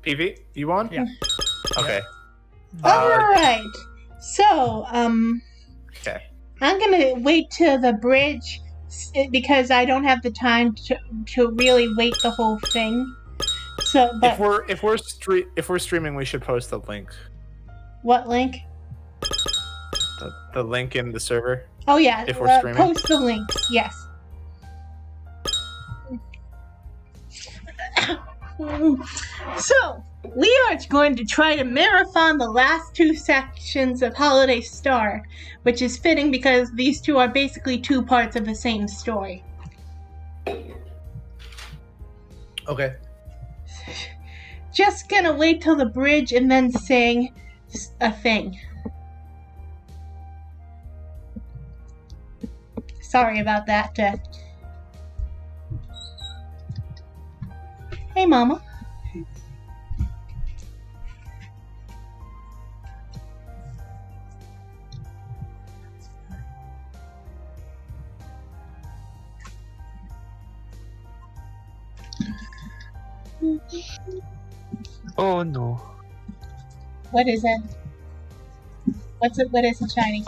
Evie, you on? Yeah. Okay. All right. So, Okay. I'm gonna wait till the bridge because I don't have the time to really wait the whole thing. So, but If we're streaming, we should post the link. what link? The link in the server. Oh yeah, If we're streaming. post the links. Yes. So, we are going to try to marathon the last two sections of Holiday Star, which is fitting because these two are basically two parts of the same story. Okay. Just gonna wait till the bridge and then sing a thing. Sorry about that. Hey, Mama. Oh no. What is it? What is it, Shiny?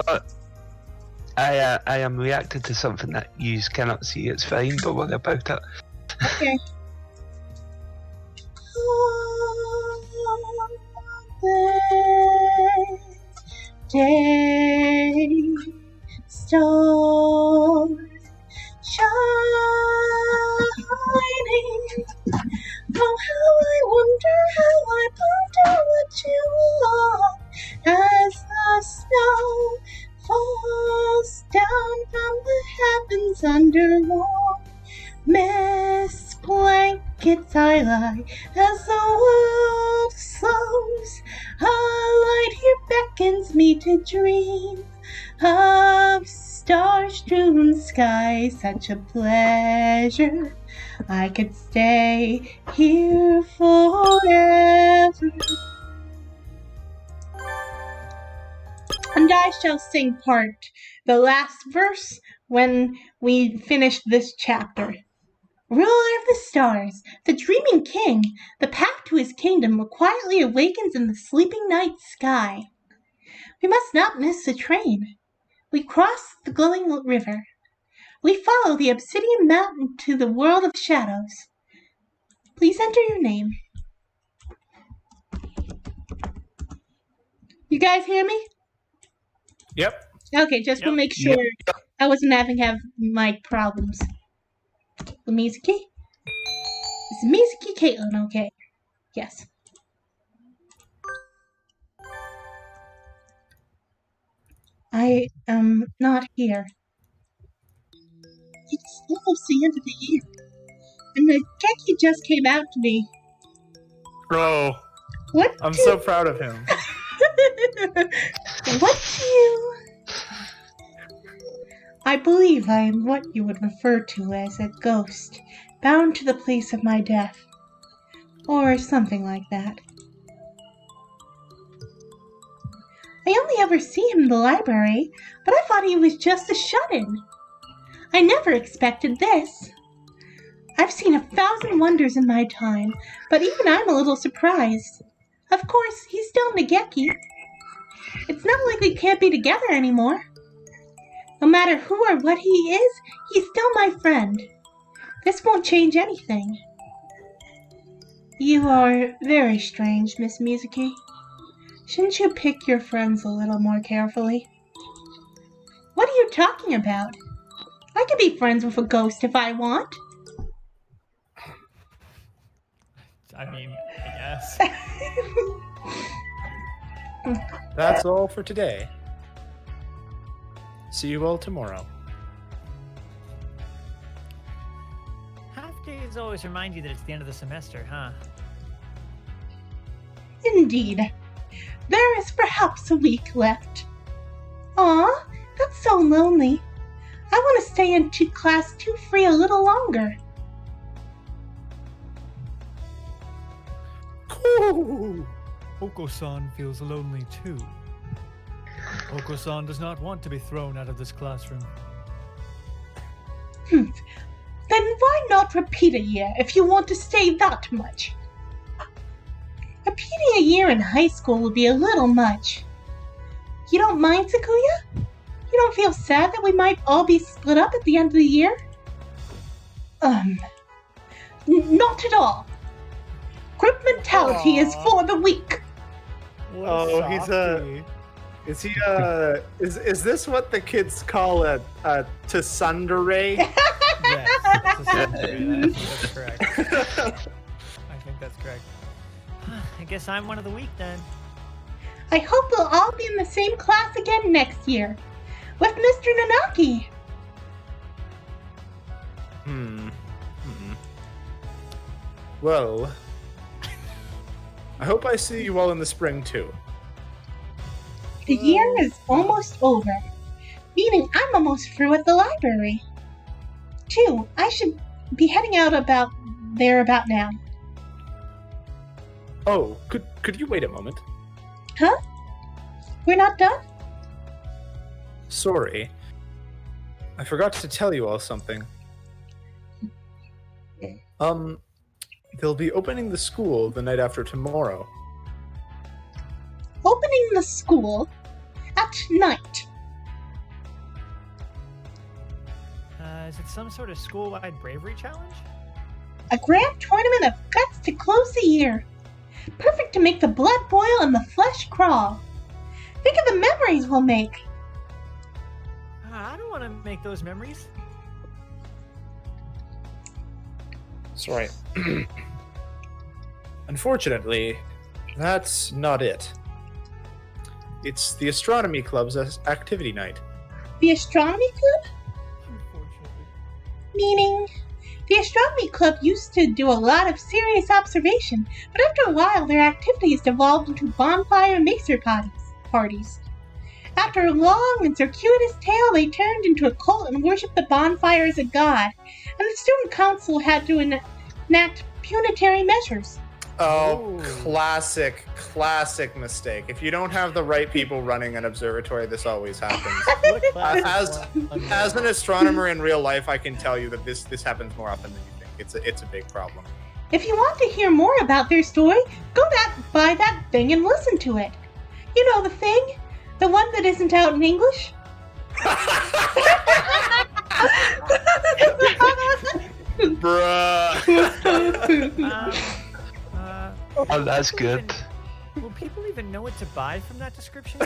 I am reacting to something that you cannot see. It's fine, don't worry about it. Okay. Day star shining. Oh, how I wonder, how I ponder what you are as the snow falls down from the heavens under warm mist blankets. I lie as the world slows. A light here beckons me to dream of star-strewn skies. Such a pleasure. I could stay here forever. And I shall sing the last verse when we finish this chapter. Ruler of the stars, the dreaming king, the path to his kingdom quietly awakens in the sleeping night sky. We must not miss the train. We cross the glowing river. We follow the obsidian mountain to the world of shadows. Please enter your name. You guys hear me? Yep. Okay, just to make sure I wasn't having mic problems. Mizuki? Is Mizuki Caitlin okay? Yes. I am not here. It's almost the end of the year, and the Geki just came out to me. Bro. What? I'm so proud of him. What do you... I believe I am what you would refer to as a ghost, bound to the place of my death. Or something like that. I only ever see him in the library, but I thought he was just a shut-in. I never expected this. I've seen 1,000 wonders in my time, but even I'm a little surprised. Of course, he's still Nageki. It's not like we can't be together anymore. No matter who or what he is, he's still my friend. This won't change anything. You are very strange, Miss Mizuki. Shouldn't you pick your friends a little more carefully? What are you talking about? I can be friends with a ghost if I want. I mean, I guess. That's all for today. See you all tomorrow. Half days always remind you that it's the end of the semester, huh? Indeed. There is perhaps a week left. Aw, that's so lonely. I want to stay in class 2 free a little longer. Cool. Oko-san feels lonely too. Oko-san does not want to be thrown out of this classroom. Then why not repeat a year if you want to stay that much? a year in high school would be a little much. You don't mind, Sakuya? You don't feel sad that we might all be split up at the end of the year? Not at all. Group mentality is for the weak. Oh, he's a. Is he is this what the kids call a tsundere? Yes, that's essentially that's correct. I think that's correct. I guess I'm one of the weak then. I hope we'll all be in the same class again next year. With Mr. Nanaki. Well, I hope I see you all in the spring too. The year is almost over, meaning I'm almost through at the library. Too, I should be heading out about now. Oh, could you wait a moment? Huh? We're not done? Sorry. I forgot to tell you all something. They'll be opening the school the night after tomorrow. Opening the school at night. Is it some sort of school-wide bravery challenge? A grand tournament of guts to close the year. Perfect to make the blood boil and the flesh crawl. Think of the memories we'll make. I don't want to make those memories. Sorry. Unfortunately, that's not it. It's the astronomy club's activity night. The astronomy club? Unfortunately. Meaning, the astronomy club used to do a lot of serious observation, but after a while their activities devolved into bonfire mixer parties. After a long and circuitous tale, they turned into a cult and worshipped the bonfire as a god, and the student council had to enact punitive measures. Oh, classic mistake. If you don't have the right people running an observatory, this always happens. As an astronomer in real life, I can tell you that this happens more often than you think. It's a big problem. If you want to hear more about their story, go buy that thing and listen to it. You know the thing? The one that isn't out in English? Bruh. Oh, that's good. Will people even know what to buy from that description?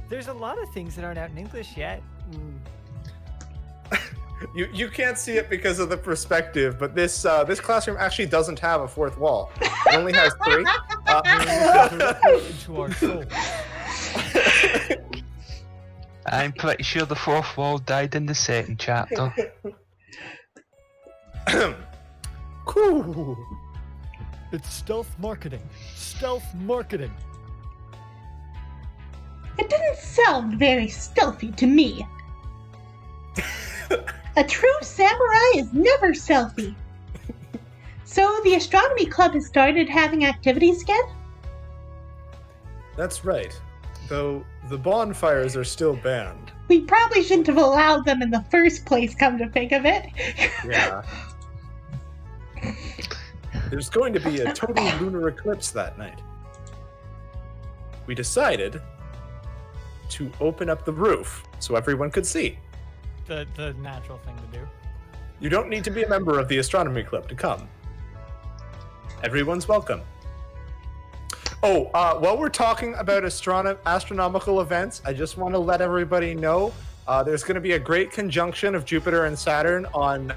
There's a lot of things that aren't out in English yet. You can't see it because of the perspective, but this classroom actually doesn't have a fourth wall. It only has three. Into our soul. I'm pretty sure the fourth wall died in the second chapter. Cool. It's stealth marketing. Stealth marketing. It didn't sound very stealthy to me. A true samurai is never stealthy. So the astronomy club has started having activities again? That's right. Though the bonfires are still banned. We probably shouldn't have allowed them in the first place, come to think of it. Yeah. There's going to be a total lunar eclipse that night. We decided to open up the roof so everyone could see. The natural thing to do. You don't need to be a member of the astronomy club to come. Everyone's welcome. Oh, while we're talking about astronomical events, I just want to let everybody know there's going to be a great conjunction of Jupiter and Saturn on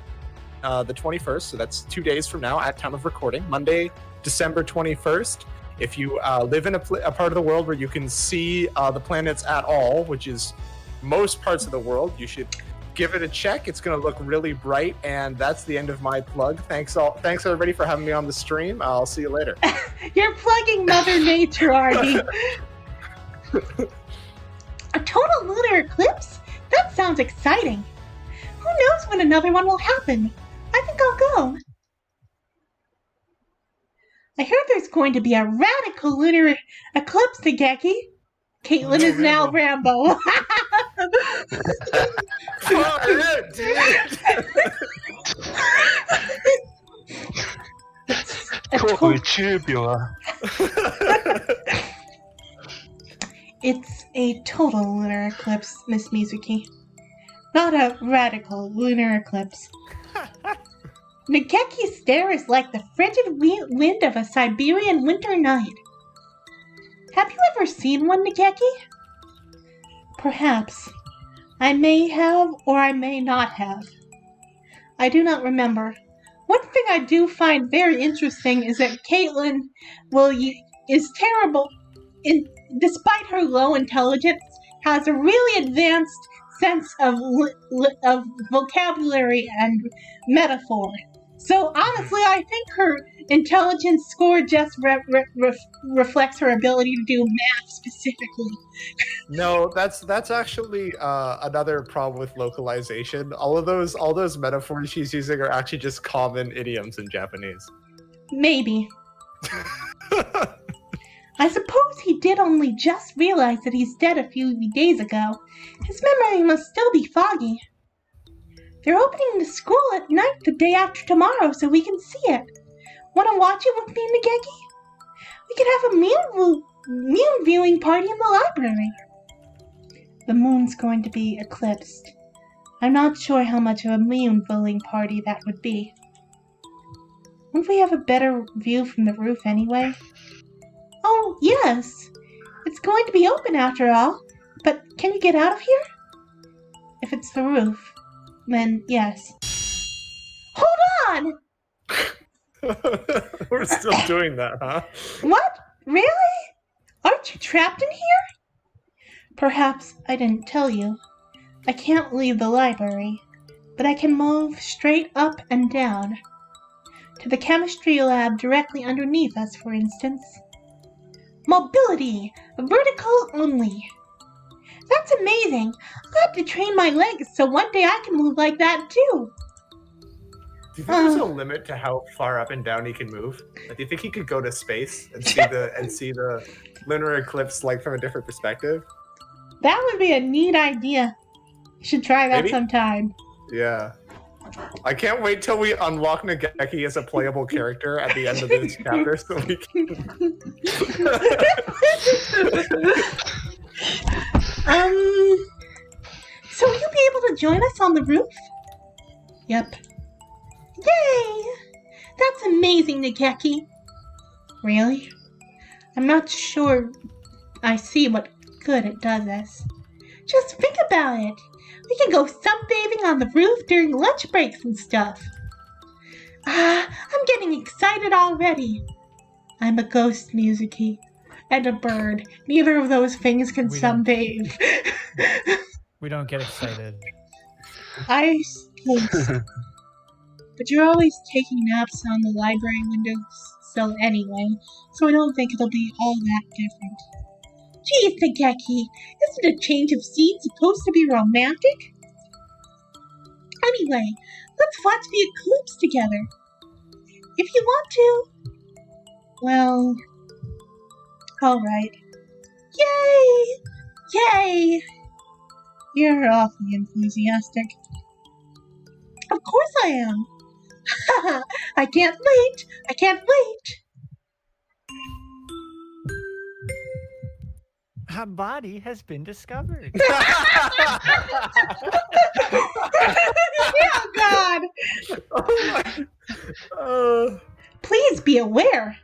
the 21st, so that's 2 days from now at time of recording, Monday, December 21st. If you live in a part of the world where you can see the planets at all, which is most parts of the world, you should give it a check. It's going to look really bright, and that's the end of my plug. Thanks everybody for having me on the stream. I'll see you later. You're plugging Mother Nature, Artie. A total lunar eclipse? That sounds exciting. Who knows when another one will happen? I think I'll go. I heard there's going to be a radical lunar eclipse, Hideki. Caitlin is now Rambo. A Totally to- tubular. it's a total lunar eclipse, Miss Mizuki. Not a radical lunar eclipse. Nageki's stare is like the frigid wind of a Siberian winter night. Have you ever seen one, Nageki? Perhaps. I may have, or I may not have. I do not remember. One thing I do find very interesting is that Caitlin is terrible. Despite her low intelligence, has a really advanced sense of vocabulary and metaphor. So honestly, I think her intelligence score just reflects her ability to do math specifically. No, that's actually another problem with localization. All those metaphors she's using are actually just common idioms in Japanese. Maybe. I suppose he did only just realize that he's dead a few days ago. His memory must still be foggy. They're opening the school at night the day after tomorrow so we can see it. Want to watch it with me, Nageki? We could have a moon viewing party in the library. The moon's going to be eclipsed. I'm not sure how much of a moon viewing party that would be. Wouldn't we have a better view from the roof anyway? Oh, yes. It's going to be open after all. But can you get out of here? If it's the roof, then yes. Hold on! We're still doing that, huh? What? Really? Aren't you trapped in here? Perhaps I didn't tell you. I can't leave the library, but I can move straight up and down. To the chemistry lab directly underneath us, for instance. Mobility! Vertical only. That's amazing. I'll have to train my legs so one day I can move like that too. Do you think there's a limit to how far up and down he can move? Like, do you think he could go to space and see the lunar eclipse like from a different perspective? That would be a neat idea. You should try that Maybe? sometime. Yeah. I can't wait till we unlock Nageki as a playable character at the end of this chapter so we can... So will you be able to join us on the roof? Yep. Yay! That's amazing, Nageki. Really? I'm not sure I see what good it does us. Just think about it. We can go sunbathing on the roof during lunch breaks and stuff. I'm getting excited already. I'm a ghost, Mizuki, and a bird. Neither of those things can sunbathe. We don't get excited. I suppose so. But you're always taking naps on the library windowsill anyway, so I don't think it'll be all that different. Geez, Nageki, isn't a change of scene supposed to be romantic? Anyway, let's watch the eclipse together. If you want to. Well, alright. Yay! Yay! You're awfully enthusiastic. Of course I am. I can't wait. I can't wait. A body has been discovered. Oh, God. Oh my. Please be aware.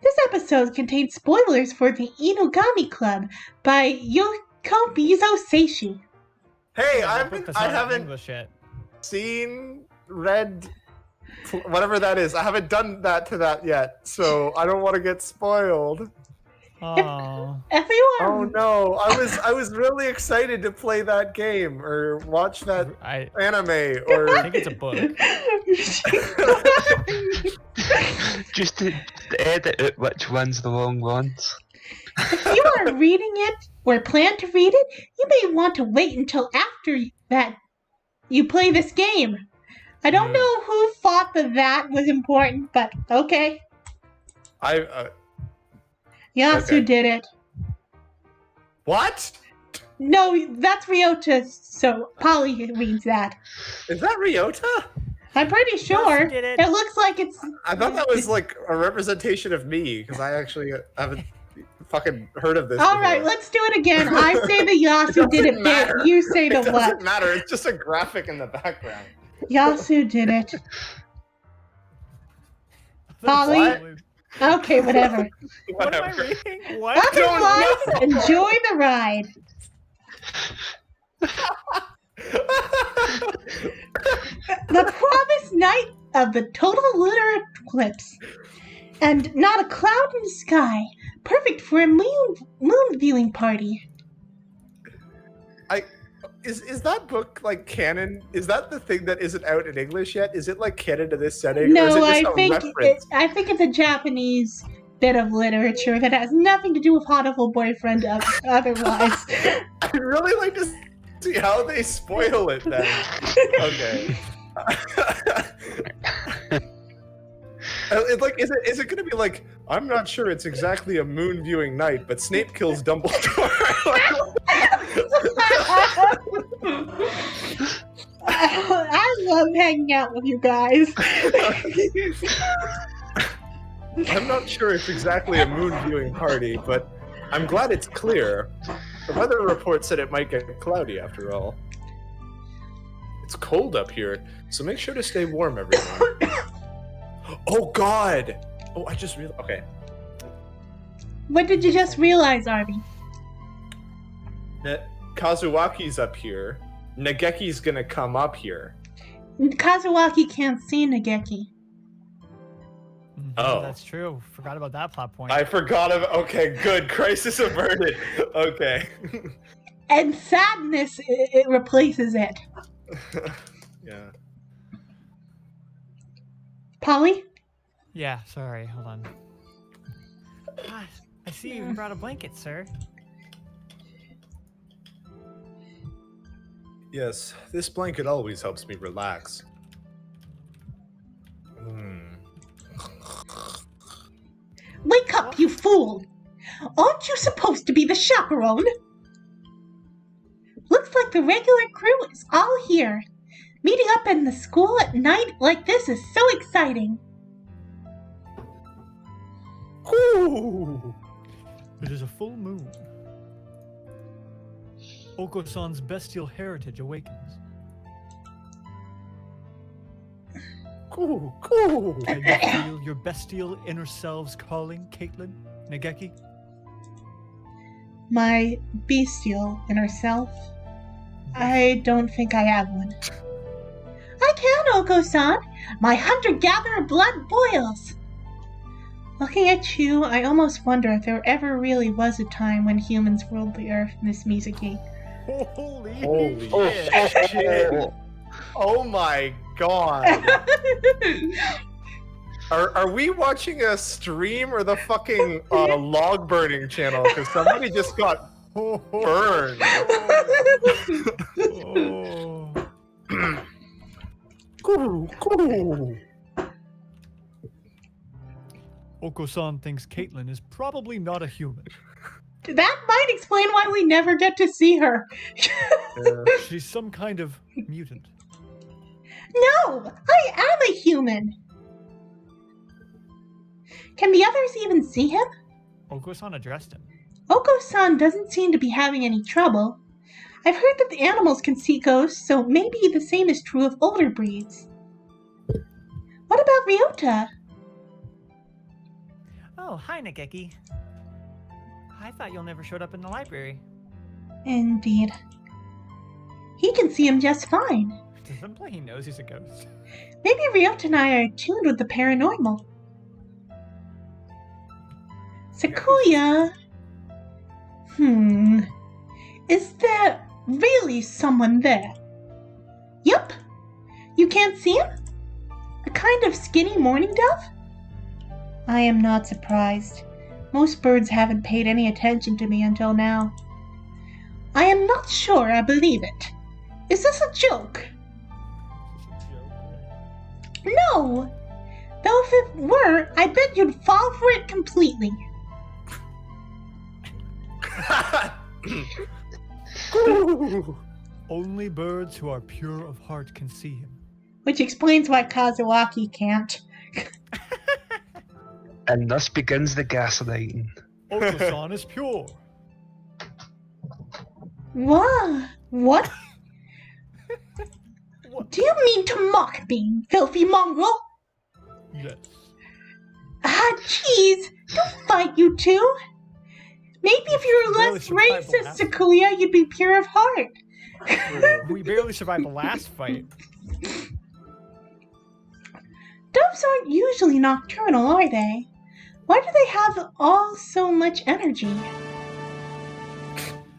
This episode contains spoilers for the Inugami Club by Yoko Bizo Seishi. Hey, Yeah, I that book does haven't not have English yet. seen, read, whatever that is. I haven't done that to that yet, so I don't want to get spoiled. Oh. If you are Oh no, I was really excited to play that game or watch that I anime or think it's a book. Just to edit out which one's the wrong ones. If you are reading it or plan to read it, you may want to wait until after that you play this game. I don't know who thought that was important, but okay. Yasu Okay. did it. What? No, that's Ryota, so Polly reads that. Is that Ryota? I'm pretty sure. did it. It looks like it's. I thought that was like a representation of me because I actually haven't fucking heard of this. All right, before. let's do it again. I say the Yasu did it bit. matter. You say the It what? doesn't matter. It's just a graphic in the background. Yasu did it. Polly? What? Okay, whatever. What am I Whatever. reading? What? Otherwise, enjoy the ride. The promised night of the total lunar eclipse. And not a cloud in the sky. Perfect for a moon viewing party. Is that book like canon? Is that the thing that isn't out in English yet? Is it like canon to this setting? Or is No, it just I a think it's a Japanese bit of literature that has nothing to do with Hatoful boyfriend otherwise. I'd really like to see how they spoil it then. Okay. Is it gonna be like, I'm not sure it's exactly a moon viewing night, but Snape kills Dumbledore? I love hanging out with you guys. I'm not sure it's exactly a moon viewing party, but I'm glad it's clear. The weather report said it might get cloudy after all. It's cold up here, so make sure to stay warm, everyone. Oh God! Oh, I just realized. Okay. What did you just realize, Arby? Kazuaki's up here. Nageki's gonna come up here. Kazuaki can't see Nageki. Oh. That's true. Forgot about that plot point. I forgot about. Okay, good. Crisis averted. Okay. And sadness, it replaces it. Yeah. Polly? Yeah, sorry. Hold on. Ah, I see you brought a blanket, sir. Yes, this blanket always helps me relax. Wake up, you fool! Aren't you supposed to be the chaperone? Looks like the regular crew is all here. Meeting up in the school at night like this is so exciting. Ooh. It is a full moon. Oko-san's bestial heritage awakens. Ooh. Ooh. Can you feel your bestial inner selves calling, Caitlin? Nageki? My bestial inner self? I don't think I have one. I can, Oko-san! My hunter-gatherer blood boils! Looking at you, I almost wonder if there ever really was a time when humans ruled the earth, Miss Mizuki. Holy shit. Oh my god. Are we watching a stream or the fucking log burning channel? Because somebody just got burned. Oko-san thinks Caitlin is probably not a human. That might explain why we never get to see her. She's some kind of mutant. No! I am a human! Can the others even see him? Oko-san addressed him. Oko-san doesn't seem to be having any trouble. I've heard that the animals can see ghosts, so maybe the same is true of older breeds. What about Ryota? Oh, hi, Nageki. I thought you'll never showed up in the library. Indeed. He can see him just fine. Does that imply he knows he's a ghost? Maybe Ryota and I are attuned with the paranormal. Sakuya? Is there really someone there? Yup. You can't see him? A kind of skinny mourning dove? I am not surprised. Most birds haven't paid any attention to me until now. I am not sure I believe it. Is this a joke? No! Though if it were, I bet you'd fall for it completely. Only birds who are pure of heart can see him. which explains why Kazuaki can't. And thus begins the gaslighting. Ultrason is pure. What? What? Do you mean to mock me, filthy mongrel? Yes. Ah, jeez. Don't fight, you two. Maybe if you were Really less survival racist, last- Sakuya, you'd be pure of heart. We barely survived the last fight. Doves aren't usually nocturnal, are they? Why do they have all so much energy?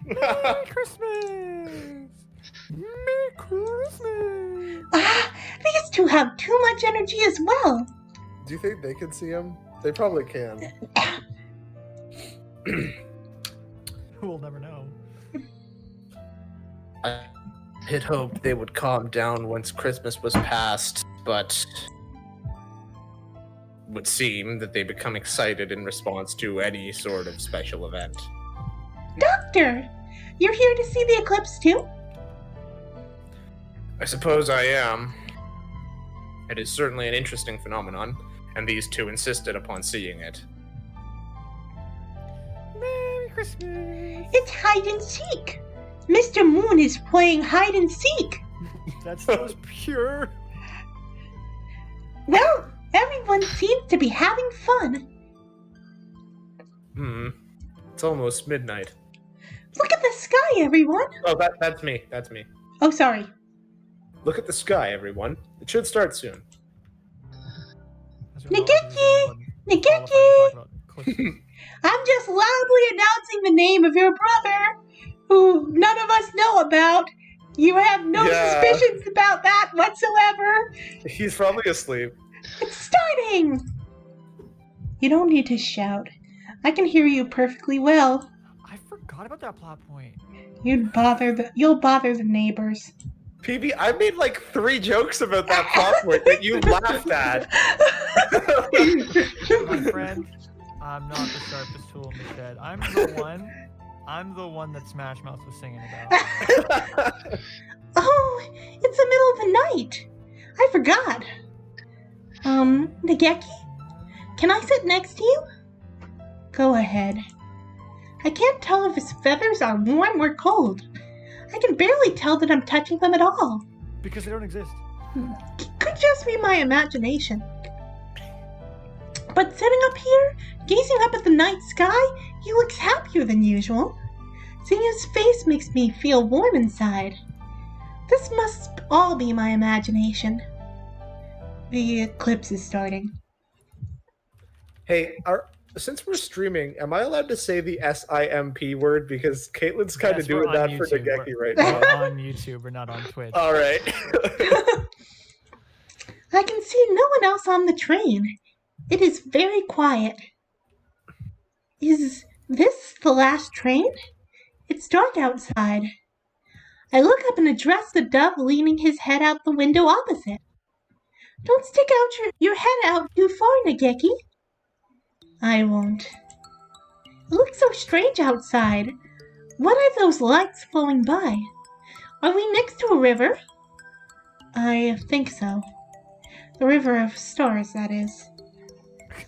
Merry Christmas! Merry Christmas! Ah, these two have too much energy as well. Do you think they can see him? They probably can. We'll never know. I had hoped they would calm down once Christmas was past, but it would seem that they become excited in response to any sort of special event. Doctor, you're here to see the eclipse too? I suppose I am. It is certainly an interesting phenomenon, and these two insisted upon seeing it. Merry Christmas! It's hide and seek. Mr. Moon is playing hide and seek. That's the most pure. Well, everyone seems to be having fun. It's almost midnight. Look at the sky, everyone. Oh, that's me. That's me. Oh, sorry. Look at the sky, everyone. It should start soon. Nageki! Nageki! I'm just loudly announcing the name of your brother, who none of us know about. You have no Yeah. suspicions about that whatsoever. He's probably asleep. It's starting! You don't need to shout. I can hear you perfectly well. I forgot about that plot point. You'll bother the neighbors. PB, I made like 3 jokes about that plot point that you laughed at. My friend, I'm not the sharpest tool in the shed. I'm the one that Smash Mouth was singing about. Oh, it's the middle of the night. I forgot. Nageki? Can I sit next to you? Go ahead. I can't tell if his feathers are warm or cold. I can barely tell that I'm touching them at all. Because they don't exist. Could just be my imagination. But sitting up here, gazing up at the night sky, he looks happier than usual. Seeing his face makes me feel warm inside. This must all be my imagination. The eclipse is starting. Hey, since we're streaming, am I allowed to say the SIMP word? Because Caitlin's kind of Yes, we're doing on that for YouTube. Nageki right We're now. on YouTube, we're not on Twitch. All right. I can see no one else on the train. It is very quiet. Is this the last train? It's dark outside. I look up and address the dove leaning his head out the window opposite. Don't stick out your head out too far, Nageki. I won't. It looks so strange outside. What are those lights flowing by? Are we next to a river? I think so. The River of Stars, that is.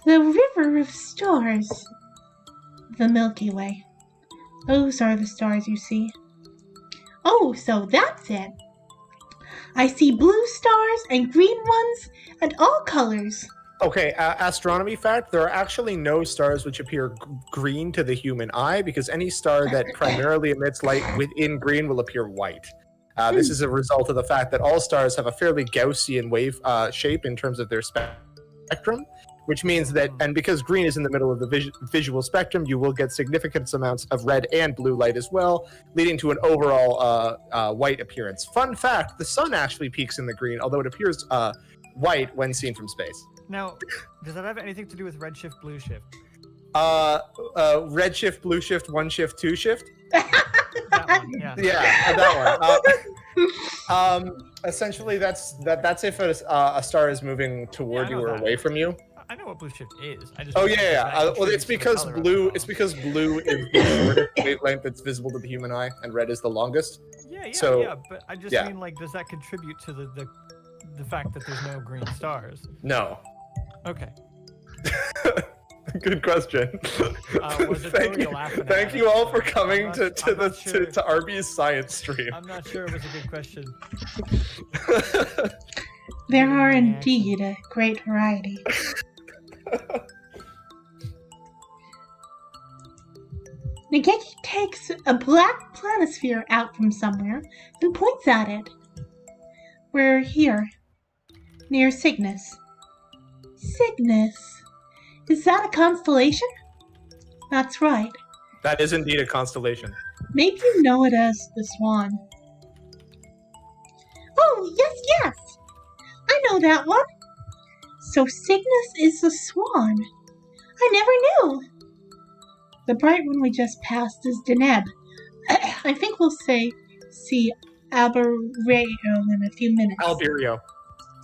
The River of Stars. The Milky Way. Those are the stars you see. Oh, so that's it. I see blue stars and green ones and all colors. Okay, astronomy fact, there are actually no stars which appear green to the human eye, because any star that primarily emits light within green will appear white. This is a result of the fact that all stars have a fairly Gaussian wave shape in terms of their spectrum, which means that, and because green is in the middle of the visual spectrum, you will get significant amounts of red and blue light as well, leading to an overall white appearance. Fun fact, the sun actually peaks in the green, although it appears white when seen from space. Now, does that have anything to do with red shift, blue shift? Red shift, blue shift, 1 shift, 2 shift. That one, yeah. Yeah, that one. Essentially, that's if a star is moving toward Yeah, I you know or that. away from you. I know what blue shift is. I just Oh don't know yeah, if yeah. that Well, contributes it's to the because color of blue. it. It's because blue is the shortest wavelength that's visible to the human eye, and red is the longest. Yeah, so- yeah. But I just yeah. mean, like, does that contribute to the the fact that there's no green stars. No. Okay. Good question. Was it Thank though? you. You're laughing Thank at you it, all so for I'm coming not- to I'm not sure. to Arby's science stream. I'm not sure it was a good question. There are Reaction. indeed a great variety. Nageki takes a black planisphere out from somewhere and points at it. We're here, near Cygnus. Cygnus? Is that a constellation? That's right. That is indeed a constellation. Maybe you know it as the Swan. Oh, yes! I know that one. So Cygnus is the Swan. I never knew. The bright one we just passed is Deneb. I think we'll see Alberio in a few minutes. Alberio.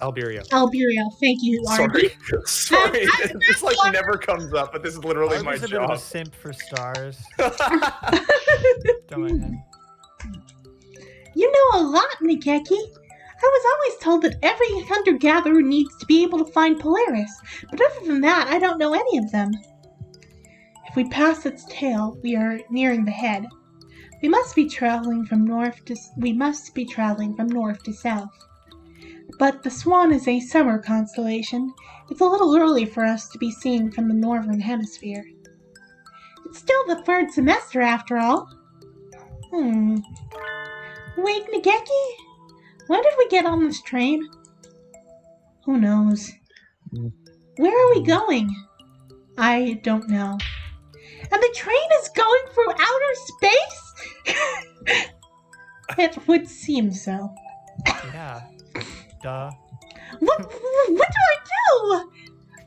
Alberio, thank you, Arby. Sorry. This like never comes up, but this is literally my Arby's a bit of a job. simp for stars. Don't mind him. You know a lot, Nageki. I was always told that every hunter-gatherer needs to be able to find Polaris, but other than that, I don't know any of them. If we pass its tail, we are nearing the head. We must be traveling from north to south. But the Swan is a summer constellation. It's a little early for us to be seen from the northern hemisphere. It's still the third semester after all. Wait, Nageki? When did we get on this train? Who knows? Where are we going? I don't know. And the train is going through outer space? It would seem so. Yeah. Duh. What do I do?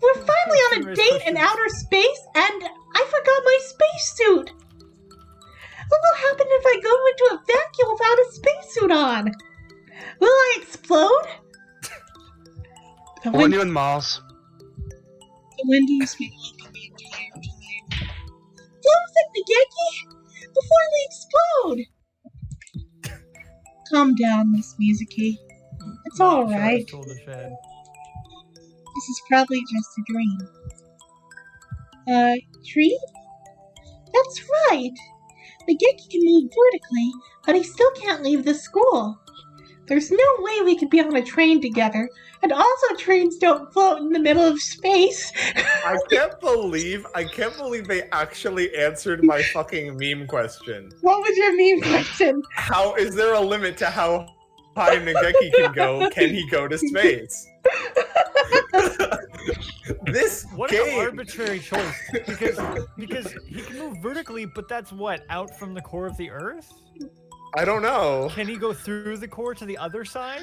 We're finally on a Serious date in questions. outer space, and I forgot my spacesuit. What will happen if I go into a vacuum without a spacesuit on? Will I explode? The When wind, you're on Mars. the windy speed. Close it, Nageki! Before we explode! Calm down, Miss Mizuki. It's Not all sure I right. told the Shed. This is probably just a dream. Dream? That's right! Nageki can move vertically, but he still can't leave the school. There's no way we could be on a train together, and also trains don't float in the middle of space. I can't believe they actually answered my fucking meme question. What was your meme question? How is there a limit to how high Nageki can go? Can he go to space? This What an game. arbitrary choice. Because he can move vertically, but that's what? Out from the core of the Earth? I don't know. Can he go through the core to the other side?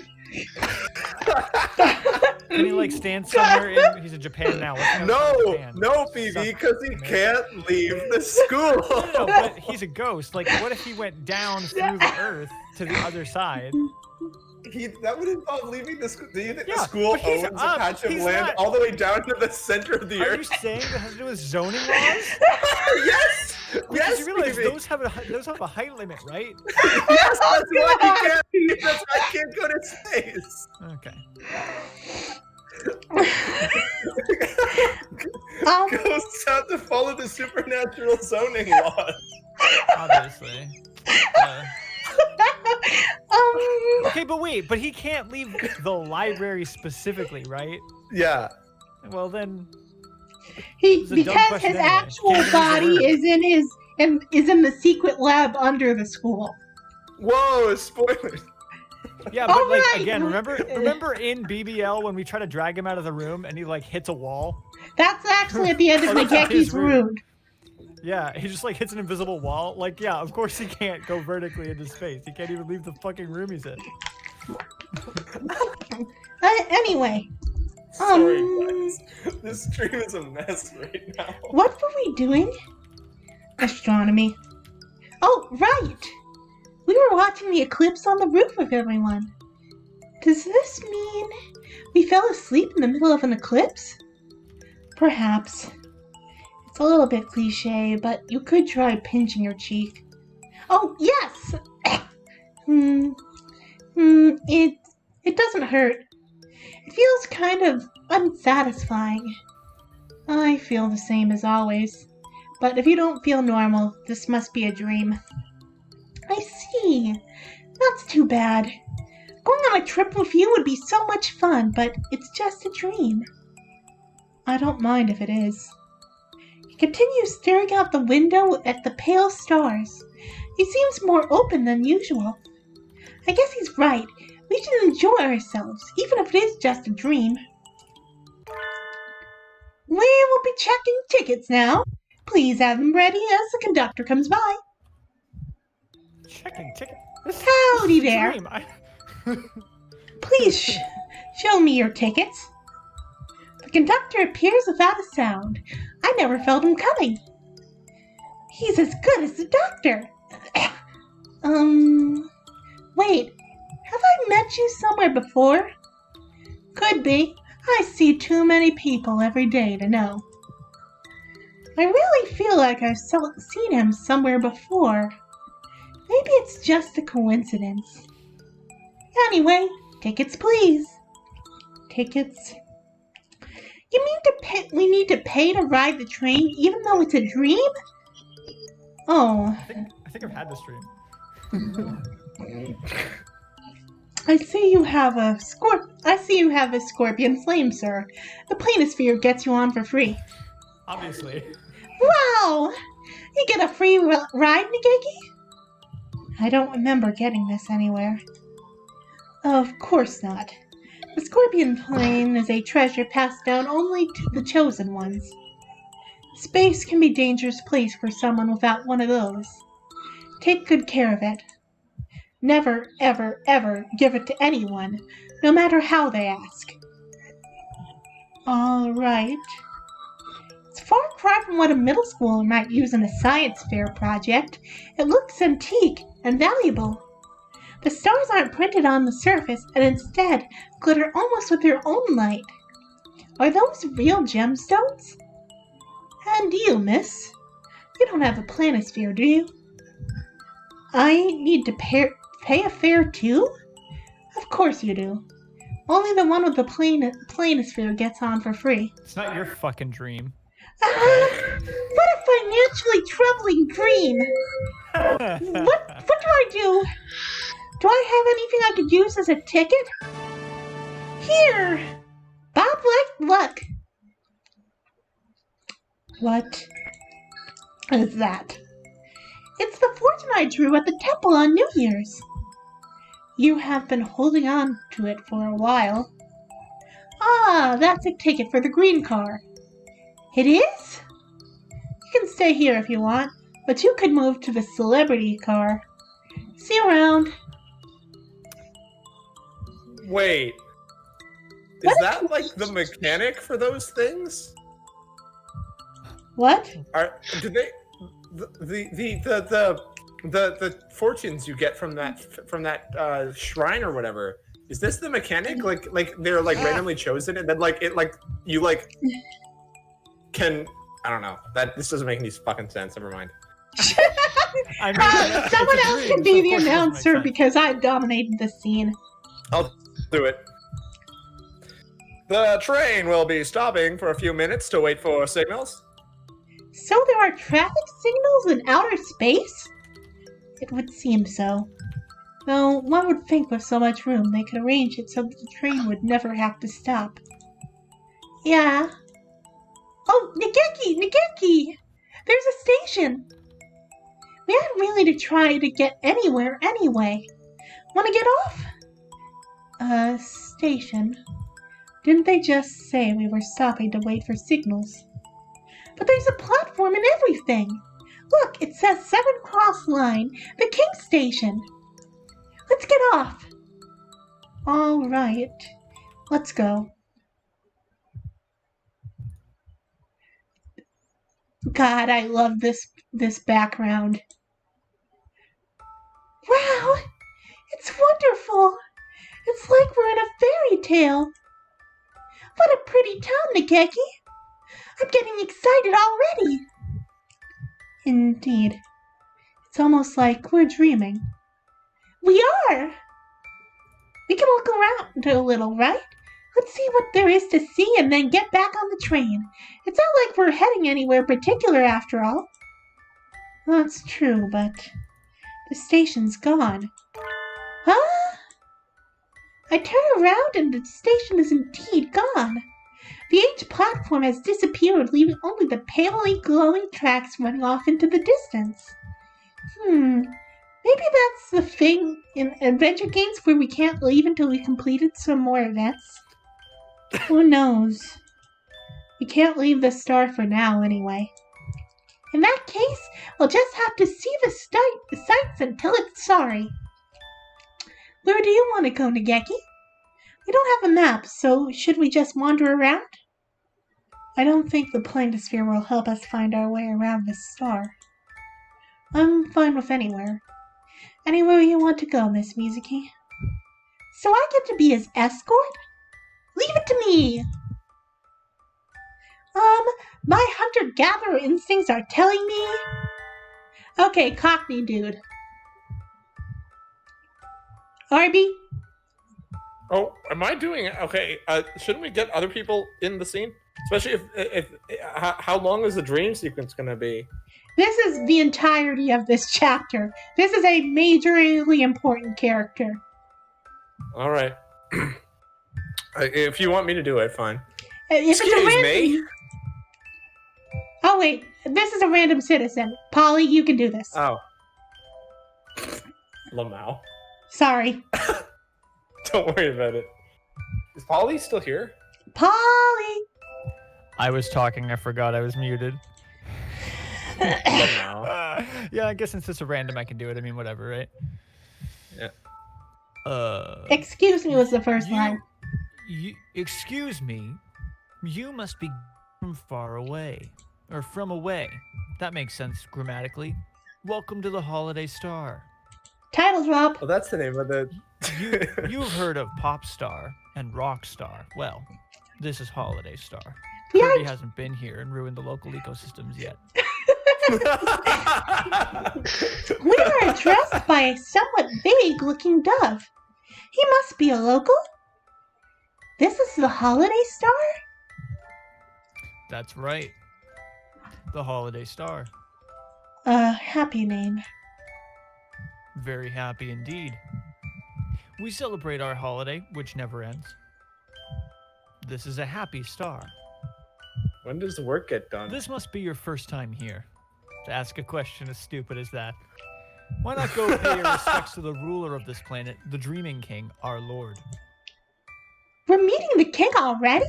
Can he like stand somewhere in? He's in Japan now. What's the other side of Japan? No, Phoebe, because he can't leave the school. No, but he's a ghost. Like, what if he went down through the Earth to the other side? That would involve leaving the school. Do you think Yeah, the school but he's owns a up. patch of He's land not- all the way down to the center of the Are you earth? saying that has to do with zoning laws? Yes! Because Yes, you realize Phoebe! those have a height limit, right? Yes, that's why he can't. That's why he can't go to space. Okay. Ghosts have to follow the supernatural zoning laws. Obviously. Okay, but wait, but he can't leave the library specifically, right? Yeah. Well then, He It's a dumb because question his anyway. actual Can't even use the body word. is in the secret lab under the school. Whoa, spoilers. yeah, but like Alright. again, remember in BBL when we try to drag him out of the room and he like hits a wall? That's actually at the end of Oh, that's not Nageki's his room. room. Yeah, he just like hits an invisible wall. Like, yeah, of course he can't go vertically into space. He can't even leave the fucking room he's in. Anyway, Sorry, guys. This stream is a mess right now. what were we doing? Astronomy. Oh, right! We were watching the eclipse on the roof with everyone. Does this mean we fell asleep in the middle of an eclipse? Perhaps. It's a little bit cliche, but you could try pinching your cheek. Oh, yes! It doesn't hurt. It feels kind of unsatisfying. I feel the same as always. But if you don't feel normal, this must be a dream. I see. That's too bad. Going on a trip with you would be so much fun, but it's just a dream. I don't mind if it is. He continues staring out the window at the pale stars. He seems more open than usual. I guess he's right. We should enjoy ourselves, even if it is just a dream. We will be checking tickets now. Please have them ready as the conductor comes by. Checking ticket. Howdy there. Dream. Please show me your tickets. The conductor appears without a sound. I never felt him coming. He's as good as the doctor. Wait, have I met you somewhere before? Could be. I see too many people every day to know. I really feel like I've seen him somewhere before. Maybe it's just a coincidence. Anyway, tickets please. Tickets. You mean we need to pay to ride the train even though it's a dream? Oh. I think I've had this dream. I see you have a scorpion flame, sir. The planisphere gets you on for free. Obviously. Wow! You get a free ride, Nageki? I don't remember getting this anywhere. Of course not. The scorpion plane is a treasure passed down only to the chosen ones. Space can be a dangerous place for someone without one of those. Take good care of it. Never, ever, ever give it to anyone, no matter how they ask. All right. It's a far cry from what a middle schooler might use in a science fair project. It looks antique and valuable. The stars aren't printed on the surface and instead glitter almost with their own light. Are those real gemstones? And you, miss? You don't have a planisphere, do you? I need to pay a fare too? Of course you do. Only the one with the planisphere gets on for free. It's not your fucking dream. What a financially troubling dream! What do I do? Do I have anything I could use as a ticket? Here! Bob like luck. What is that? It's the fortune I drew at the temple on New Year's. You have been holding on to it for a while. Ah, that's a ticket for the green car. It is? You can stay here if you want, but you could move to the celebrity car. See you around. Wait. Is that like the mechanic for those things? What? Do they the fortunes you get from that shrine or whatever? Is this the mechanic? Like they're like randomly chosen and then like it like you like can I don't know. This doesn't make any fucking sense. Never mind. I mean, Someone else dream, can be so the of course it doesn't make announcer sense. because I've dominated the scene. I'll do it. The train will be stopping for a few minutes to wait for signals. So there are traffic signals in outer space? It would seem so. Though one would think with so much room they could arrange it so that the train would never have to stop. Yeah. Oh, Nageki! There's a station! We aren't really to try to get anywhere anyway. Wanna get off? Station. Didn't they just say we were stopping to wait for signals? But there's a platform and everything! Look, it says 7 Cross Line, the King Station! Let's get off! Alright, let's go. God, I love this background. Wow! It's wonderful! It's like we're in a fairy tale! What a pretty town, Nageki! I'm getting excited already! Indeed. It's almost like we're dreaming. We are! We can look around a little, right? Let's see what there is to see and then get back on the train. It's not like we're heading anywhere particular after all. That's true, but the station's gone. Huh? I turn around and the station is indeed gone. The H platform has disappeared, leaving only the palely glowing tracks running off into the distance. Maybe that's the thing in adventure games where we can't leave until we completed some more events. Who knows? We can't leave the star for now, anyway. In that case, we'll just have to see the sights until it's sorry. Where do you want to go, Nageki? We don't have a map, so should we just wander around? I don't think the planisphere will help us find our way around this star. I'm fine with anywhere. Anywhere you want to go, Miss Mizuki. So I get to be his escort? Leave it to me! My hunter-gatherer instincts are telling me... Okay, Cockney dude. Arby? Oh, am I doing it? Okay, shouldn't we get other people in the scene? Especially if how long is the dream sequence going to be? This is the entirety of this chapter. This is a majorly important character. All right. If you want me to do it, fine. Excuse me? Oh, wait. This is a random citizen. Polly, you can do this. Oh. Lamau. Sorry. Don't worry about it. Is Polly still here? Polly! I was talking. I forgot I was muted. Lamau. Yeah, I guess since it's a random, I can do it. I mean, whatever, right? Yeah. Excuse me was the first line. Excuse me. You must be from far away. Or from away. That makes sense grammatically. Welcome to the Holiday Star. Title drop. Well, that's the name of the... You've heard of Pop Star and Rock Star. Well, this is Holiday Star. We Kirby hasn't been here and ruined the local ecosystems yet. We are addressed by a somewhat vague-looking dove. He must be a local? This is the Holiday Star? That's right. The Holiday Star. Happy name. Very happy indeed. We celebrate our holiday, which never ends. This is a happy star. When does the work get done? This must be your first time here. To ask a question as stupid as that. Why not go pay your respects to the ruler of this planet, the Dreaming King, our lord? We're meeting the king already?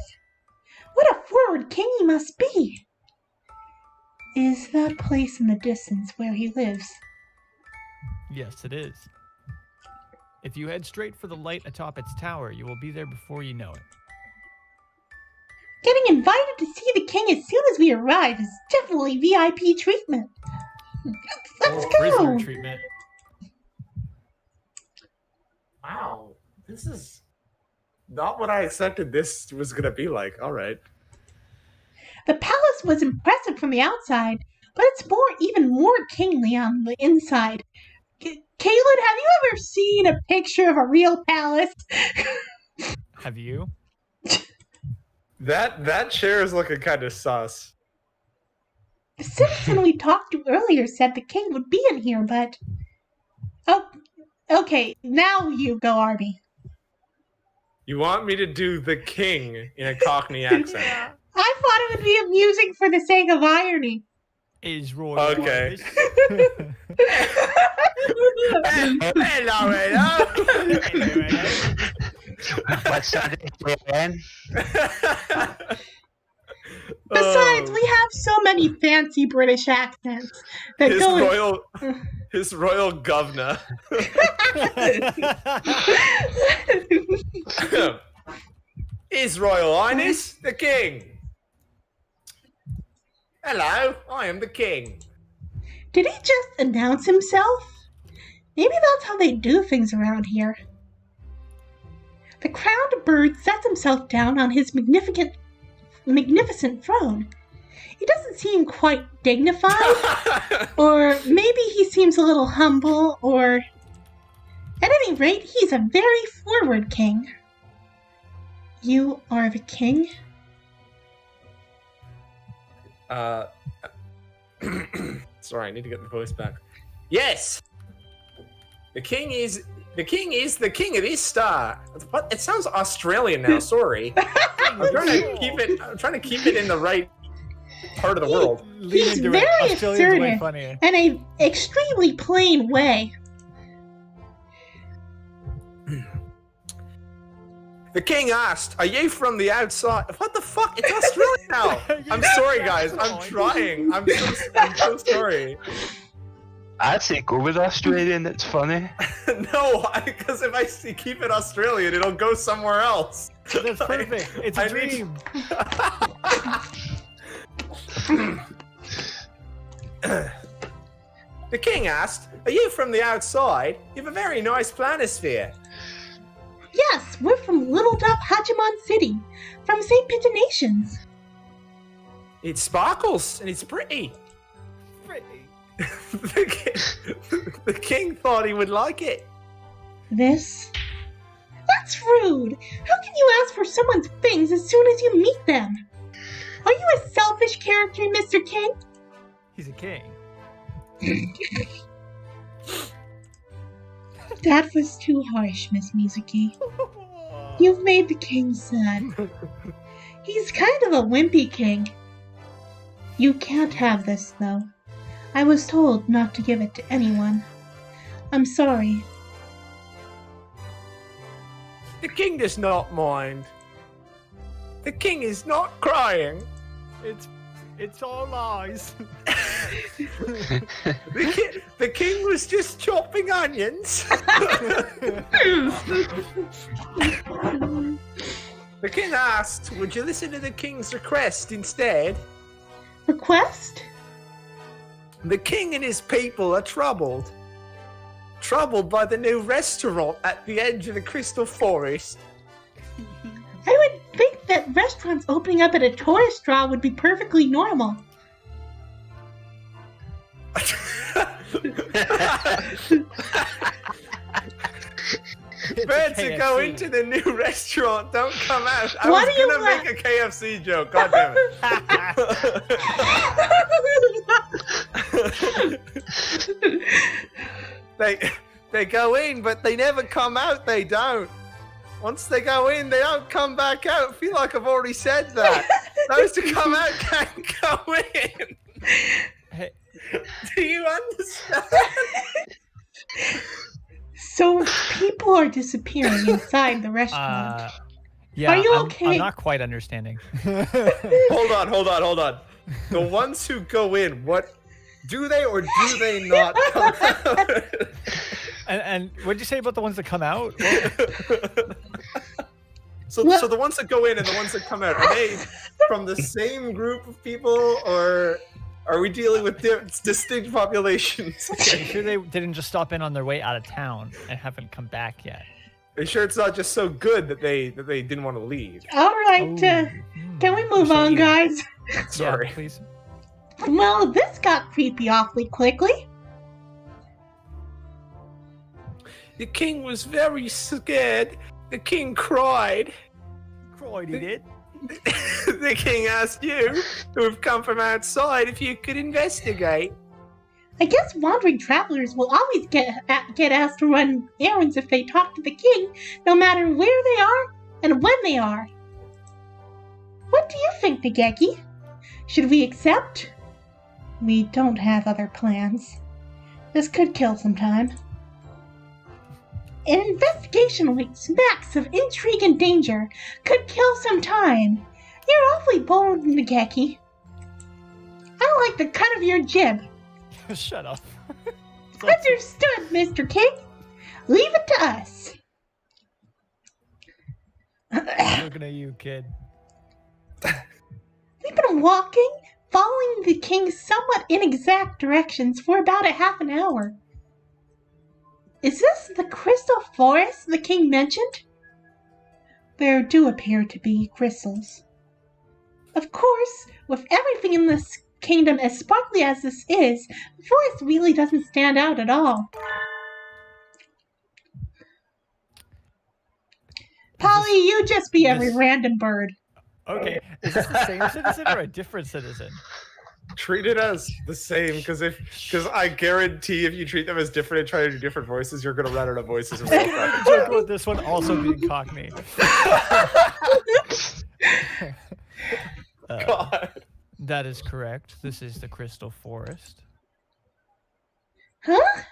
What a forward king he must be! Is that place in the distance where he lives? Yes, it is. If you head straight for the light atop its tower, you will be there before you know it. Getting invited to see the king as soon as we arrive is definitely VIP treatment. Let's Or go! prisoner treatment. Wow. This is not what I expected this was going to be like. All right. The palace was impressive from the outside, but it's even more kingly on the inside. Kaylin, have you ever seen a picture of a real palace? Have you? That chair is looking kind of sus. The citizen we talked to earlier said the king would be in here, but... Oh, okay, now you go, Arby. You want me to do the king in a Cockney accent? I thought it would be amusing for the sake of irony. Is Roy Okay. What's that again? Besides, we have so many fancy British accents that his royal governor. His Royal Highness the King. Hello, I am the king. Did he just announce himself? Maybe that's how they do things around here. The crowned bird sets himself down on his magnificent throne. He doesn't seem quite dignified, or maybe he seems a little humble, or... At any rate, he's a very forward king. You are the king? Sorry, I need to get the voice back. Yes! The king is the king of this star. What? It sounds Australian now, sorry. I'm trying to keep it in the right part of the world. He's very assertive in an extremely plain way. The king asked, "Are you from the outside?" What the fuck? It's Australian now. I'm sorry, guys. I'm trying. I'm so sorry. I'd say go with Australian. It's funny. No, because if I keep it Australian, it'll go somewhere else. That's perfect. It's a dream. The king asked, "Are you from the outside? You have a very nice planisphere." Yes, we're from Little Duff Hachimon City, from St. Pitta Nations. It sparkles and it's pretty. The king thought he would like it. This? That's rude. How can you ask for someone's things as soon as you meet them? Are you a selfish character, Mr. King? He's a king. That was too harsh, Miss Mizuki. You've made the king sad. He's kind of a wimpy king. You can't have this, though. I was told not to give it to anyone. I'm sorry. The king does not mind. The king is not crying. It's all lies. The king was just chopping onions. The king asked, "Would you listen to the king's request instead?" Request? The king and his people are troubled. Troubled by the new restaurant at the edge of the Crystal Forest. I would think that restaurants opening up at a tourist draw would be perfectly normal. Birds who go into the new restaurant don't come out. I What was do you gonna make a KFC joke. God damn it. They go in, but they never come out. They don't. Once they go in, they don't come back out. I feel like I've already said that. Those who come out can't go in. Hey. Do you understand? So people are disappearing inside the restaurant. Yeah, Are you okay? I'm not quite understanding. Hold on. The ones who go in, what do they or do they not come out? And what did you say about the ones that come out? So the ones that go in and the ones that come out, are they from the same group of people, or are we dealing with distinct populations? Are you sure they didn't just stop in on their way out of town and haven't come back yet? Are you sure it's not just so good that they didn't want to leave? All right, can we move on, guys? Sorry. Yeah, please. Well, this got creepy awfully quickly. The king was very scared. The king cried. Cried, he did. The king asked you, who have come from outside, if you could investigate. I guess wandering travelers will always get asked to run errands if they talk to the king, no matter where they are and when they are. What do you think, Nageki? Should we accept? We don't have other plans. This could kill some time. An investigation like smacks of intrigue and danger could kill some time. You're awfully bold, Nageki. I like the cut of your jib. Shut up. Understood, Mr. King. Leave it to us. Looking at you, kid. We've been walking, following the king's somewhat inexact directions for about a half an hour. Is this the crystal forest the king mentioned? There do appear to be crystals. Of course, with everything in this kingdom as sparkly as this is, the forest really doesn't stand out at all. Polly, you just be every this- random bird. Okay, is this the same citizen or a different citizen? Treat it as the same, because I guarantee if you treat them as different and try to do different voices, you're gonna run out of voices real fast. Joke about this one also being Cockney. God. That is correct. This is the Crystal Forest. Huh?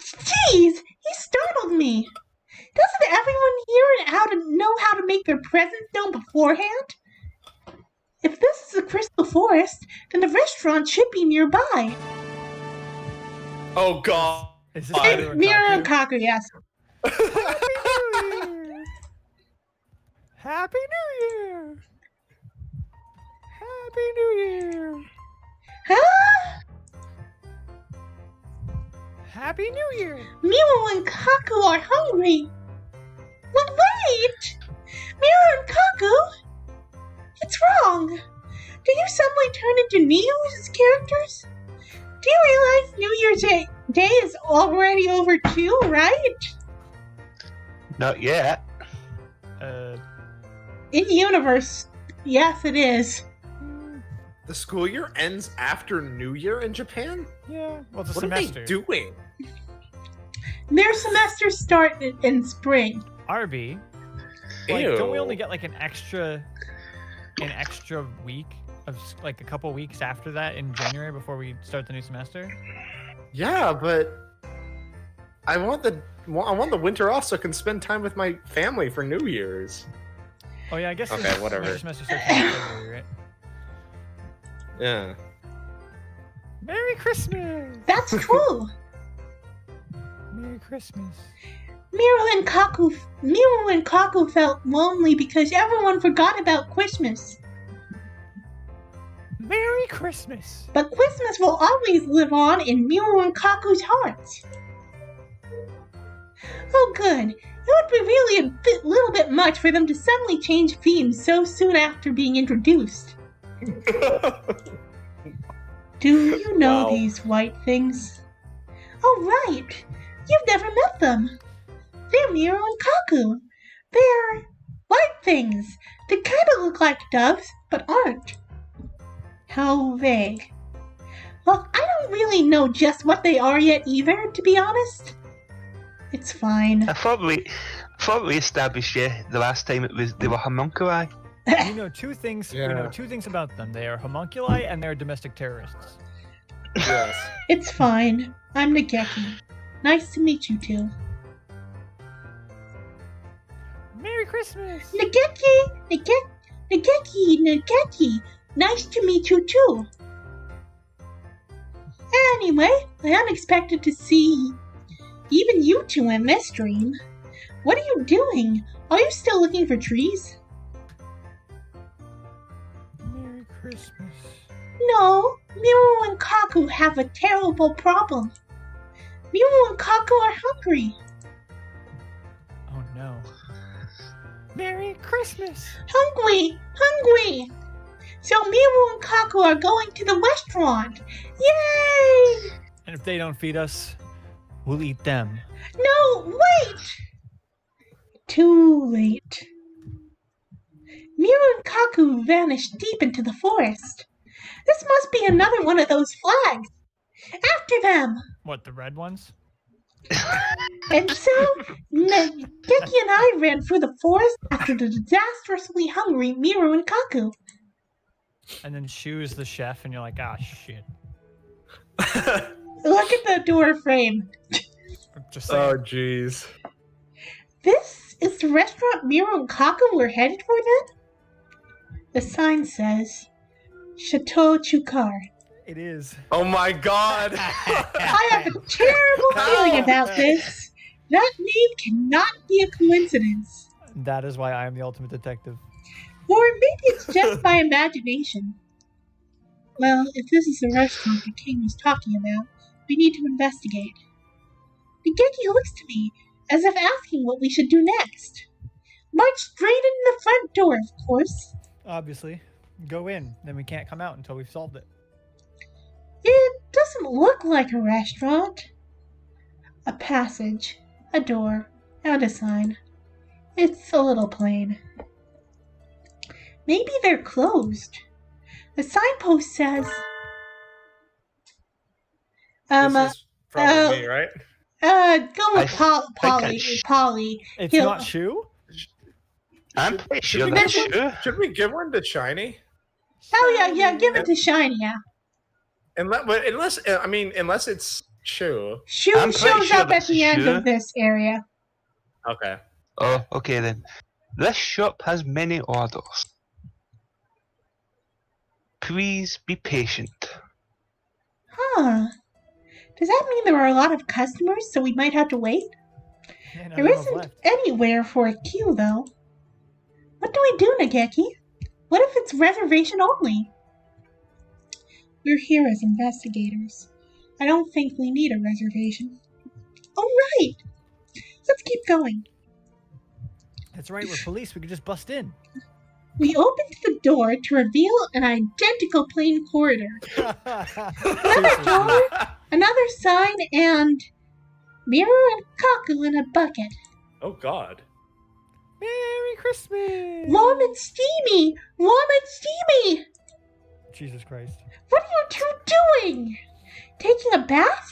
Jeez, he startled me. Doesn't everyone here know how to make their presence known beforehand? If this is the Crystal Forest, then the restaurant should be nearby. Oh God. Is this Hey, Miru and Miru Kaku? and Kaku, yes. Happy New Year! Happy New Year! Huh? Happy New Year! Miru and Kaku are hungry. But wait! Miru and Kaku? What's wrong? Do you suddenly turn into New Year's characters? Do you realize New Year's Day is already over too, right? Not yet. In universe, yes it is. The school year ends after New Year in Japan? Yeah, well, it's a What semester. are they doing? Their semesters start in spring. RB, like, don't we only get like an extra week of like a couple weeks after that in January before we start the new semester? Yeah, but I want the winter off so I can spend time with my family for New Year's. Oh yeah, I guess Okay, the whatever. winter semester starts in February, right? Yeah. Merry Christmas! That's true. Merry Christmas. Miru and Kaku felt lonely because everyone forgot about Christmas. Merry Christmas! But Christmas will always live on in Miru and Kaku's hearts. Oh good. It would be really a little bit much for them to suddenly change themes so soon after being introduced. Do you know Wow. these white things? Oh right. You've never met them. They're Miru and Kaku. They're white things. They kind of look like doves, but aren't. How vague. Well, I don't really know just what they are yet either, to be honest. It's fine. I thought we established the last time they were homunculi. We know two things. We know Yeah. two things about them. They are homunculi and they're domestic terrorists. Yes. It's fine. I'm Nageki. Nice to meet you two. Merry Christmas! Nageki. Nice to meet you too. Anyway, I unexpected to see even you two in this dream. What are you doing? Are you still looking for trees? Merry Christmas. No, Miru and Kaku have a terrible problem. Miru and Kaku are hungry. Oh no. Merry Christmas! Hungry! So Miru and Kaku are going to the restaurant. Yay! And if they don't feed us, we'll eat them. No, wait! Too late. Miru and Kaku vanished deep into the forest. This must be another one of those flags. After them! What, the red ones? And so, Nageki and I ran through the forest after the disastrously hungry Miru and Kaku. And then Shu's the chef, and you're like, ah, shit. Look at the door frame. Just saying. Oh, jeez. This is the restaurant Miru and Kaku were headed for then? The sign says, Chateau Chukar. It is. Oh my God. I have a terrible feeling about this. That name cannot be a coincidence. That is why I am the ultimate detective. Or maybe it's just my imagination. Well, if this is the restaurant the king was talking about, we need to investigate. Nageki looks to me as if asking what we should do next. March straight in the front door, of course. Obviously. Go in, then we can't come out until we've solved it. It doesn't look like a restaurant. A passage, a door, and a sign. It's a little plain. Maybe they're closed. The signpost says... This is probably me, right? Go with I think Polly. it's- Polly. It's He'll- not Shu? I'm pretty sure we that's give sure. Should we give one to Shiny? Oh yeah, give it to Shiny. Yeah. Unless it's Chew. Shu I'm pretty shows sure up at that's the end Shu. of this area. Okay. Oh, okay then. This shop has many orders. Please be patient. Huh. Does that mean there are a lot of customers, so we might have to wait? Yeah, no, There no one's isn't left. anywhere for a queue, though. What do we do, Nageki? What if it's reservation only? We're here as investigators. I don't think we need a reservation. All right. Let's keep going. That's right, we're police. We could just bust in. We opened the door to reveal an identical plain corridor. Seriously, Door, another sign, and mirror and Kaku in a bucket. Oh God. Merry Christmas! Warm and steamy! Warm and steamy! Jesus Christ. What are you two doing? Taking a bath?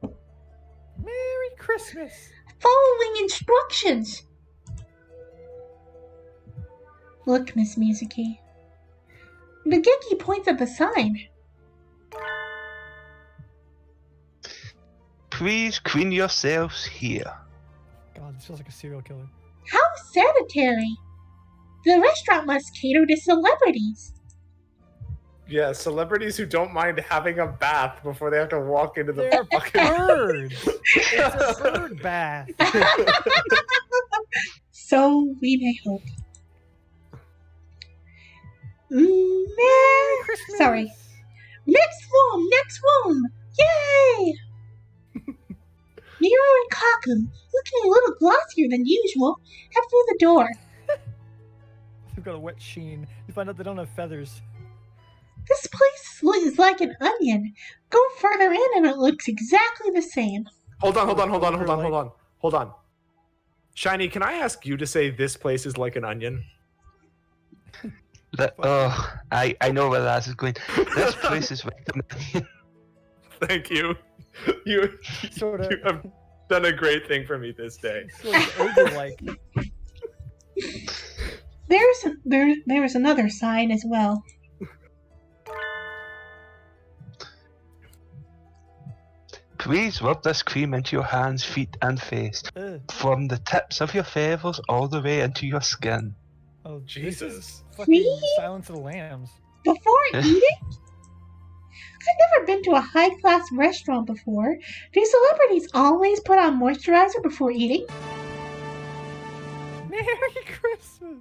Merry Christmas! Following instructions. Look, Miss Mizuki. Nageki points at the sign. Please clean yourselves here. God, this feels like a serial killer. How sanitary! The restaurant must cater to celebrities. Yeah, celebrities who don't mind having a bath before they have to walk into the They're fucking. birds! It's a bird bath! So we may hope. Merry Christmas! Sorry. Next room! Yay! Miro and Kaku, looking a little glossier than usual, head through the door. They've got a wet sheen. You find out they don't have feathers. This place is like an onion. Go further in and it looks exactly the same. Hold on. Shiny, can I ask you to say this place is like an onion? I know where that is going. This place is like Thank you. You Sort of. you have done a great thing for me this day. Sort of ogre-like. There's another sign as well. Please rub this cream into your hands, feet, and face, Ugh. from the tips of your feathers all the way into your skin. Oh, This Jesus. is fucking Really? Silence of the Lambs. Before eating? I've never been to a high-class restaurant before. Do celebrities always put on moisturizer before eating? Merry Christmas!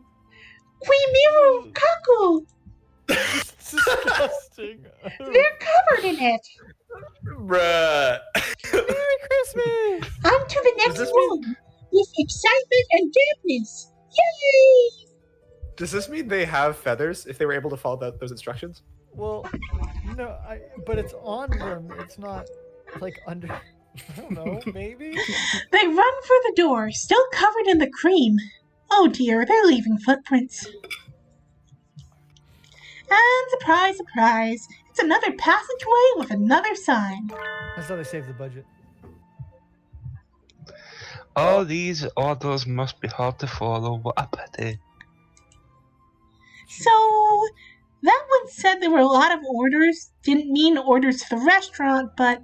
We Miro Kaku! It's disgusting. They're covered in it. Bruh. Merry Christmas! On to the next this mean- room with excitement and dampness. Yay! Does this mean they have feathers if they were able to follow those instructions? Well, no, but it's on them. It's not like under. I don't know. Maybe. They run for the door, still covered in the cream. Oh dear, they're leaving footprints. And surprise, surprise, it's another passageway with another sign. That's how they save the budget. All these orders must be hard to follow. What a pity. So, that one said there were a lot of orders. Didn't mean orders to the restaurant, but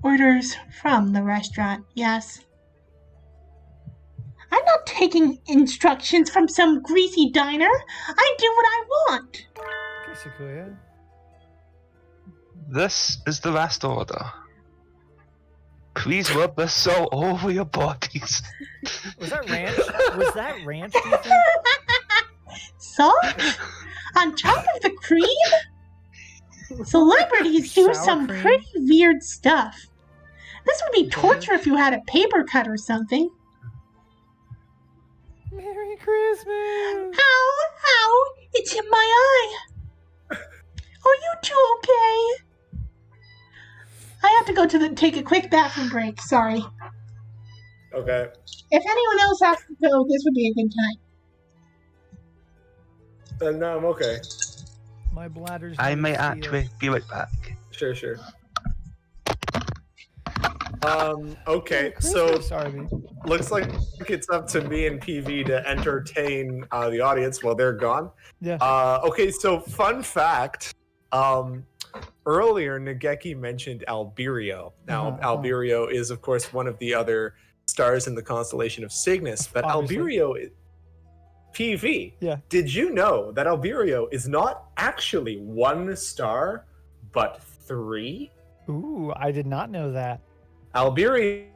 orders from the restaurant, yes. I'm not taking instructions from some greasy diner. I do what I want. Okay, Sakuya. This is the last order. Please rub this salt all over your bodies. Was that ranch? Was that ranch? Do you think? Salt? On top of the cream? Celebrities do Sour some cream? pretty weird stuff. This would be torture if you had a paper cut or something. Merry Christmas! Ow! It's in my eye. Are you two okay? I have to go take a quick bathroom break. Sorry. Okay. If anyone else has to go, this would be a good time. No, I'm okay. My bladder's. I never may sealed. actually be right back. Sure. Okay, Christmas, so Arby. looks like it's up to me and PV to entertain the audience while they're gone. Yeah. Okay, so fun fact. Earlier, Nageki mentioned Alberio. Now, Alberio is, of course, one of the other stars in the constellation of Cygnus, but Obviously. Alberio is PV. Yeah. Did you know that Alberio is not actually one star, but 3? Ooh, I did not know that. Alberio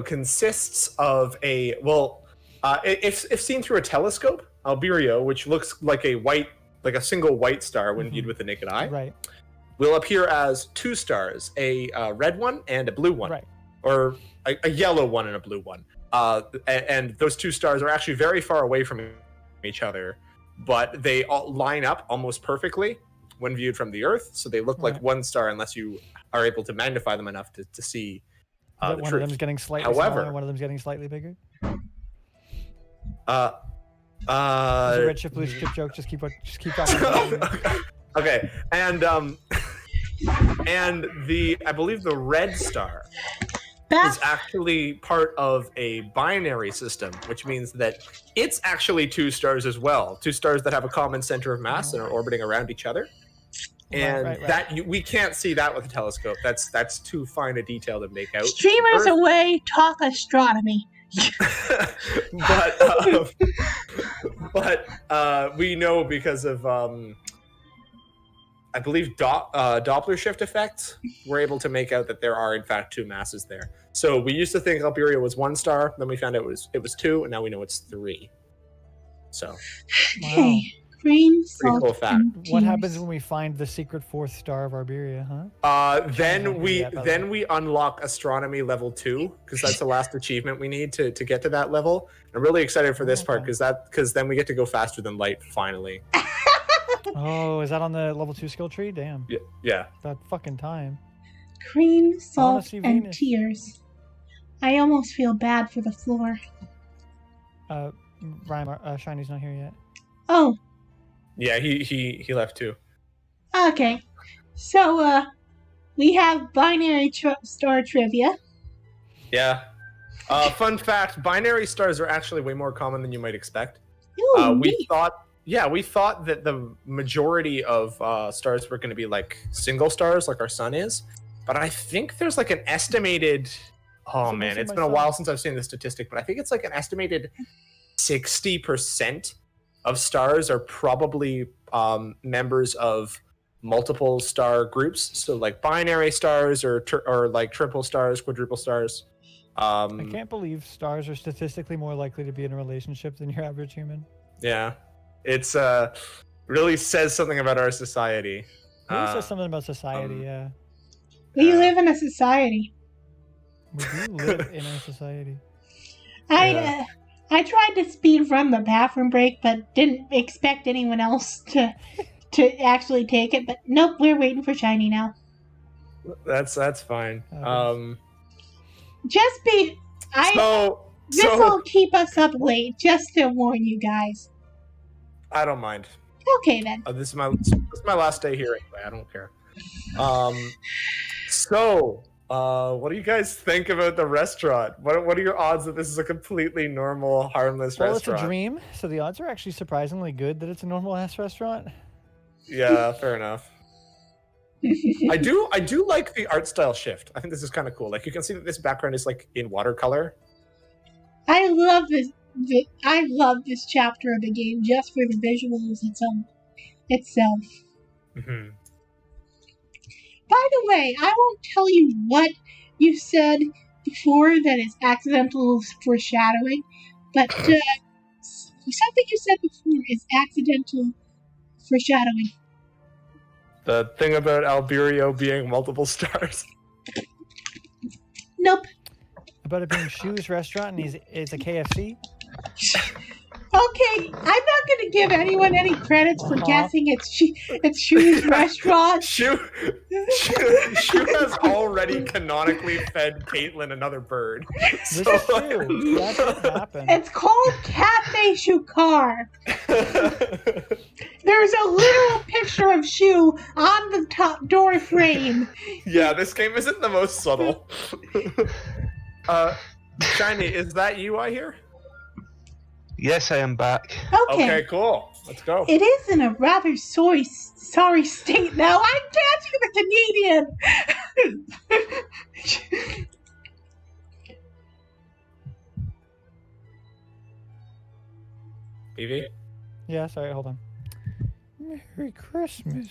consists of if seen through a telescope, Alberio, which looks like a single white star when viewed with the naked eye, Right. will appear as 2 stars, a red one and a blue one, Right. or a yellow one and a blue one. And those 2 stars are actually very far away from each other, but they all line up almost perfectly when viewed from the Earth, so they look like Right. one star unless you are able to magnify them enough to see the One truth. of them's getting slightly However- smaller, and one of them's getting slightly bigger. It's a red ship, blue ship joke. Just keep talking. Okay, and I believe the red star That's is actually part of a binary system, which means that it's actually 2 stars as well. 2 stars that have a common center of mass and are orbiting around each other. And Right. we can't see that with a telescope. That's too fine a detail to make out. streamers Earth- away. Talk astronomy. but we know because of I believe Doppler shift effects, we're able to make out that there are in fact 2 masses there. So we used to think Alberio was 1 star, then we found out it was 2, and now we know it's 3. So Okay. Cream, pretty salt, cool fact. and What tears. happens when we find the secret 4th star of Arberia, huh? Then we Yeah, by the way. unlock astronomy level 2, because that's the last achievement we need to get to that level. I'm really excited for this part because then we get to go faster than light finally. Oh, is that on the level 2 skill tree? Damn. Yeah. That fucking time. Cream, salt, see and Venus. tears. I almost feel bad for the floor. Ryan, Shiny's not here yet. Oh, Yeah, he left too. okay. So, we have binary star trivia. Yeah. Fun fact: binary stars are actually way more common than you might expect. Ooh, We neat. thought that the majority of stars were going to be like single stars, like our sun is, but I think there's like an estimated. Oh So man, this is it's my been a sun. while since I've seen this statistic, but I think it's like an estimated 60% of stars are probably members of multiple star groups. So like binary stars or like triple stars, quadruple stars. I can't believe stars are statistically more likely to be in a relationship than your average human. Yeah, it's really says something about our society. It really says something about society, yeah. We live in a society. We do live in a society. I tried to speed run the bathroom break, but didn't expect anyone else to actually take it. But nope, we're waiting for Shiny now. That's fine. This will keep us up late, just to warn you guys. I don't mind. Okay then. This is my last day here anyway. I don't care. What do you guys think about the restaurant? What are your odds that this is a completely normal, harmless Well, restaurant? it's a dream, so the odds are actually surprisingly good that it's a normal ass restaurant. Yeah, fair enough. I do like the art style shift. I think this is kind of cool. Like you can see that this background is like in watercolor. I love this. I love this chapter of the game just for the visuals itself. Mm-hmm. By the way, I won't tell you what you said before that is accidental foreshadowing, but something you said before is accidental foreshadowing. The thing about Alberio being multiple stars. Nope. About it being Shu's restaurant and it's a KFC. Okay, I'm not going to give anyone any credits for guessing it's Shu's restaurant. Shu has already canonically fed Caitlin another bird. This is true. That's what happened. It's called Cafe Shukar. There's a literal picture of Shu on the top door frame. Yeah, this game isn't the most subtle. Shiny, is that you I hear? Yes, I am back. Okay, cool. Let's go. It is in a rather sorry state now. I'm dancing the Canadian. BV? Yeah, sorry, hold on. Merry Christmas.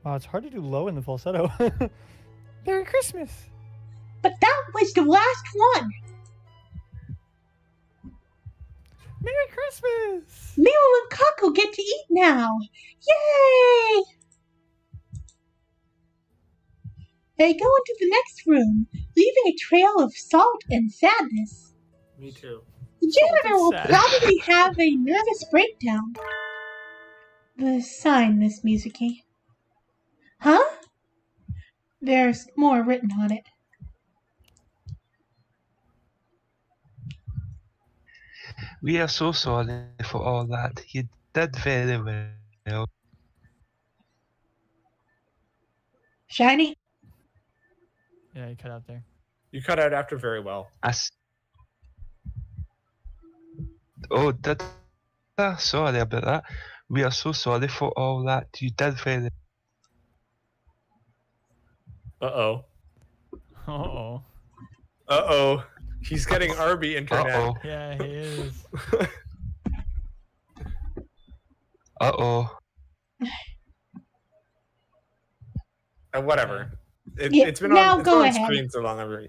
Wow, it's hard to do low in the falsetto. Merry Christmas. But that was the last one. Merry Christmas. Miro and Kako get to eat now. Yay! They go into the next room, leaving a trail of salt and sadness. Me too. The janitor will sad. probably have a nervous breakdown. The sign, Miss Musicky. Huh? There's more written on it. We are so sorry for all that. You did very well. Shiny? Yeah, you cut out there. You cut out after very well. Oh, did I? Sorry about that. We are so sorry for all that. You did very Uh-oh. Uh-oh. Uh-oh. He's getting Arby internet. Uh-oh. Yeah, he is. Uh-oh. Whatever. Yeah, It's been now on, go it's on ahead. screen so long.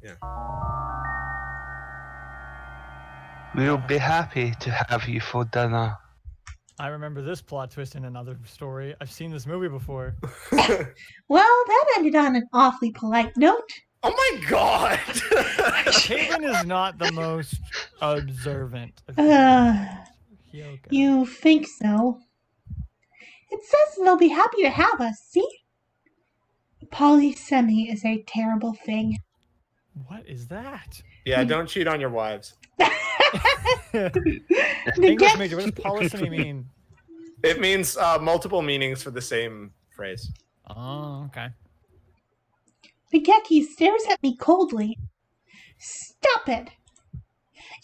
Yeah. We'll be happy to have you for dinner. I remember this plot twist in another story. I've seen this movie before. Well, that ended on an awfully polite note. Oh my god! Caitlin is not the most observant. of Uh, Hyoka. You think so? It says they'll be happy to have us, see? Polysemy is a terrible thing. What is that? Yeah, don't cheat on your wives. The English get- major, what does polysemy mean? It means multiple meanings for the same phrase. Oh, okay. Spaghetti stares at me coldly. Stop it!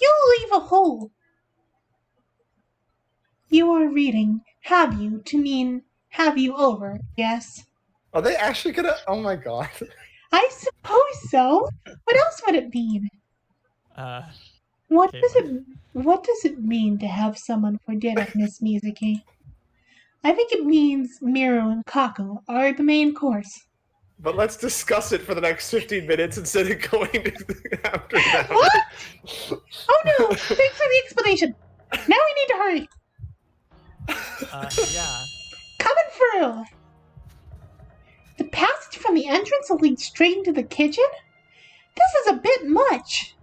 You leave a hole. You are reading "have you" to mean "have you over," yes? Are they actually gonna? Oh my god! I suppose so. What else would it mean? What does it mean to have someone for dinner, Miss Mizuki? I think it means Miro and Kako are the main course. But let's discuss it for the next 15 minutes instead of going to after that. What? Oh no! Thanks for the explanation. Now we need to hurry. Yeah. Coming through. The passage from the entrance will lead straight into the kitchen? This is a bit much.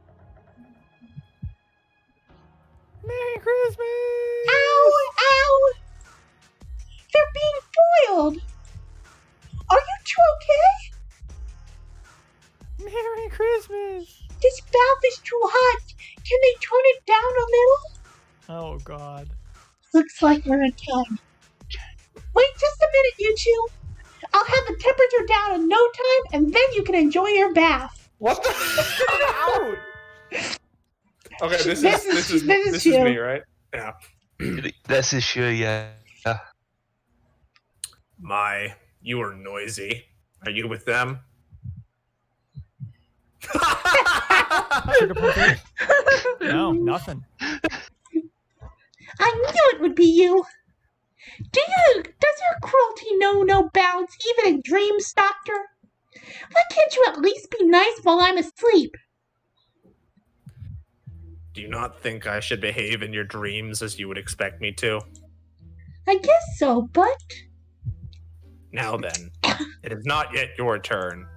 Merry Christmas! Ow! Ow! They're being foiled. Are you two okay? Merry Christmas! This valve is too hot. Can they turn it down a little? Oh, God. Looks like we're in time. Wait just a minute, you two. I'll have the temperature down in no time, and then you can enjoy your bath. What the? Okay, this is you. me, right? Yeah. This is sure, yeah. My, you are noisy. Are you with them? Sugar pumpkin? No, nothing. I knew it would be you. Does your cruelty know no bounds, even in dreams, Doctor? Why can't you at least be nice while I'm asleep? Do you not think I should behave in your dreams as you would expect me to? I guess so, but... Now then, it is not yet your turn.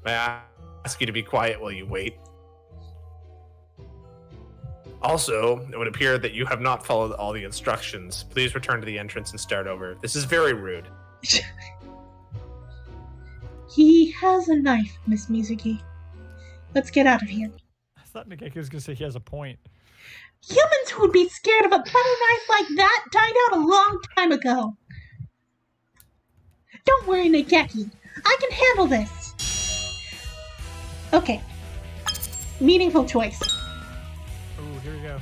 May I ask you to be quiet while you wait? Also, it would appear that you have not followed all the instructions. Please return to the entrance and start over. This is very rude. He has a knife, Miss Mizuki. Let's get out of here. I thought Nageki was gonna say he has a point. Humans who would be scared of a butter knife like that died out a long time ago. Don't worry, Nageki. I can handle this. Okay. Meaningful choice. Oh, here we go.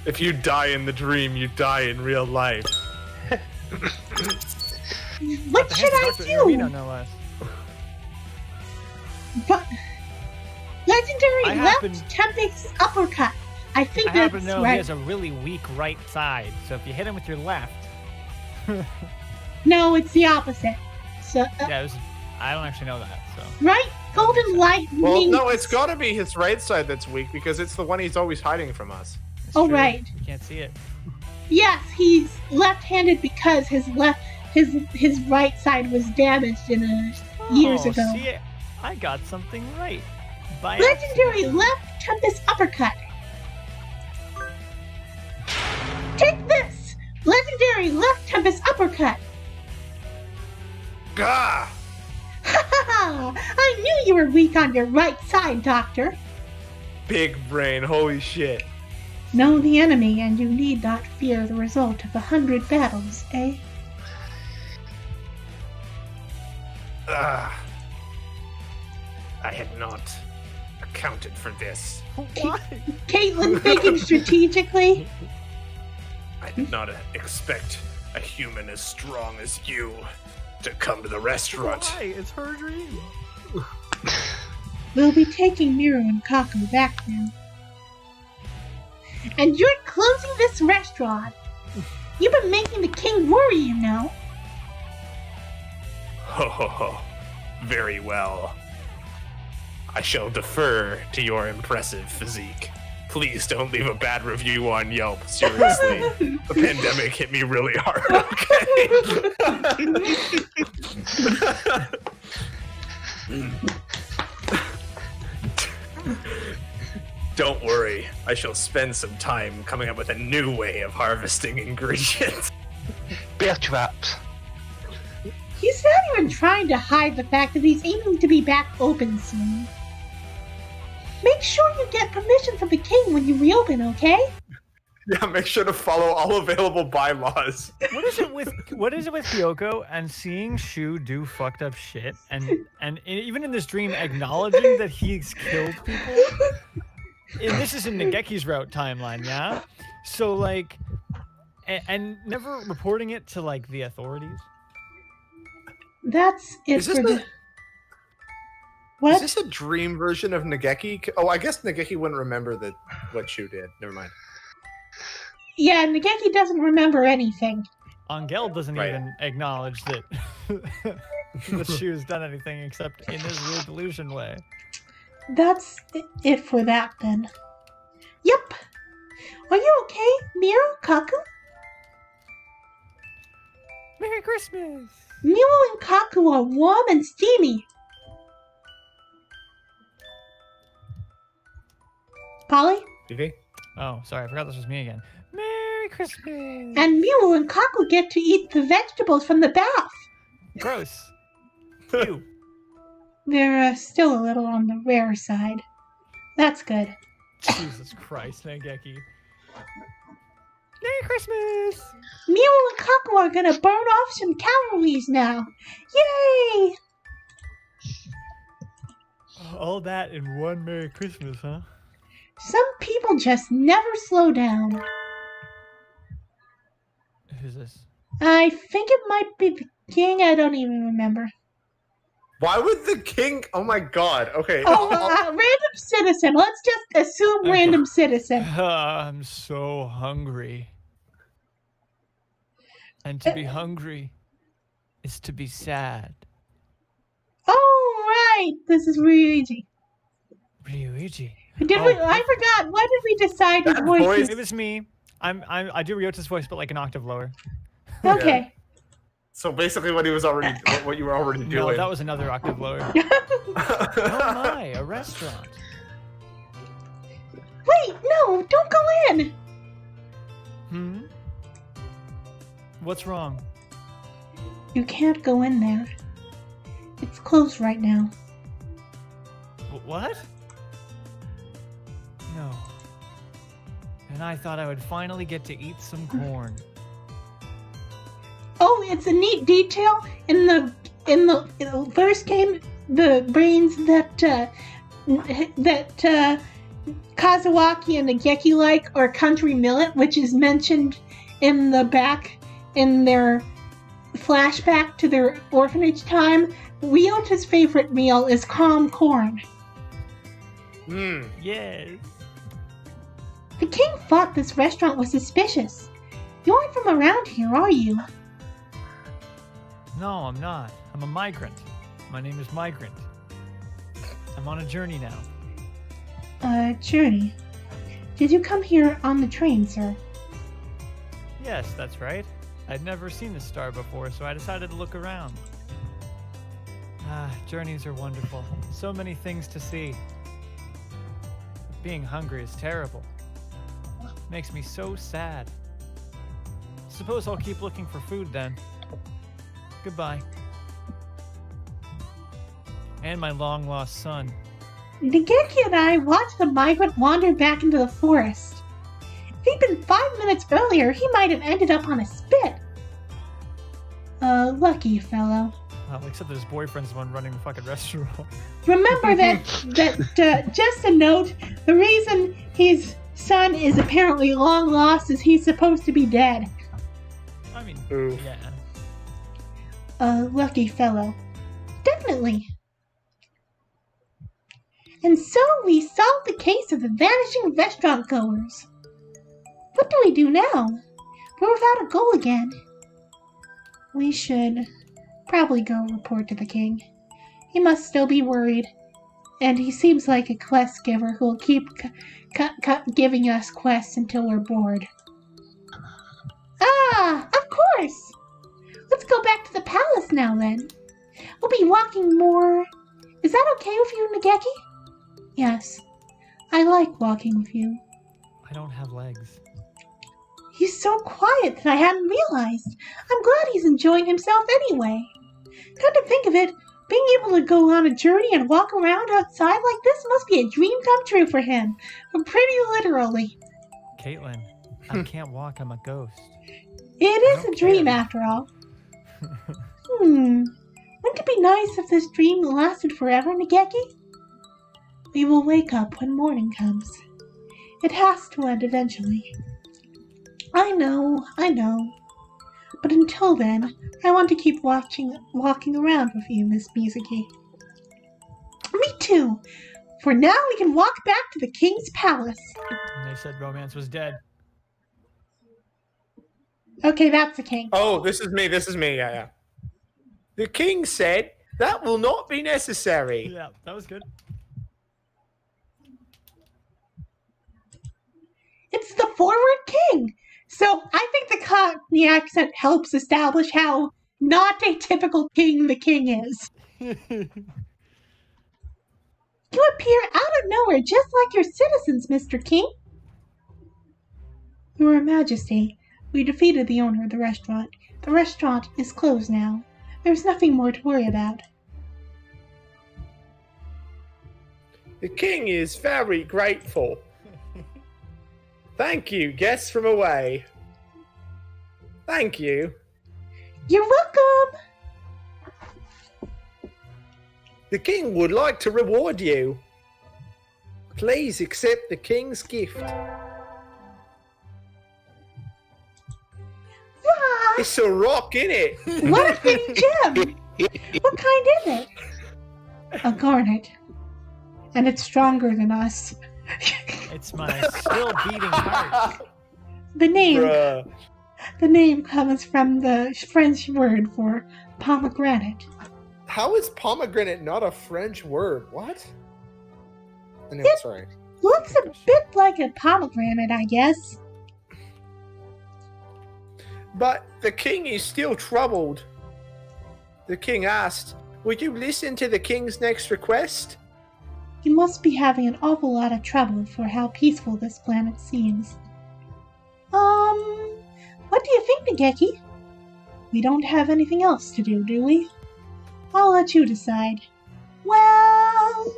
If you die in the dream, you die in real life. What should I do? No less. But legendary I left happen- Tempest uppercut. I think I happen that's to know right. he has a really weak right side, so if you hit him with your left, No, it's the opposite. So yeah, I don't actually know that. So right, golden light Well, means. no, it's got to be his right side that's weak because it's the one he's always hiding from us. It's Oh, true. right. You can't see it. Yes, he's left-handed because his right side was damaged years Oh, ago. See, I got something right. By Legendary left Tempest uppercut. Take this! Legendary left Tempest uppercut. Gah! Ha ha ha! I knew you were weak on your right side, Doctor. Big brain, holy shit. Know the enemy, and you need not fear the result of 100 battles, eh? Ah. I had not accounted for this. Why? Caitlin thinking strategically. I did not expect a human as strong as you to come to the restaurant. Why? It's her dream. We'll be taking Miru and Kaku back then. And you're closing this restaurant. You've been making the king worry, you know. Ho ho ho. Very well. I shall defer to your impressive physique. Please don't leave a bad review on Yelp. Seriously. The pandemic hit me really hard, okay? Don't worry. I shall spend some time coming up with a new way of harvesting ingredients. Bear traps. He's not even trying to hide the fact that he's aiming to be back open soon. Make sure you get permission from the king when you reopen, okay? Yeah, make sure to follow all available bylaws. What is it with Kyoko and seeing Shu do fucked up shit and even in this dream acknowledging that he's killed people? And this is in Nageki's route timeline, yeah? So like and never reporting it to like the authorities? That's it Is this for the... Is What? this a dream version of Nageki? Oh, I guess Nageki wouldn't remember what Shu did. Never mind. Yeah, Nageki doesn't remember anything. Angel doesn't Right. even acknowledge that that Shu's done anything except in his weird delusion way. That's it for that, then. Yep. Are you okay, Miru, Kaku? Merry Christmas! Miru and Kaku are warm and steamy. Polly? Vivi? Oh, sorry, I forgot this was me again. Merry Christmas! And Miru and Kaku get to eat the vegetables from the bath. Gross. Ew. They're still a little on the rare side. That's good. Jesus Christ, Nageki. Merry Christmas! Miru and Kaku are gonna burn off some calories now. Yay! All that in one Merry Christmas, huh? Some people just never slow down. Who's this? I think it might be the king. I don't even remember. Why would the king? Oh my god. Okay. Oh, random citizen. Let's just assume Okay. random citizen. I'm so hungry. And to be hungry is to be sad. Oh, right. This is Ryuji. Ryuichi. Did Oh. we? I forgot. What did we decide his That voice voice- is? It was me. I do Ryota's voice, but like an octave lower. Okay. So basically, what you were already doing. No, that was another octave lower. Oh my, a restaurant. Wait, no. No, don't go in. Hmm? What's wrong? You can't go in there. It's closed right now. What? No. And I thought I would finally get to eat some corn. Oh, it's a neat detail in the first game. The brains that Kazuaki and Nageki like are country millet, which is mentioned in the back in their flashback to their orphanage time. Ryota's favorite meal is calm corn. Yes. The king thought this restaurant was suspicious. You aren't from around here, are you? No, I'm not. I'm a migrant. My name is Migrant. I'm on a journey now. Journey. Did you come here on the train, sir? Yes, that's right. I'd never seen this star before, so I decided to look around. Journeys are wonderful. So many things to see. Being hungry is terrible. Makes me so sad. Suppose I'll keep looking for food then. Goodbye. And my long-lost son. Nageki and I watched the migrant wander back into the forest. If he'd been 5 minutes earlier, he might have ended up on a spit. Lucky fellow. Well, except that his boyfriend's the one running the fucking restaurant. Remember that just a note, the reason his son is apparently long lost is he's supposed to be dead. I mean, Oof. yeah. Lucky fellow. Definitely. And so we solved the case of the vanishing restaurant goers. What do we do now? We're without a goal again. We should probably go report to the king. He must still be worried. And he seems like a quest giver who will keep giving us quests until we're bored. Ah, of course! Let's go back to the palace now then. We'll be walking more. Is that okay with you, Nageki? Yes. I like walking with you. I don't have legs. He's so quiet that I hadn't realized. I'm glad he's enjoying himself anyway. Come to think of it, being able to go on a journey and walk around outside like this must be a dream come true for him. Pretty literally. Caitlin, I can't walk. I'm a ghost. It is don't a dream care. after all. Wouldn't it be nice if this dream lasted forever, Nageki? We will wake up when morning comes. It has to end eventually. I know. But until then, I want to keep walking around with you, Miss Mizuki. Me too. For now, we can walk back to the king's palace. And they said romance was dead. Okay, that's the king. Oh, this is me. Yeah. The king said that will not be necessary. Yeah, that was good. It's the forward king. So I think the Cockney accent helps establish how not a typical king the king is. You appear out of nowhere just like your citizens, Mr. King. Your Majesty, we defeated the owner of the restaurant. The restaurant is closed now. There's nothing more to worry about. The king is very grateful. Thank you, guests from away. Thank you. You're welcome. The king would like to reward you. Please accept the king's gift. Ah, It's a rock, innit? what a pretty gem. What kind is it? A garnet. And it's stronger than us. It's my still beating heart. The name Bruh. The name comes from the French word for pomegranate. How is pomegranate not a French word? What? No, sorry. Looks a bit like a pomegranate, I guess. But the king is still troubled. The king asked, "Would you listen to the king's next request?" You must be having an awful lot of trouble for how peaceful this planet seems. What do you think, Nageki? We don't have anything else to do we? I'll let you decide. Well,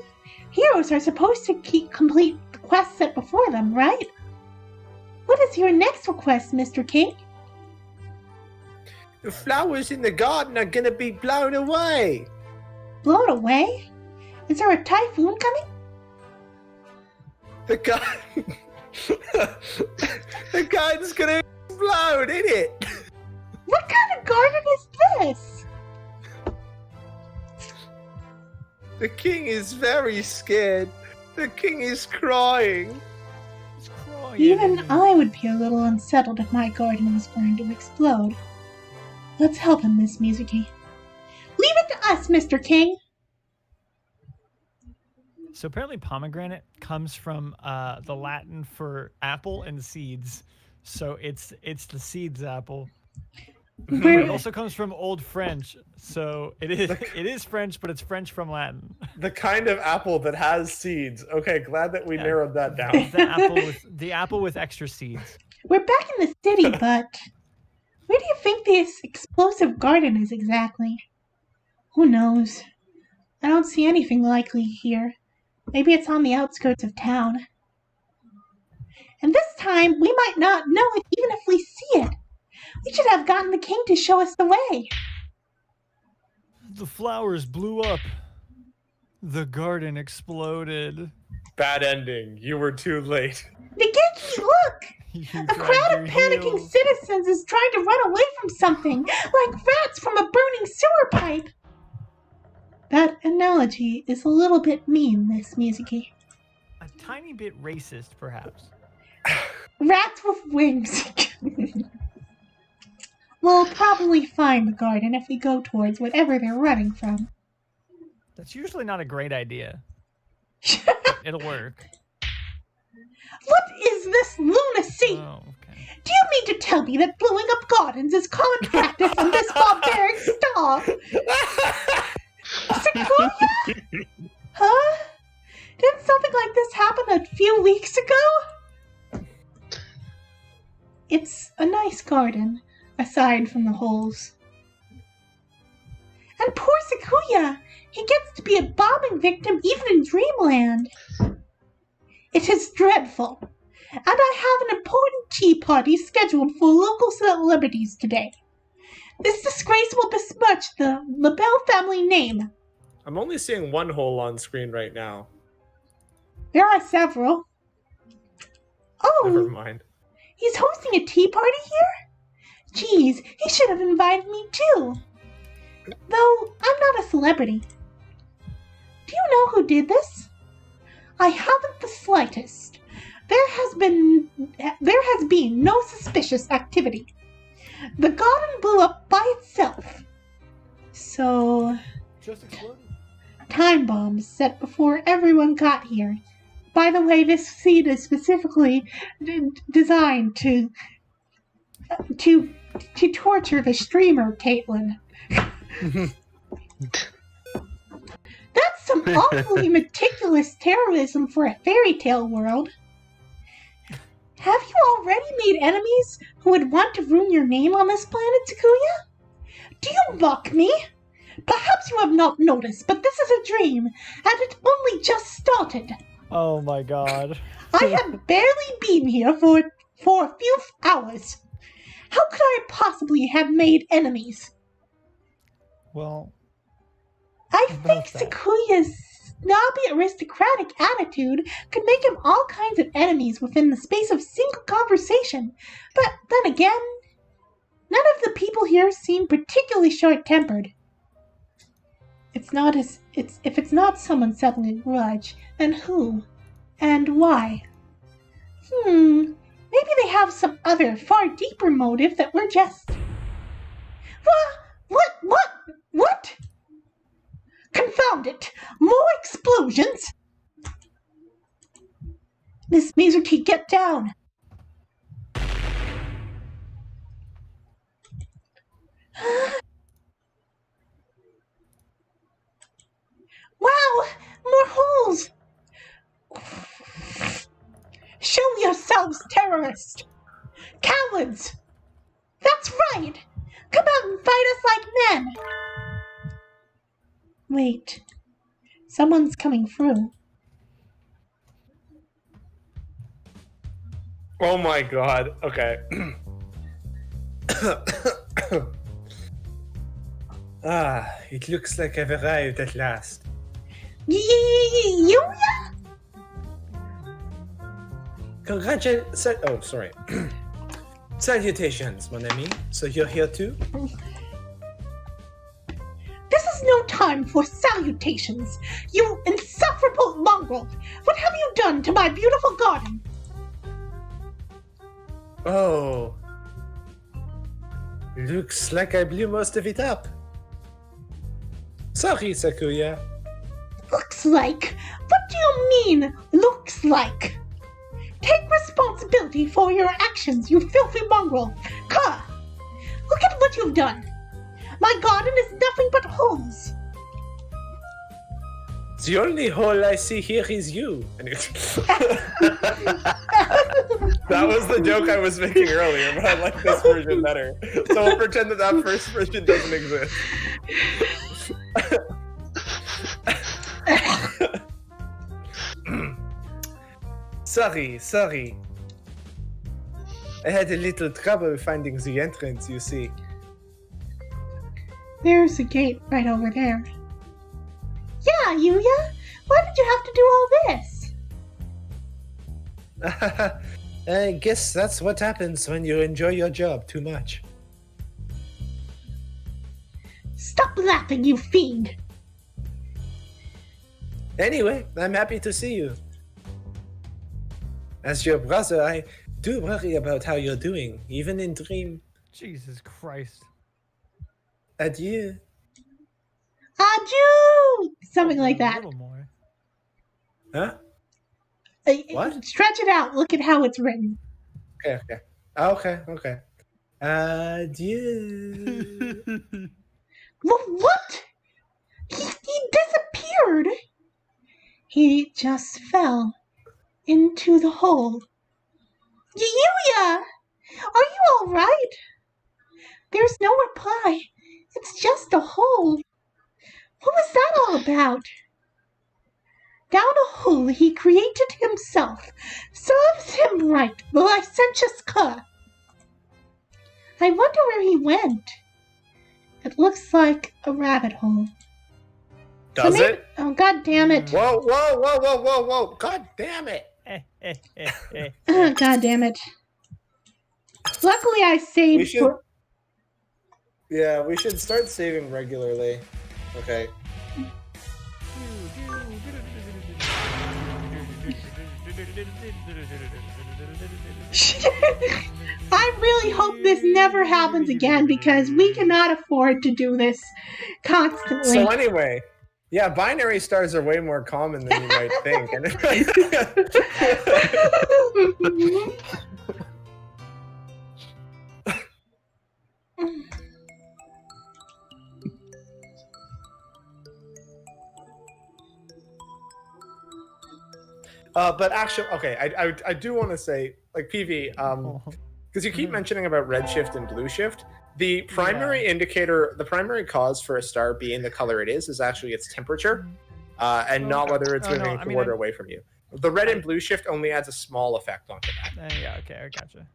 heroes are supposed to complete the quests set before them, right? What is your next request, Mr. King? The flowers in the garden are gonna be blown away. Blown away? Is there a typhoon coming? The garden... the garden's gonna explode, isn't it? What kind of garden is this? The king is very scared. The king is crying. He's crying. Even I would be a little unsettled if my garden was going to explode. Let's help him, Miss Mizuki. Leave it to us, Mr. King. So apparently pomegranate comes from the Latin for apple and seeds. So it's the seeds apple. It also comes from Old French. So it is French, but it's French from Latin. The kind of apple that has seeds. Okay, glad that we narrowed that down. The apple with extra seeds. We're back in the city, but where do you think this explosive garden is exactly? Who knows? I don't see anything likely here. Maybe it's on the outskirts of town. And this time, we might not know it even if we see it. We should have gotten the king to show us the way. The flowers blew up. The garden exploded. Bad ending. You were too late. Nageki, look! A crowd of panicking citizens is trying to run away from something, like rats from a burning sewer pipe. That analogy is a little bit mean, Miss Mizuki. A tiny bit racist, perhaps. Rats with wings. We'll probably find the garden if we go towards whatever they're running from. That's usually not a great idea. It'll work. What is this lunacy? Oh, okay. Do you mean to tell me that blowing up gardens is common practice in this barbaric star? Sakuya? Huh? Didn't something like this happen a few weeks ago? It's a nice garden, aside from the holes. And poor Sakuya! He gets to be a bombing victim even in Dreamland. It is dreadful. And I have an important tea party scheduled for local celebrities today. This disgrace will besmirch the LaBelle family name. I'm only seeing one hole on screen right now. There are several. Oh, Never mind. he's hosting a tea party here? Geez, he should have invited me too. Though I'm not a celebrity. Do you know who did this? I haven't the slightest. There has been no suspicious activity. The garden blew up by itself. So, Just exploded. time bombs set before everyone got here. By the way, this seed is specifically designed to torture the streamer, Caitlin. That's some awfully meticulous terrorism for a fairy tale world. Have you already made enemies who would want to ruin your name on this planet, Takuya? Do you mock me? Perhaps you have not noticed, but this is a dream, and it only just started. Oh my god. I have barely been here for a few hours. How could I possibly have made enemies? Well, I About think that. Sakuya's snobby aristocratic attitude could make him all kinds of enemies within the space of single conversation. But then again, none of the people here seem particularly short-tempered. If it's not someone settling a grudge, then who? And why? Maybe they have some other, far deeper motive that we're just... What? Confound it! More explosions! Miss Mizuki, get down! Wow! More holes! then. Wait. Someone's coming through. Oh my god. Okay. It looks like I've arrived at last. Yuya? Oh, sorry. Salutations, mon ami. So you're here too? This is no time for salutations, you insufferable mongrel! What have you done to my beautiful garden? Oh. Looks like I blew most of it up. Sorry, Sakuya. Looks like? What do you mean, looks like? Take responsibility for your actions, you filthy mongrel! Ka! Look at what you've done! My garden is nothing but holes! The only hole I see here is you. That was the joke I was making earlier, but I like this version better. So we'll pretend that first version doesn't exist. Sorry. I had a little trouble finding the entrance, you see. There's a gate right over there. Yeah, Yuya! Why did you have to do all this? I guess that's what happens when you enjoy your job too much. Stop laughing, you fiend! Anyway, I'm happy to see you. As your brother, I do worry about how you're doing, even in dream. Jesus Christ. Adieu. Adieu! Something like A that. little more. Huh? What? Stretch it out. Look at how it's written. Okay. Adieu. What? He disappeared. He just fell into the hole. Yuya! Are you alright? There's no reply. It's just a hole. What was that all about? Down a hole he created himself. Serves him right, the licentious cur. I wonder where he went. It looks like a rabbit hole. Does it? Oh, god damn it. Whoa. God damn it. Oh, god damn it. Luckily I saved for... Yeah, we should start saving regularly. Okay. I really hope this never happens again because we cannot afford to do this constantly. So anyway, yeah, binary stars are way more common than you might think. But actually, okay, I do want to say, like, PV, because you keep mentioning about redshift and blue shift. The primary indicator, the primary cause for a star being the color it is actually its temperature, and not whether it's moving toward or away from you. The red and blue shift only adds a small effect onto that. Yeah, okay, I gotcha.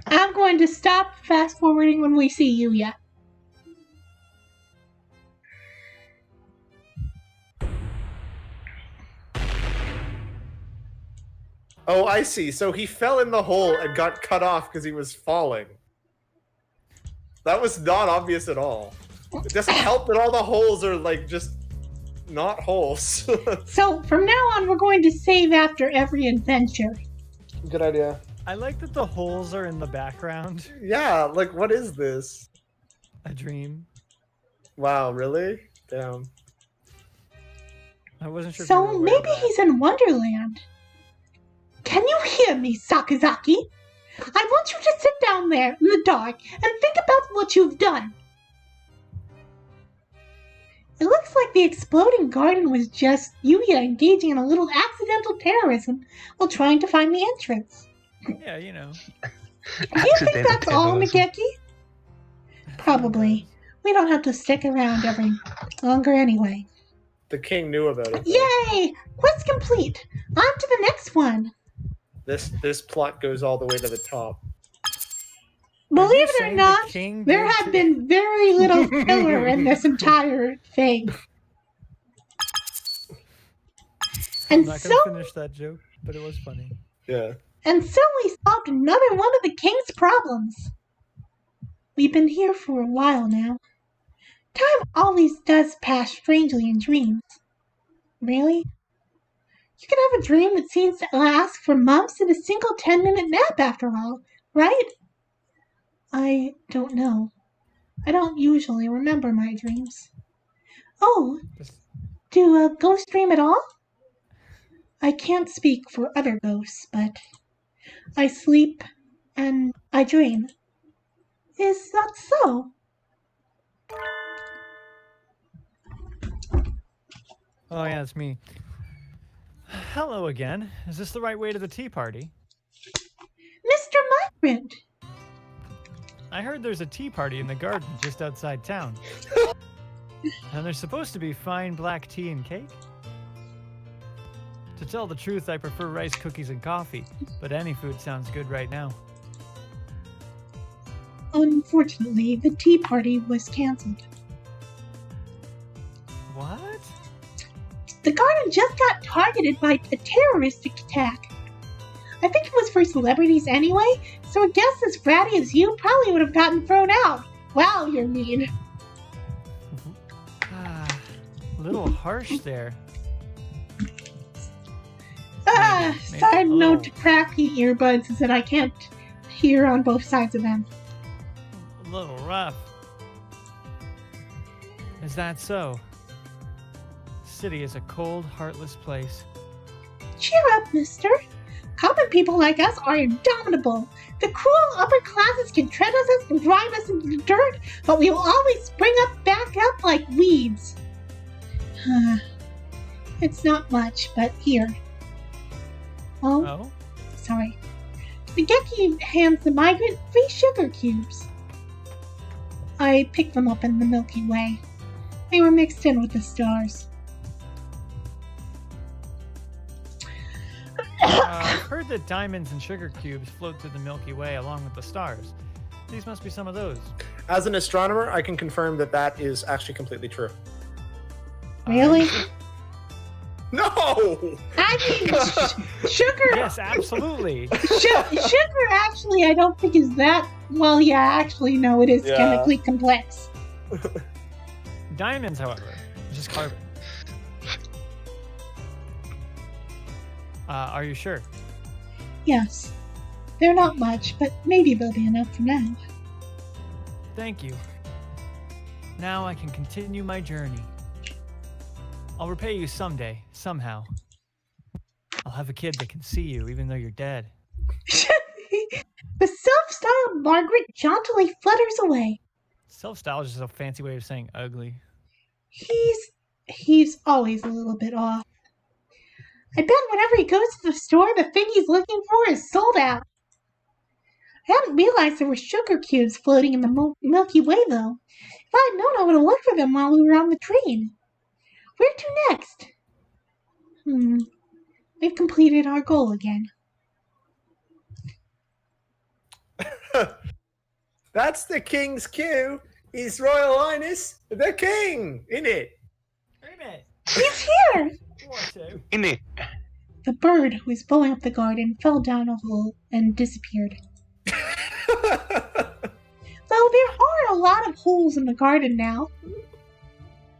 I'm going to stop fast forwarding when we see Yuya. Oh, I see. So he fell in the hole and got cut off because he was falling. That was not obvious at all. It doesn't help that all the holes are, like, just not holes. So, from now on, we're going to save after every adventure. Good idea. I like that the holes are in the background. Yeah, like, what is this? A dream. Wow, really? Damn. I wasn't sure. So, maybe he's in Wonderland. Can you hear me, Sakazaki? I want you to sit down there in the dark and think about what you've done. It looks like the exploding garden was just Yuya engaging in a little accidental terrorism while trying to find the entrance. Yeah, you know. Do you think that's all, Nageki? Probably. We don't have to stick around every longer anyway. The king knew about it. Though. Yay! Quest complete. On to the next one. This plot goes all the way to the top. Believe it or not, there have been very little filler in this entire thing. I'm And not so, gonna finish that joke, but it was funny. Yeah. and so we solved another one of the king's problems. We've been here for a while now. Time always does pass strangely in dreams. Really? You can have a dream that seems to last for months in a single 10-minute nap after all, right? I don't know. I don't usually remember my dreams. Oh, do ghosts dream at all? I can't speak for other ghosts, but I sleep and I dream. Is that so? Oh yeah, it's me. Hello again. Is this the right way to the tea party? Mr. Migrant! I heard there's a tea party in the garden just outside town. And there's supposed to be fine black tea and cake. To tell the truth, I prefer rice, cookies, and coffee, but any food sounds good right now. Unfortunately, the tea party was cancelled. What? The garden just got targeted by a terroristic attack. I think it was for celebrities anyway, so a guest as bratty as you probably would have gotten thrown out. Wow, you're mean. A little harsh there. Maybe Side a note little- to crappy earbuds is that I can't hear on both sides of them. A little rough. Is that so? City is a cold, heartless place. Cheer up, mister. Common people like us are indomitable. The cruel upper classes can tread us and drive us into the dirt, but we will always spring up back up like weeds. It's not much, but here. Oh? Sorry. Nageki hands the migrant 3 sugar cubes. I picked them up in the Milky Way. They were mixed in with the stars. I've heard that diamonds and sugar cubes float through the Milky Way along with the stars. These must be some of those. As an astronomer, I can confirm that that is actually completely true. Really? No! I mean, sugar. Yes, absolutely. Sugar actually, I don't think is that. Well, yeah, actually, no, it is Yeah. chemically complex. Diamonds, however, is just carbon. Are you sure? Yes. They're not much, but maybe they'll be enough for now. Thank you. Now I can continue my journey. I'll repay you someday, somehow. I'll have a kid that can see you even though you're dead. The self-styled Margaret jauntily flutters away. Self-style is just a fancy way of saying ugly. He's always a little bit off. I bet whenever he goes to the store, the thing he's looking for is sold out. I hadn't realized there were sugar cubes floating in the Milky Way, though. If I had known, I would have looked for them while we were on the train. Where to next? We've completed our goal again. That's the king's cue. His Royal Highness, the king, innit? Wait a minute. He's here! In it. The bird who was blowing up the garden fell down a hole and disappeared. Though there are a lot of holes in the garden now.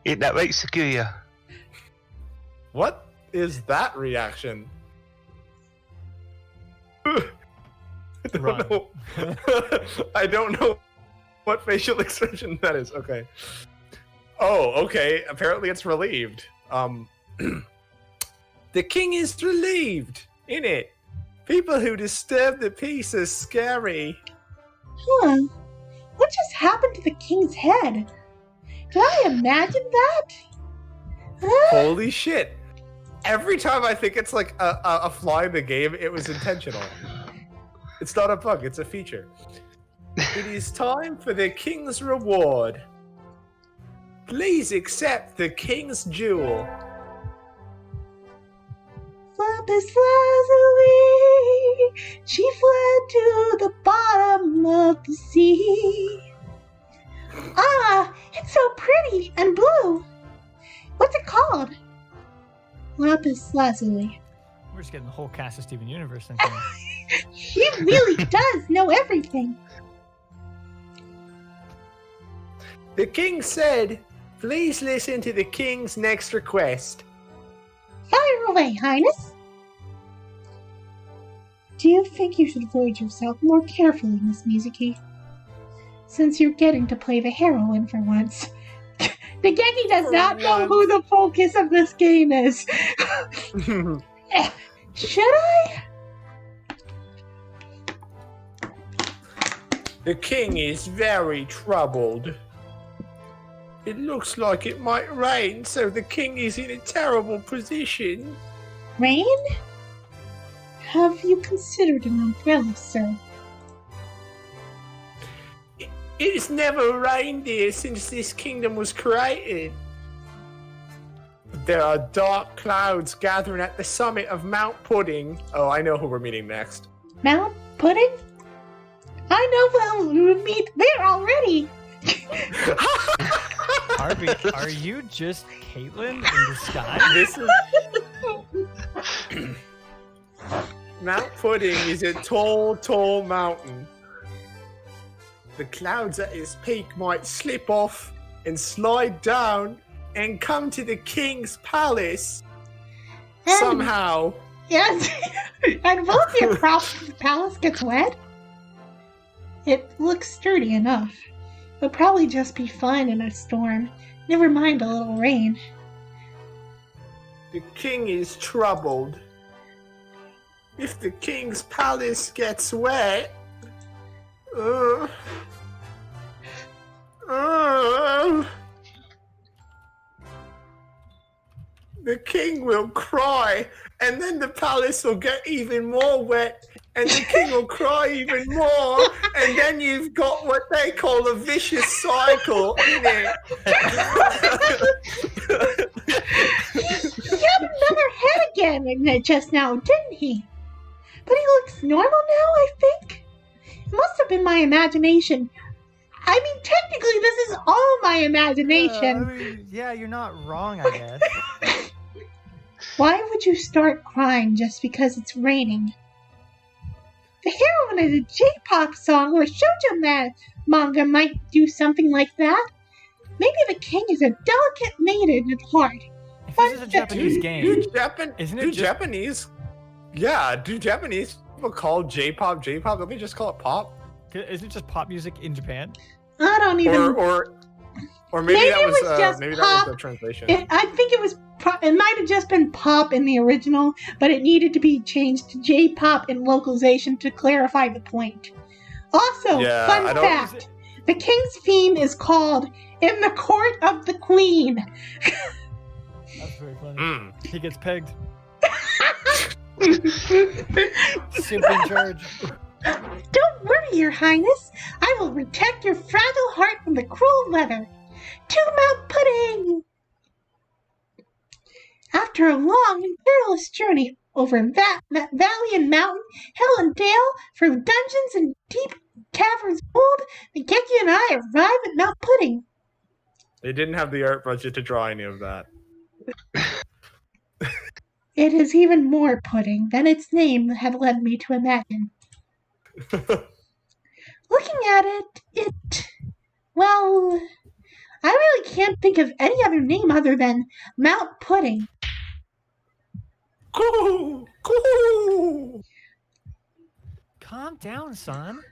Ain't that right, Sakuya? What is that reaction? I don't Run. know. I don't know what facial expression that is. Okay. Oh, okay. Apparently it's relieved. The king is relieved, innit? People who disturb the peace are scary. Huh. What just happened to the king's head? Can I imagine that? Huh? Holy shit. Every time I think it's like a flaw in the game, it was intentional. It's not a bug, it's a feature. It is time for the king's reward. Please accept the king's jewel. Lapis lazuli, she fled to the bottom of the sea. Ah, it's so pretty and blue. What's it called? Lapis lazuli. We're just getting the whole cast of Steven Universe in here. He really does know everything. The king said, please listen to the king's next request. Fire away, Highness. Do you think you should avoid yourself more carefully, Miss Mizuki? Since you're getting to play the heroine for once. Nageki does not know who the focus of this game is. Should I? The king is very troubled. It looks like it might rain, so the king is in a terrible position. Rain? Have you considered an umbrella, sir? It has never rained here since this kingdom was created. There are dark clouds gathering at the summit of Mount Pudding. Oh, I know who we're meeting next. Mount Pudding? I know well we would meet there already. Harvey, are you just Caitlyn in disguise? This is... Mount Pudding is a tall, tall mountain. The clouds at its peak might slip off and slide down and come to the king's palace somehow. Yes, and will it be a problem if the palace gets wet? It looks sturdy enough. It'll probably just be fine in a storm. Never mind a little rain. The king is troubled. If the king's palace gets wet, the king will cry, and then the palace will get even more wet, and the king will cry even more, and then you've got what they call a vicious cycle in it. He had another head again just now, didn't he? But he looks normal now, I think. It must have been my imagination. I mean, technically, this is all my imagination. Yeah, you're not wrong, I guess. Why would you start crying just because it's raining? The heroine of a J-pop song or shoujo manga might do something like that. Maybe the king is a delicate maiden at heart. If this is a Japanese game, isn't it just... Japanese? Yeah, do Japanese people call J-pop J-pop? Don't they just call it pop? Isn't it just pop music in Japan? I don't even... Or maybe that was just maybe pop. that was the translation. I think it was. It might have just been pop in the original, but it needed to be changed to J-pop in localization to clarify the point. Also, fun fact: the king's theme is called "In the Court of the Queen." That's very funny. He gets pegged. Simp in charge. Don't worry, Your Highness. I will protect your fragile heart from the cruel weather. To Mount Pudding! After a long and perilous journey over valley and mountain, hill and dale, through dungeons and deep caverns old, Nageki and I arrive at Mount Pudding. They didn't have the art budget to draw any of that. It is even more pudding than its name had led me to imagine. Looking at it, well, I really can't think of any other name other than Mount Pudding. Calm down, son.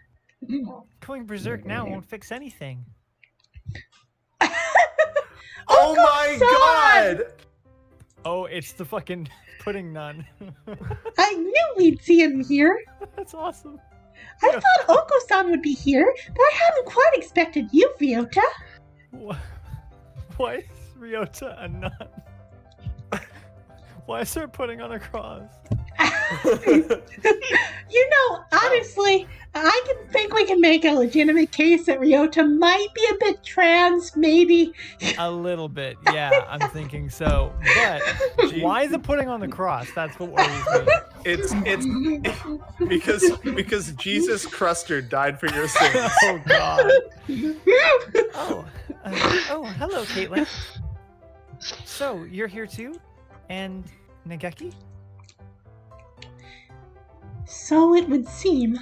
Going berserk now won't fix anything. Oh my god! Oh, it's the fucking pudding nun. I knew we'd see him here. That's awesome. I thought Oko-san would be here, but I hadn't quite expected you, Ryota. Why is Ryota a nun? Why is her putting on a cross? Honestly, I think we can make a legitimate case that Ryota might be a bit trans, maybe. A little bit, yeah, I'm thinking so. But why the putting on the cross? That's what worries me. It's because Jesus Cruster died for your sins. Oh God. Oh, hello, Caitlin. So you're here too, and Nageki? So it would seem.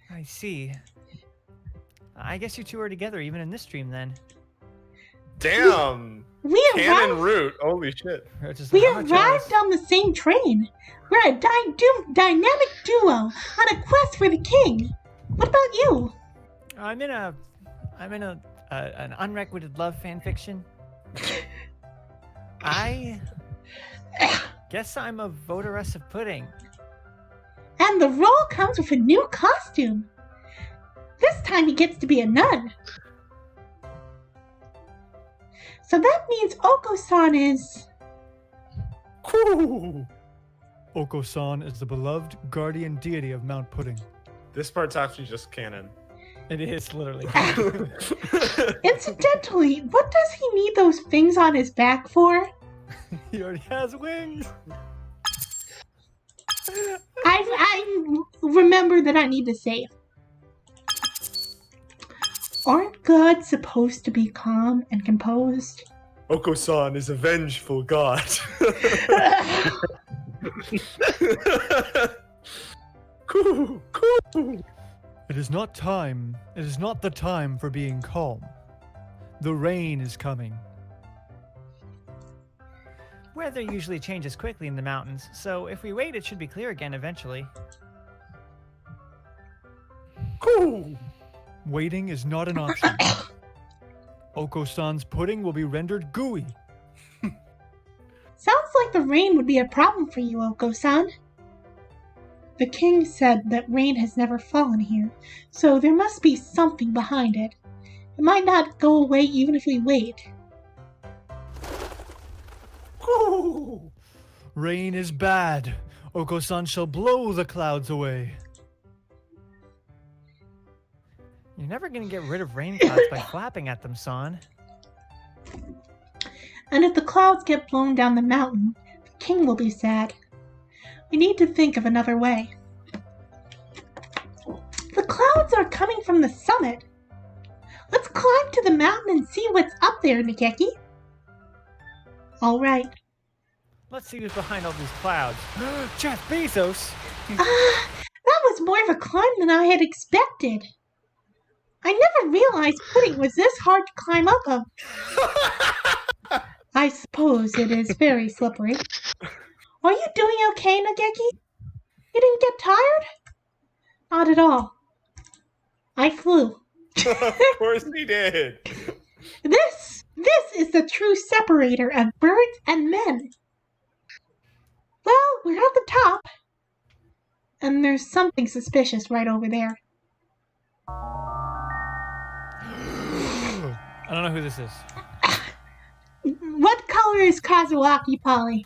I see. I guess you two are together even in this stream then. Damn. We Canon arrived. root. Holy shit. We arrived on the same train. We're a dynamic duo on a quest for the king. What about you? I'm in an unrequited love fan fiction. I guess I'm a votaress of pudding. And the role comes with a new costume. This time he gets to be a nun. So that means Oko-san is... Cool. Oko-san is the beloved guardian deity of Mount Pudding. This part's actually just canon. It is literally. Incidentally, what does he need those things on his back for? He already has wings. I remember that I need to save. Aren't gods supposed to be calm and composed? Oko-san is a vengeful god. Cool. It is not time. It is not the time for being calm. The rain is coming. Weather usually changes quickly in the mountains, so if we wait, it should be clear again eventually. Cool. Waiting is not an option. Oko-san's pudding will be rendered gooey. Sounds like the rain would be a problem for you, Oko-san. The king said that rain has never fallen here, so there must be something behind it. It might not go away even if we wait. Cool. Rain is bad. Oko-san shall blow the clouds away. You're never gonna get rid of rain clouds by flapping at them, son. And if the clouds get blown down the mountain, the king will be sad. We need to think of another way. The clouds are coming from the summit. Let's climb to the mountain and see what's up there, Nageki. All right. Let's see who's behind all these clouds. Jeff Bezos! That was more of a climb than I had expected. I never realized pudding was this hard to climb up of. I suppose it is very slippery. Are you doing okay, Nageki? You didn't get tired? Not at all. I flew. Of course he did. This is the true separator of birds and men. Well, we're at the top. And there's something suspicious right over there. I don't know who this is. What color is Kazuaki, Polly?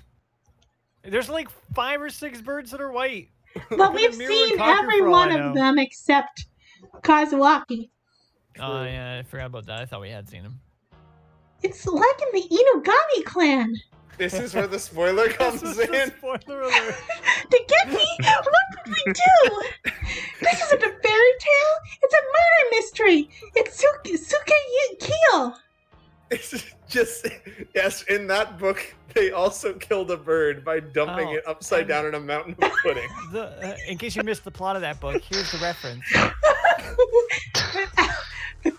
There's like 5 or 6 birds that are white. But we've seen every one of them except Kazuaki. Oh, yeah, I forgot about that. I thought we had seen him. It's like in the Inugami clan. This is where the spoiler comes in. Spoiler alert. Nageki, what did we do? This isn't a fairy tale. It's a murder mystery. It's Suke Kyo. It's just, yes, in that book, they also killed a bird by dumping it upside down in a mountain of pudding. In case you missed the plot of that book, here's the reference. The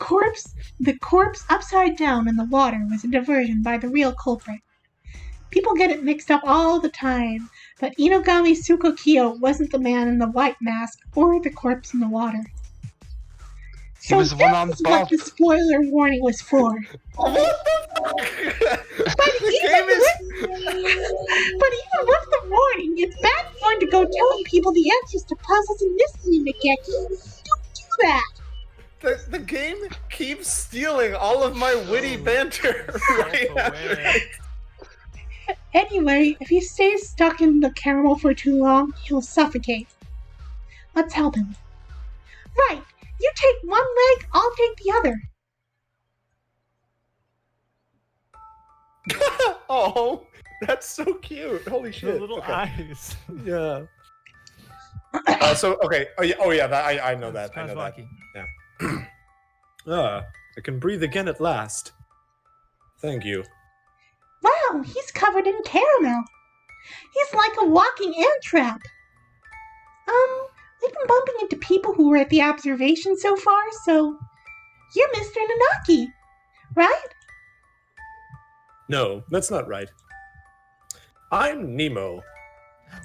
corpse upside down in the water was a diversion by the real culprit. People get it mixed up all the time, but Inugami Tsukokyo wasn't the man in the white mask or the corpse in the water. He was the one on This is what the spoiler warning was for. What the fuck? But even with the warning, it's bad form to go telling people the answers to puzzles in mystery, Nageki. Don't do that. The game keeps stealing all of my witty banter right after. Anyway, if he stays stuck in the caramel for too long, he'll suffocate. Let's help him. Right, you take one leg, I'll take the other. Oh, that's so cute. Holy The shit. little Okay. eyes. Yeah. Okay. Oh yeah. I know that. I know that. Kazwaki. I can breathe again at last. Thank you. Wow, he's covered in caramel. He's like a walking ant trap. We've been bumping into people who were at the observation so far, so you're Mr. Nanaki, right? No, that's not right. I'm Nemo,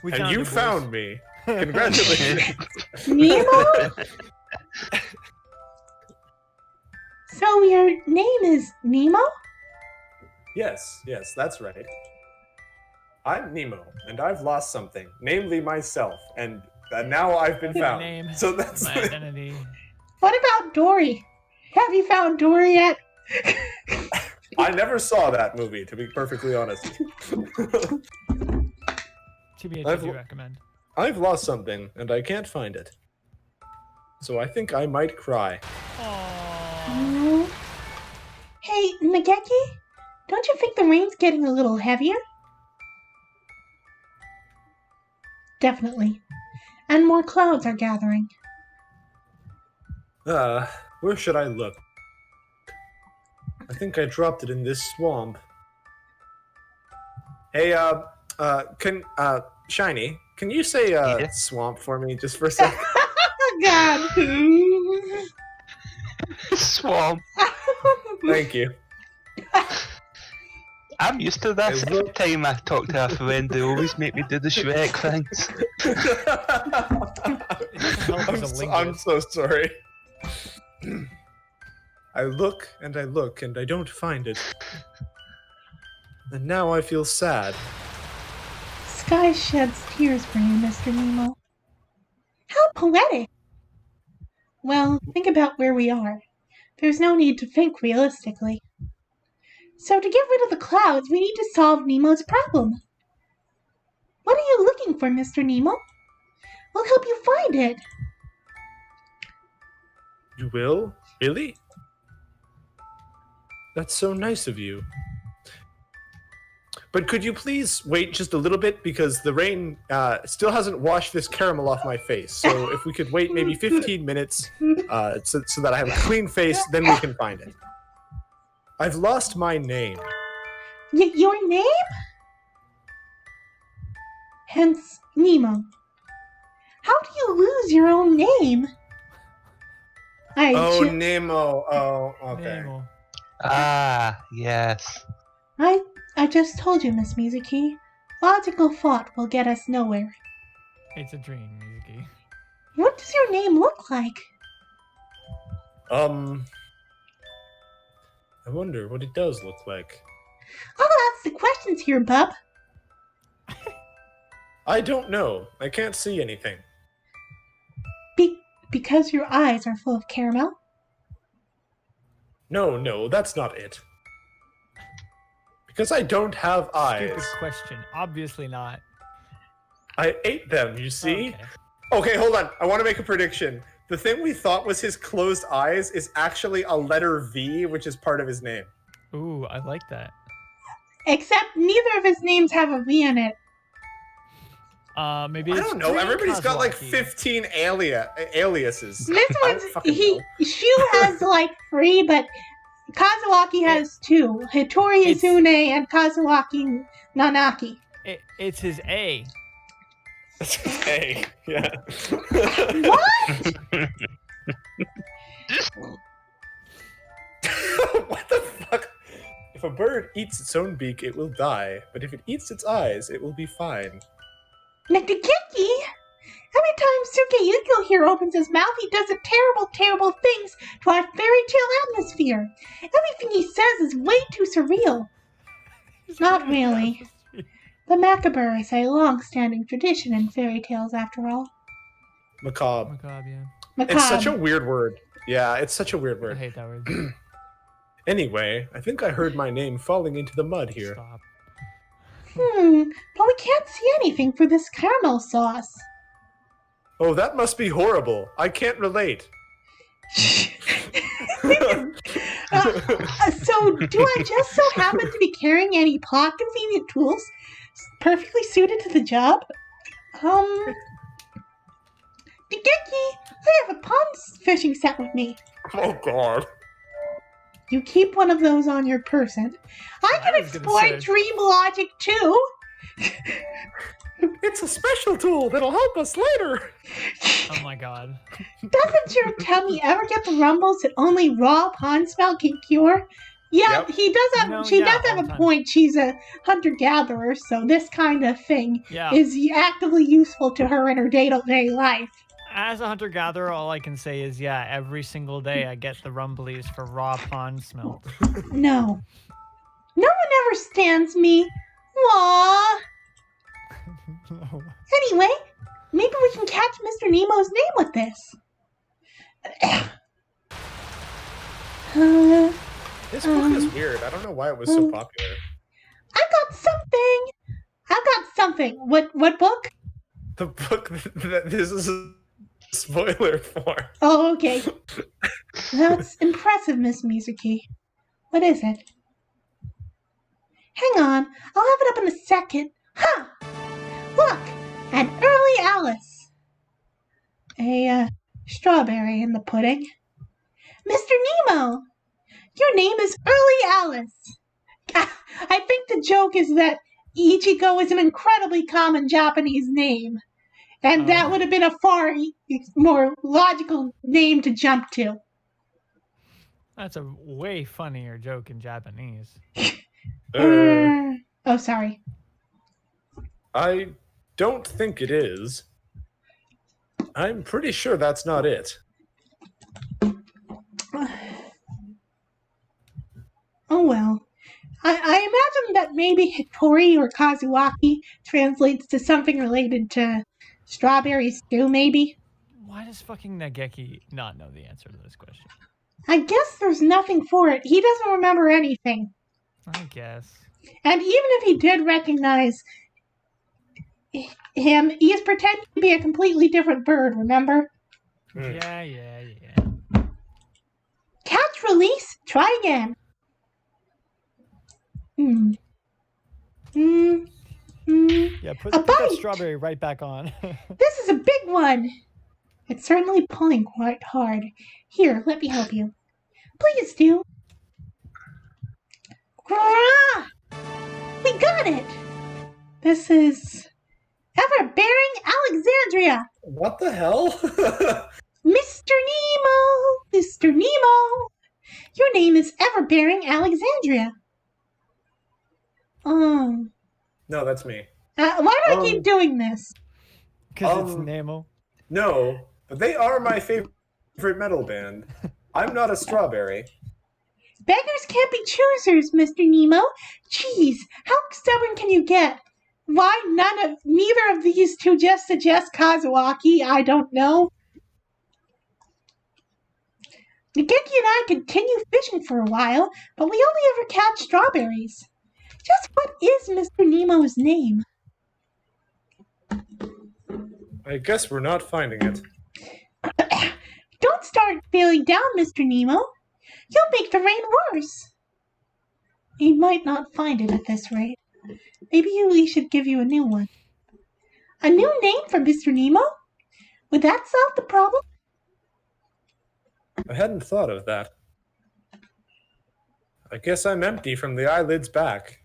We and found you him, boys. found me. Congratulations. Nemo? So your name is Nemo? Yes, that's right. I'm Nemo, and I've lost something, namely myself, and now I've been My found. name, So that's my identity. What about Dory? Have you found Dory yet? I never saw that movie, to be perfectly honest. TBH, I've- I do recommend. I've lost something, and I can't find it. So I think I might cry. Aww. Oh. Hey, Nageki, don't you think the rain's getting a little heavier? Definitely. And more clouds are gathering. Where should I look? I think I dropped it in this swamp. Hey, Shiny, can you say, Yeah? swamp for me just for a second? Oh, God. Swamp. Thank you. I'm used to this. Is Every it- time I talk to a friend, they always make me do the Shrek things. Help as a I'm linguist. so sorry. I look, and I don't find it. And now I feel sad. Sky sheds tears for you, Mr. Nemo. How poetic! Well, think about where we are. There's no need to think realistically. So to get rid of the clouds, we need to solve Nemo's problem. What are you looking for, Mr. Nemo? We'll help you find it. You will? Really? That's so nice of you. But could you please wait just a little bit, because the rain still hasn't washed this caramel off my face. So if we could wait maybe 15 minutes so that I have a clean face, then we can find it. I've lost my name. Your name? Hence, Nemo. How do you lose your own name? Oh, Nemo. Oh, okay. Nemo. Ah, yes. I just told you, Miss Mizuki. Logical thought will get us nowhere. It's a dream, Mizuki. What does your name look like? I wonder what it does look like. Oh, that's the questions here, bub. I don't know. I can't see anything. Because your eyes are full of caramel? No, that's not it. Because I don't have eyes. Stupid question. Obviously not. I ate them, you see? Okay. Okay, hold on. I want to make a prediction. The thing we thought was his closed eyes is actually a letter V, which is part of his name. Ooh, I like that. Except neither of his names have a V in it. Maybe I it's don't know. Green Everybody's got like Kazuaki. 15 aliases. This I don't one's fucking know. Shu has like 3, but Kazuaki has 2. Hitori It's- Izune and Kazuaki Nanaki. It's his A. Hey, yeah. What? What the fuck? If a bird eats its own beak, it will die. But if it eats its eyes, it will be fine. Nageki? Every time Sukeyuko here opens his mouth, he does a terrible things to our fairy tale atmosphere. Everything he says is way too surreal. Not really. The macabre is a long-standing tradition in fairy tales, after all. Macabre. Macabre, yeah. Macabre. It's such a weird word. Yeah, it's such a weird I word. hate that word. Anyway, I think I heard my name falling into the mud here. Stop. But we can't see anything for this caramel sauce. Oh, that must be horrible. I can't relate. So, do I just so happen to be carrying any plot-convenient tools perfectly suited to the job? Degeki, I have a pond fishing set with me. Oh, God. You keep one of those on your person. I can was gonna explore say. dream logic too. It's a special tool that'll help us later. Oh my god. Doesn't your tummy ever get the rumbles that only raw pond smell can cure? Yeah, Yep. he does have. No, she yeah, does all have the a time. point. She's a hunter-gatherer, so this kind of thing Yeah. is actively useful to her in her day-to-day life. As a hunter-gatherer, all I can say is, yeah, every single day I get the rumblies for raw pond smelt. No, no one ever stands me. Aww. No. Anyway, maybe we can catch Mr. Nemo's name with this. This book is weird. I don't know why it was so popular. I got something. I got something. What book? The book that this is a spoiler for. Oh, okay. That's impressive, Miss Mizuki. What is it? Hang on, I'll have it up in a second. Ha! Look, an early Alice. A strawberry in the pudding. Mr. Nemo, your name is Early Alice. I think the joke is that Ichigo is an incredibly common Japanese name. And that would have been a far more logical name to jump to. That's a way funnier joke in Japanese. Oh, sorry. I don't think it is. I'm pretty sure that's not it. Oh well. I imagine that maybe Hitori or Kazuaki translates to something related to strawberry stew, maybe. Why does fucking Nageki not know the answer to this question? I guess there's nothing for it. He doesn't remember anything. I guess. And even if he did recognize him, he is pretending to be a completely different bird, remember? Yeah. Catch, release, try again. Yeah, put that bite. strawberry right back on. This is a big one. It's certainly pulling quite hard. Here, let me help you. Please do. Hurrah! We got it! This is Ever-Bearing Alexandria. What the hell? Mr. Nemo! Mr. Nemo! Your name is Ever-Bearing Alexandria. No, that's me. Why do I keep doing this? Because it's Nemo. No, but they are my favorite metal band. I'm not a strawberry. Beggars can't be choosers, Mr. Nemo. Jeez, how stubborn can you get? Why neither of these two just suggest Kazuaki? I don't know. Nageki and I continue fishing for a while, but we only ever catch strawberries. Just what is Mr. Nemo's name? I guess we're not finding it. Don't start feeling down, Mr. Nemo. You'll make the rain worse. We might not find it at this rate. Maybe we should give you a new one. A new name for Mr. Nemo? Would that solve the problem? I hadn't thought of that. I guess I'm empty from the eyelids back.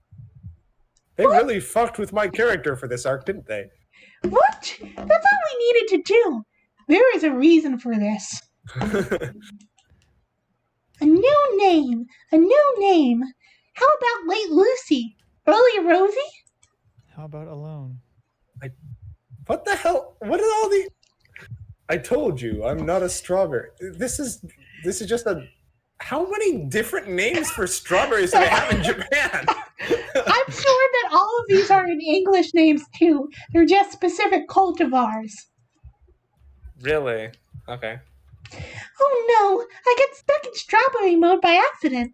They really fucked with my character for this arc, didn't they? What? That's all we needed to do. There is a reason for this. A new name. A new name. How about Late Lucy? Early Rosie? How about Alone? What the hell? What are all the... I told you, I'm not a strawberry. This is just a... How many different names for strawberries do they have in Japan? I'm sure that all of these are in English names too. They're just specific cultivars. Really? Okay. Oh no, I get stuck in strawberry mode by accident.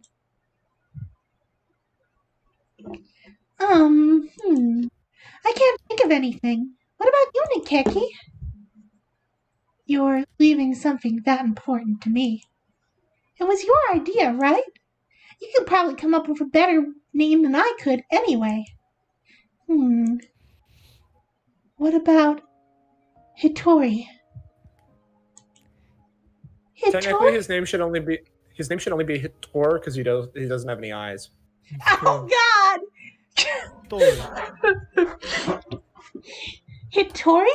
I can't think of anything. What about you, Nikeki? You're leaving something that important to me. It was your idea, right? You could probably come up with a better name than I could anyway. What about Hitori? Technically, Hitori? his name should only be Hitor because he doesn't have any eyes. Oh God! Thor. Hitori?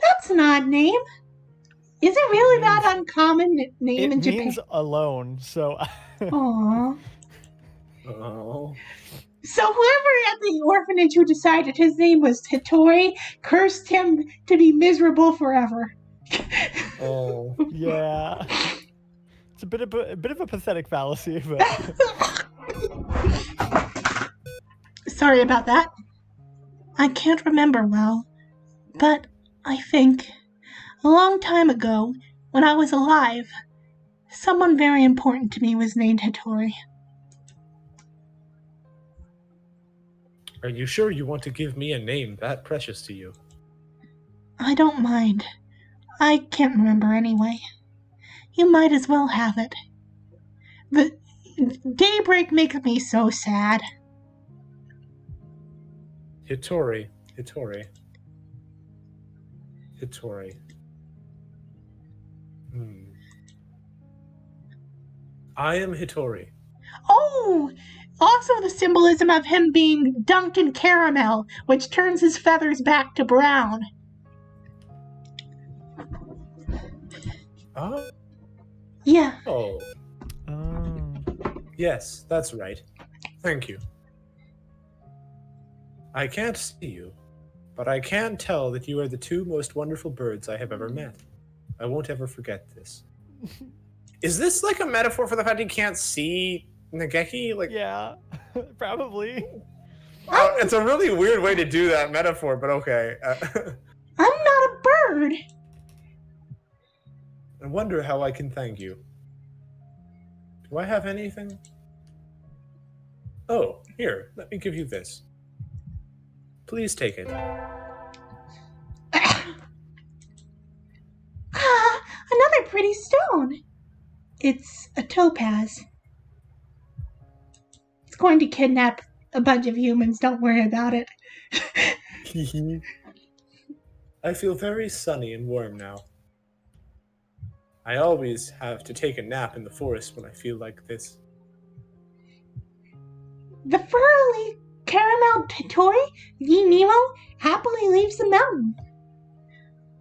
That's an odd name. Is it really that uncommon name It in Japan? means alone, so. Aww. Oh. So whoever at the orphanage who decided his name was Hitori cursed him to be miserable forever. Oh. Yeah. It's a bit of a pathetic fallacy, but. Sorry about that. I can't remember well, but I think a long time ago, when I was alive, someone very important to me was named Hitori. Are you sure you want to give me a name that precious to you? I don't mind. I can't remember anyway. You might as well have it. The daybreak makes me so sad. Hitori. I am Hitori. Oh! Also the symbolism of him being dunked in caramel, which turns his feathers back to brown. Oh. Yeah. Oh. Yes, that's right. Thank you. I can't see you, but I can tell that you are the two most wonderful birds I have ever met. I won't ever forget this. Is this like a metaphor for the fact he can't see Nageki? Like, Yeah, probably. it's a really weird way to do that metaphor, but okay. I'm not a bird. I wonder how I can thank you. Do I have anything? Oh, here, let me give you this. Please take it. Another pretty stone. It's a topaz. It's going to kidnap a bunch of humans, don't worry about it. I feel very sunny and warm now. I always have to take a nap in the forest when I feel like this. The furry caramel Hitori, the Nemo, happily leaves the mountain.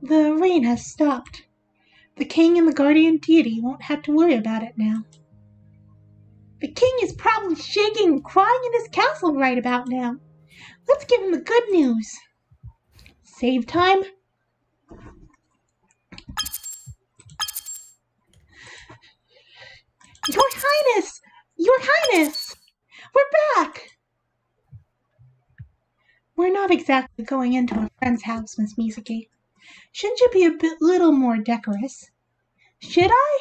The rain has stopped. The king and the guardian deity won't have to worry about it now. The king is probably shaking and crying in his castle right about now. Let's give him the good news. Save time. Your Highness! Your Highness! We're back! We're not exactly going into a friend's house, Miss Misaki. Shouldn't you be a little more decorous? Should I?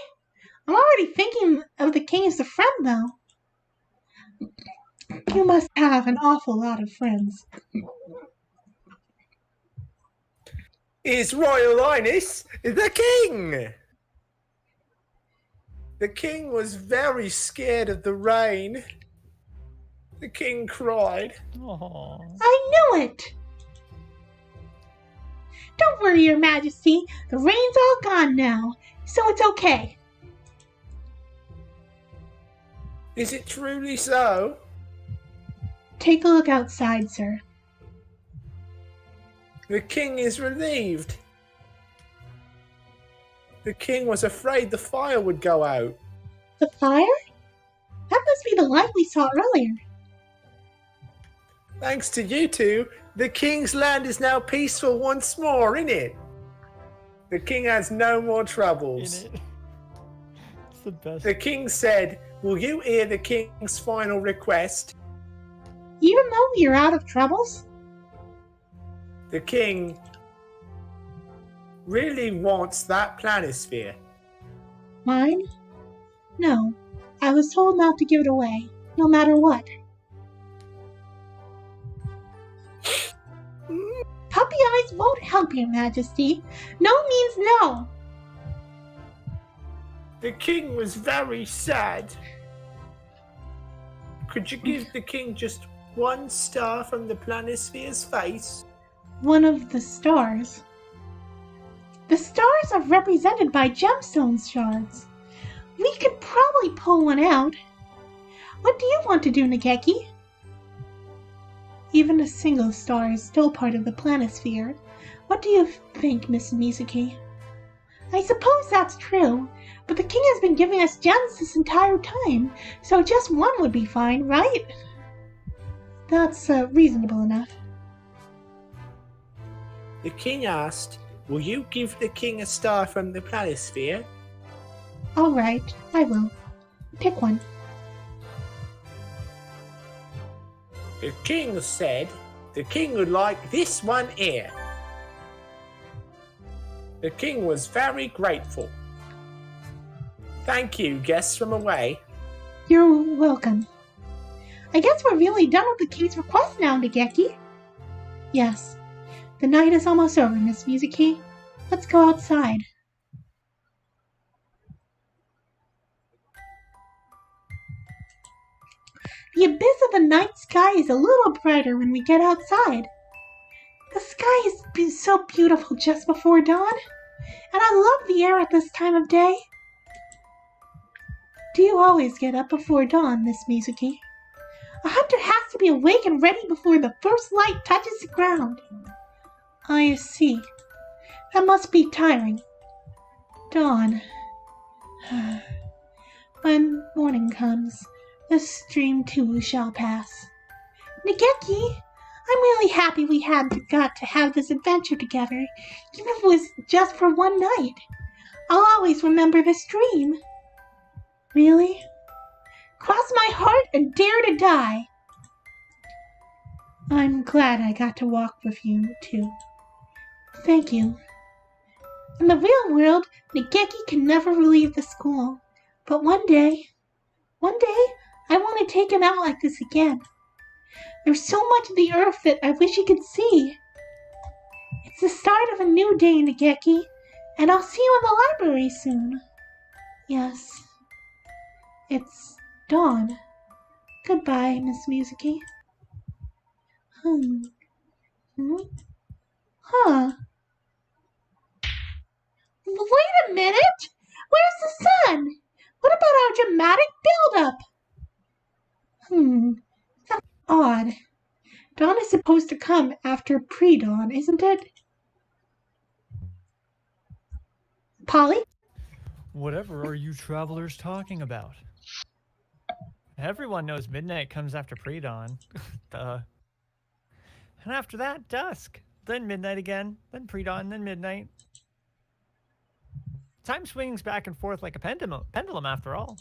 I'm already thinking of the king as a friend, though. You must have an awful lot of friends. His Royal Highness, the King! The king was very scared of the rain. The king cried. Aww. I knew it! Don't worry, Your Majesty. The rain's all gone now, so it's okay. Is it truly so? Take a look outside, sir. The king is relieved. The king was afraid the fire would go out. The fire? That must be the light we saw earlier. Thanks to you two, the king's land is now peaceful once more, innit? The king has no more troubles. In it. It's the best. The king said, "Will you hear the king's final request?" Even though you're out of troubles? The king really wants that planisphere. Mine? No. I was told not to give it away, no matter what. puppy eyes won't help, Your Majesty. No means no. The king was very sad. Could you give the king just one star from the planisphere's face? One of the stars. The stars are represented by gemstone shards. We could probably pull one out. What do you want to do, Nageki? Even a single star is still part of the planisphere. What do you think, Miss Mizuki? I suppose that's true, but the king has been giving us gems this entire time, so just one would be fine, right? That's reasonable enough. The king asked, will you give the king a star from the planisphere? All right, I will. Pick one. The king said the king would like this one here. The king was very grateful. Thank you, guests from away. You're welcome. I guess we're really done with the king's request now, Nageki. Yes. The night is almost over, Miss Mizuki. Let's go outside. The abyss of the night sky is a little brighter when we get outside. The sky is so beautiful just before dawn, and I love the air at this time of day. Do you always get up before dawn, Miss Mizuki? A hunter has to be awake and ready before the first light touches the ground. I see. That must be tiring. Dawn. When morning comes, this dream too shall pass. Nageki, I'm really happy we got to have this adventure together, even if it was just for one night. I'll always remember this dream. Really? Cross my heart and dare to die. I'm glad I got to walk with you, too. Thank you. In the real world, Nageki can never leave the school. But one day, I want to take him out like this again. There's so much of the earth that I wish he could see. It's the start of a new day, Nageki, and I'll see you in the library soon. Yes, it's dawn. Goodbye, Miss Mizuki. Huh. Wait a minute! Where's the sun? What about our dramatic build-up? That's odd. Dawn is supposed to come after pre-dawn, isn't it? Polly? Whatever are you travelers talking about? Everyone knows midnight comes after pre-dawn. Duh. And after that, dusk. Then midnight again. Then pre-dawn, then midnight. Time swings back and forth like a pendulum after all.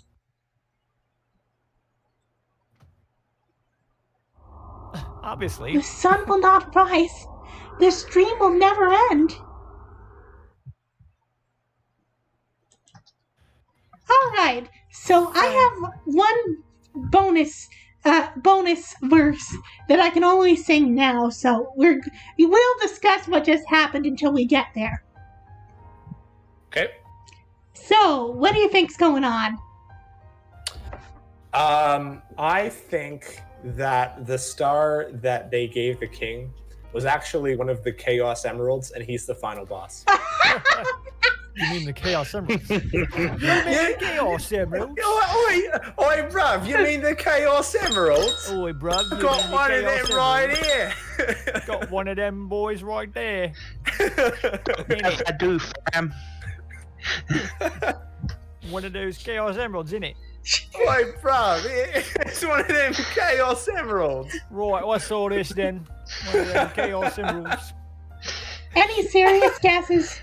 Obviously. The sun will not rise. This dream will never end. Alright, so I have one bonus verse that I can only sing now, so we will discuss what just happened until we get there. Okay. So, what do you think's going on? I think that the star that they gave the king was actually one of the Chaos Emeralds, and he's the final boss. You mean the Chaos Emeralds? You mean the Chaos Emeralds? Oi, bruv, you mean the Chaos Emeralds? Oi, bruv. I got one of them right here. Got one of them boys right there. Yes, I do, fam. One of those Chaos Emeralds, innit? Oi, bruv, it's one of them Chaos Emeralds. Right, what's all this then? One of them Chaos Emeralds. Any serious guesses?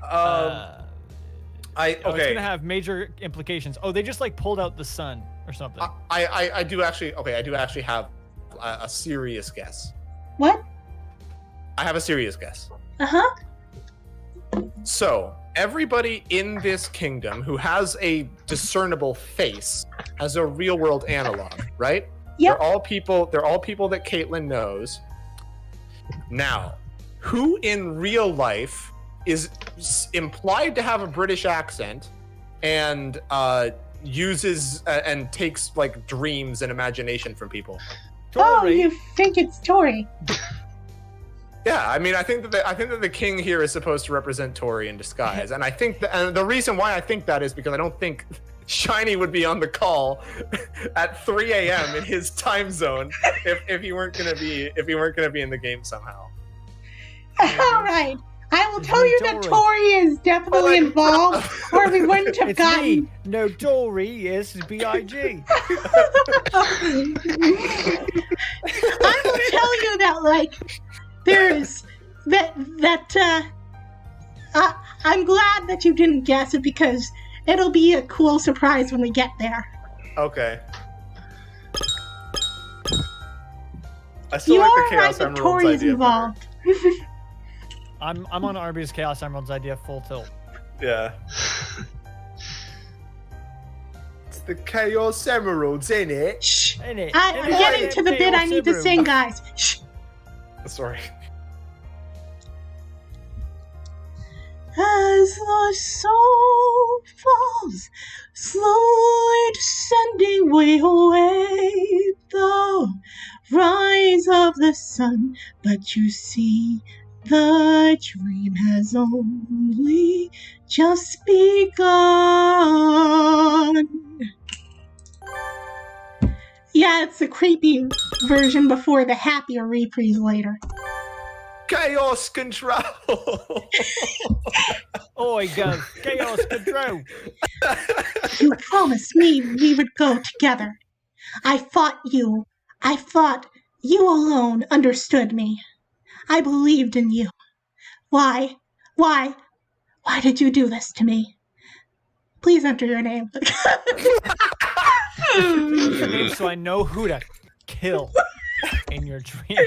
It's gonna have major implications. Oh, they just like pulled out the sun or something. I do actually have a serious guess. What? I have a serious guess. Uh-huh. So, everybody in this kingdom who has a discernible face has a real world analog, right? Yep. They're all people that Caitlin knows. Now, who in real life is implied to have a British accent and uses and takes like dreams and imagination from people? Oh, Tori. you think it's Tori? Yeah, I mean, I think that the king here is supposed to represent Tori in disguise, and I think and the reason why I think that is because I don't think Shiny would be on the call at 3 a.m. in his time zone if he weren't gonna be in the game somehow. All right. I will tell you that Tori. Tori is definitely involved, or we wouldn't have It's gotten. me. No, Dory is B.I.G. I will tell you that, like, there's I'm glad that you didn't guess it because it'll be a cool surprise when we get there. Okay. I still You like are the right Chaos that Emeralds Tori is idea involved. I'm on Arby's Chaos Emerald's idea full tilt. better. Yeah. It's the Chaos Emeralds, ain't it? Shh. Ain't it? I'm Ain't it? getting to the bit I Chaos need to Emerald. sing, guys. Shh. Sorry. As the soul falls, slowly descending, we await the rise of the sun. But you see, the dream has only just begun. Yeah, it's a creepy version before the happier reprise later. Chaos Control! Oi, go. Chaos Control. You promised me we would go together. I thought you alone understood me. I believed in you. Why did you do this to me? Please enter your name. Your name so I know who to kill in your dream.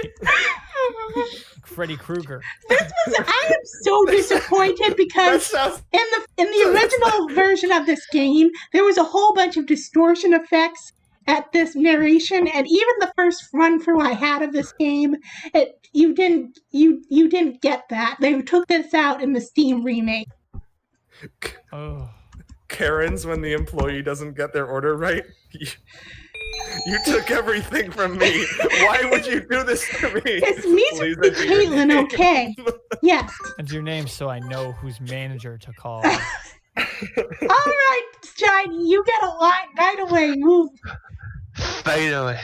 Freddy Krueger. I am so disappointed That because sounds in the original version of this game, there was a whole bunch of distortion effects at this narration, and even the first run through I had of this game, you didn't get that. They took this out in the Steam remake. Oh. Karen's when the employee doesn't get their order right. You took everything from me. Why would you do this to me? It's me Please to be enter your Caitlin, name. okay? Yes. Enter your name so I know whose manager to call. All right, Shiny, you get a line right away. Move. Finally.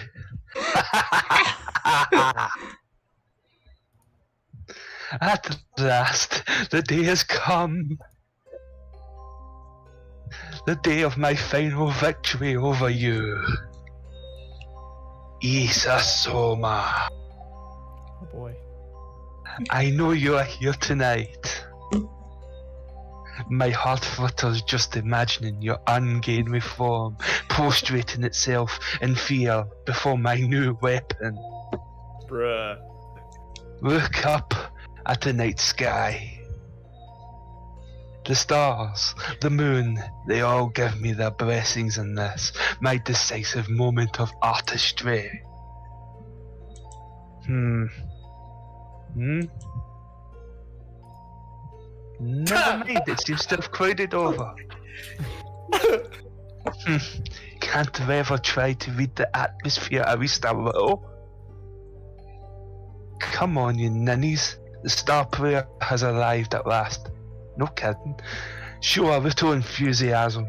At last, the day has come. The day of my final victory over you. Isa Soma. Oh boy. I know you are here tonight. My heart flutters just imagining your ungainly form prostrating itself in fear before my new weapon. Bruh. Look up at the night sky. The stars, the moon, they all give me their blessings in this, my decisive moment of artistry. Never mind, it seems to have clouded over. Can't we ever try to read the atmosphere at least a little? Come on, you ninnies. The star player has arrived at last. No kidding. Show a little enthusiasm.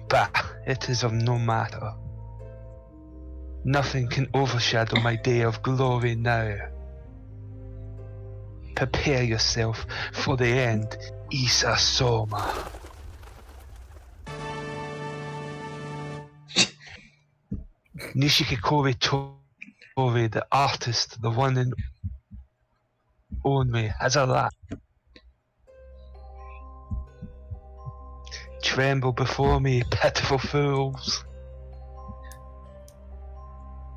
Bah, it is of no matter. Nothing can overshadow my day of glory now. Prepare yourself for the end, Isa Soma. Nishikori Tori, the artist, the one and only, has arrived. Tremble before me, pitiful fools.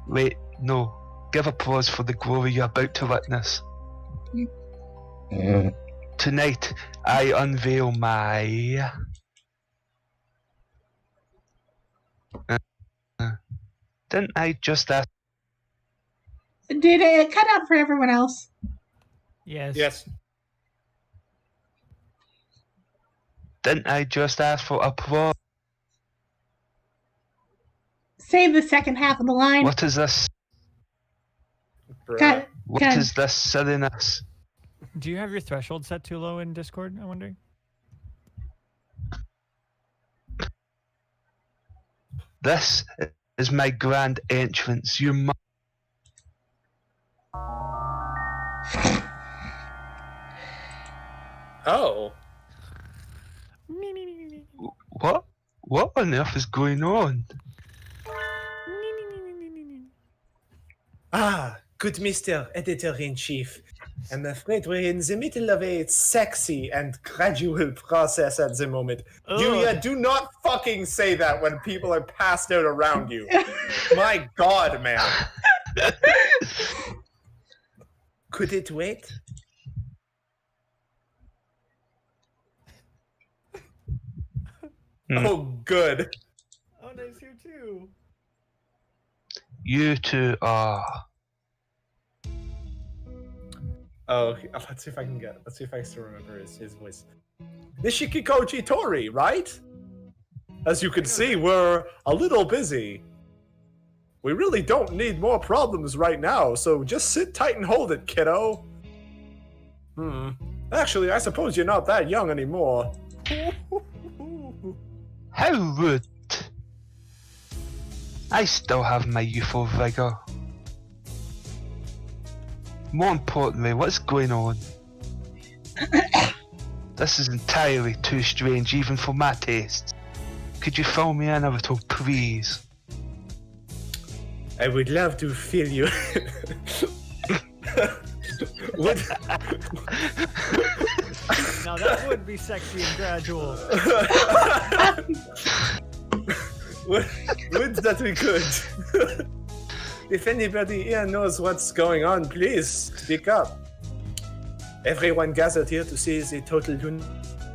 Wait, no. Give applause for the glory you're about to witness. Tonight, I unveil my... Didn't I just ask... Did it cut out for everyone else? Yes. Yes. Didn't I just ask for applause? Say the second half of the line. What is this? Bruh. Got What Good. is this silliness? Do you have your threshold set too low in Discord? I'm wondering. This is my grand entrance. You must. Oh. What? What on earth is going on? Ah, good Mr. Editor-in-Chief. I'm afraid we're in the middle of a sexy and gradual process at the moment. Julia, do not fucking say that when people are passed out around you. My God, man. Could it wait? Oh, good. Oh, nice here too. You two are. Oh, let's see if I can get it. Let's see if I still remember his voice. Nishikikoji Tori, right? As you can see, we're a little busy. We really don't need more problems right now, so just sit tight and hold it, kiddo. Actually, I suppose you're not that young anymore. How rude. I still have my youthful vigor. More importantly, what's going on? This is entirely too strange even for my tastes. Could you fill me in a little, please? I would love to fill you. What? Now that would be sexy and gradual. Would that we could? If anybody here knows what's going on, please speak up. Everyone gathered here to see the total lunar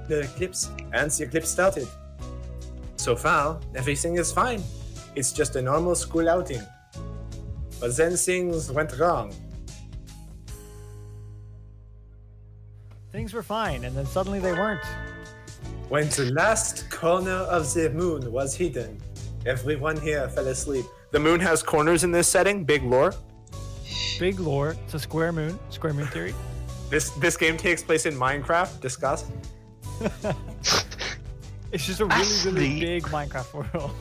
eclipse, and the eclipse started. So far, everything is fine. It's just a normal school outing. But then things went wrong. Things were fine, and then suddenly they weren't. When the last corner of the moon was hidden, everyone here fell asleep. The moon has corners in this setting, big lore. Big lore. It's a square moon theory. This game takes place in Minecraft. Discuss. It's just a really big Minecraft world.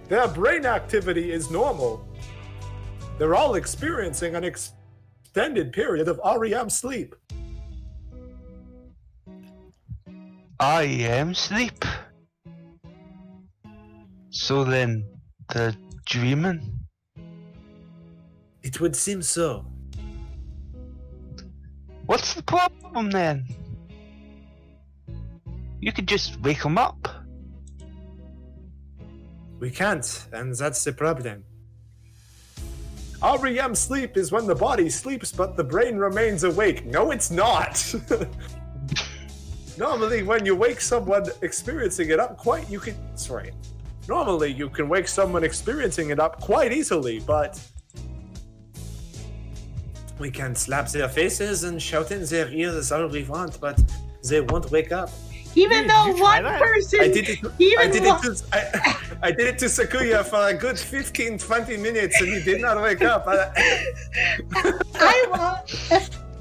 Their brain activity is normal. They're all experiencing an extended period of REM sleep. REM sleep? So then, they're dreaming? It would seem so. What's the problem then? You could just wake them up. We can't, and that's the problem. REM sleep is when the body sleeps but the brain remains awake. No, it's not. Normally, when you wake someone experiencing it up Normally, you can wake someone experiencing it up quite easily, but we can slap their faces and shout in their ears all we want, but they won't wake up. Even though did you try one that? person, I did it to Sakuya for a good 15-20 minutes and he did not wake up.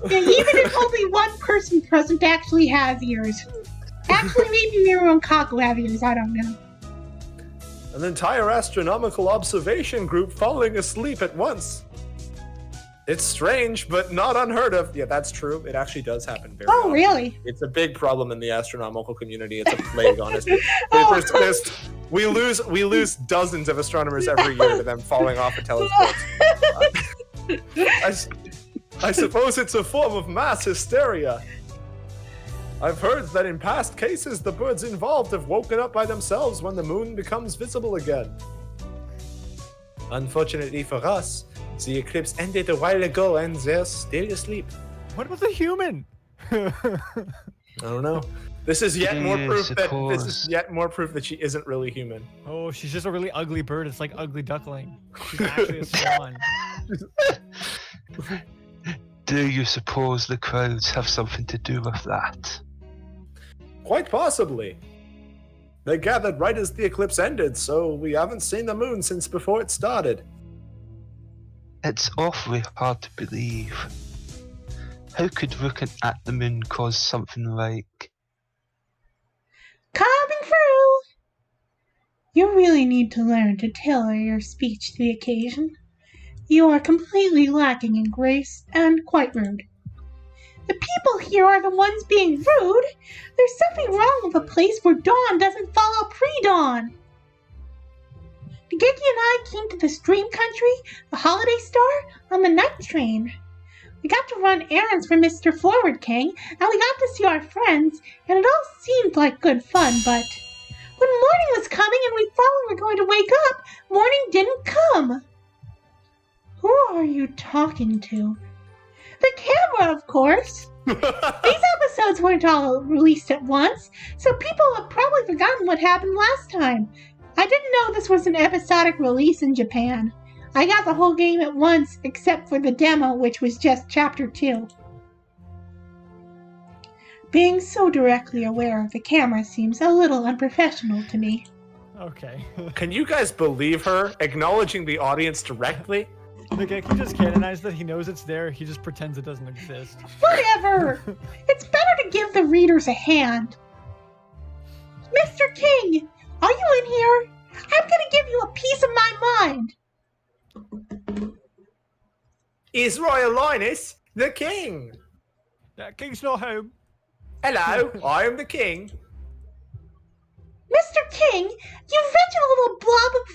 even if only one person present actually has ears. Actually, maybe Miru and Kaku have ears, I don't know. An entire astronomical observation group falling asleep at once. It's strange, but not unheard of. Yeah, that's true. It actually does happen very often. Really? It's a big problem in the astronomical community. It's a plague, honestly. We lose dozens of astronomers every year to them falling off a telescope. I suppose it's a form of mass hysteria. I've heard that in past cases, the birds involved have woken up by themselves when the moon becomes visible again. Unfortunately for us, the eclipse ended a while ago and they're still asleep. What about the human? I don't know. This is yet more proof suppose. this is yet more proof that she isn't really human. Oh, she's just a really ugly bird. It's like ugly duckling. She's actually a swan. Do you suppose the crowds have something to do with that? Quite possibly. They gathered right as the eclipse ended, so we haven't seen the moon since before it started. It's awfully hard to believe. How could looking at the moon cause something like... Coming through! You really need to learn to tailor your speech to the occasion. You are completely lacking in grace and quite rude. The people here are the ones being rude. There's something wrong with a place where dawn doesn't follow pre-dawn. Nageki and I came to this dream country, the Holiday Star, on the night train. We got to run errands for Mr. Forward King, and we got to see our friends, and it all seemed like good fun, but when morning was coming and we thought we were going to wake up, morning didn't come. Who are you talking to? The camera, of course. These episodes weren't all released at once, so people have probably forgotten what happened last time. I didn't know this was an episodic release in Japan. I got the whole game at once, except for the demo, which was just Chapter 2. Being so directly aware of the camera seems a little unprofessional to me. Okay. Can you guys believe her acknowledging the audience directly? Nageki just canonized that he knows it's there, he just pretends it doesn't exist. Whatever! It's better to give the readers a hand. Mr. King, are you in here? I'm gonna give you a piece of my mind. His Royal Highness, the King. That king's not home. Hello, I am the King. Mr. King, you mentioned a little blob of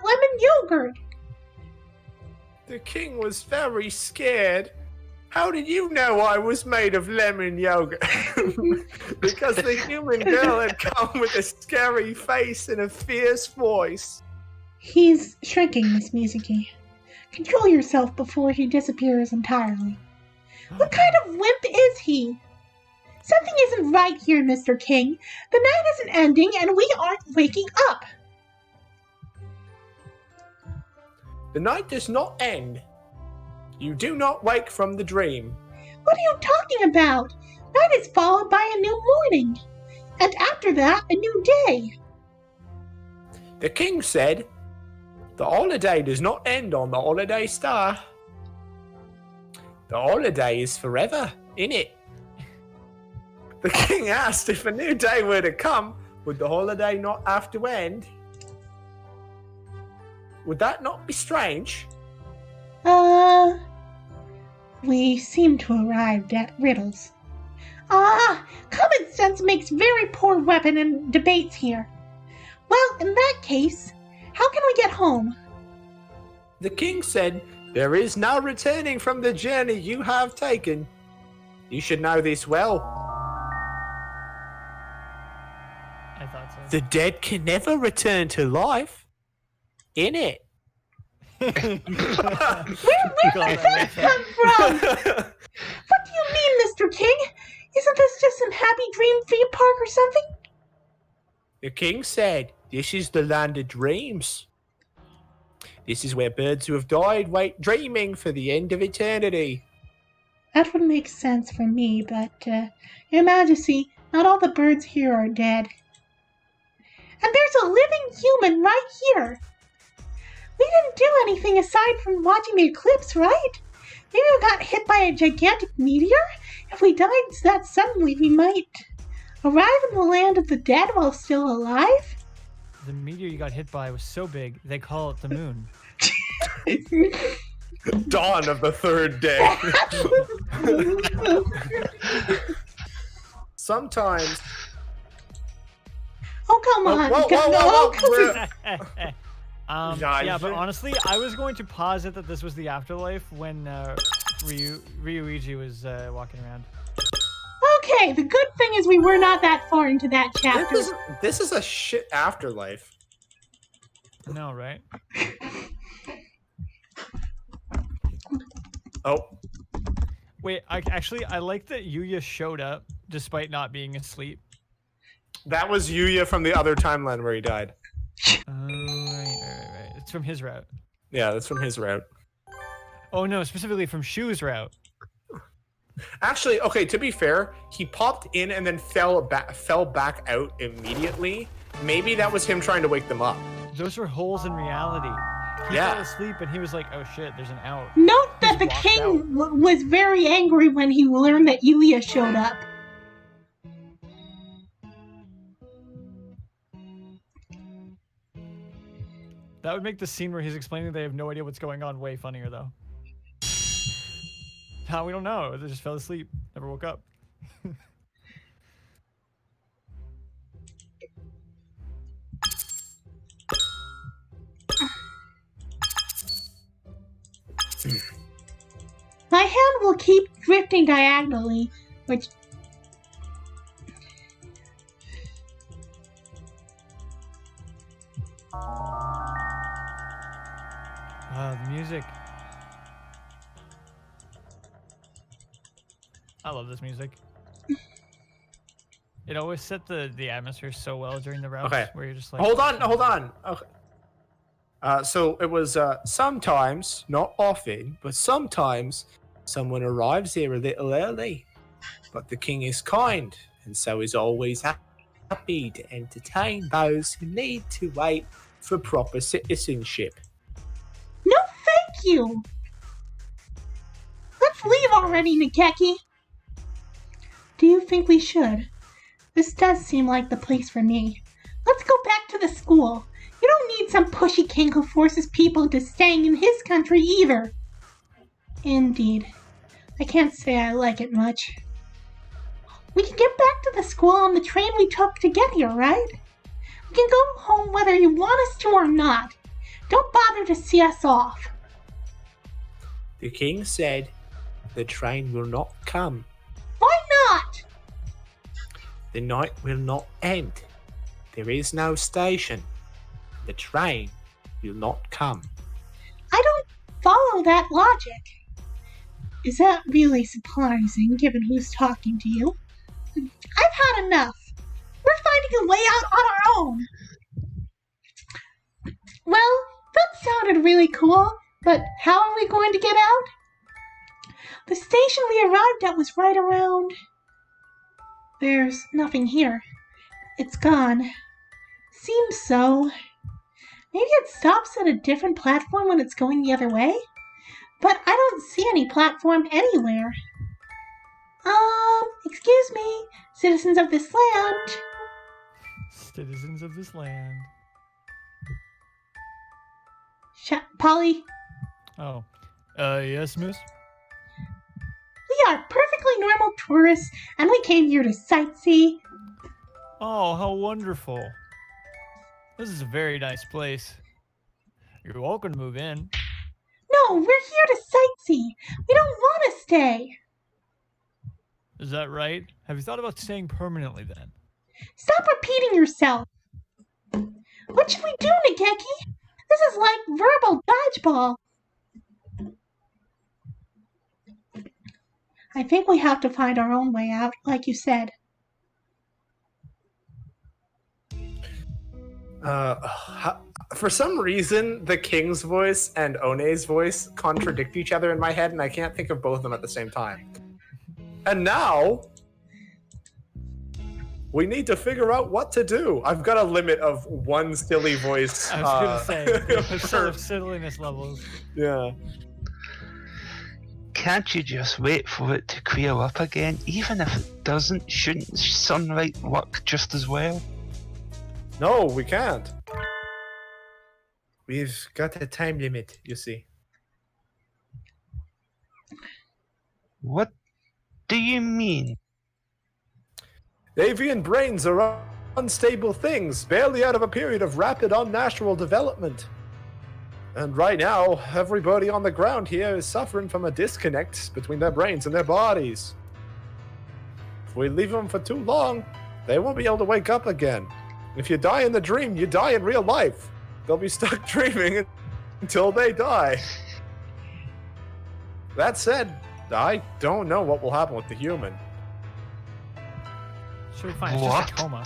lemon yogurt. The King was very scared. How did you know I was made of lemon yogurt? Because the human girl had come with a scary face and a fierce voice. He's shrinking, Miss Mizuki. Control yourself before he disappears entirely. What kind of wimp is he? Something isn't right here, Mr. King. The night isn't ending and we aren't waking up. The night does not end. You do not wake from the dream. What are you talking about? Night is followed by a new morning. And after that, a new day. The King said, the holiday does not end on the holiday star. The holiday is forever, innit? The King asked if a new day were to come, would the holiday not have to end? Would that not be strange? We seem to have arrived at riddles. Common sense makes very poor weapon in debates here. Well, in that case, how can we get home? The King said, there is no returning from the journey you have taken. You should know this well. I thought so. The dead can never return to life. Innit? Where did that come from? What do you mean, Mr. King? Isn't this just some happy dream theme park or something? The King said, this is the land of dreams. This is where birds who have died wait dreaming for the end of eternity. That would make sense for me, but, Your Majesty, not all the birds here are dead. And there's a living human right here. We didn't do anything aside from watching the eclipse, right? Maybe we got hit by a gigantic meteor? If we died that suddenly, we might arrive in the land of the dead while still alive? The meteor you got hit by was so big, they call it the moon. Dawn of the third day. Sometimes. Oh, come on. Yeah, but honestly, I was going to posit that this was the afterlife when Ryuichi was walking around. Okay, the good thing is we were not that far into that chapter. This is a shit afterlife. No, right? Oh. Wait, I like that Yuya showed up despite not being asleep. That was Yuya from the other timeline where he died. Right. It's from his route. Yeah, that's from his route. Oh no, specifically from Shu's route. Actually, okay, to be fair, he popped in and then fell back out immediately. Maybe that was him trying to wake them up. Those are holes in reality. He Yeah. fell asleep and he was like, "Oh shit, there's an out." Note that Just the walked king was very angry when he learned that Yulia showed up. That would make the scene where he's explaining they have no idea what's going on way funnier, though. How we don't know. They just fell asleep, never woke up. My hand will keep drifting diagonally, which... The music. I love this music. It always set the atmosphere so well during the routes, Okay. where you're just like, Hold on. Okay. So it was sometimes, not often, but sometimes someone arrives here a little early. But the king is kind, and so is always happy to entertain those who need to wait for proper citizenship. No, thank you! Let's leave already, Nageki! Do you think we should? This does seem like the place for me. Let's go back to the school. You don't need some pushy king who forces people into staying in his country either. Indeed. I can't say I like it much. We can get back to the school on the train we took to get here, right? We can go home whether you want us to or not. Don't bother to see us off. The king said the train will not come. Why not? The night will not end. There is no station. The train will not come. I don't follow that logic. Is that really surprising, given who's talking to you? I've had enough. We're finding a way out on our own. Well, that sounded really cool, but how are we going to get out? The station we arrived at was right around... There's nothing here. It's gone. Seems so. Maybe it stops at a different platform when it's going the other way? But I don't see any platform anywhere. Excuse me, citizens of this land. citizens of this land. Polly, Oh, yes, miss? we are perfectly normal tourists, and we came here to sightsee. Oh, how wonderful. This is a very nice place. You're welcome to move in. No, we're here to sightsee. We don't want to stay. Is that right? Have you thought about staying permanently then? Stop repeating yourself. What should we do, Nageki? This is like verbal dodgeball. I think we have to find our own way out, like you said. For some reason, the king's voice and One's voice contradict each other in my head, and I can't think of both of them at the same time. And now, we need to figure out what to do. I've got a limit of one silly voice. I was gonna say, the sort of silliness levels. Yeah. Can't you just wait for it to clear up again? Even if it doesn't, shouldn't sunlight work just as well? No, we can't. We've got a time limit, you see. What do you mean? Avian brains are unstable things, barely out of a period of rapid unnatural development. And right now, everybody on the ground here is suffering from a disconnect between their brains and their bodies. If we leave them for too long, they won't be able to wake up again. If you die in the dream, you die in real life. They'll be stuck dreaming until they die. That said, I don't know what will happen with the human. Should be fine. It's just a coma.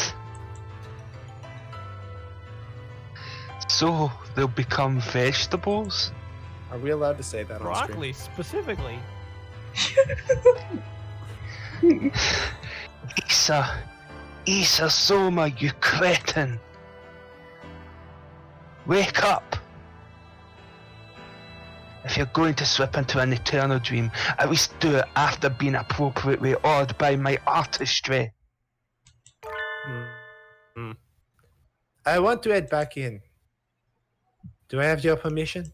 So they'll become vegetables? Are we allowed to say that on stream? Broccoli, specifically. Isa Soma, you cretin! Wake up! If you're going to slip into an eternal dream, at least do it after being appropriately awed by my artistry. I want to head back in. Do I have your permission?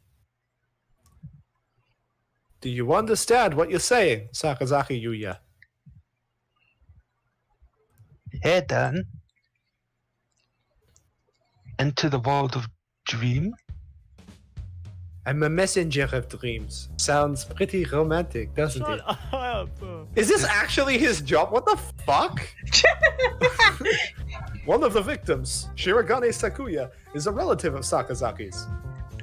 Do you understand what you're saying, Sakazaki Yuya? Head on. Into the world of dream? I'm a messenger of dreams. Sounds pretty romantic, doesn't Shut it? up. Is this actually his job? What the fuck? One of the victims, Shirogane Sakuya, is a relative of Sakazaki's.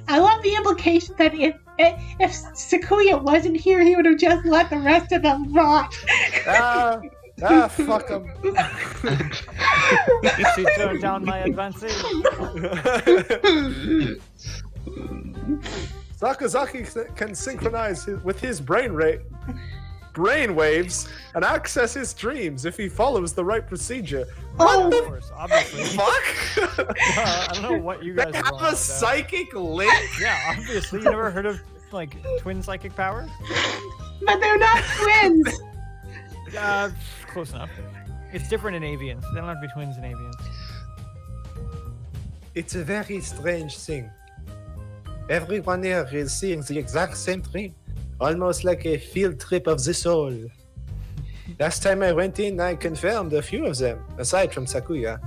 I love the implication that if Sakuya wasn't here, he would have just let the rest of them rot. Fuck him. She turned down my advances. Sakazaki can synchronize with his brain waves and access his dreams if he follows the right procedure. Oh, Of course, obviously. Fuck? I don't know what you guys They are have on a about. psychic link? Yeah, obviously. You never heard of like twin psychic powers? but they're not twins. Close enough. It's different in avians. They don't have to be twins in avians. It's a very strange thing. Everyone here is seeing the exact same dream, almost like a field trip of the soul. Last time I went in, I confirmed a few of them, aside from Sakuya.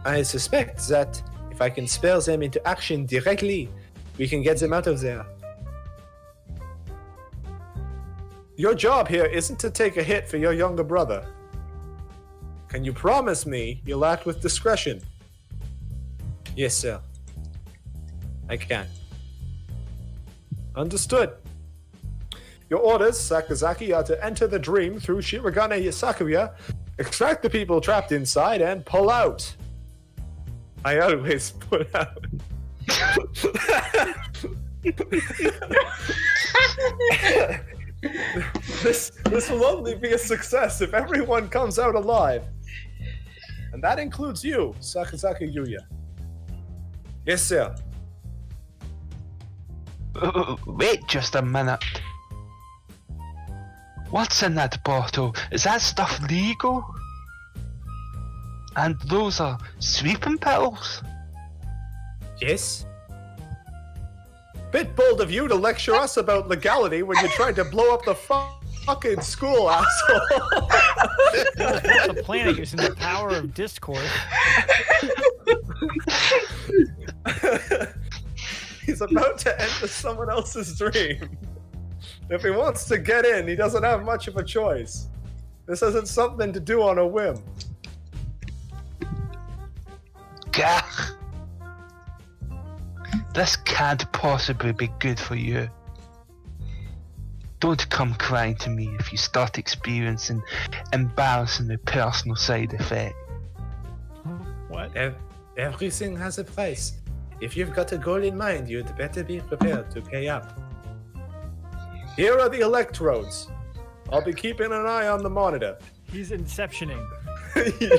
I suspect that if I can spur them into action directly, we can get them out of there. Your job here isn't to take a hit for your younger brother. Can you promise me you'll act with discretion? Yes, sir. I can. Understood. Your orders, Sakazaki, are to enter the dream through Shirogane Sakuya, extract the people trapped inside, and pull out. I always pull out. This will only be a success if everyone comes out alive. And that includes you, Sakazaki Yuya. Yes, sir. Wait just a minute. What's in that bottle? Is that stuff legal? And those are sleeping pills? Yes? Bit bold of you to lecture us about legality when you tried to blow up the fucking school, asshole. What's the planet using the power of discourse? He's about to enter someone else's dream. If he wants to get in, he doesn't have much of a choice. This isn't something to do on a whim. Gah! This can't possibly be good for you. Don't come crying to me if you start experiencing embarrassingly personal side effects. What? Everything has a price. If you've got a goal in mind, you'd better be prepared to pay up. Here are the electrodes. I'll be keeping an eye on the monitor. He's inceptioning.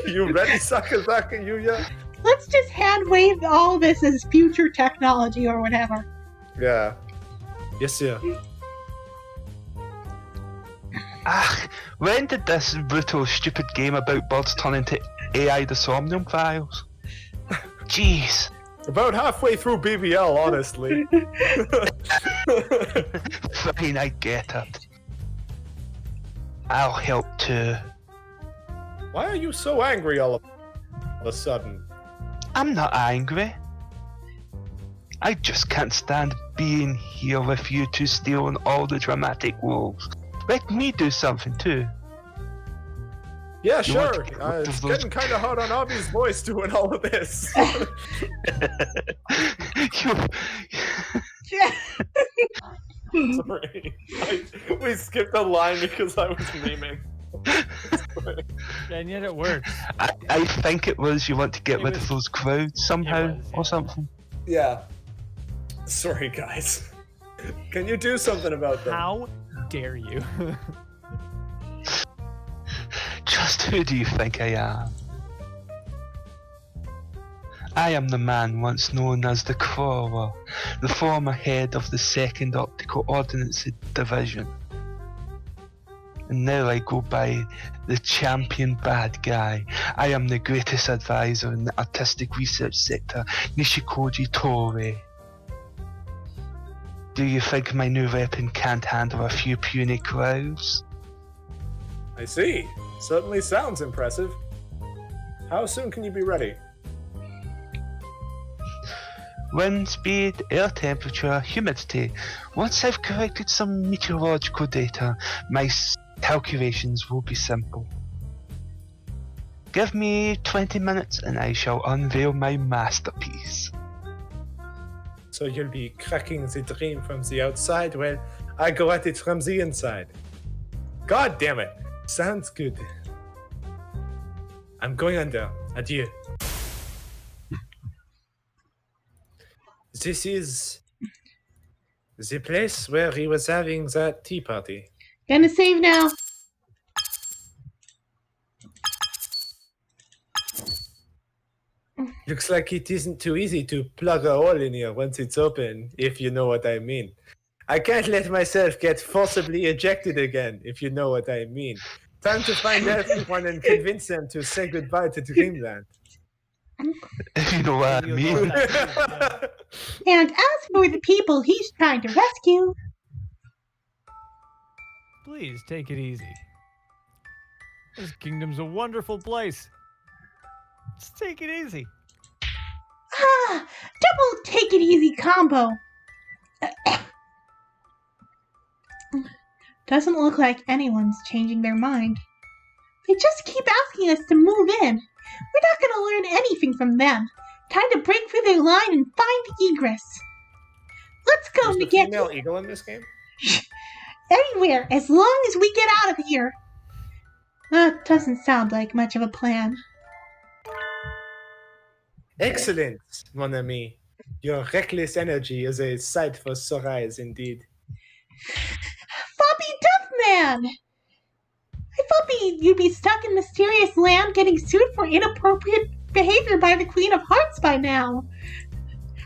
You ready, Sakazaki Yuya? Let's just hand wave all this as future technology or whatever. Yeah. Yes, sir. Ah, when did this brutal, stupid game about birds turn into AI the Somnium files? Jeez. About halfway through BBL, honestly. Fine, I get it. I'll help too. Why are you so angry all of a sudden? I'm not angry. I just can't stand being here with you two stealing all the dramatic roles. Let me do something too. Yeah, You sure. want to get rid of It's those- getting kind of hard on Avi's voice doing all of this. Sorry. We skipped a line because I was memeing. And yet it works. I think it was you want to get It rid was- of those crowds somehow was, yeah. or something. Yeah. Sorry, guys. Can you do something about them? How dare you? Just who do you think I am? I am the man once known as the Crawler, the former head of the 2nd Optical Ordnance Division. And now I go by the champion bad guy. I am the greatest advisor in the artistic research sector, Nishikoji Torii. Do you think my new weapon can't handle a few puny crows? I see. Certainly sounds impressive. How soon can you be ready? Wind speed, air temperature, humidity. Once I've corrected some meteorological data, my calculations will be simple. Give me 20 minutes and I shall unveil my masterpiece. So you'll be cracking the dream from the outside while I go at it from the inside. God damn it. Sounds good. I'm going under. Adieu. This is the place where he was having that tea party. Gonna save now. Looks like it isn't too easy to plug a hole in here once it's open, if you know what I mean. I can't let myself get forcibly ejected again, if you know what I mean. Time to find everyone and convince them to say goodbye to Dreamland. If you know what I You mean. know that, And as for the people he's trying to rescue, Please take it easy. This kingdom's a wonderful place. Just take it easy. double take it easy combo. Doesn't look like anyone's changing their mind. They just keep asking us to move in. We're not gonna learn anything from them. Time to break through their line and find the egress. Let's go Is to the get female eagle in this game? anywhere as long as we get out of here. That doesn't sound like much of a plan. Excellent, mon ami. Your reckless energy is a sight for sore eyes indeed. Floppy Duffman! I thought you'd be stuck in mysterious land getting sued for inappropriate behavior by the Queen of Hearts by now.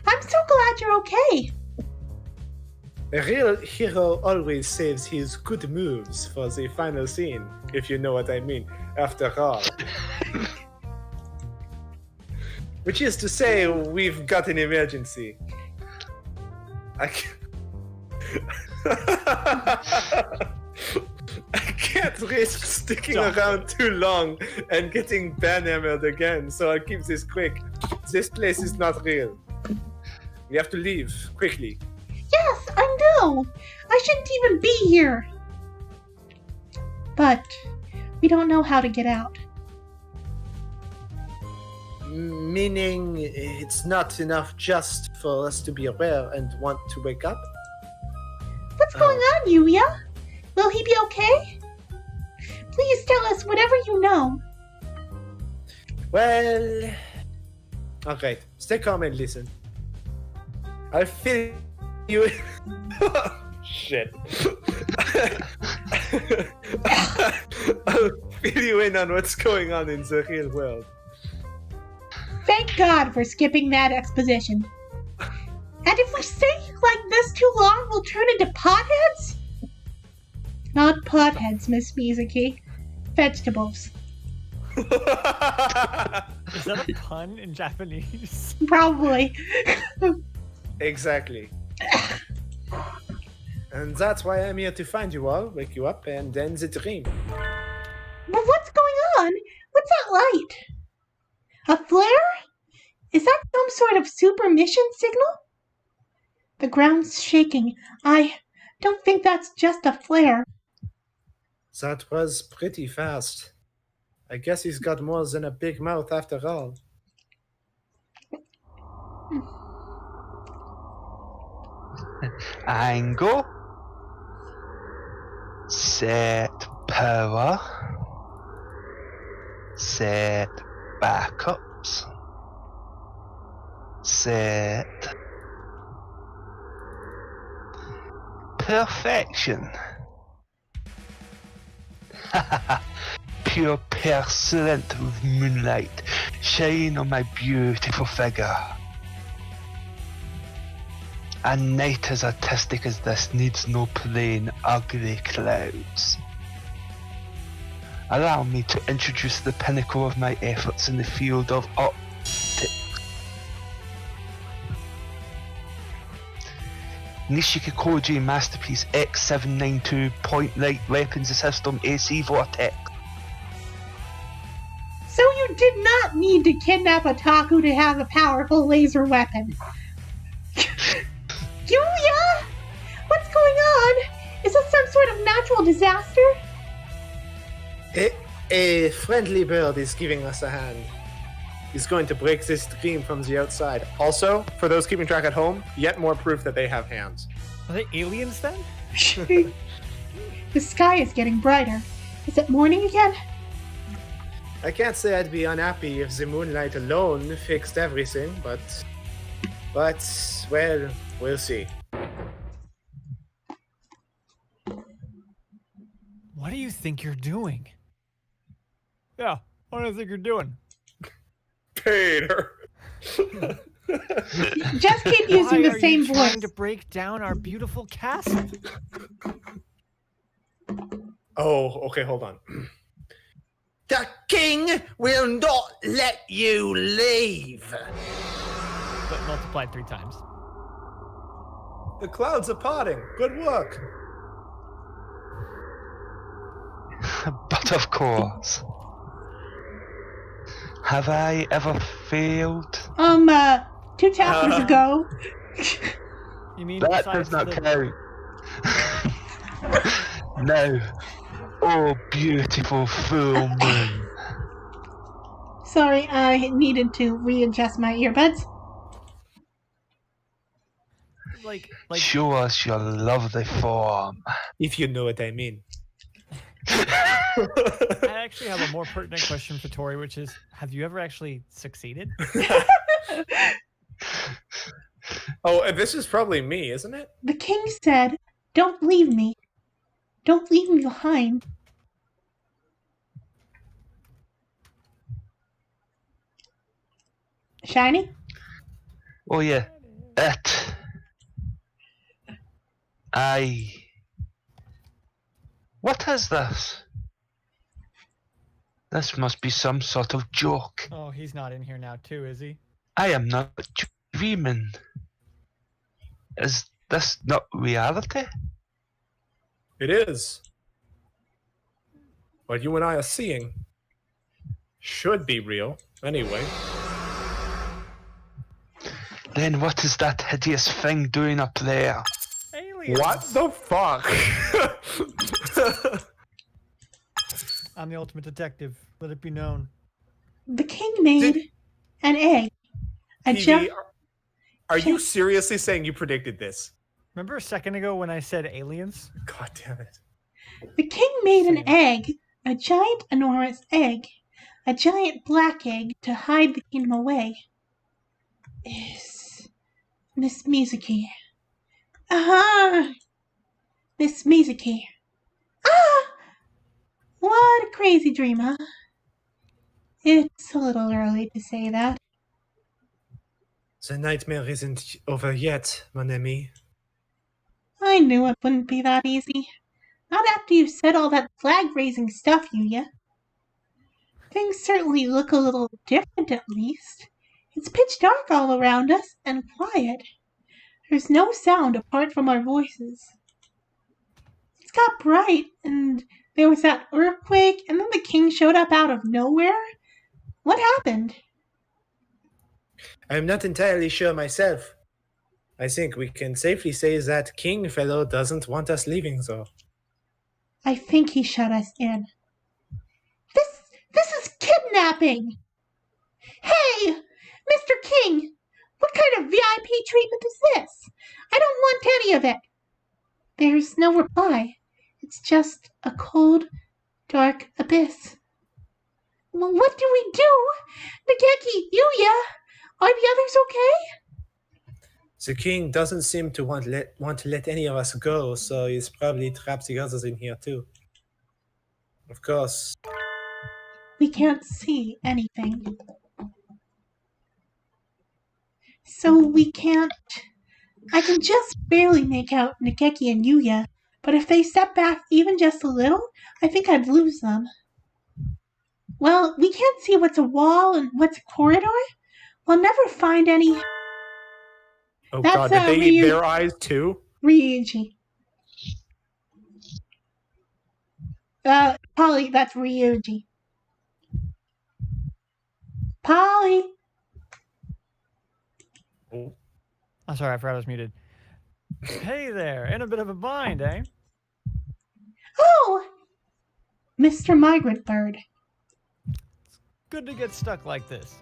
I'm so glad you're okay. A real hero always saves his good moves for the final scene, if you know what I mean, after all. Which is to say, we've got an emergency. I can't risk sticking around too long and getting banhammered again, so I'll keep this quick. This place is not real. We have to leave, quickly. Yes, I know. I shouldn't even be here. But we don't know how to get out. Meaning it's not enough just for us to be aware and want to wake up? What's going on, Yuya? Will he be okay? Please tell us whatever you know. Well... Alright, stay calm and listen. I'll fill you in... Shit. I'll fill you in on what's going on in the real world. Thank God for skipping that exposition. And if we stay like this too long, we'll turn into potheads? Not potheads, Miss Mizuki. Vegetables. Is that a pun in Japanese? Probably. Exactly. And that's why I'm here to find you all, wake you up, and end the dream. But what's going on? What's that light? A flare? Is that some sort of super mission signal? The ground's shaking. I don't think that's just a flare. That was pretty fast. I guess he's got more than a big mouth after all. Angle. Set power. Set backups. Set perfection. Pure percent of moonlight shine on my beautiful figure. A night as artistic as this needs no plain, ugly clouds. Allow me to introduce the pinnacle of my efforts in the field of optics. Nishikikoji Masterpiece X792 Point Light Weapons System AC Vortex. So you did not need to kidnap a Taku to have a powerful laser weapon. Yuya? What's going on? Is this some sort of natural disaster? A friendly bird is giving us a hand. He's going to break this dream from the outside. Also, for those keeping track at home, yet more proof that they have hands. Are they aliens then? The sky is getting brighter. Is it morning again? I can't say I'd be unhappy if the moonlight alone fixed everything, but well, we'll see. What do you think you're doing? Yeah, what do you think you're doing? Peter. Just keep using Why the are same you trying voice. to break down our beautiful castle? Oh, okay, hold on. The king will not let you leave. But multiplied 3 times. The clouds are parting. Good work. But of course. Have I ever failed? 2 chapters ago. You mean That besides does not the... count. No. Oh, beautiful full moon. Sorry, I needed to readjust my earbuds. Like Show us your lovely form. If you know what I mean. I actually have a more pertinent question for Tori, which is, have you ever actually succeeded? Oh, and this is probably me, isn't it? The king said, "Don't leave me. Don't leave me behind." Shiny? Oh yeah. It. I. What is this? This must be some sort of joke. Oh, he's not in here now too, is he? I am not dreaming. Is this not reality? It is. What you and I are seeing should be real, anyway. Then what is that hideous thing doing up there? Aliens. What the fuck? I'm the ultimate detective. Let it be known. The king made an egg. A PV, jump. are you seriously saying you predicted this? Remember a second ago when I said aliens? God damn it. The king made an egg, a giant, enormous egg, a giant black egg to hide the kingdom away. Is Miss Mizuki. Aha! Miss Mizuki. Ah! What a crazy dream, huh? It's a little early to say that. The nightmare isn't over yet, mon ami. I knew it wouldn't be that easy. Not after you said all that flag-raising stuff, Yuya. Things certainly look a little different, at least. It's pitch dark all around us, and quiet. There's no sound apart from our voices. It's got bright, and there was that earthquake, and then the king showed up out of nowhere. What happened? I'm not entirely sure myself. I think we can safely say that King fellow doesn't want us leaving, though. I think he shut us in. This is kidnapping! Hey, Mr. King, what kind of VIP treatment is this? I don't want any of it. There's no reply. It's just a cold, dark abyss. Well, what do we do? Nageki, Yuya, are the others okay? The king doesn't seem to want to let any of us go, so he's probably trapped the others in here too. Of course. We can't see anything. So we can't... I can just barely make out Nikeki and Yuya, but if they step back even just a little, I think I'd lose them. Well, we can't see what's a wall and what's a corridor. We'll never find any... Oh That's, god, did they eat their eyes too? Ryuji. Polly, that's Ryuji. Polly! Oh. I'm sorry, I forgot I was muted. Hey there, in a bit of a bind, eh? Oh! Mr. Migrant Bird. Good to get stuck like this.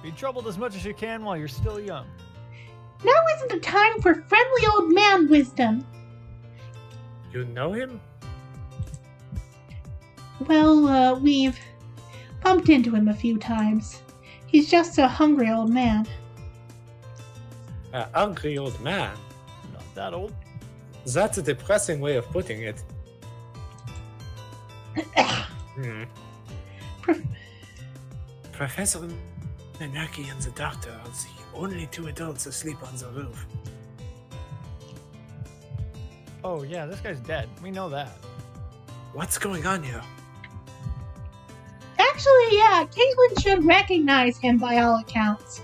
Be troubled as much as you can while you're still young. Now isn't the time for friendly old man wisdom. You know him? Well, we've bumped into him a few times. He's just a hungry old man. An hungry old man? Not that old. That's a depressing way of putting it. Professor Nanaki and the doctor are the only two adults asleep on the roof. Oh yeah, this guy's dead. We know that. What's going on here? Actually, yeah, Caitlin should recognize him by all accounts.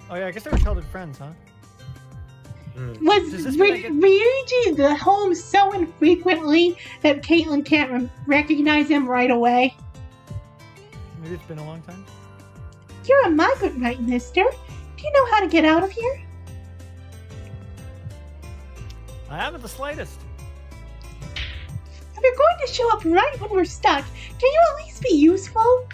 Oh yeah, I guess they were childhood friends, huh? Was Does this mean I get- Ryuji the home so infrequently that Caitlin can't recognize him right away? Maybe it's been a long time. You're a migrant, right, mister? Do you know how to get out of here? I haven't the slightest. If you're going to show up right when we're stuck, can you at least be useful?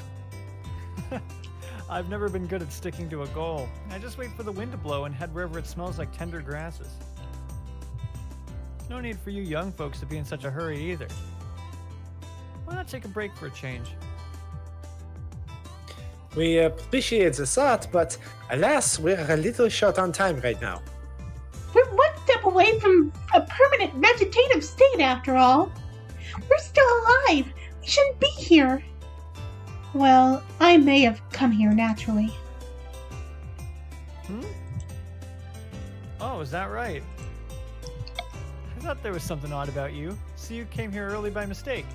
I've never been good at sticking to a goal. I just wait for the wind to blow and head wherever it smells like tender grasses. No need for you young folks to be in such a hurry either. Why not take a break for a change? We appreciate the thought, but alas, we're a little short on time right now. We're one step away from a permanent vegetative state, after all. We're still alive. We shouldn't be here. Well, I may have come here naturally. Oh, is that right? I thought there was something odd about you, so you came here early by mistake.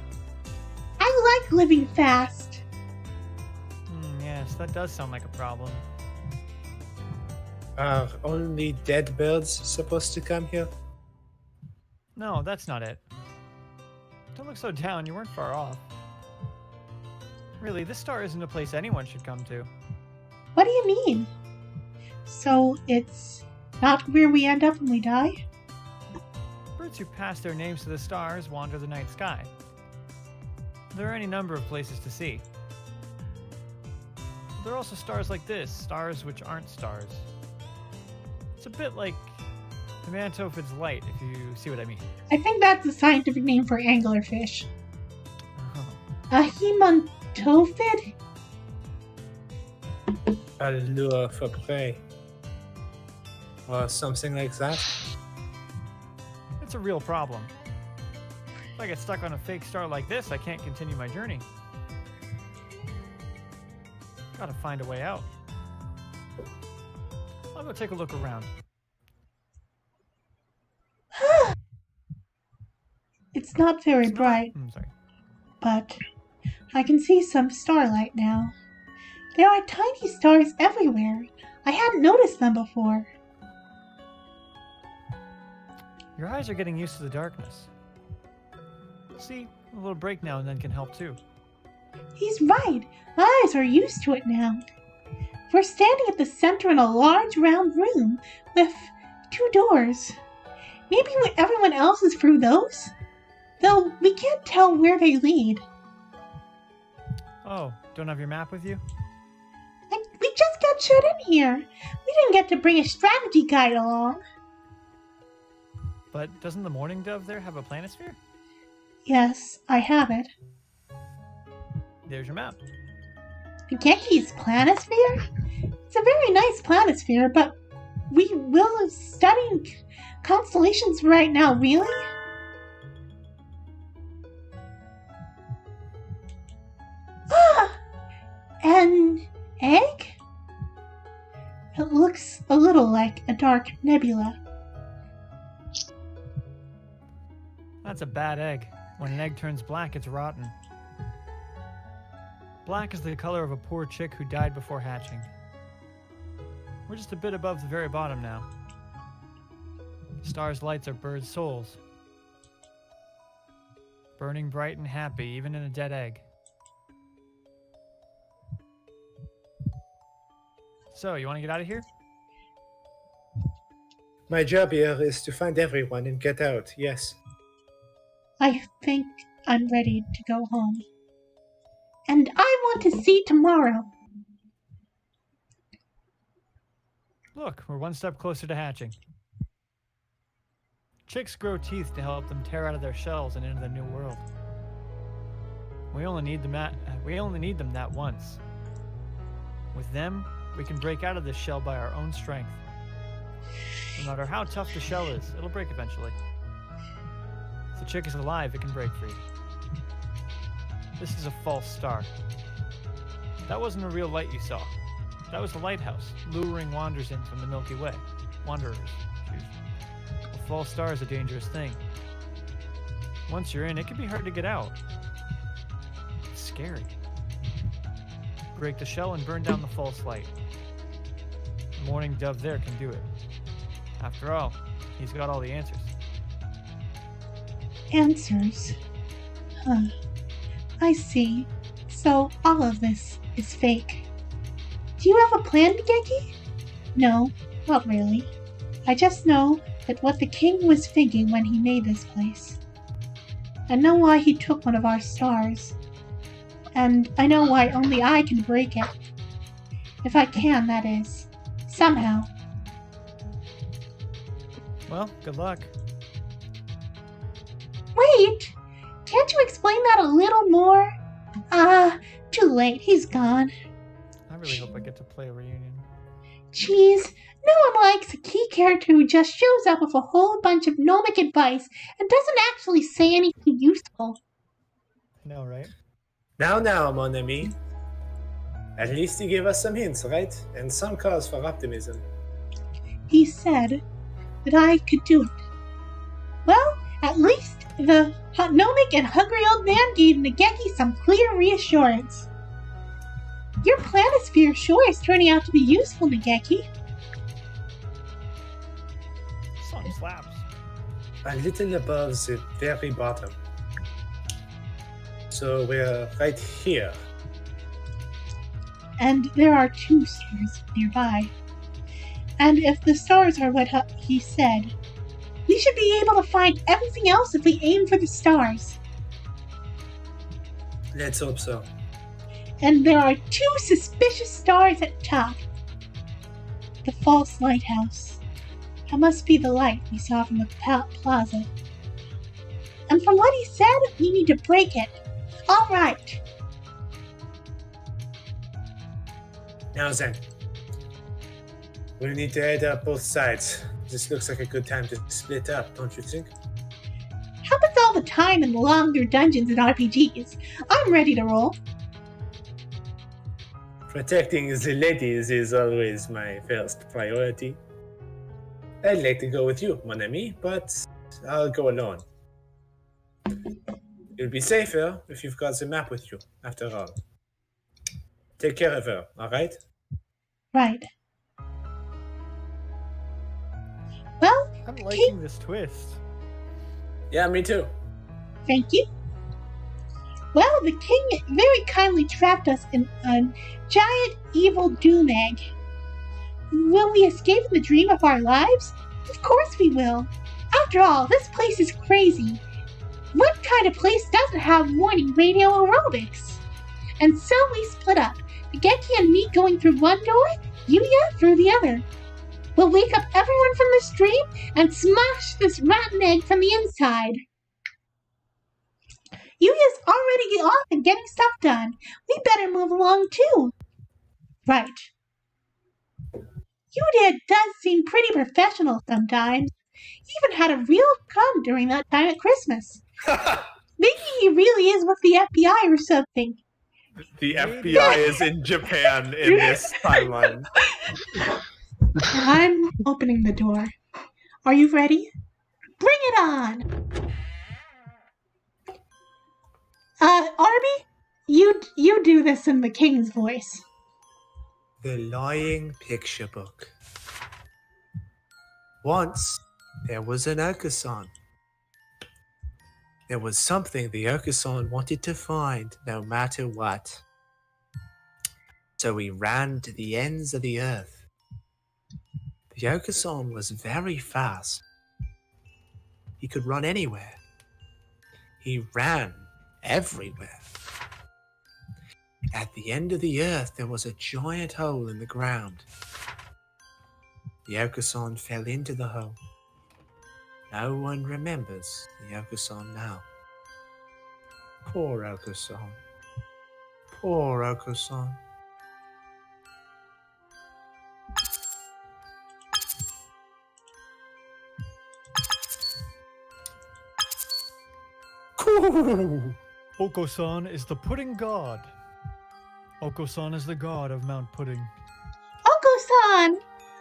I like living fast. Yes, that does sound like a problem. Are only dead birds supposed to come here? No, that's not it. Don't look so down, you weren't far off. Really, this star isn't a place anyone should come to. What do you mean? So it's not where we end up when we die? Birds who pass their names to the stars wander the night sky. There are any number of places to see. There are also stars like this, stars which aren't stars. It's a bit like the Hatoful's light, if you see what I mean. I think that's the scientific name for anglerfish. A hemontopid? A lure for prey. Or something like that. It's a real problem. If I get stuck on a fake star like this, I can't continue my journey. Gotta find a way out. I'll go take a look around. It's not very bright, Sorry. but I can see some starlight now. There are tiny stars everywhere. I hadn't noticed them before. Your eyes are getting used to the darkness. See, a little break now and then can help too. He's right. My eyes are used to it now. We're standing at the center in a large round room with 2 doors. Maybe everyone else is through those? Though we can't tell where they lead. Oh, don't have your map with you? We just got shut in here. We didn't get to bring a strategy guide along. But doesn't the Morning Dove there have a planisphere? Yes, I have it. There's your map. Geki's planisphere? It's a very nice planisphere, but We will studying constellations right now, really? An egg? It looks a little like a dark nebula. That's a bad egg. When an egg turns black, it's rotten. Black is the color of a poor chick who died before hatching. We're just a bit above the very bottom now. Stars' lights are birds' souls. Burning bright and happy, even in a dead egg. So, you want to get out of here? My job here is to find everyone and get out, yes. I think I'm ready to go home. And I want to see tomorrow. Look, we're one step closer to hatching. Chicks grow teeth to help them tear out of their shells and into the new world. We only need them that once. With them, we can break out of this shell by our own strength. No matter how tough the shell is, it'll break eventually. If the chick is alive, it can break free. This is a false star. That wasn't a real light you saw. That was the lighthouse, luring wanderers in from the Milky Way. Wanderers, excuse me. A false star is a dangerous thing. Once you're in, it can be hard to get out. It's scary. Break the shell and burn down the false light. The mourning dove there can do it. After all, he's got all the answers. Answers? Huh. I see. So all of this is fake. Do you have a plan, Nageki? No, not really. I just know that what the king was thinking when he made this place. I know why he took one of our stars. And I know why only I can break it. If I can, that is. Somehow. Well, good luck. Wait! Can't you explain that a little more? Too late. He's gone. I really hope I get to play a reunion. Jeez, no one likes a key character who just shows up with a whole bunch of gnomic advice and doesn't actually say anything useful. I know, right? Now, mon ami. At least you gave us some hints, right? And some cause for optimism. He said that I could do it. Well, at least the gnomic and hungry old man gave Nageki some clear reassurance. Your planisphere sure is turning out to be useful, Nageki. Song slaps. A little above the very bottom. So we're right here. And there are 2 stars nearby. And if the stars are what he said, we should be able to find everything else if we aim for the stars. Let's hope so. And there are 2 suspicious stars at top. The false lighthouse. That must be the light we saw from the plaza. And from what he said, we need to break it. All right. Now then. We'll need to head up both sides. This looks like a good time to split up, don't you think? Happens all the time in longer dungeons and RPGs. I'm ready to roll. Protecting the ladies is always my first priority. I'd like to go with you, mon ami, but I'll go alone. It'll be safer if you've got the map with you, after all. Take care of her, alright? Right. Well, I'm liking this twist. Yeah, me too. thank you. Well, the king very kindly trapped us in a giant evil doom egg. Will we escape in the dream of our lives? Of course we will. After all, this place is crazy. What kind of place doesn't have morning radio aerobics? And so we split up. Nageki and me going through one door, Yuya through the other. We'll wake up everyone from this dream and smash this rotten egg from the inside. Yuya's already off and getting stuff done. We better move along too. Right. does seem pretty professional sometimes. He even had a real gun during that time at Christmas. Maybe he really is with the FBI or something. The FBI is in Japan in this timeline. I'm opening the door. Are you ready? Bring it on! Arby, you do this in the king's voice. The Lying Picture Book. Once, there was an Okusan. There was something the Okusan wanted to find no matter what. So he ran to the ends of the earth. The Okusan was very fast. He could run anywhere. He ran everywhere. At the end of the earth, there was a giant hole in the ground. The Okusan fell into the hole. No one remembers the Okusan now. Poor Okusan. Poor Okusan. Oko-san is the pudding god. Oko-san is the god of Mount Pudding. Oko-san!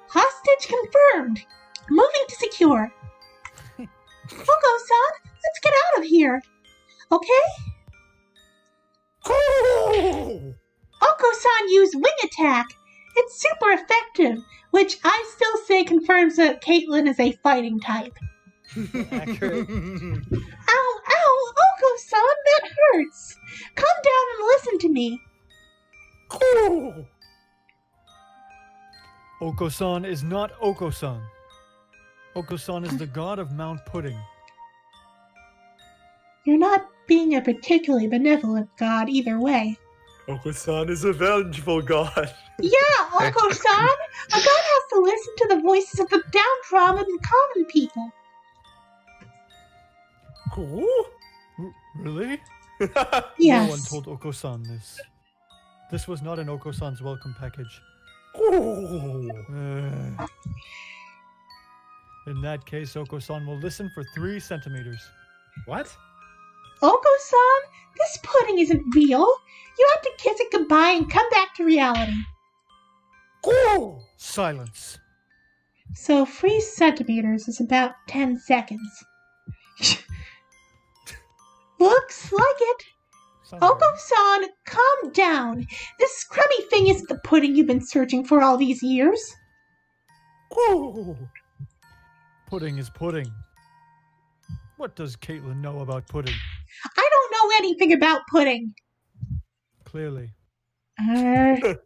Hostage confirmed. Moving to secure. Oko-san, let's get out of here. Okay? Oko-san used wing attack. It's super effective, which I still say confirms that Caitlin is a fighting type. Accurate. Ow, ow, Oko-san, that hurts. Calm down and listen to me. Oko-san is not Oko-san. Oko-san is the god of Mount Pudding. You're not being a particularly benevolent god either way. Okusan is a vengeful god. Yeah, Oko-san! A god has to listen to the voices of the downtrodden and common people. Really? Yes. No one told Oko-san this. This was not in Oko-san's welcome package. In that case, Oko-san will listen for 3 centimeters. What? Oko-san, this pudding isn't real. You have to kiss it goodbye and come back to reality. Silence. So 3 centimeters is about 10 seconds. Looks like it. Sounds right. Oko-san, calm down. This scrubby thing isn't the pudding you've been searching for all these years. Pudding is pudding. What does Caitlin know about pudding? I don't know anything about pudding. Clearly. Think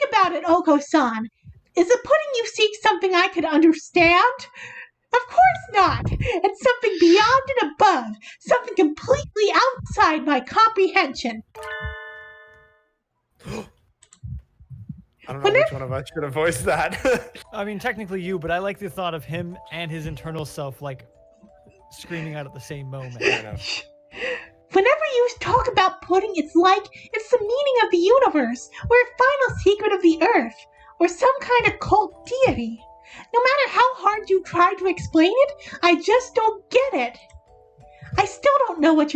about it, Oko-san. Is the pudding you seek something I could understand? Of course not. It's something beyond and above. Something completely outside my comprehension. I don't know which one of us should have voiced that. I mean, technically you, but I like the thought of him and his internal self, like, screaming out at the same moment. I know. Whenever you talk about pudding, it's like it's the meaning of the universe, or a final secret of the earth, or some kind of cult deity. No matter how hard you try to explain it, I just don't get it. I still don't know what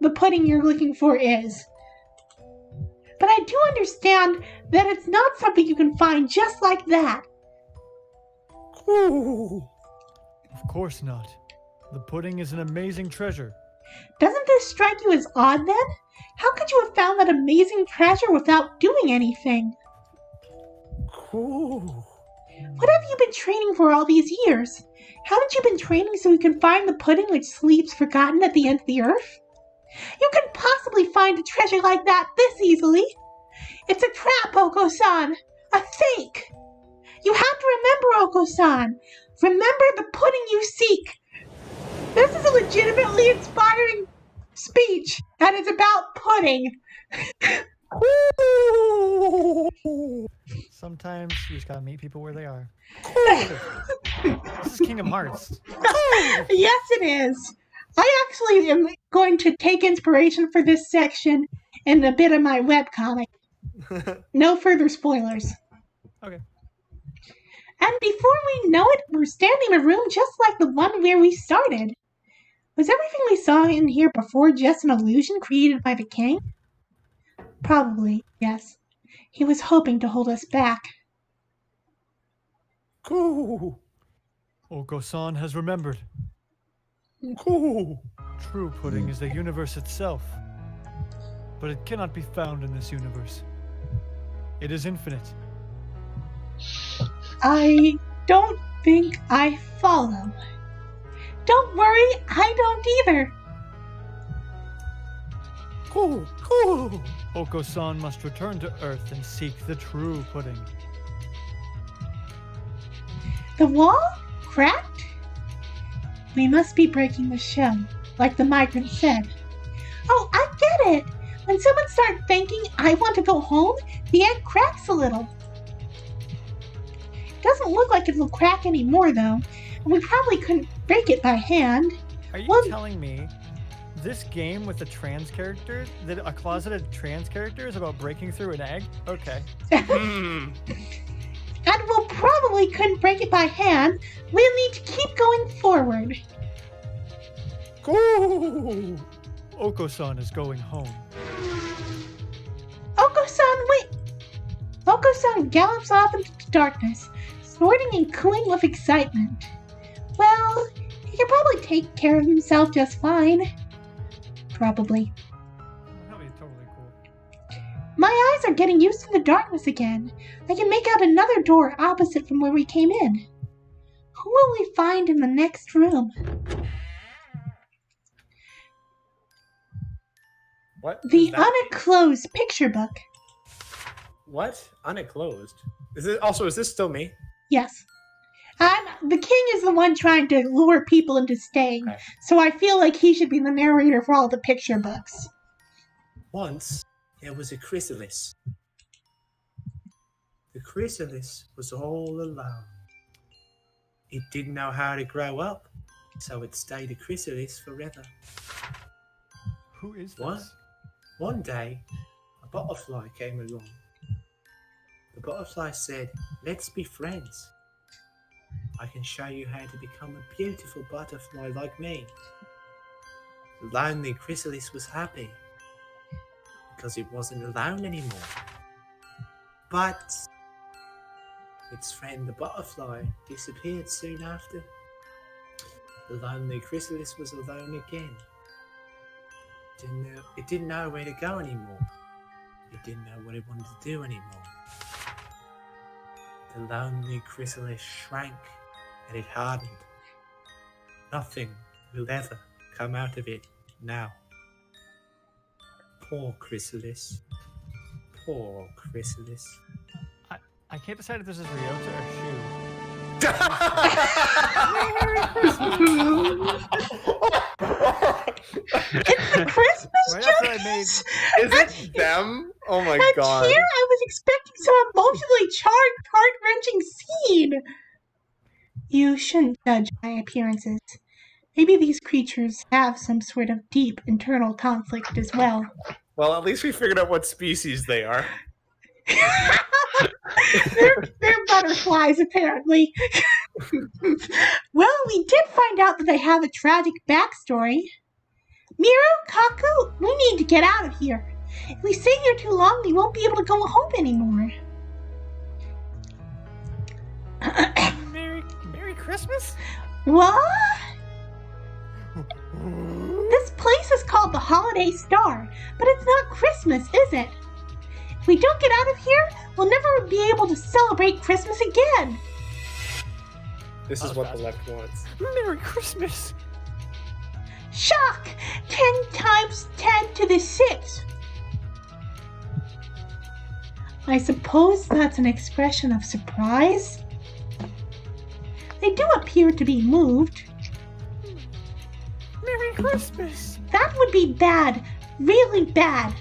the pudding you're looking for is. But I do understand that it's not something you can find just like that. Of course not. The pudding is an amazing treasure. Doesn't this strike you as odd then? How could you have found that amazing treasure without doing anything? What have you been training for all these years? Haven't you been training so you can find the pudding which sleeps forgotten at the end of the earth? You couldn't possibly find a treasure like that this easily. It's a trap, Oko-san. A fake. You have to remember, Oko-san. Remember the pudding you seek. This is a legitimately inspiring speech, and it's about pudding. Sometimes you just gotta meet people where they are. This is Kingdom Hearts. Yes, it is. I actually am going to take inspiration for this section in a bit of my webcomic. No further spoilers. Okay. And before we know it, we're standing in a room just like the one where we started. Was everything we saw in here before just an illusion created by the king? Probably, yes. He was hoping to hold us back. Cool. Oko-san has remembered. Cool. True pudding is the universe itself. But it cannot be found in this universe. It is infinite. I don't think I follow. Don't worry, I don't either. Cool. Oko-san must return to Earth and seek the true pudding. The wall? Cracked? We must be breaking the shell, like the migrant said. Oh, I get it! When someone starts thinking, I want to go home, the egg cracks a little. Doesn't look like it will crack anymore, though. And we probably couldn't break it by hand. Are you Well- telling me this game with a trans character, that a closeted trans character is about breaking through an egg? Okay. Hmm. And we'll probably couldn't break it by hand. We'll need to keep going forward. Cool. Oko-san is going home. Oko-san, wait! Oko-san gallops off into the darkness, snorting and cooing with excitement. Well, he can probably take care of himself just fine. Probably. That'd be totally cool. My eyes are getting used to the darkness again. I can make out another door opposite from where we came in. Who will we find in the next room? What? The is that? unclosed picture book. What? Unclosed. Is this still me? Yes. The king is the one trying to lure people into staying, Okay. so I feel like he should be the narrator for all the picture books. Once there was a chrysalis. The chrysalis was all alone. It didn't know how to grow up, so it stayed a chrysalis forever. Who is this? What? One day, a butterfly came along. The butterfly said, "Let's be friends. I can show you how to become a beautiful butterfly like me." The lonely chrysalis was happy because it wasn't alone anymore. But its friend the butterfly disappeared soon after. The lonely chrysalis was alone again. It didn't know where to go anymore. It didn't know what it wanted to do anymore. The lonely chrysalis shrank and it hardened. Nothing will ever come out of it now. Poor chrysalis. Poor chrysalis. I can't decide if this is Ryota or It's the Christmas Right joke! after I made- Is it them? Oh my And god. here I was expecting some emotionally charged, heart-wrenching scene. You shouldn't judge my appearances. Maybe these creatures have some sort of deep internal conflict as well. Well, at least we figured out what species they are. they're butterflies, apparently. Well, we did find out that they have a tragic backstory. Miro, Kaku, we need to get out of here. If we stay here too long, we won't be able to go home anymore. Merry Christmas? What? This place is called the Holiday Star, but it's not Christmas, is it? If we don't get out of here, we'll never be able to celebrate Christmas again. This is what the left wants. Merry Christmas! Shock! 10 times 10 to the 6. I suppose that's an expression of surprise. They do appear to be moved. Merry Christmas! That would be bad. Really bad.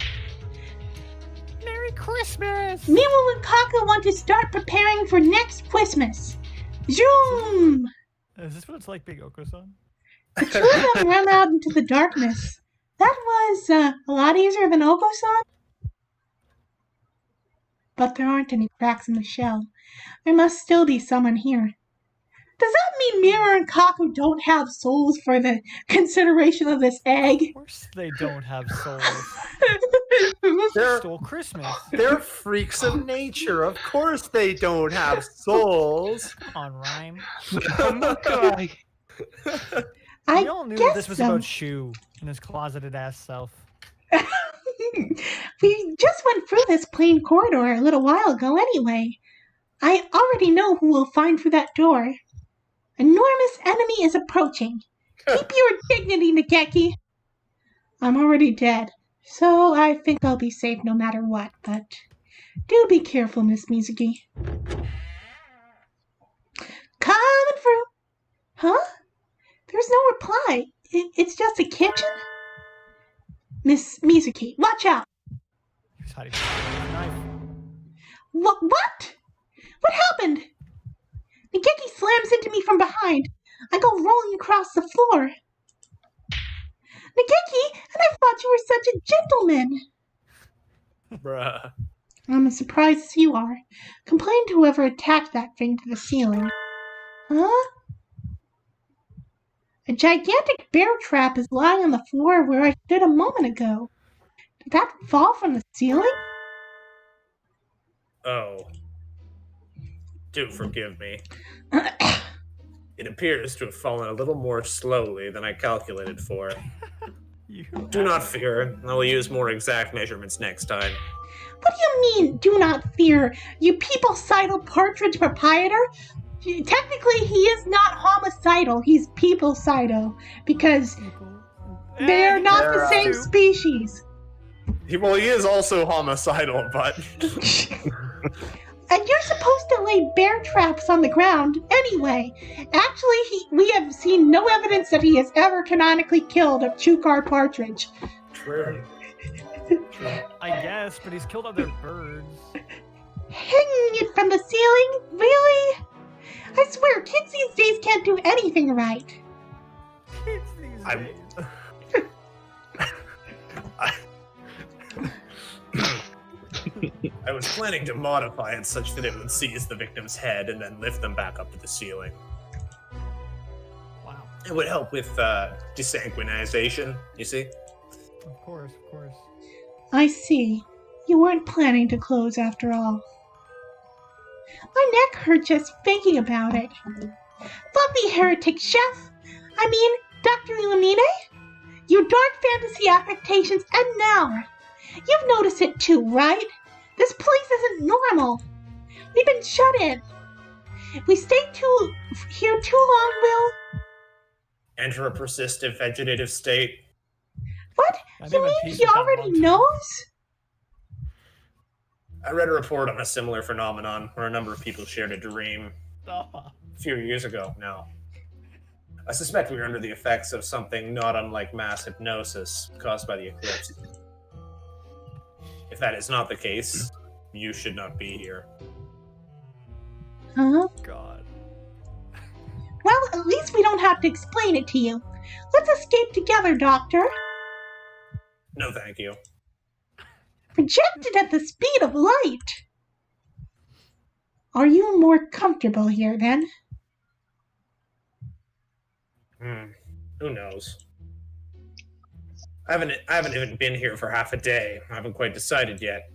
Merry Christmas! Mimo and Kaka want to start preparing for next Christmas. Zoom! Is this what it's like being Oko-san? The two of them run out into the darkness. That was a lot easier than Oko-san. but there aren't any cracks in the shell. There must still be someone here. Does that mean Mirror and Kaku don't have souls for the consideration of this egg? Of course they don't have souls. They're, Stole Christmas. they're freaks of nature. Of course they don't have souls. Come on, Rhyme. Guy. I We all knew guess that this was so. about Shu and his closeted ass self. We just went through this plain corridor a little while ago anyway. I already know who we'll find through that door. Enormous enemy is approaching. Keep your dignity, Nageki. I'm already dead, so I think I'll be safe no matter what, but do be careful, Miss Mizuki. Coming through. Huh? There's no reply. It's just a kitchen? Miss Mizuki, watch out. He was hiding behind a knife. What? What happened? Nageki slams into me from behind. I go rolling across the floor. Nageki, and I thought you were such a gentleman. Bruh. I'm as surprised as you are. Complain to whoever attached that thing to the ceiling. Huh? A gigantic bear trap is lying on the floor where I stood a moment ago. Did that fall from the ceiling? Oh. Do forgive me. It appears to have fallen a little more slowly than I calculated for. You Do not fear. I will use more exact measurements next time. What do you mean, do not fear, you people-sidal partridge proprietor? Technically, he is not homicidal, he's people-sidal, because they are not the same species. He is also homicidal, but... And you're supposed to lay bear traps on the ground anyway. Actually, we have seen no evidence that he has ever canonically killed a Chukar partridge. True. I guess, but he's killed other birds. Hanging it from the ceiling? Really? I swear, kids these days can't do anything right. Kids these I'm- days. I was planning to modify it such that it would seize the victim's head and then lift them back up to the ceiling. Wow. It would help with desanguinization, you see? Of course, of course. I see. You weren't planning to close after all. My neck hurt just thinking about it. Lovely heretic chef! I mean, Dr. Illuminae? Your dark fantasy affectations end now. You've noticed it too, right? This place isn't normal. We've been shut in. If we stay here too long, we'll... Enter a persistent vegetative state. What? I You think I'm at mean peace he with that already long time. knows? I read a report on a similar phenomenon where a number of people shared a dream Oh. a few years ago now. I suspect we are under the effects of something not unlike mass hypnosis caused by the eclipse. If that is not the case, you should not be here. Huh? God. Well, at least we don't have to explain it to you. Let's escape together, Doctor. No, thank you. Projected at the speed of light. Are you more comfortable here, then? Who knows? I haven't even been here for half a day. I haven't quite decided yet.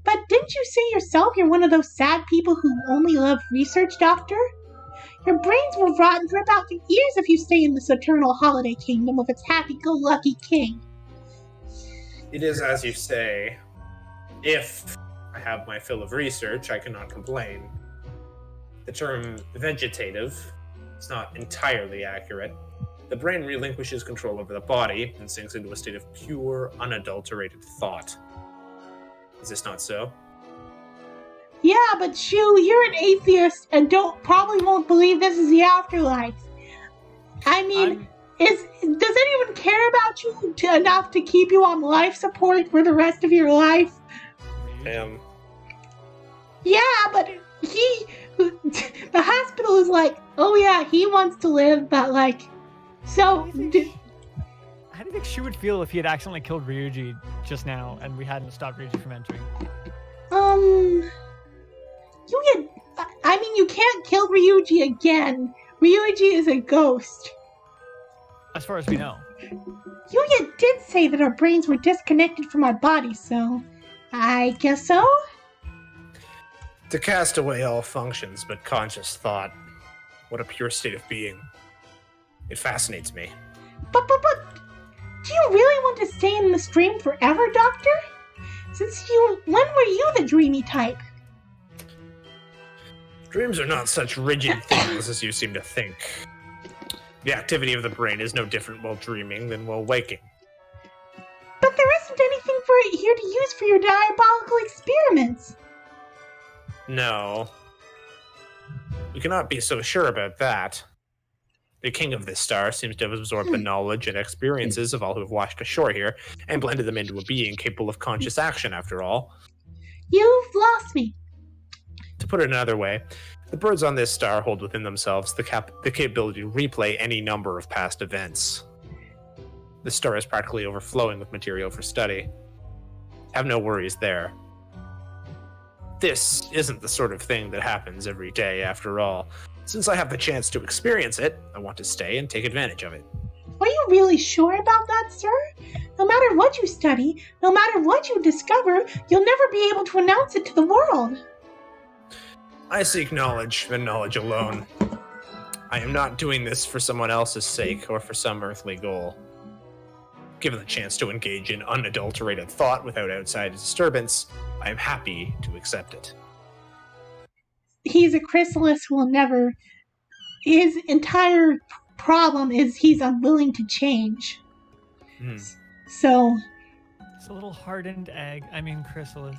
But didn't you say yourself you're one of those sad people who only love research, Doctor? Your brains will rot and drip out your ears if you stay in this eternal holiday kingdom with its happy-go-lucky king. It is as you say. If I have my fill of research, I cannot complain. The term vegetative is not entirely accurate. The brain relinquishes control over the body and sinks into a state of pure, unadulterated thought. Is this not so? Yeah, but Shu, you're an atheist and probably won't believe this is the afterlife. I mean, does anyone care about you enough to keep you on life support for the rest of your life? Yeah, but the hospital is like, oh yeah, he wants to live, but like, so... How do you think she would feel if he had accidentally killed Ryuji just now and we hadn't stopped Ryuji from entering? You can't kill Ryuji again. Ryuji is a ghost. As far as we know. Yuya did say that our brains were disconnected from our bodies, so I guess so? To cast away all functions but conscious thought. What a pure state of being. It fascinates me. But, do you really want to stay in this dream forever, Doctor? When were you the dreamy type? Dreams are not such rigid things as you seem to think. The activity of the brain is no different while dreaming than while waking. But there isn't anything for it here to use for your diabolical experiments. No. We cannot be so sure about that. The king of this star seems to have absorbed the knowledge and experiences of all who have washed ashore here, and blended them into a being capable of conscious action, after all. You've lost me. To put it another way, the birds on this star hold within themselves the capability to replay any number of past events. The star is practically overflowing with material for study. Have no worries there. This isn't the sort of thing that happens every day, after all. Since I have the chance to experience it, I want to stay and take advantage of it. Are you really sure about that, sir? No matter what you study, no matter what you discover, you'll never be able to announce it to the world. I seek knowledge, and knowledge alone. I am not doing this for someone else's sake or for some earthly goal. Given the chance to engage in unadulterated thought without outside disturbance, I am happy to accept it. He's a chrysalis who will never... His entire problem is he's unwilling to change. So... It's a little hardened egg. I mean, chrysalis.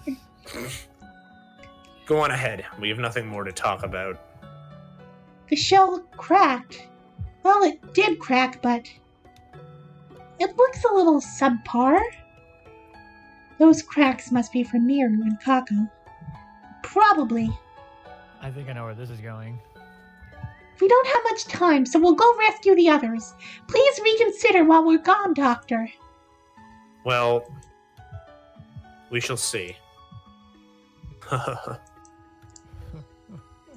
Go on ahead. We have nothing more to talk about. The shell cracked. Well, it did crack, but... It looks a little subpar. Those cracks must be from Miru and Kaku. Probably. I think I know where this is going. We don't have much time, so we'll go rescue the others. Please reconsider while we're gone, Doctor. Well, we shall see.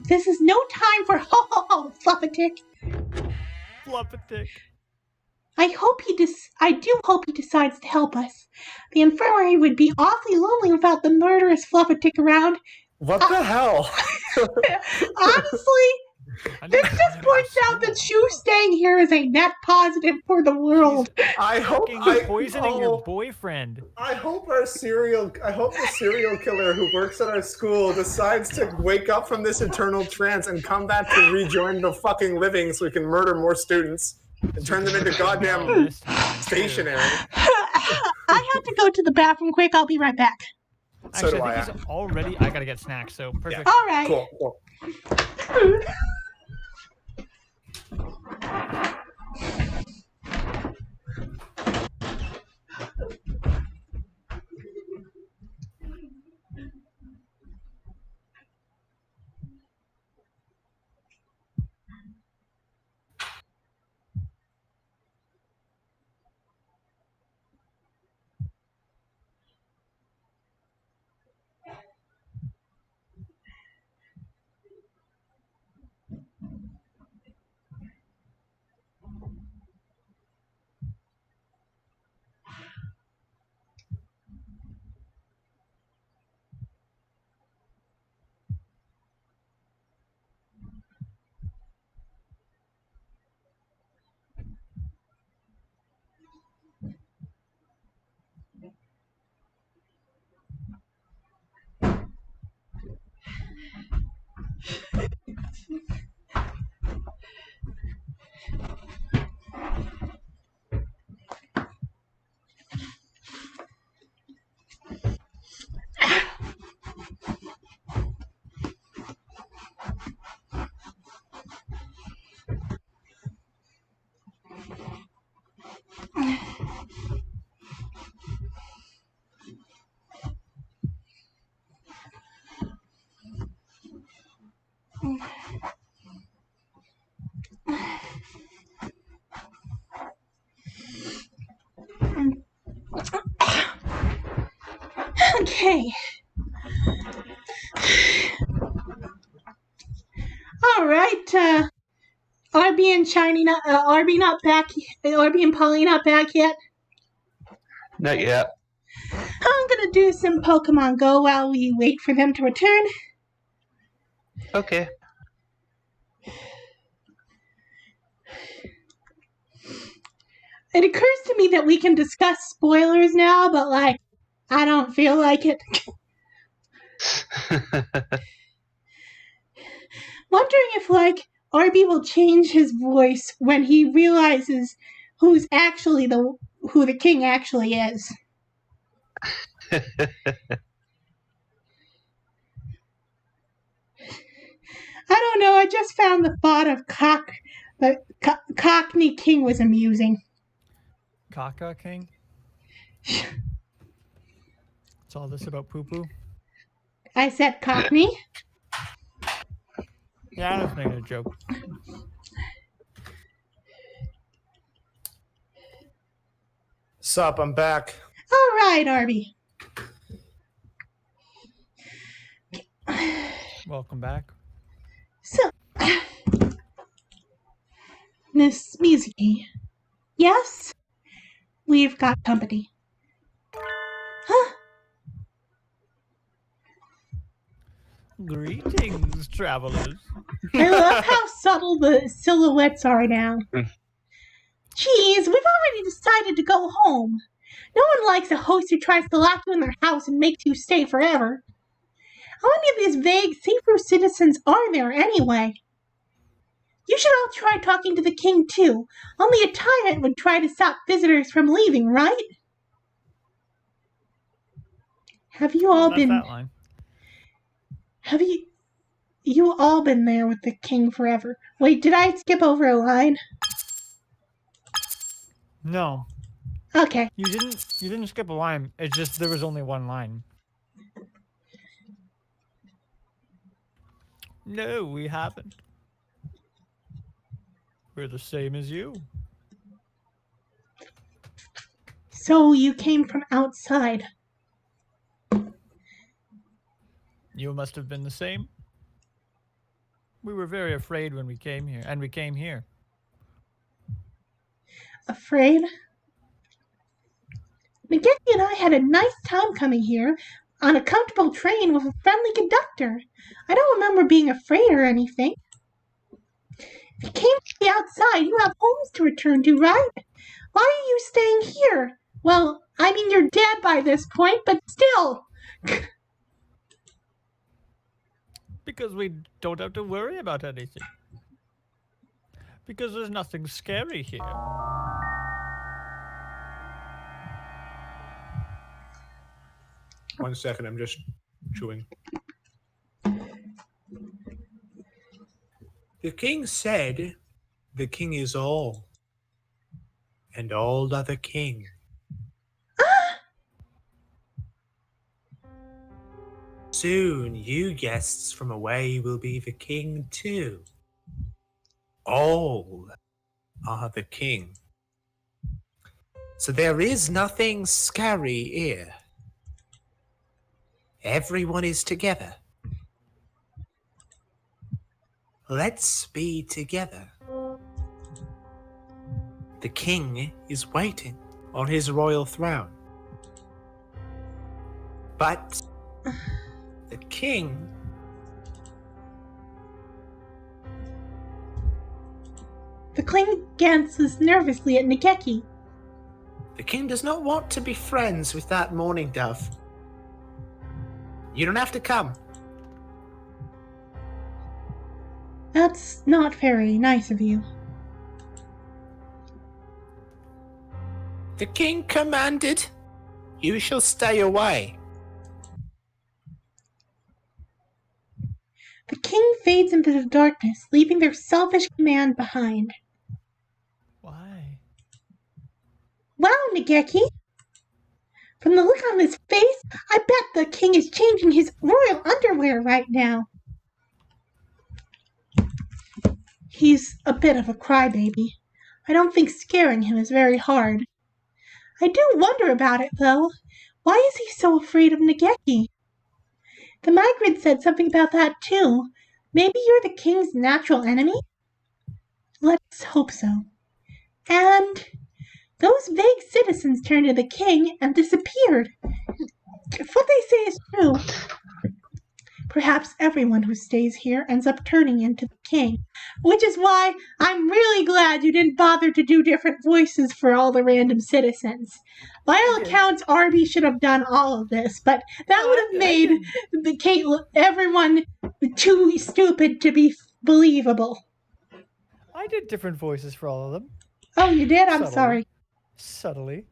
This is no time for ho-ho-ho, Fluffatic. Fluffatic. I do hope he decides to help us. The infirmary would be awfully lonely without the murderous Fluffatic around. What the hell? Honestly, this just points out that Shu staying here is a net positive for the world. I hope poisoning your boyfriend. I hope the serial killer who works at our school decides to wake up from this eternal trance and come back to rejoin the fucking living so we can murder more students and turn them into goddamn stationary. I have to go to the bathroom quick. I'll be right back. Actually, I think he's already... I gotta get snacks, so perfect. Yeah. All right. Cool. Okay. All right, Arby and Shiny not Arby not back. Arby and Polly not back yet. Not yet. I'm gonna do some Pokemon Go while we wait for them to return. Okay. It occurs to me that we can discuss spoilers now, but like, I don't feel like it. Wondering if like Arby will change his voice when he realizes who the king actually is. I don't know. I just found the thought of Cockney King was amusing. Caca King? It's all this about poo-poo? I said Cockney. Yeah, I was making a joke. Sup, I'm back. All right, Arby. Welcome back. So, Miss Mizuki. Yes? We've got company. Huh? Greetings, travelers. I love how subtle the silhouettes are now. Geez, we've already decided to go home. No one likes a host who tries to lock you in their house and makes you stay forever. How many of these vague, safer citizens are there anyway? You should all try talking to the king too. Only a tyrant would try to stop visitors from leaving, right? Have you all That's been... that line. Have you all been there with the king forever? Wait, did I skip over a line? No, Okay. you didn't skip a line. It's just there was only one line. No, we haven't. We're the same as you. So you came from outside. You must have been the same. We were very afraid when we came here, and we came here. Afraid? Nageki and I had a nice time coming here on a comfortable train with a friendly conductor. I don't remember being afraid or anything. If you came to the outside, you have homes to return to, right? Why are you staying here? Well, I mean, you're dead by this point, but still. Because we don't have to worry about anything. Because there's nothing scary here. One second, I'm just chewing. The king said, the king is all, and all are the king. Soon, you guests from away will be the king too. All are the king. So there is nothing scary here. Everyone is together. Let's be together. The king is waiting on his royal throne. But the king... The king glances nervously at Nageki. The king does not want to be friends with that mourning dove. You don't have to come. That's not very nice of you. The king commanded, you shall stay away. The king fades into the darkness, leaving their selfish command behind. Why? Wow, Nageki! From the look on his face, I bet the king is changing his royal underwear right now. He's a bit of a crybaby. I don't think scaring him is very hard. I do wonder about it, though. Why is he so afraid of Nageki? The migrant said something about that, too. Maybe you're the king's natural enemy? Let's hope so. And those vague citizens turned to the king and disappeared. If what they say is true, perhaps everyone who stays here ends up turning into the king. Which is why I'm really glad you didn't bother to do different voices for all the random citizens. By all accounts, Arby should have done all of this, but that would have made everyone too stupid to be believable. I did different voices for all of them. Oh, you did? I'm Subtly. sorry. Subtly.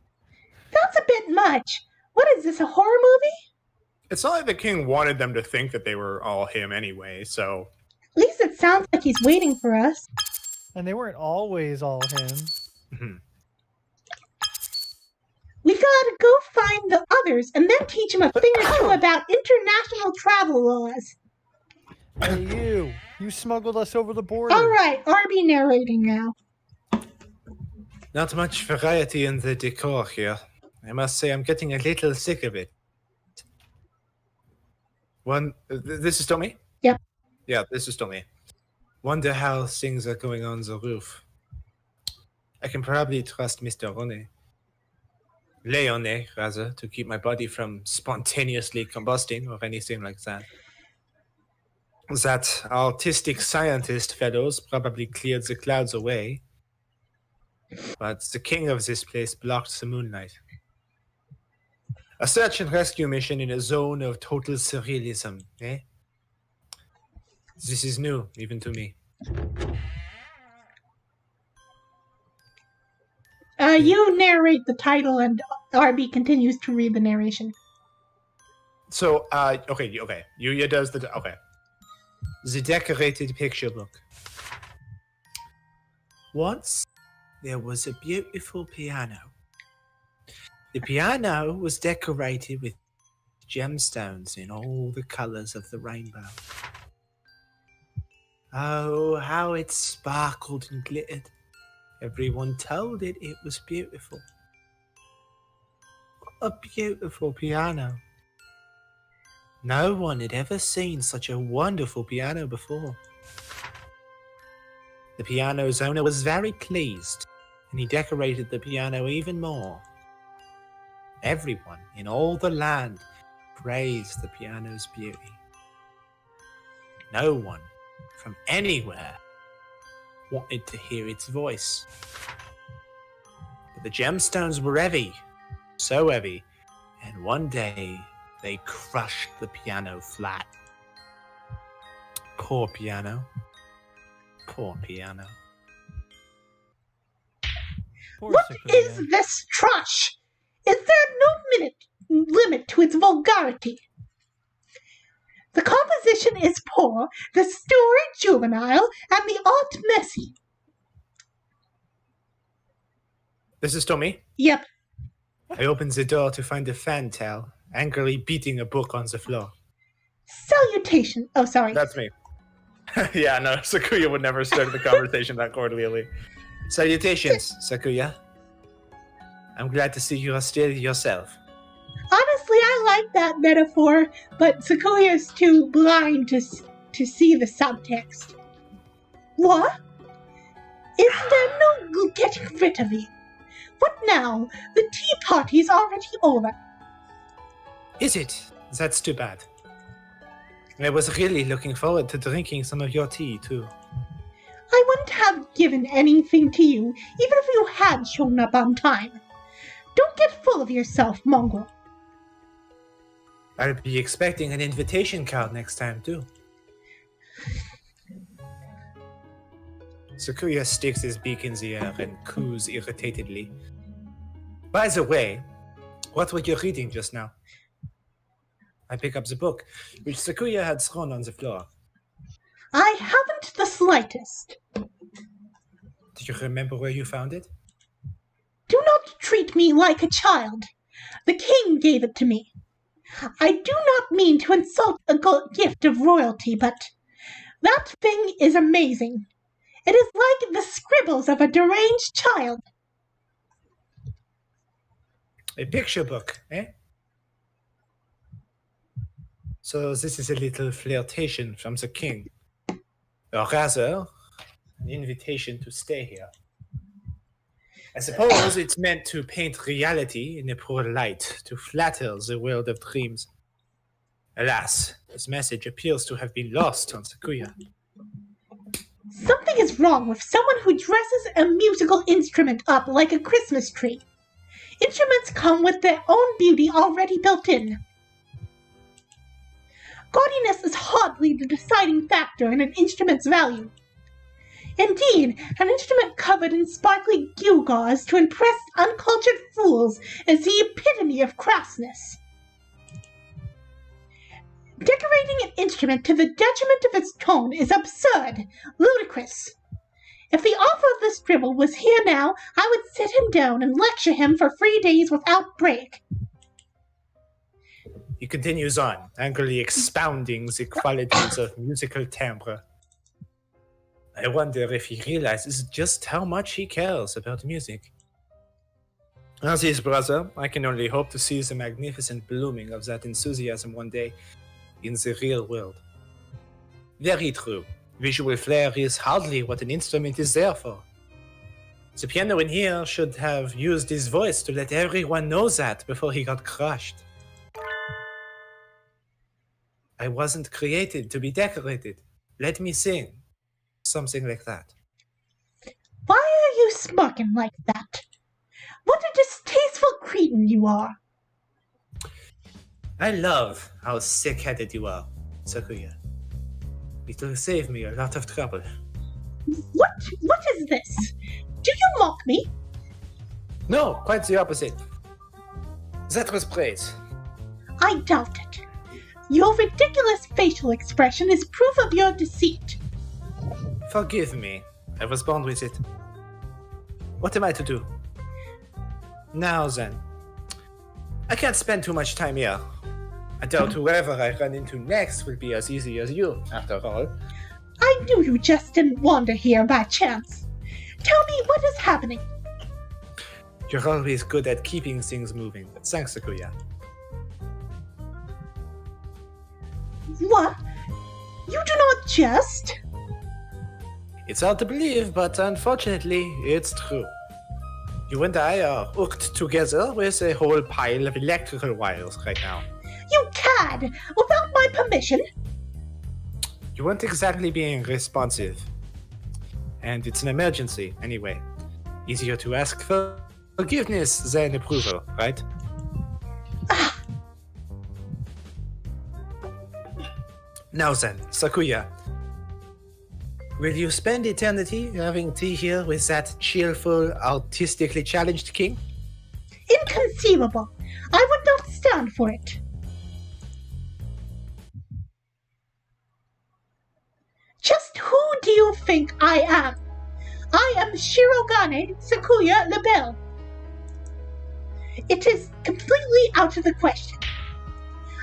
That's a bit much. What is this, a horror movie? It's not like the king wanted them to think that they were all him anyway, so... At least it sounds like he's waiting for us. And they weren't always all him. Mhm. We gotta go find the others and then teach them a thing or two about international travel laws. Hey, you smuggled us over the border. All right, Arby narrating now. Not much variety in the decor here. I must say I'm getting a little sick of it. This is still me? Yep. Yeah, this is still me. Wonder how things are going on the roof. I can probably trust Mr. Leone, rather, to keep my body from spontaneously combusting or anything like that. That artistic scientist fellows probably cleared the clouds away. But the king of this place blocked the moonlight. A search and rescue mission in a zone of total surrealism, eh? This is new, even to me. You narrate the title and Arby continues to read the narration. So, okay. Yuya does the, okay. The decorated picture book. Once, there was a beautiful piano. The piano was decorated with gemstones in all the colors of the rainbow. Oh, how it sparkled and glittered. Everyone told it was beautiful. What a beautiful piano. No one had ever seen such a wonderful piano before. The piano's owner was very pleased, and he decorated the piano even more. Everyone in all the land praised the piano's beauty. No one from anywhere wanted to hear its voice. But the gemstones were heavy, so heavy, and one day they crushed the piano flat. Poor piano. Poor piano. Poor What Sakura. is this trash? Is there no limit to its vulgarity? The composition is poor, the story juvenile, and the art messy. This is still me? Yep. I opened the door to find a fantail angrily beating a book on the floor. Salutation. Oh, sorry. That's me. Yeah, no, Sakuya would never start the conversation that cordially. Salutations, Sakuya. I'm glad to see you are still yourself. Honestly, I like that metaphor, but Sequoia's too blind to see the subtext. What? Is there no getting rid of you? What now? The tea party's already over. Is it? That's too bad. I was really looking forward to drinking some of your tea, too. I wouldn't have given anything to you, even if you had shown up on time. Don't get full of yourself, mongrel. I'll be expecting an invitation card next time, too. Sakuya sticks his beak in the air and coos irritatedly. By the way, what were you reading just now? I pick up the book, which Sakuya had thrown on the floor. I haven't the slightest. Do you remember where you found it? Do not treat me like a child. The king gave it to me. I do not mean to insult a gift of royalty, but that thing is amazing. It is like the scribbles of a deranged child. A picture book, eh? So this is a little flirtation from the king. or rather, an invitation to stay here. I suppose it's meant to paint reality in a poor light, to flatter the world of dreams. Alas, this message appears to have been lost on Sakuya. Something is wrong with someone who dresses a musical instrument up like a Christmas tree. Instruments come with their own beauty already built in. Gaudiness is hardly the deciding factor in an instrument's value. Indeed, an instrument covered in sparkly gewgaws to impress uncultured fools is the epitome of crassness. Decorating an instrument to the detriment of its tone is absurd, ludicrous. If the author of this scribble was here now, I would sit him down and lecture him for 3 days without break. He continues on, angrily expounding the qualities of musical timbre. I wonder if he realizes just how much he cares about music. As his brother, I can only hope to see the magnificent blooming of that enthusiasm one day in the real world. Very true. Visual flair is hardly what an instrument is there for. The piano in here should have used his voice to let everyone know that before he got crushed. I wasn't created to be decorated. Let me sing. Something like that. Why are you smirking like that? What a distasteful cretin you are! I love how sick-headed you are, Sakuya. It'll save me a lot of trouble. What is this? Do you mock me? No, quite the opposite. That was praise. I doubt it. Your ridiculous facial expression is proof of your deceit. Forgive me. I was born with it. What am I to do? Now then. I can't spend too much time here. I doubt whoever I run into next will be as easy as you, after all. I knew you just didn't wander here by chance. Tell me what is happening. You're always good at keeping things moving. Thanks, Sakuya. What? You do not jest? It's hard to believe, but unfortunately, it's true. You and I are hooked together with a whole pile of electrical wires right now. You cad! Without my permission? You weren't exactly being responsive. And it's an emergency, anyway. Easier to ask for forgiveness than approval, right? Now then, Sakuya. Will you spend eternity having tea here with that cheerful, artistically challenged king? Inconceivable. I would not stand for it. Just who do you think I am? I am Shirogane Sakuya Labelle. It is completely out of the question.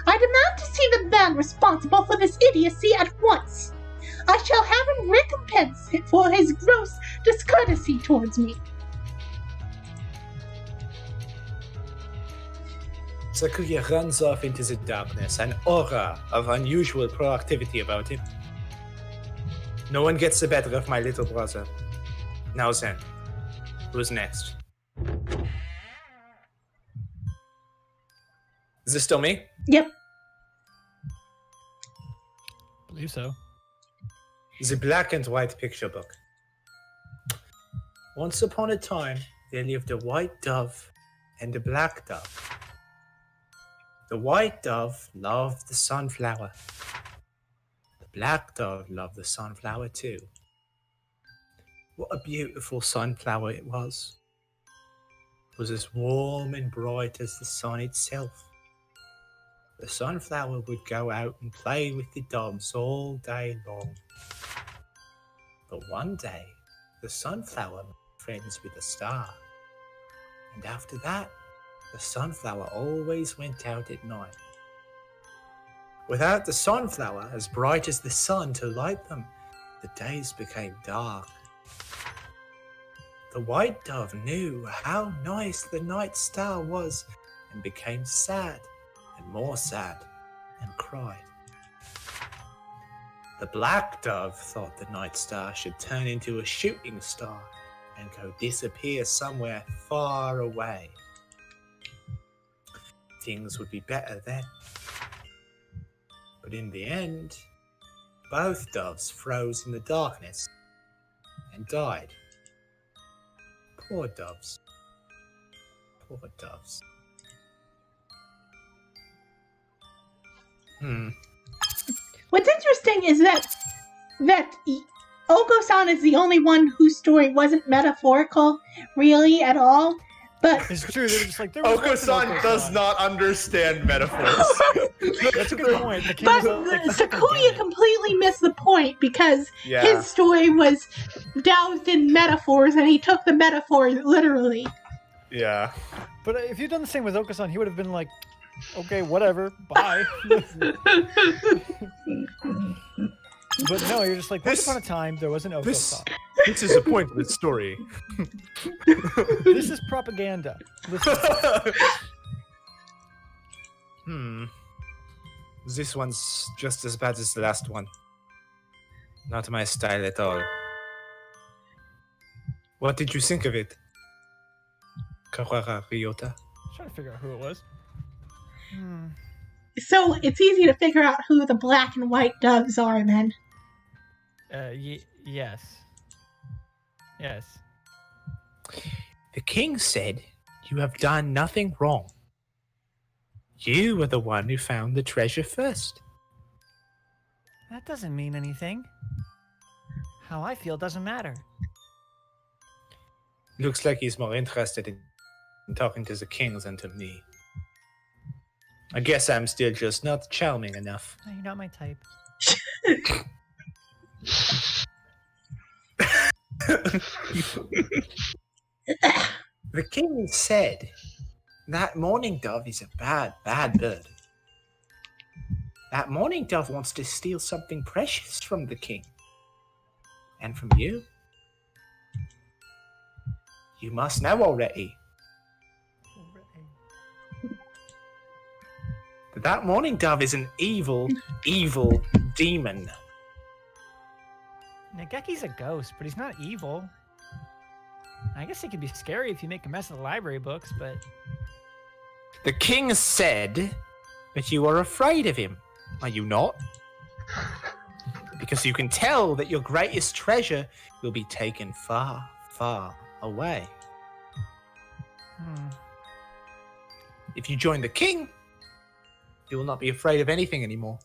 I demand to see the man responsible for this idiocy at once. I shall have him recompensed for his gross discourtesy towards me. Sakuya runs off into the darkness, an aura of unusual proactivity about him. No one gets the better of my little brother. Now then, who's next? Is this still me? Yep. Believe so. The black and white picture book. Once upon a time, there lived a white dove and a black dove. The white dove loved the sunflower. The black dove loved the sunflower too. What a beautiful sunflower it was. It was as warm and bright as the sun itself. The sunflower would go out and play with the doves all day long. But one day, the sunflower made friends with a star. And after that, the sunflower always went out at night. Without the sunflower as bright as the sun to light them, the days became dark. The white dove knew how nice the night star was and became sad and more sad and cried. The black dove thought the night star should turn into a shooting star and go disappear somewhere far away. Things would be better then. But in the end, both doves froze in the darkness and died. Poor doves. Poor doves. What's interesting is that Oko-san is the only one whose story wasn't metaphorical, really, at all. But It's true. They were just like, there was once an Oko-san Oko-san. does not understand metaphors. That's a good point. The king but is like, Sakuya completely missed the point because Yeah. his story was doused in metaphors, and he took the metaphor literally. Yeah. But if you'd done the same with Oko-san, he would have been like, okay, whatever, bye. But no, you're just like, once upon a time, there was an Oko-san. This is a point of the story. This is propaganda. Listen. This one's just as bad as the last one. Not my style at all. What did you think of it? Kawara Ryota? I was trying to figure out who it was. So it's easy to figure out who the black and white doves are then. Yes. Yes. The king said, "You have done nothing wrong. You were the one who found the treasure first." That doesn't mean anything. How I feel doesn't matter. Looks like he's more interested in talking to the king than to me. I guess I'm still just not charming enough. No, you're not my type. The king said that mourning dove is a bad, bad bird. That mourning dove wants to steal something precious from the king. And from you. You must know already that that mourning dove is an evil, evil demon. Nageki's a ghost, but he's not evil. I guess he could be scary if you make a mess of the library books, but... The king said that you are afraid of him. Are you not? Because you can tell that your greatest treasure will be taken far, far away. If you join the king, you will not be afraid of anything anymore.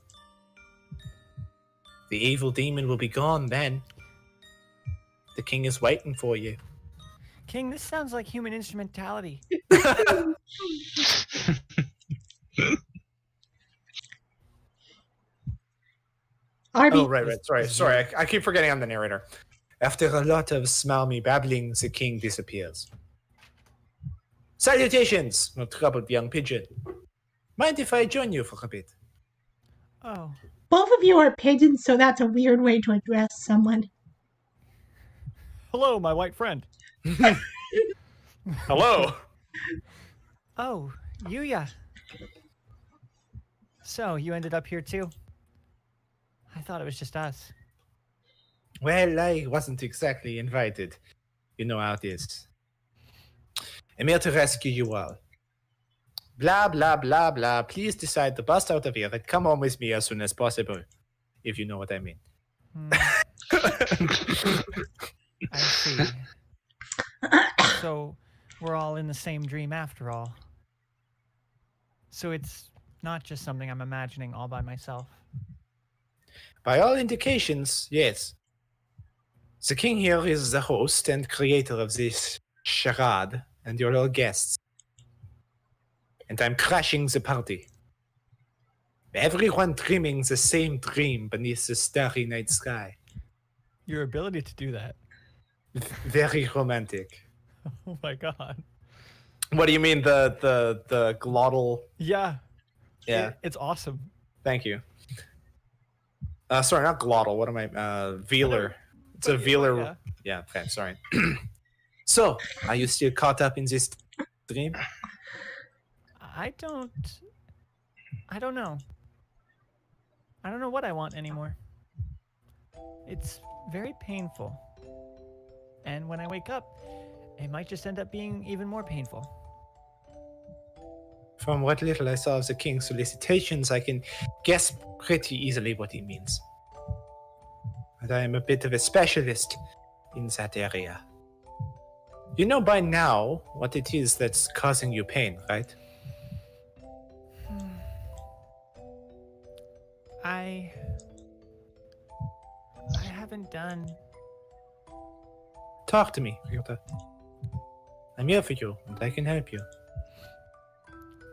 The evil demon will be gone then. The king is waiting for you. King, this sounds like human instrumentality. Arby, Oh, right. Sorry. I keep forgetting I'm the narrator. After a lot of smarmy babbling, the king disappears. Salutations, my troubled young pigeon. Mind if I join you for a bit? Oh. both of you are pigeons, so that's a weird way to address someone. Hello, my white friend. Hello. Oh, Yuya. So, you ended up here too? I thought it was just us. Well, I wasn't exactly invited. You know how it is. I'm here to rescue you all. Blah, blah, blah, blah. Please decide to bust out of here and come home with me as soon as possible. If you know what I mean. I see. So, we're all in the same dream after all. So it's not just something I'm imagining all by myself. By all indications, yes. The king here is the host and creator of this charade, and you're all guests. And I'm crashing the party. Everyone dreaming the same dream beneath the starry night sky. Your ability to do that. Very romantic. Oh my god. What do you mean, the glottal? Yeah. Yeah. It's awesome. Thank you. Sorry, not glottal. What am I? Velar. It's a velar. Yeah. Yeah. Okay. Sorry. So, are you still caught up in this dream? I don't know. I don't know what I want anymore. It's very painful. And when I wake up, it might just end up being even more painful. From what little I saw of the king's solicitations, I can guess pretty easily what he means. But I am a bit of a specialist in that area. You know by now what it is that's causing you pain, right? I haven't done... Talk to me, Ryota. I'm here for you, and I can help you.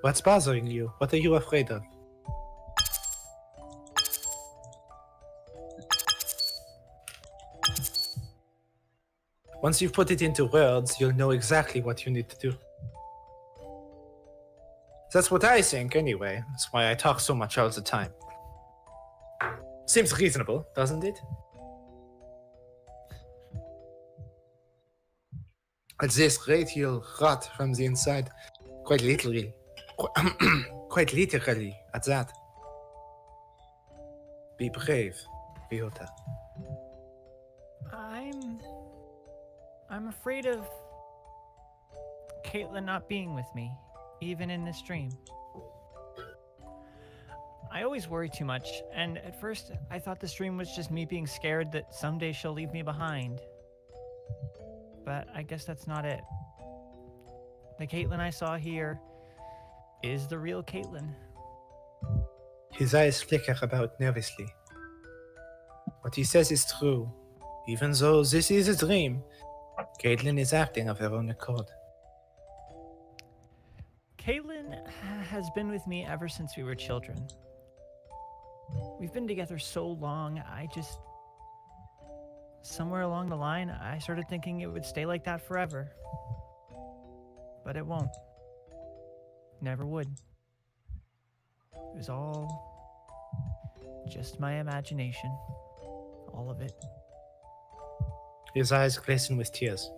What's bothering you? What are you afraid of? Once you've put it into words, you'll know exactly what you need to do. That's what I think, anyway. That's why I talk so much all the time. Seems reasonable, doesn't it? At this rate, you'll rot from the inside. Quite literally. Quite literally, at that. Be brave, Ryota. I'm afraid of Caitlin not being with me, even in this dream. I always worry too much, and at first I thought this dream was just me being scared that someday she'll leave me behind. But I guess that's not it. The Caitlin I saw here is the real Caitlin. His eyes flicker about nervously. What he says is true. Even though this is a dream, Caitlin is acting of her own accord. Caitlin has been with me ever since we were children. We've been together so long, somewhere along the line, I started thinking it would stay like that forever. But it won't. Never would. It was all just my imagination. All of it. His eyes glisten with tears.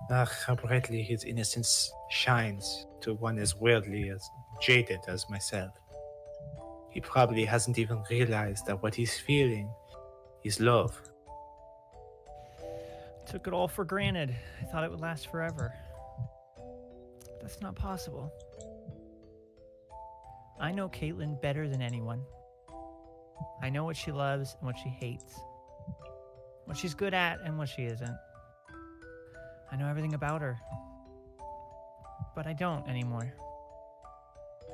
Ah, how brightly his innocence shines to one as worldly, as jaded as myself. He probably hasn't even realized that what he's feeling is love. Took it all for granted. I thought it would last forever. But that's not possible. I know Caitlin better than anyone. I know what she loves and what she hates. What she's good at and what she isn't. I know everything about her. But I don't anymore.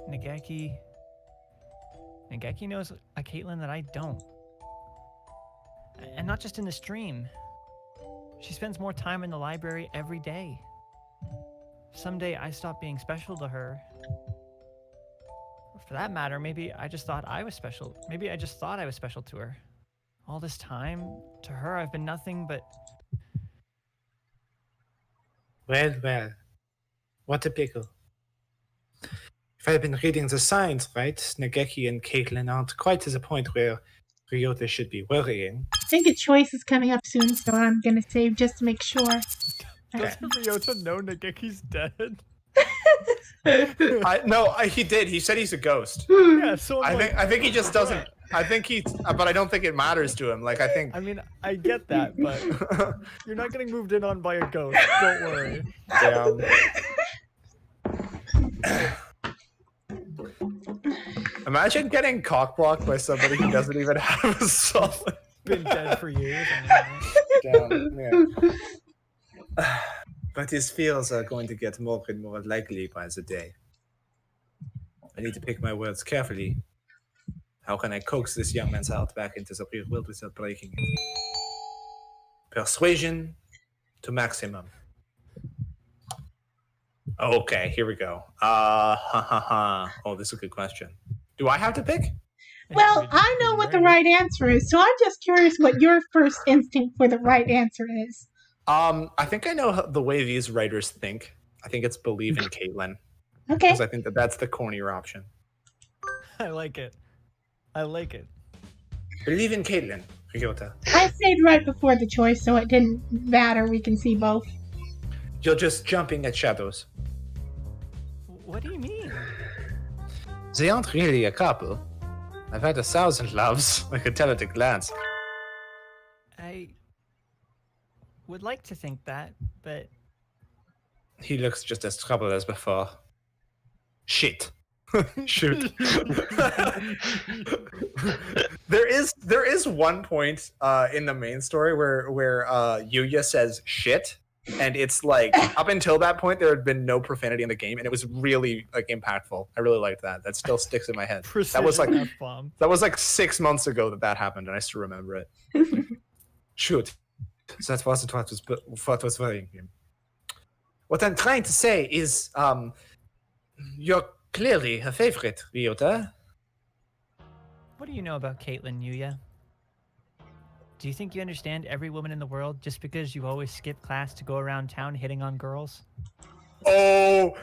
Nageki knows a Caitlin that I don't. And not just in this dream. She spends more time in the library every day. Someday I stop being special to her. Or for that matter, maybe I just thought I was special. Maybe I just thought I was special to her. All this time, to her, I've been nothing but... Well. What a pickle. If I've been reading the signs right, Nageki and Caitlin aren't quite to the point where Ryota should be worrying. I think a choice is coming up soon, so I'm gonna save just to make sure. Does Ryota know Nageki's dead? He did. He said he's a ghost. Yeah, so I think he just doesn't. I think but I don't think it matters to him. Like, I think. I mean, I get that, but you're not getting moved in on by a ghost. Don't worry. Damn. Imagine getting cockblocked by somebody who doesn't even have a soul. Been dead for years. Damn, yeah. But his fears are going to get more and more likely by the day. I need to pick my words carefully. How can I coax this young man's heart back into the real world without breaking it? Persuasion to maximum. Okay, here we go. Oh, this is a good question. Do I have to pick? Well, I know what the right answer is, so I'm just curious what your first instinct for the right answer is. I think I know the way these writers think. I think it's believe in Caitlin. Okay. Because I think that's the cornier option. I like it. Believe in Caitlin, Ryota. I said right before the choice, so it didn't matter. We can see both. You're just jumping at shadows. What do you mean? They aren't really a couple. I've had 1,000 loves. I could tell at a glance. would like to think that, but He looks just as troubled as before. Shit. Shoot. there is one point in the main story where Yuya says shit, and it's like up until that point there had been no profanity in the game, and it was really like impactful. I really liked that. That still sticks in my head. That was like F-bomb. that was like 6 months ago that happened, and I still remember it. Shoot. That wasn't what was worrying him. What I'm trying to say is, you're clearly her favorite, Ryota. What do you know about Caitlyn, Yuya? Do you think you understand every woman in the world just because you always skip class to go around town hitting on girls? Oh,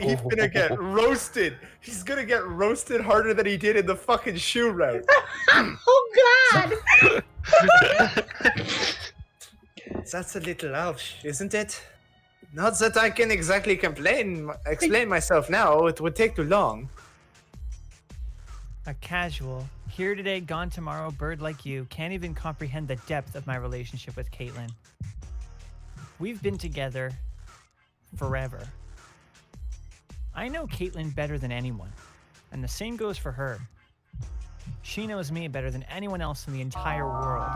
he's gonna get roasted. He's gonna get roasted harder than he did in the fucking shoe route. Oh God! That's a little harsh, isn't it? Not that I can exactly explain myself now. It would take too long. A casual, here today, gone tomorrow bird like you can't even comprehend the depth of my relationship with Caitlyn. We've been together forever. I know Caitlyn better than anyone, and the same goes for her. She knows me better than anyone else in the entire world.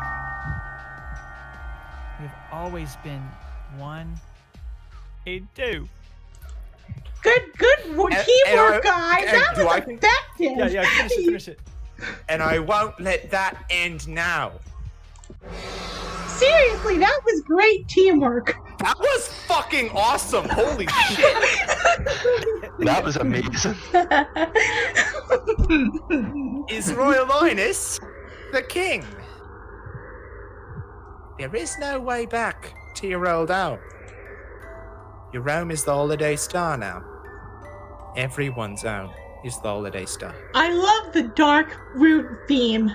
We've always been one, a two. Good teamwork, guys. That was effective. Yeah, finish it. And I won't let that end now. Seriously, that was great teamwork. That was fucking awesome. Holy shit. That was amazing. Is Royal Highness the king? There is no way back to your old home. Your home is the holiday star now. Everyone's home is the holiday star. I love the dark root theme.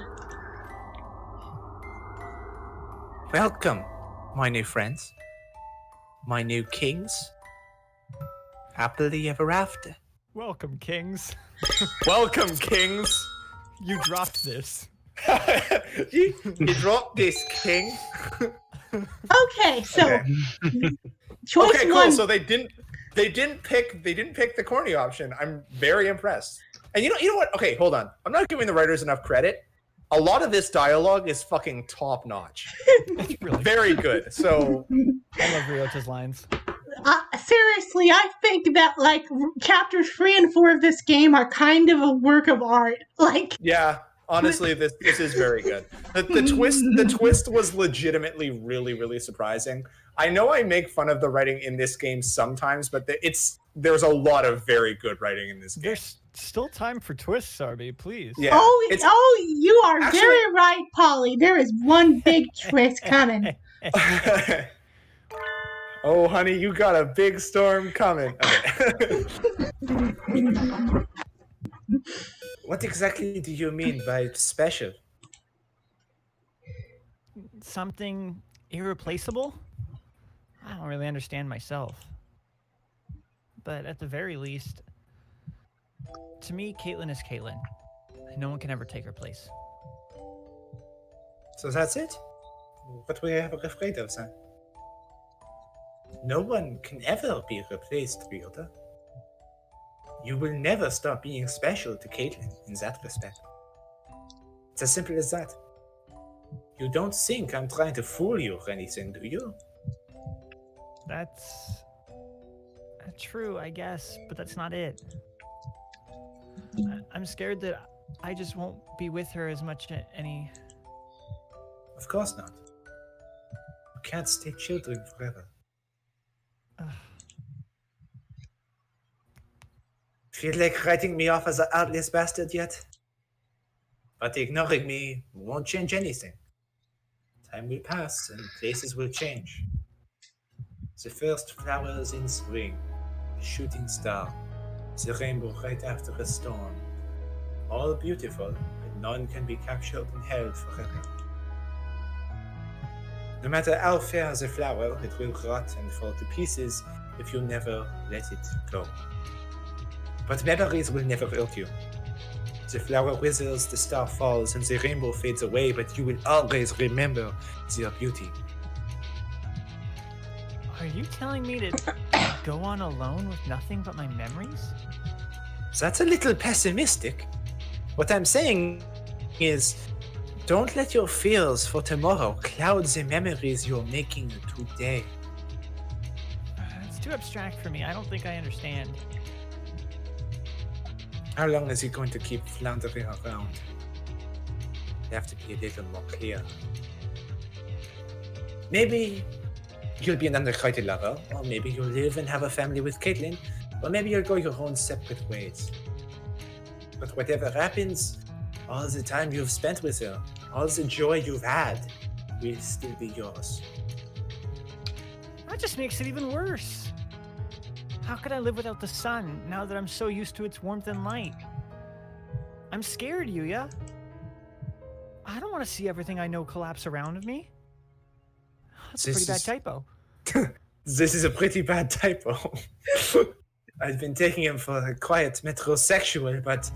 Welcome, my new friends. My new kings. Happily ever after. Welcome, kings. Welcome, kings. You dropped this. you dropped this, king. Okay, so Okay. choice Okay, cool. one. So they didn't pick the corny option. I'm very impressed. And you know what? Okay, hold on. I'm not giving the writers enough credit. A lot of this dialogue is fucking top notch. It's really Very good. So I love Ryota's lines. Seriously, I think that like chapters 3 and 4 of this game are kind of a work of art. Like, yeah, honestly, this is very good. The twist was legitimately really surprising. I know I make fun of the writing in this game sometimes, but there's a lot of very good writing in this game. There's still time for twists, Arby, please. Yeah. you are Actually- very right, Polly. There is one big twist coming. Oh, honey, you got a big storm coming. Okay. What exactly do you mean by special? Something irreplaceable? I don't really understand myself. But at the very least, to me, Caitlyn is Caitlyn. And no one can ever take her place. So that's it? What were you ever afraid of, son? No one can ever be replaced, Ryota. You will never stop being special to Caitlyn in that respect. It's as simple as that. You don't think I'm trying to fool you or anything, do you? That's true, I guess, but that's not it. I'm scared that I just won't be with her as much any... Of course not. You can't stay children forever. Feel like writing me off as an heartless bastard yet? But ignoring me won't change anything. Time will pass and places will change. The first flowers in spring, the shooting star, the rainbow right after a storm. All beautiful, and none can be captured and held forever. No matter how fair the flower, it will rot and fall to pieces if you never let it go. But memories will never hurt you. The flower withers, the star falls, and the rainbow fades away, but you will always remember their beauty. Are you telling me to go on alone with nothing but my memories? That's a little pessimistic. What I'm saying is, don't let your fears for tomorrow cloud the memories you're making today. It's too abstract for me. I don't think I understand. How long is he going to keep floundering around? You have to be a little more clear. Maybe you'll be an undercredited lover, or maybe you'll live and have a family with Caitlin, or maybe you'll go your own separate ways. But whatever happens, all the time you've spent with her, all the joy you've had, will still be yours. That just makes it even worse. How could I live without the sun now that I'm so used to its warmth and light? I'm scared, Yuya. I don't want to see everything I know collapse around me. That's a pretty bad typo. This is a pretty bad typo. I've been taking him for a quiet metrosexual, but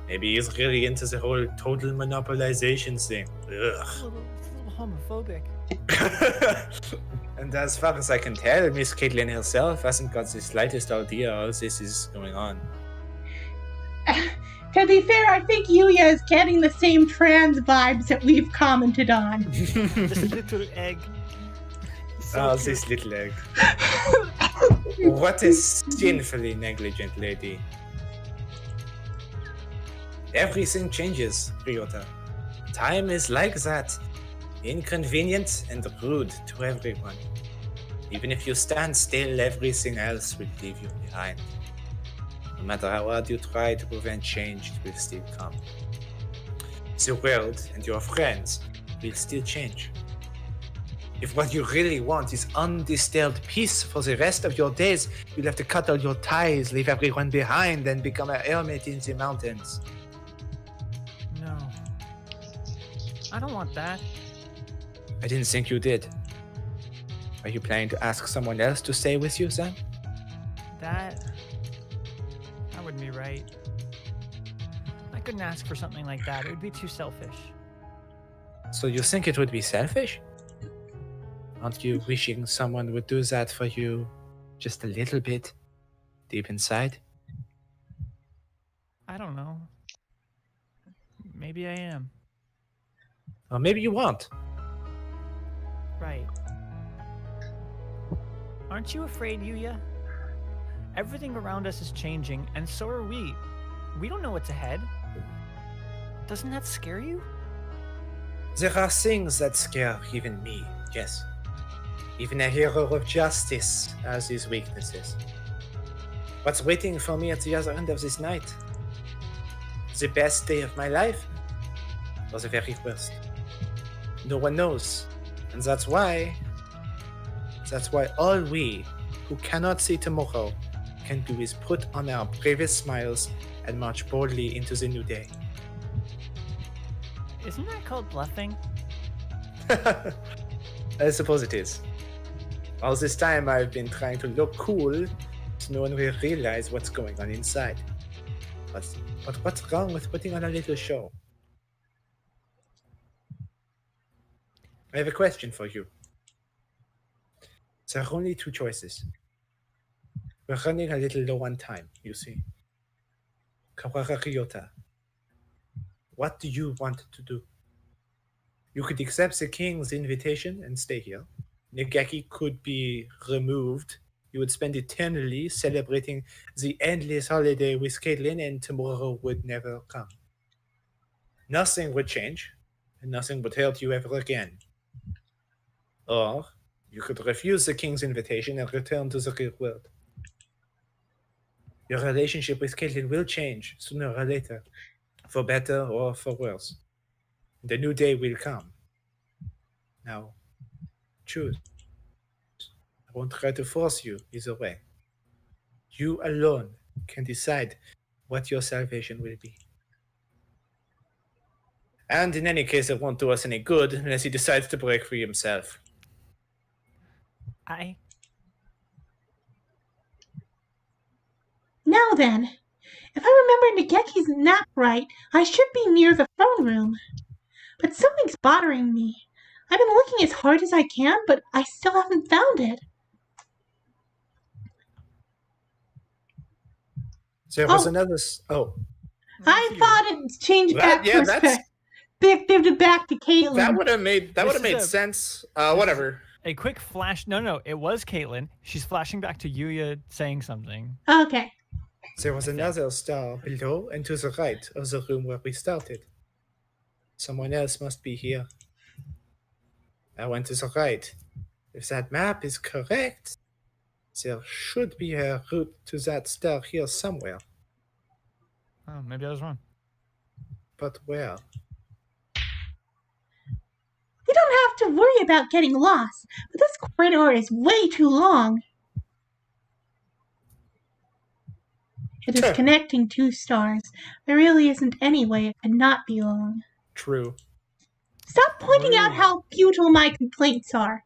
maybe he's really into the whole total monopolization thing. Ugh. It's a little homophobic. And as far as I can tell, Miss Caitlin herself hasn't got the slightest idea how this is going on. To be fair, I think Yuya is getting the same trans vibes that we've commented on. This little egg. So cute. This little egg. What a sinfully negligent lady. Everything changes, Ryota. Time is like that. Inconvenient and rude to everyone. Even if you stand still, everything else will leave you behind. No matter how hard you try to prevent change, it will still come. The world and your friends will still change. If what you really want is undisturbed peace for the rest of your days, you'll have to cut all your ties, leave everyone behind, and become a hermit in the mountains. No. I don't want that. I didn't think you did. Are you planning to ask someone else to stay with you, then? That wouldn't be right. I couldn't ask for something like that. It would be too selfish. So you think it would be selfish? Aren't you wishing someone would do that for you just a little bit deep inside? I don't know. Maybe I am. Or maybe you won't. Right. Aren't you afraid, Yuya? Everything around us is changing, and so are we. We don't know what's ahead. Doesn't that scare you? There are things that scare even me, yes. Even a hero of justice has his weaknesses. What's waiting for me at the other end of this night? The best day of my life? Or the very worst? No one knows. And that's why all we who cannot see tomorrow can do is put on our bravest smiles and march boldly into the new day. Isn't that called bluffing? I suppose it is. All this time I've been trying to look cool so no one will realize what's going on inside. But what's wrong with putting on a little show? I have a question for you. There are only two choices. We're running a little low on time, you see. Kawara Ryota, what do you want to do? You could accept the king's invitation and stay here. Nageki could be removed. You would spend eternally celebrating the endless holiday with Caitlin, and tomorrow would never come. Nothing would change, and nothing would hurt you ever again. Or you could refuse the king's invitation and return to the real world. Your relationship with Caitlin will change sooner or later, for better or for worse. The new day will come. Now, choose. I won't try to force you either way. You alone can decide what your salvation will be. And in any case, it won't do us any good unless he decides to break free himself. Now then, if I remember Nageki's nap right, I should be near the throne room. But something's bothering me. I've been looking as hard as I can, but I still haven't found it. There was Oh. another. Oh, I thought it changed That- back yeah, that's- perspective back to Caitlin. that would have made This is made a- sense. Whatever. A quick flash. No, it was Caitlin. She's flashing back to Yuya saying something. Okay. There was another star below and to the right of the room where we started. Someone else must be here. I went to the right. If that map is correct, there should be a route to that star here somewhere. Oh, maybe I was wrong. But where? We don't have to worry about getting lost, but this corridor is way too long. It is Sure. connecting two stars. There really isn't any way it could not be long. True. Stop pointing out Rude. how futile my complaints are.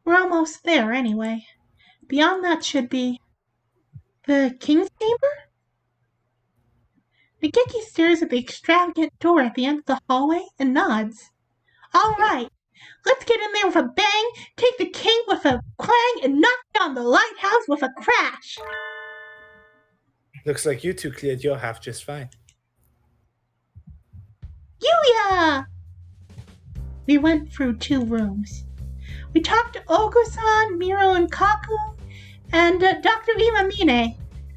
We're almost there anyway. Beyond that should be the King's Chamber? Nageki stares at the extravagant door at the end of the hallway and nods. All right, let's get in there with a bang, take the king with a clang, and knock down the lighthouse with a crash. Looks like you two cleared your half just fine. Yuya! We went through 2 rooms. We talked to Ogo-san, Miro, and Kaku, and Dr. Imamine,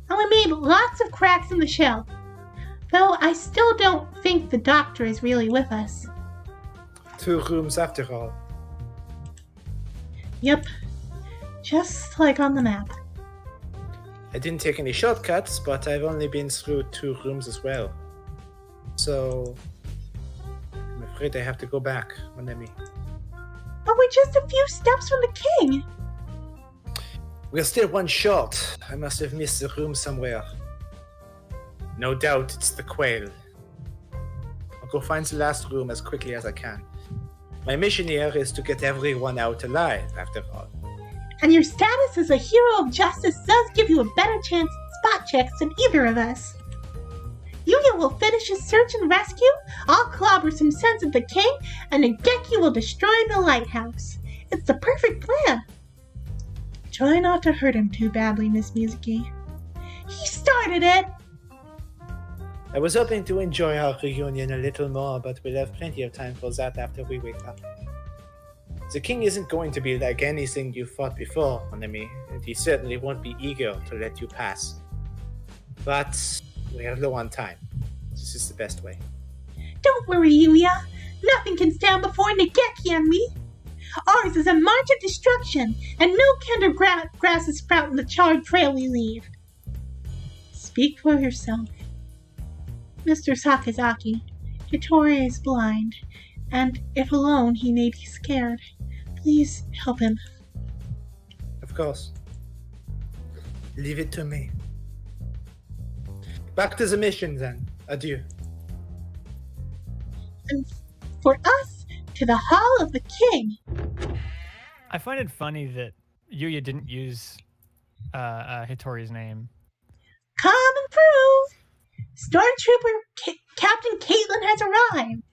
and we made lots of cracks in the shell. Though I still don't think the doctor is really with us. 2 rooms after all. Yep, just like on the map. I didn't take any shortcuts, but I've only been through 2 rooms as well. So, I'm afraid I have to go back, mon ami. But we're just a few steps from the king. We're still 1 short. I must have missed the room somewhere. No doubt it's the quail. I'll go find the last room as quickly as I can. My mission here is to get everyone out alive, after all. And your status as a hero of justice does give you a better chance at spot checks than either of us. Yuya will finish his search and rescue, I'll clobber some sense of the king, and Nageki will destroy the lighthouse. It's the perfect plan. Try not to hurt him too badly, Miss Mizuki. He started it! I was hoping to enjoy our reunion a little more, but we'll have plenty of time for that after we wake up. The king isn't going to be like anything you fought before, mon ami, and he certainly won't be eager to let you pass. But we are low on time. This is the best way. Don't worry, Yuya. Nothing can stand before Nageki and me. Ours is a march of destruction, and no tender grasses sprout in the charred trail we leave. Speak for yourself. Mr. Sakazaki, Hitori is blind, and if alone he may be scared. Please help him. Of course. Leave it to me. Back to the mission then. Adieu. And for us, to the Hall of the King. I find it funny that Yuya didn't use Hitori's name. Come and prove! Stormtrooper Captain Caitlin has arrived.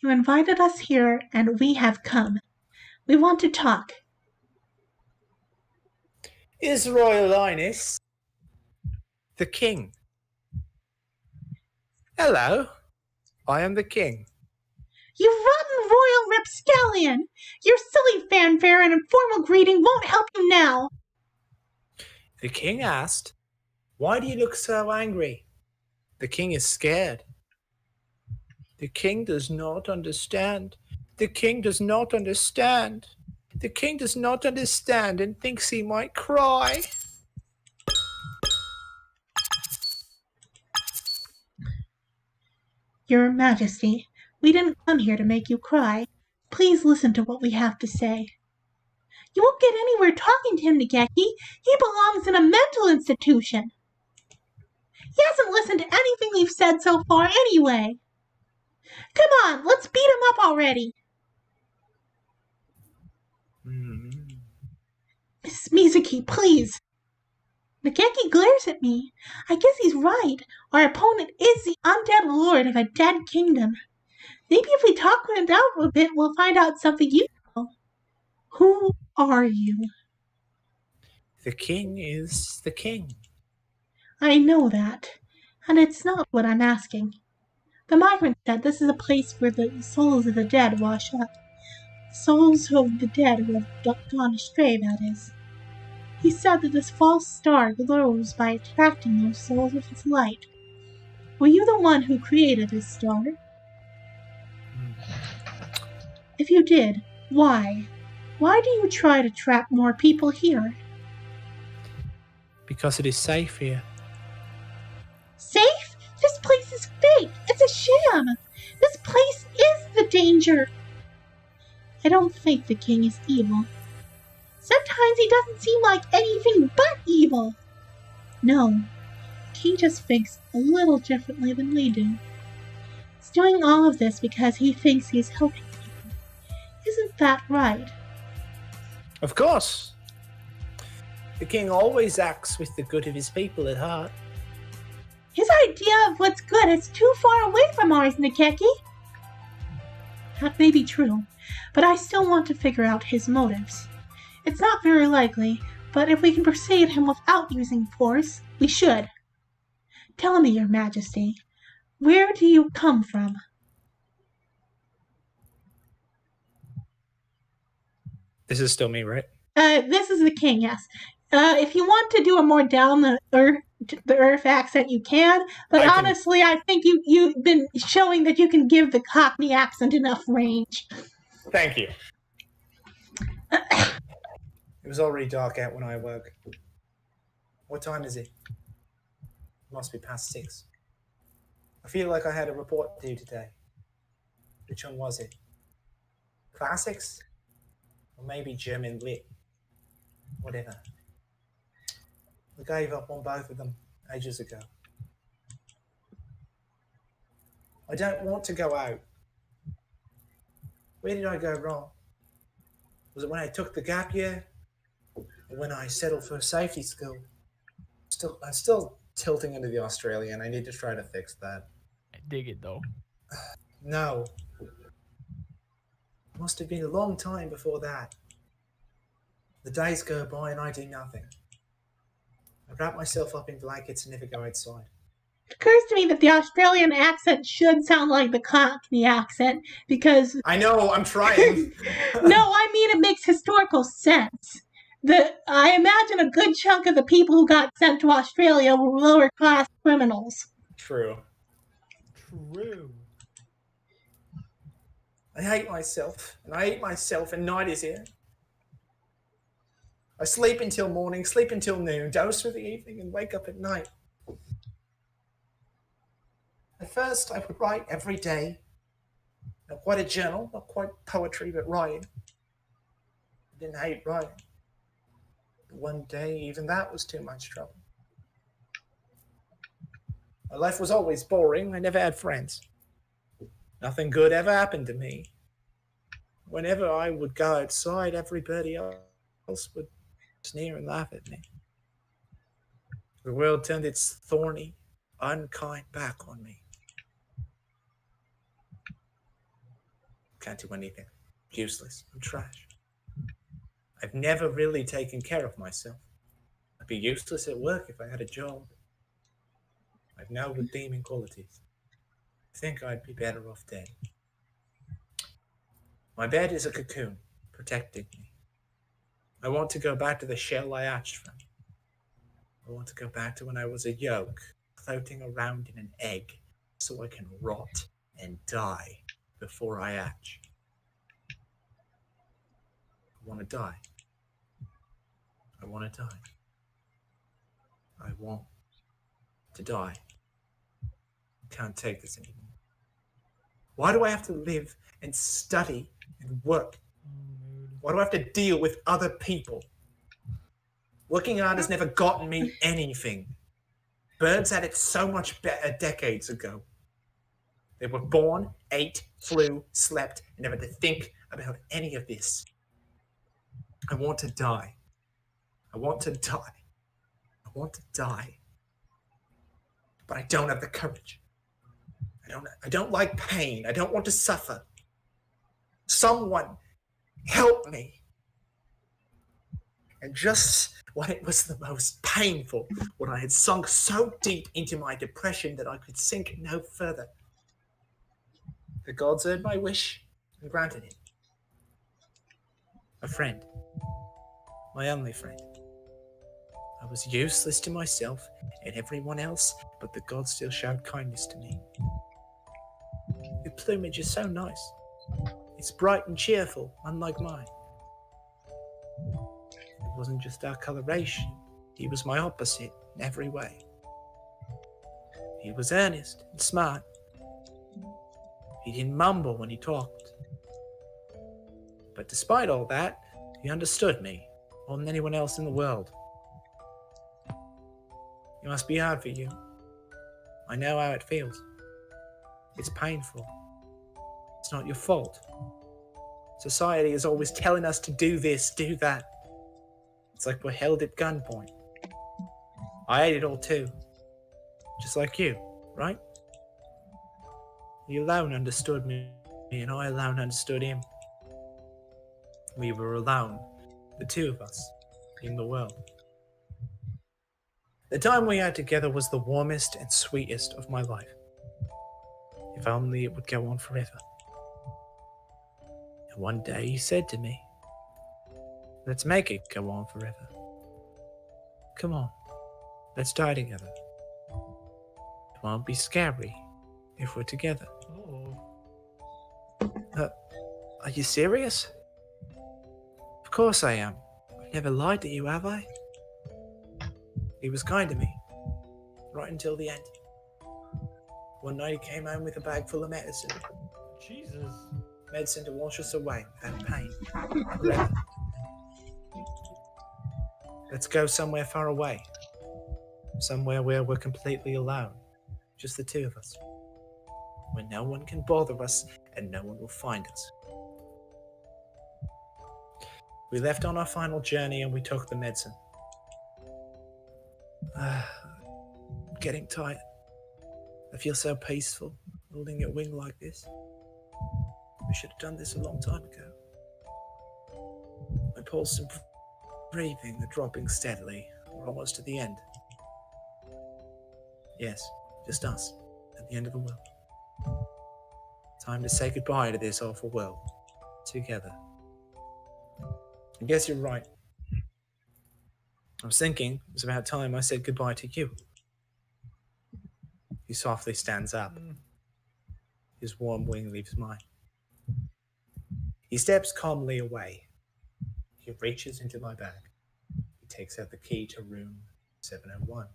You invited us here, and we have come. We want to talk. His Royal Highness, the King. Hello, I am the King. You rotten royal rapscallion! Your silly fanfare and informal greeting won't help you now. The King asked, "Why do you look so angry?" The King is scared. The King does not understand. The King does not understand. The King does not understand and thinks he might cry. Your Majesty, we didn't come here to make you cry. Please listen to what we have to say. You won't get anywhere talking to him, Nageki. He belongs in a mental institution. He hasn't listened to anything we've said so far anyway. Come on, let's beat him up already. Miss Mizuki, please. Nageki glares at me. I guess he's right. Our opponent is the undead lord of a dead kingdom. Maybe if we talk it out a bit, we'll find out something useful. Who are you? The King is the King. I know that, and it's not what I'm asking. The migrant said this is a place where the souls of the dead wash up. Souls of the dead who have gone astray, that is. He said that this false star glows by attracting those souls with its light. Were you the one who created this star? If you did, why? Why do you try to trap more people here? Because it is safe here. Safe? This place is fake. It's a sham. This place is the danger. I don't think the king is evil. Sometimes he doesn't seem like anything but evil. No, the king just thinks a little differently than we do. He's doing all of this because he thinks he's helping people. Isn't that right? Of course. The king always acts with the good of his people at heart. His idea of what's good is too far away from ours, Nikeki. That may be true, but I still want to figure out his motives. It's not very likely, but if we can persuade him without using force, we should. Tell me, Your Majesty, where do you come from? This is still me, right? This is the king, yes. If you want to do a more down the earth accent, you can. But honestly, I think you've been showing that you can give the Cockney accent enough range. Thank you. It was already dark out when I awoke. What time is it? It must be past 6. I feel like I had a report due today. Which one was it? Classics? Or maybe German lit? Whatever. I gave up on both of them ages ago. I don't want to go out. Where did I go wrong? Was it when I took the gap year? Or when I settled for safety school? I'm still tilting into the Australian. I need to try to fix that. I dig it though. No. It must have been a long time before that. The days go by and I do nothing. I wrap myself up in blankets and never go outside. It occurs to me that the Australian accent should sound like the Cockney accent because... I know, I'm trying. No, I mean it makes historical sense. I imagine a good chunk of the people who got sent to Australia were lower-class criminals. True. True. I hate myself, and night is here. I sleep until morning, sleep until noon, dose through the evening, and wake up at night. At first, I would write every day. Not quite a journal, not quite poetry, but writing. I didn't hate writing. But one day, even that was too much trouble. My life was always boring. I never had friends. Nothing good ever happened to me. Whenever I would go outside, everybody else would sneer and laugh at me. The world turned its thorny, unkind back on me. Can't do anything. Useless. I'm trash. I've never really taken care of myself. I'd be useless at work if I had a job. I've no redeeming qualities. I think I'd be better off dead. My bed is a cocoon, protecting me. I want to go back to the shell I hatched from. I want to go back to when I was a yolk, floating around in an egg, so I can rot and die before I hatch. I want to die. I want to die. I want to die. I can't take this anymore. Why do I have to live and study and work? Why do I have to deal with other people? Working hard has never gotten me anything. Birds had it so much better decades ago. They were born, ate, flew, slept, and never had to think about any of this. I want to die. I want to die. I want to die. But I don't have the courage. I don't like pain. I don't want to suffer. Someone help me. And just when it was the most painful, when I had sunk so deep into my depression that I could sink no further, the gods heard my wish and granted it. A friend. My only friend. I was useless to myself and everyone else, but the gods still showed kindness to me. Your plumage is so nice. It's bright and cheerful, unlike mine. It wasn't just our coloration. He was my opposite in every way. He was earnest and smart. He didn't mumble when he talked. But despite all that, he understood me more than anyone else in the world. It must be hard for you. I know how it feels. It's painful. It's not your fault. Society is always telling us to do this, do that. It's like we're held at gunpoint. I ate it all too. Just like you, right? He alone understood me, and I alone understood him. We were alone, the two of us, in the world. The time we had together was the warmest and sweetest of my life. If only it would go on forever. And one day he said to me, let's make it go on forever. Come on, let's die together. It won't be scary if we're together. Are you serious? Of course I am. I've never lied to you, have I? He was kind to me, right until the end. One night he came home with a bag full of medicine. Jesus. Medicine to wash us away without pain. Forever. Let's go somewhere far away. Somewhere where we're completely alone. Just the two of us. Where no one can bother us and no one will find us. We left on our final journey and we took the medicine. Getting tired. I feel so peaceful, holding your wing like this. We should have done this a long time ago. My pulse and breathing are dropping steadily. We're almost to the end. Yes, just us, at the end of the world. Time to say goodbye to this awful world. Together. I guess you're right. I was thinking it was about time I said goodbye to you. He softly stands up. His warm wing leaves mine. He steps calmly away. He reaches into my bag. He takes out the key to room 701.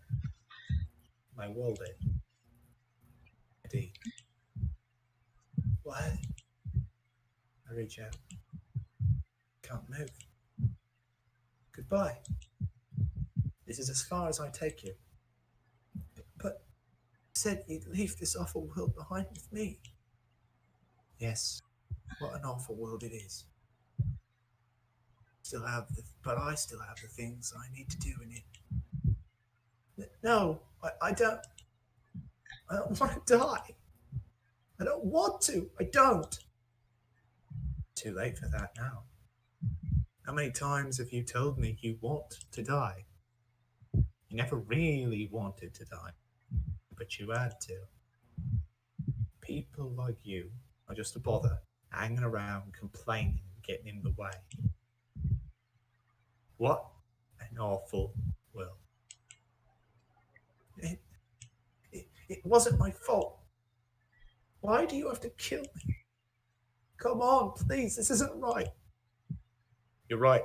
My warded. ID. What? I reach out. Can't move. Goodbye. This is as far as I take you. But you said you'd leave this awful world behind with me. Yes, what an awful world it is. But I still have the things I need to do in it. No, I don't want to die. I don't want to. I don't. Too late for that now. How many times have you told me you want to die? You never really wanted to die, but you had to. People like you are just a bother, hanging around, complaining, getting in the way. What an awful world. It wasn't my fault. Why do you have to kill me? Come on, please, this isn't right. You're right.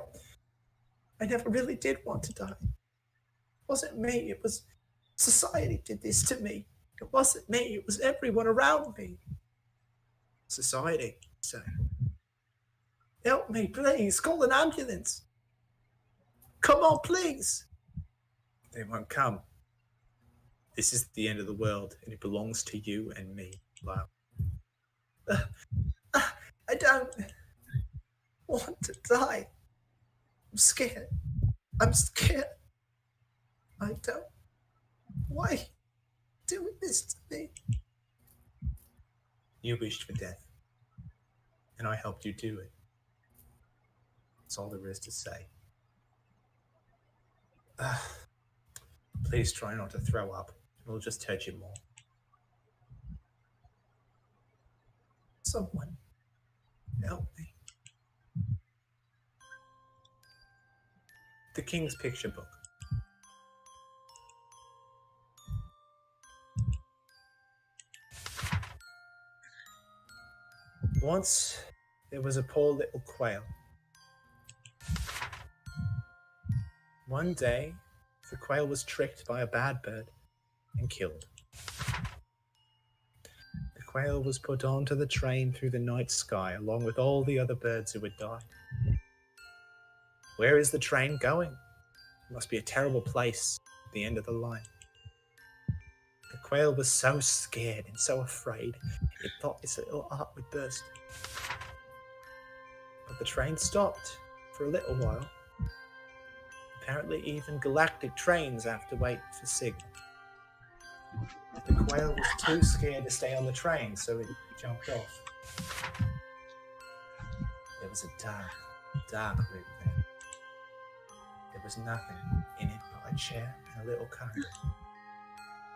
I never really did want to die. It wasn't me, it was society did this to me. It wasn't me, it was everyone around me. Society, so. Help me, please, call an ambulance. Come on, please. They won't come. This is the end of the world, and it belongs to you and me. Wow. I don't want to die. I'm scared. I'm scared. I don't. Why doing this to me? You wished for death, and I helped you do it. That's all there is to say. Please try not to throw up. It'll just hurt you more. Someone help me. The King's Picture Book. Once there was a poor little quail. One day, the quail was tricked by a bad bird and killed. The quail was put onto the train through the night sky along with all the other birds who had died. Where is the train going? It must be a terrible place at the end of the line. The quail was so scared and so afraid, it thought its little heart would burst. But the train stopped for a little while. Apparently even galactic trains have to wait for signal. The quail was too scared to stay on the train, so it jumped off. There was a dark, dark room there. There was nothing in it but a chair and a little cone.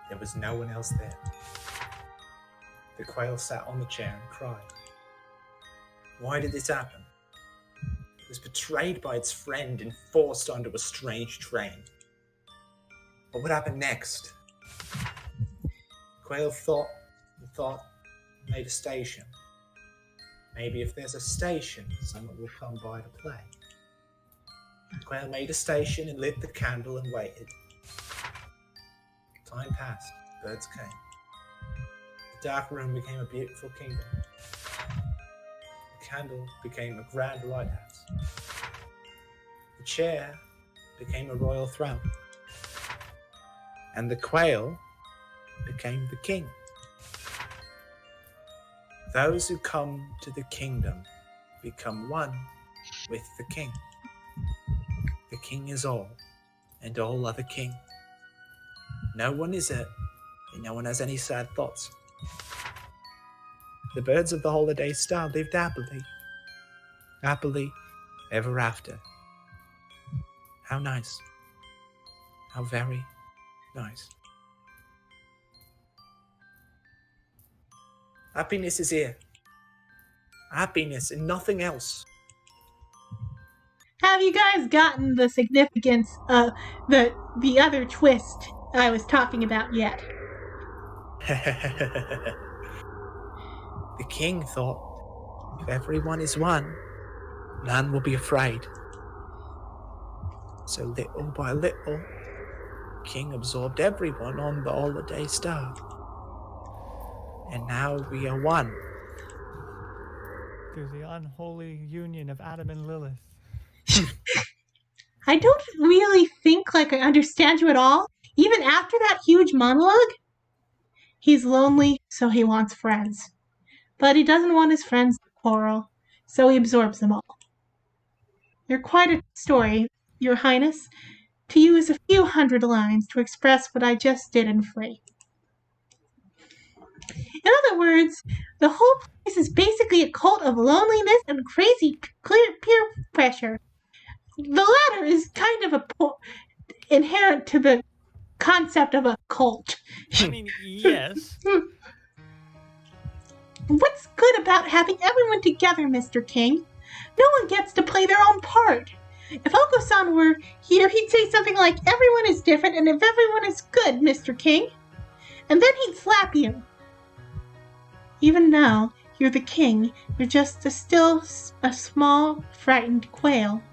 There was no one else there. The quail sat on the chair and cried. Why did this happen? It was betrayed by its friend and forced onto a strange train. What would happen next? Quail thought and thought, made a station. Maybe if there's a station, someone will come by to play. Quail made a station and lit the candle and waited. Time passed, birds came. The dark room became a beautiful kingdom. The candle became a grand lighthouse. The chair became a royal throne. And the quail became the king. Those who come to the kingdom become one with the king. The king is all, and all are the king. No one is it, and no one has any sad thoughts. The birds of the holiday star lived happily, happily ever after. How nice. How very nice. Happiness is here. Happiness and nothing else. Have you guys gotten the significance of the other twist I was talking about yet? The king thought, if everyone is one, none will be afraid. So little by little, the king absorbed everyone on the holiday star. And now we are one. Through the unholy union of Adam and Lilith. I don't really think like I understand you at all. Even after that huge monologue, he's lonely, so he wants friends. But he doesn't want his friends to quarrel, so he absorbs them all. You're quite a story, Your Highness, to use a few hundred lines to express what I just did in free. In other words, the whole place is basically a cult of loneliness and crazy peer pressure. The latter is kind of inherent to the concept of a cult. I mean, yes. What's good about having everyone together, Mr. King? No one gets to play their own part. If Oko-san were here, he'd say something like, everyone is different and if everyone is good, Mr. King. And then he'd slap you. Even now, you're the king. You're just still a small, frightened quail.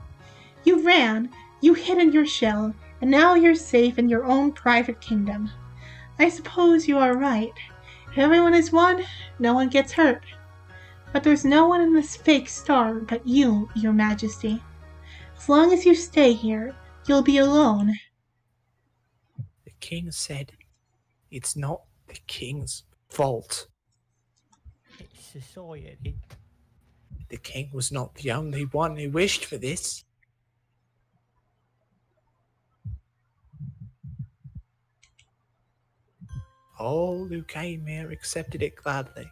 You ran, you hid in your shell, and now you're safe in your own private kingdom. I suppose you are right. If everyone is one, no one gets hurt. But there's no one in this fake star but you, Your Majesty. As long as you stay here, you'll be alone. The king said, it's not the king's fault. Society. The king was not the only one who wished for this. All who came here accepted it gladly.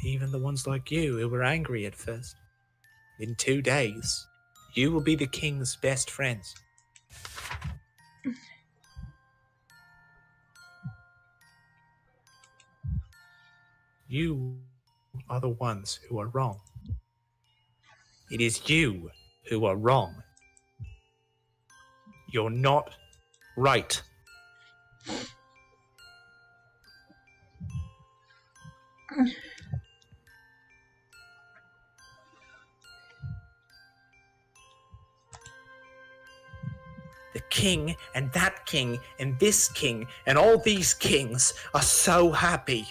Even the ones like you who were angry at first. In 2 days, You will be the king's best friends. You are the ones who are wrong. It is you who are wrong. You're not right. The king and that king and this king and all these kings are so happy.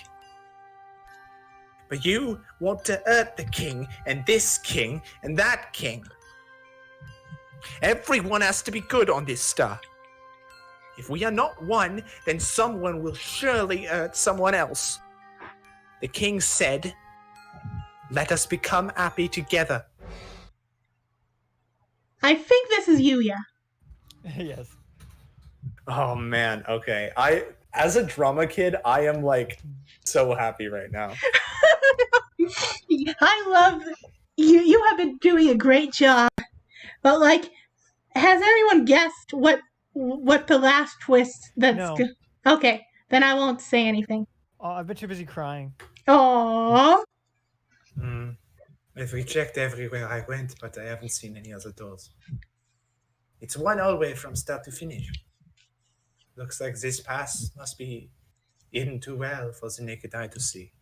But you want to hurt the king and this king and that king. Everyone has to be good on this star. If we are not one, then someone will surely hurt someone else. The king said, "Let us become happy together." I think this is Yuya. Yes. Oh man, okay. As a drama kid, I am like so happy right now. I love you. You have been doing a great job. But like, has anyone guessed what the last twist that's No. Okay, then I won't say anything. Oh, I've been too busy crying. Oh, I've checked everywhere I went, but I haven't seen any other doors. It's one all way from start to finish. Looks like this pass must be hidden too well for the naked eye to see.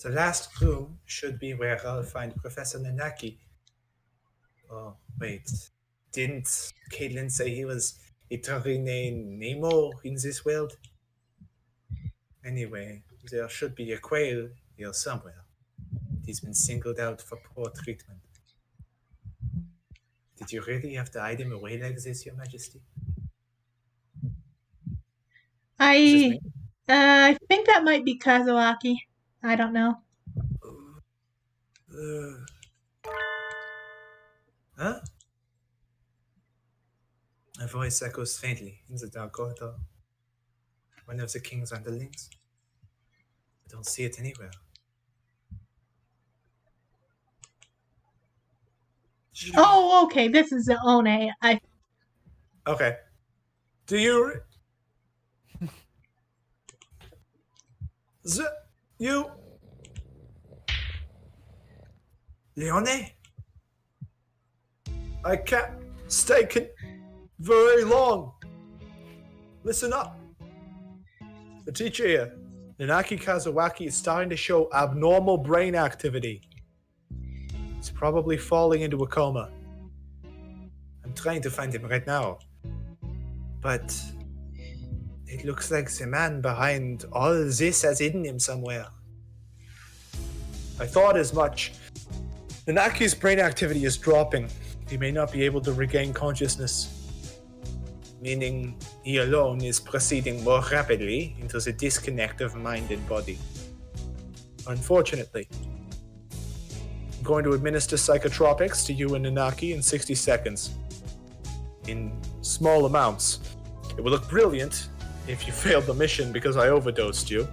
The last room should be where I'll find Professor Nanaki. Oh, wait. Didn't Caitlin say he was Itarine Nemo in this world? Anyway, there should be a quail here somewhere. He's been singled out for poor treatment. Did you really have to hide him away like this, Your Majesty? I think that might be Kazuaki. I don't know. Huh? A voice echoes faintly in the dark corridor. One of the king's underlings? I don't see it anywhere. Oh, okay. This is the One. Okay. Do you... You... Leone? I can't stay very long. Listen up. The teacher here, Nanaki Kazuaki, is starting to show abnormal brain activity. He's probably falling into a coma. I'm trying to find him right now. But it looks like the man behind all this has hidden him somewhere. I thought as much. Nanaki's brain activity is dropping. He may not be able to regain consciousness, meaning he alone is proceeding more rapidly into the disconnect of mind and body. Unfortunately, I'm going to administer psychotropics to you and Nanaki in 60 seconds. In small amounts. It will look brilliant if you failed the mission because I overdosed you.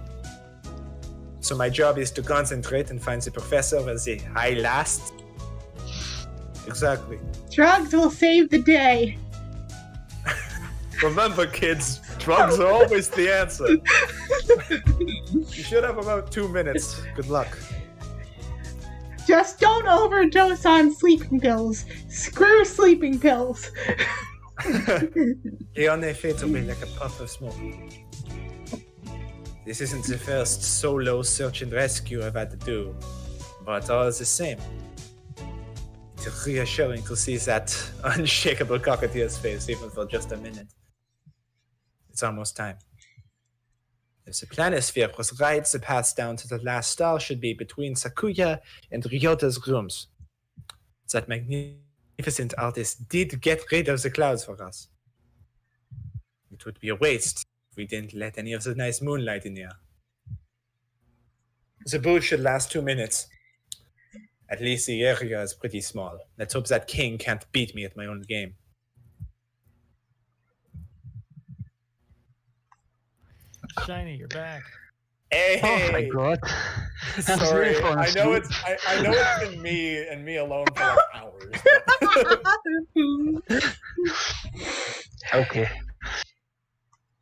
So my job is to concentrate and find the professor as the high last. Exactly. Drugs will save the day. Remember, kids, drugs are always the answer. You should have about 2 minutes. Good luck. Just don't overdose on sleeping pills. Screw sleeping pills. Leone fades away like a puff of smoke. This isn't the first solo search and rescue I've had to do, but all the same, it's reassuring to see that unshakable cockatiel's face even for just a minute. It's almost time. If the planisphere was right, the path down to the last star should be between Sakuya and Ryota's rooms. That magnificent artist did get rid of the clouds for us. It would be a waste if we didn't let any of the nice moonlight in here. The booth should last 2 minutes. At least the area is pretty small. Let's hope that king can't beat me at my own game. Shiny, you're back. Hey, Oh my god. I'm sorry. really falling I know asleep. I know it's been me and me alone for like hours. But... Okay.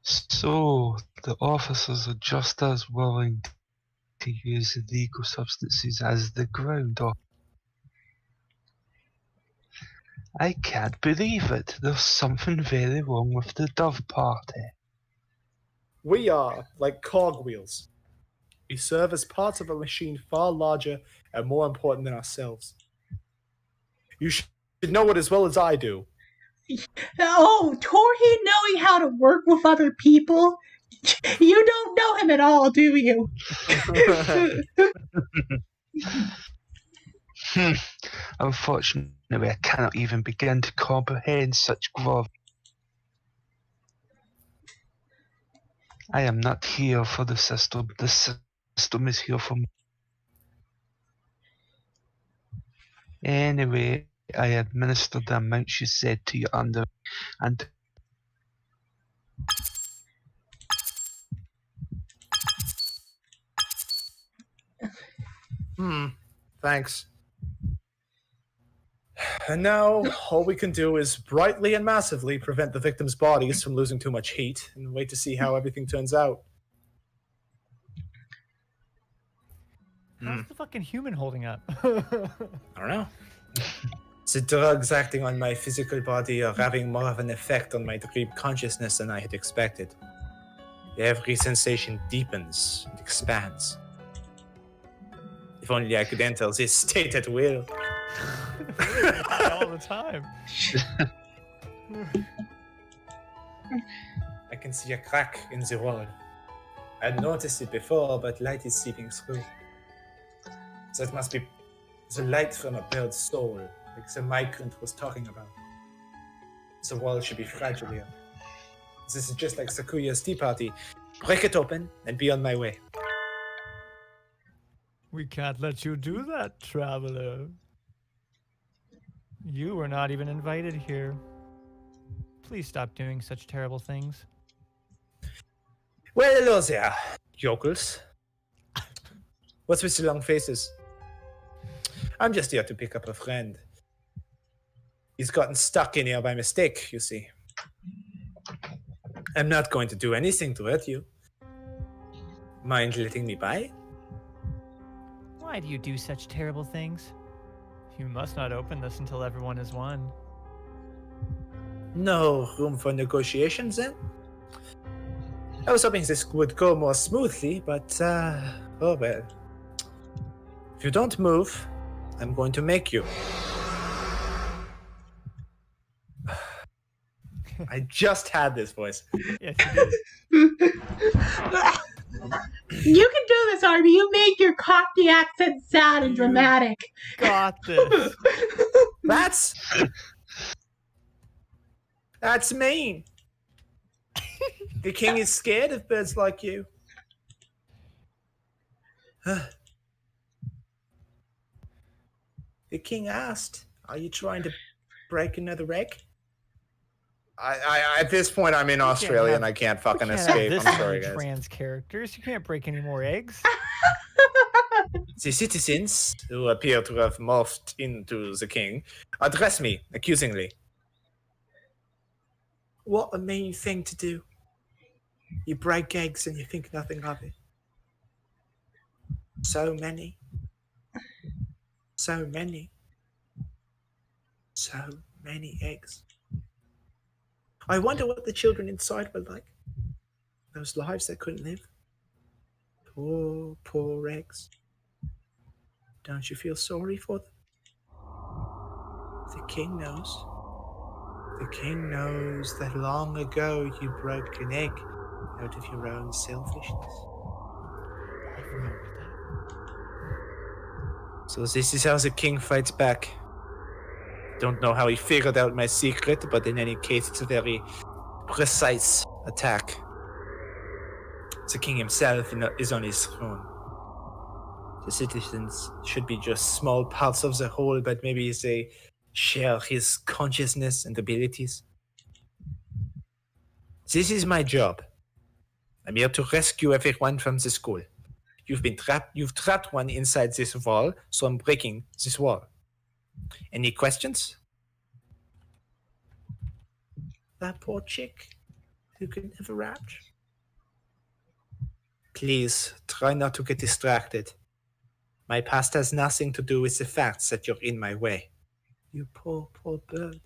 So, the officers are just as willing to use illegal substances as the ground. I can't believe it. There's something very wrong with the Dove Party. We are like cogwheels. We serve as parts of a machine far larger and more important than ourselves. You should know it as well as I do. Oh, Torhi knowing how to work with other people? You don't know him at all, do you? Unfortunately, I cannot even begin to comprehend such growth. I am not here for the system. The system is here for me. Anyway, I administered the amount she said to you under, and Thanks. And now, all we can do is brightly and massively prevent the victims' bodies from losing too much heat and wait to see how everything turns out. How's the fucking human holding up? I don't know. The drugs acting on my physical body are having more of an effect on my dream consciousness than I had expected. Every sensation deepens and expands. If only I could enter this state at will. All the time. I can see a crack in the wall. I'd noticed it before, but light is seeping through. That must be the light from a bird's soul, like the migrant was talking about. The wall should be fragile here. This is just like Sakuya's tea party. Break it open and be on my way. We can't let you do that, traveler. You were not even invited here. Please stop doing such terrible things. Well, hello there, yokels. What's with the long faces? I'm just here to pick up a friend. He's gotten stuck in here by mistake, you see. I'm not going to do anything to hurt you. Mind letting me by? Why do you do such terrible things? You must not open this until everyone is won. No room for negotiations, then? I was hoping this would go more smoothly, but, oh well. If you don't move, I'm going to make you. I just had this voice. Yes, you did. You can do this, Arby. You make your Cockney accent sad and dramatic. Got this. That's mean. The king is scared of birds like you. The king asked, "Are you trying to break another egg?" I at this point I'm in Australia and I can't fucking You can't escape. have I'm this sorry, many guys. trans characters. You can't break any more eggs. The citizens, who appear to have morphed into the king, address me accusingly. What a mean thing to do. You break eggs and you think nothing of it. So many. So many. So many eggs. I wonder what the children inside were like. Those lives that couldn't live. Poor, poor eggs. Don't you feel sorry for them? The king knows. The king knows that long ago you broke an egg out of your own selfishness. I remember that. So this is how the king fights back. Don't know how he figured out my secret, but in any case, it's a very precise attack. The king himself is on his throne. The citizens should be just small parts of the whole, but maybe they share his consciousness and abilities. This is my job. I'm here to rescue everyone from the school. You've trapped one inside this wall, so I'm breaking this wall. Any questions? That poor chick who could never rapture. Please, try not to get distracted. My past has nothing to do with the facts that you're in my way. You poor, poor bird.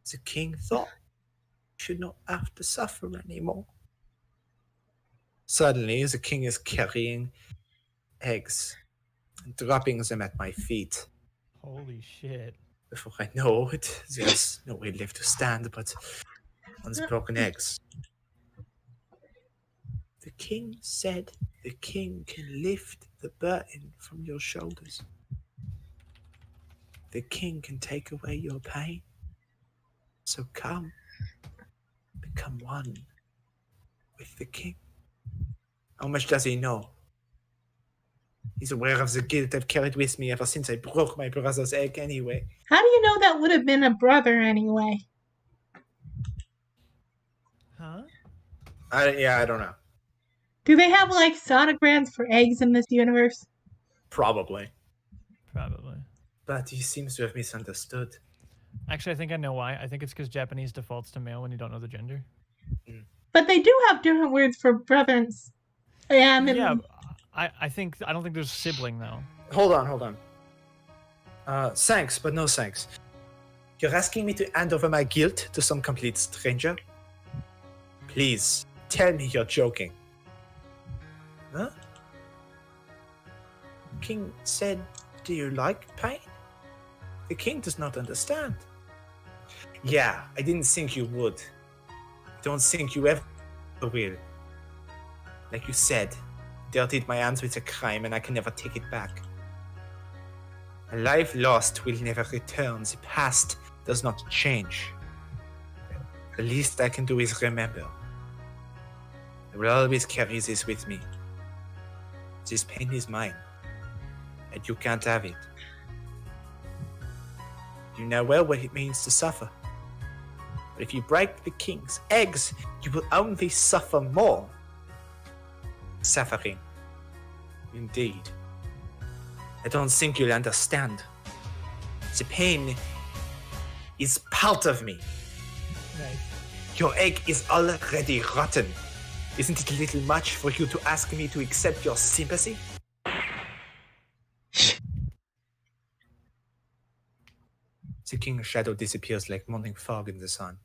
The king thought you should not have to suffer anymore. Suddenly, the king is carrying eggs and dropping them at my feet. Holy shit. Before I know it, there's no way left to stand but on the broken eggs. The king said the king can lift the burden from your shoulders. The king can take away your pain. So come, become one with the king. How much does he know? He's aware of the guilt I've carried with me ever since I broke my brother's egg anyway. How do you know that would have been a brother anyway? Huh? I don't know. Do they have like sonograms for eggs in this universe? Probably. But he seems to have misunderstood. Actually, I think I know why. I think it's because Japanese defaults to male when you don't know the gender. But they do have different words for brother and... Yeah, Yeah, I don't think there's sibling, though. Hold on. Thanks, but no thanks. You're asking me to hand over my guilt to some complete stranger? Please, tell me you're joking. Huh? King said, do you like pain? The king does not understand. Yeah, I didn't think you would. I don't think you ever will. Like you said, dirtied my hands with a crime and I can never take it back. A life lost will never return. The past does not change. The least I can do is remember. I will always carry this with me. This pain is mine, and you can't have it. You know well what it means to suffer. But if you break the king's eggs, you will only suffer more. Suffering. Indeed. I don't think you'll understand. The pain is part of me. Nice. Your egg is already rotten. Isn't it a little much for you to ask me to accept your sympathy? The king's shadow disappears like morning fog in the sun.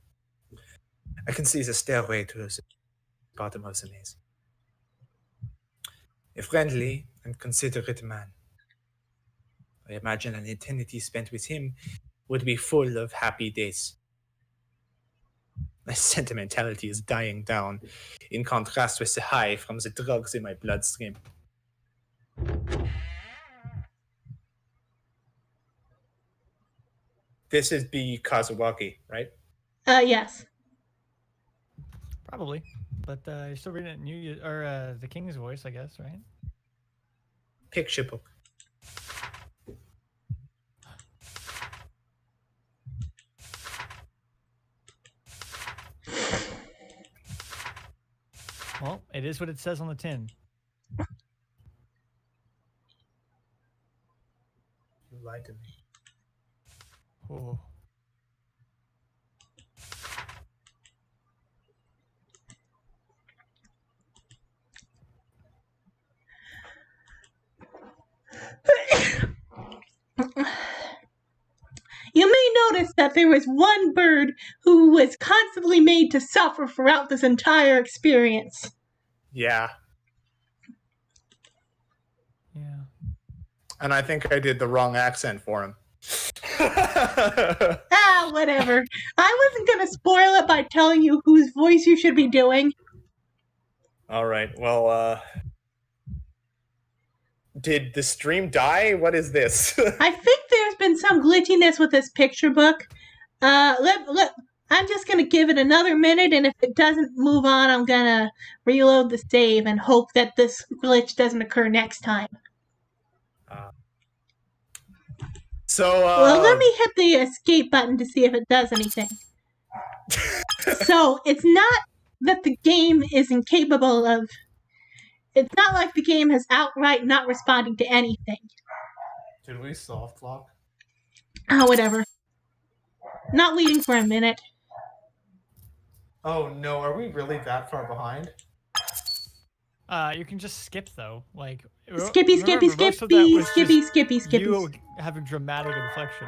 I can see the stairway to the bottom of the maze. A friendly and considerate man. I imagine an eternity spent with him would be full of happy days. My sentimentality is dying down, in contrast with the high from the drugs in my bloodstream. This is B. Kazuwagi, right? Yes. Probably. But you're still reading it in the king's voice, I guess, right? Picture book. Well, it is what it says on the tin. You lied to me. Oh. You may notice that there was one bird who was constantly made to suffer throughout this entire experience. Yeah. Yeah. And I think I did the wrong accent for him. Whatever. I wasn't going to spoil it by telling you whose voice you should be doing. All right. Well, did the stream die? What is this? I think there's been some glitchiness with this picture book. I'm just going to give it another minute, and if it doesn't move on, I'm going to reload the save and hope that this glitch doesn't occur next time. Well, let me hit the escape button to see if it does anything. So, it's not that the game is incapable of It's not like the game has outright not responding to anything. Did we soft lock? Oh, whatever. Not waiting for a minute. Oh no, are we really that far behind? You can just skip though. Like Skippy, skippy, remember, most of that skippy, was skippy, just skippy, skippy. you having dramatic inflection.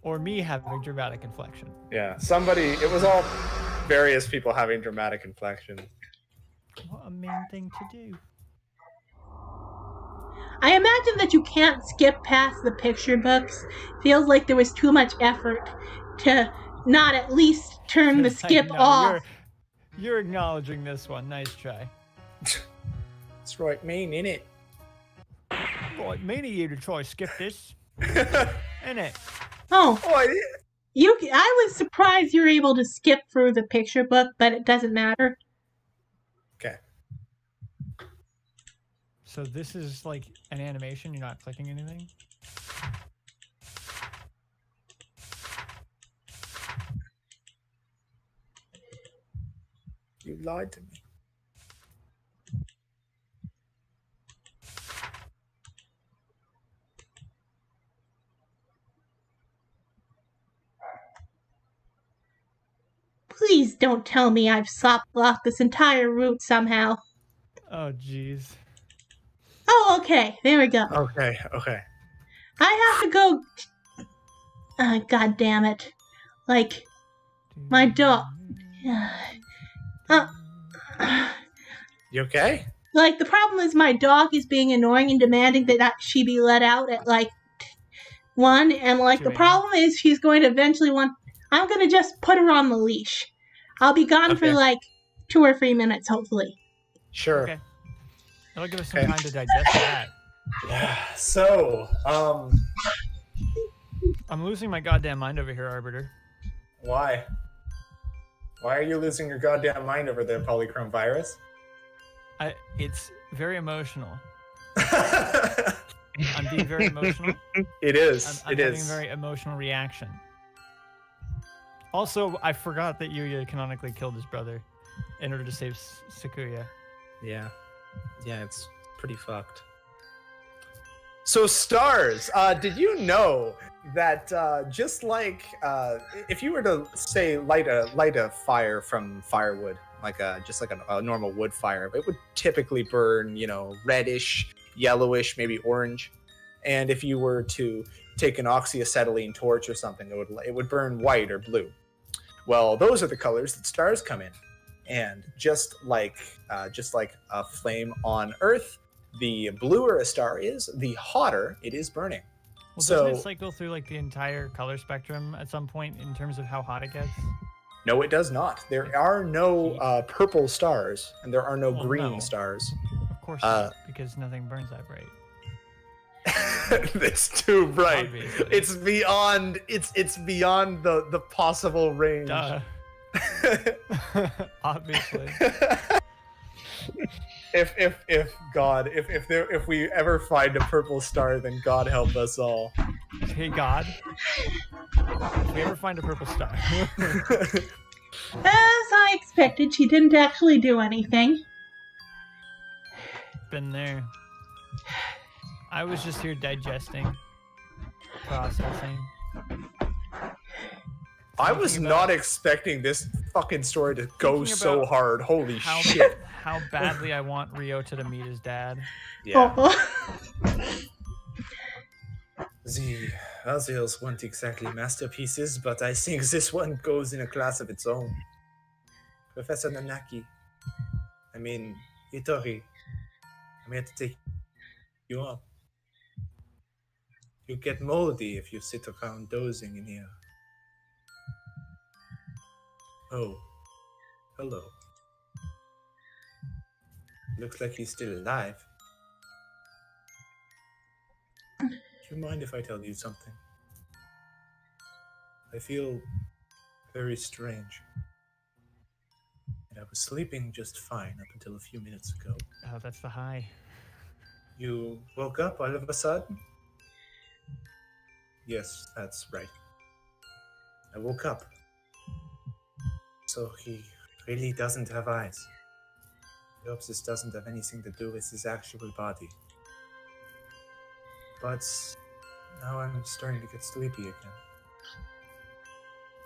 Or me having dramatic inflection. Yeah, it was all various people having dramatic inflection. What a mean thing to do. I imagine that you can't skip past the picture books. Feels like there was too much effort to not at least turn the skip off. You're acknowledging this one. Nice try. That's right, mean, innit? Right, mean of you to try to skip this. Innit? Oh, I I was surprised you were able to skip through the picture book, but it doesn't matter. Okay. So this is like an animation. You're not clicking anything. You lied to me. Please don't tell me I've soft locked this entire route somehow. Oh, jeez. Oh, okay. There we go. Okay. I have to go. God damn it. Like, my dog. You okay? Like, the problem is my dog is being annoying and demanding that she be let out at, like, 1. And, like, the problem is she's going to eventually I'm going to just put her on the leash. I'll be gone for, like, 2 or 3 minutes, hopefully. Sure. Okay. It'll give us some time to digest that. Yeah. So, I'm losing my goddamn mind over here, Arbiter. why? Why are you losing your goddamn mind over the polychrome virus? It's very emotional. I'm being very emotional. It is. I'm having a very emotional reaction. Also, I forgot that Yuya canonically killed his brother in order to save Sakuya. Yeah. Yeah, it's pretty fucked. So stars, did you know that just like if you were to say light a fire from firewood, like just like a normal wood fire, it would typically burn, reddish, yellowish, maybe orange. And if you were to take an oxyacetylene torch or something, it would burn white or blue. Well, those are the colors that stars come in. And just like a flame on Earth, the bluer a star is, the hotter it is burning. Well, doesn't it cycle through like the entire color spectrum at some point in terms of how hot it gets? No, it does not. There are no purple stars, and there are no green stars. Of course not, because nothing burns that bright. It's too bright. Obviously. It's beyond. It's beyond the possible range. Duh. Obviously. If we ever find a purple star, then God help us all. Hey God, if we ever find a purple star. As I expected, she didn't actually do anything. Been there. I was just here digesting, processing. I was not expecting this fucking story to go so hard. Holy shit. How badly I want Ryota to meet his dad. Yeah. The others weren't exactly masterpieces, but I think this one goes in a class of its own. Professor Nanaki. Hitori. I'm here to take you up. You get moldy if you sit around dozing in here. Oh, hello. Looks like he's still alive. Do you mind if I tell you something? I feel very strange. And I was sleeping just fine up until a few minutes ago. Oh, that's the high. You woke up all of a sudden? Yes, that's right. I woke up. So he really doesn't have eyes. hope this doesn't have anything to do with his actual body. But now I'm starting to get sleepy again.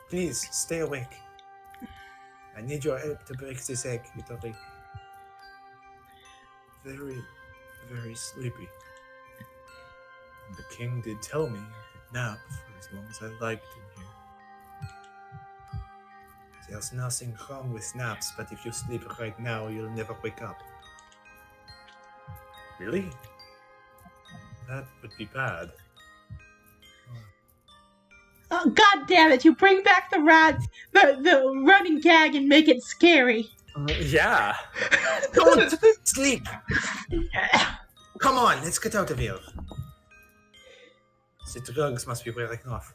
Please, stay awake. I need your help to break this egg, Itari. Very, very sleepy. And the king did tell me I could nap for as long as I liked in here. There's nothing wrong with naps, but if you sleep right now, you'll never wake up. Really? That would be bad. Oh, God damn it! You bring back the rats, the running gag, and make it scary. Yeah. Don't sleep. Come on, let's get out of here. The drugs must be wearing off.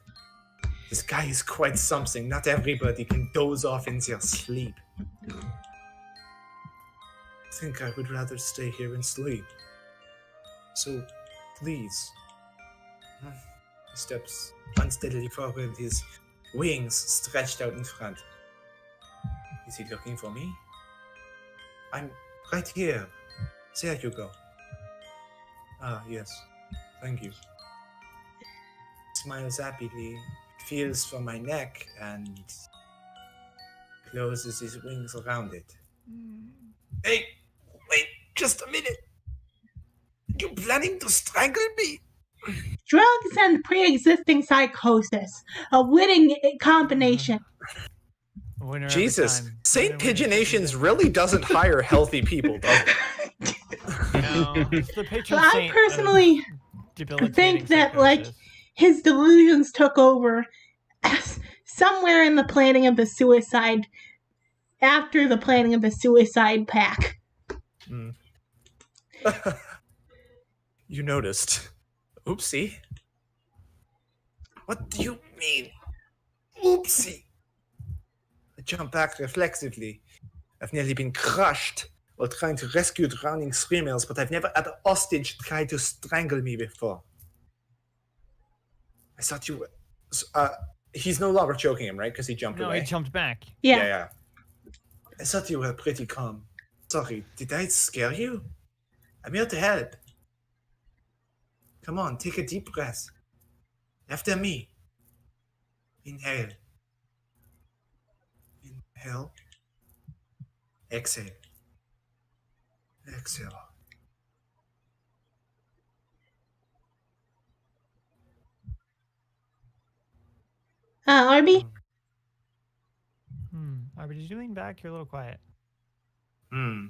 This guy is quite something. Not everybody can doze off in their sleep. I think I would rather stay here and sleep. So, please. He steps unsteadily forward, his wings stretched out in front. Is he looking for me? I'm right here. There you go. Ah, yes. Thank you. Smiles happily, feels for my neck, and closes his wings around it. Hey, wait, just a minute. You planning to strangle me? Drugs and pre-existing psychosis. A winning combination. Winner Jesus, every time. Saint Winner, winner, Pigeonations chicken really doesn't hire healthy people, does it? dinner. No, it's the patron I saint of personally debilitating think that, like, psychosis. his delusions took over somewhere in the planning of the suicide, after the planning of the suicide pact. You noticed. Oopsie. What do you mean? Oopsie. I jump back reflexively. I've nearly been crushed while trying to rescue drowning screamers, but I've never had a hostage try to strangle me before. I thought you were... he's no longer choking him, right? Because he jumped No, away. he jumped back. Yeah. I thought you were pretty calm. Sorry, did I scare you? I'm here to help. Come on, take a deep breath. After me. Inhale. Inhale. Exhale. Exhale. Arby? Arby, did you lean back? You're a little quiet. Hmm.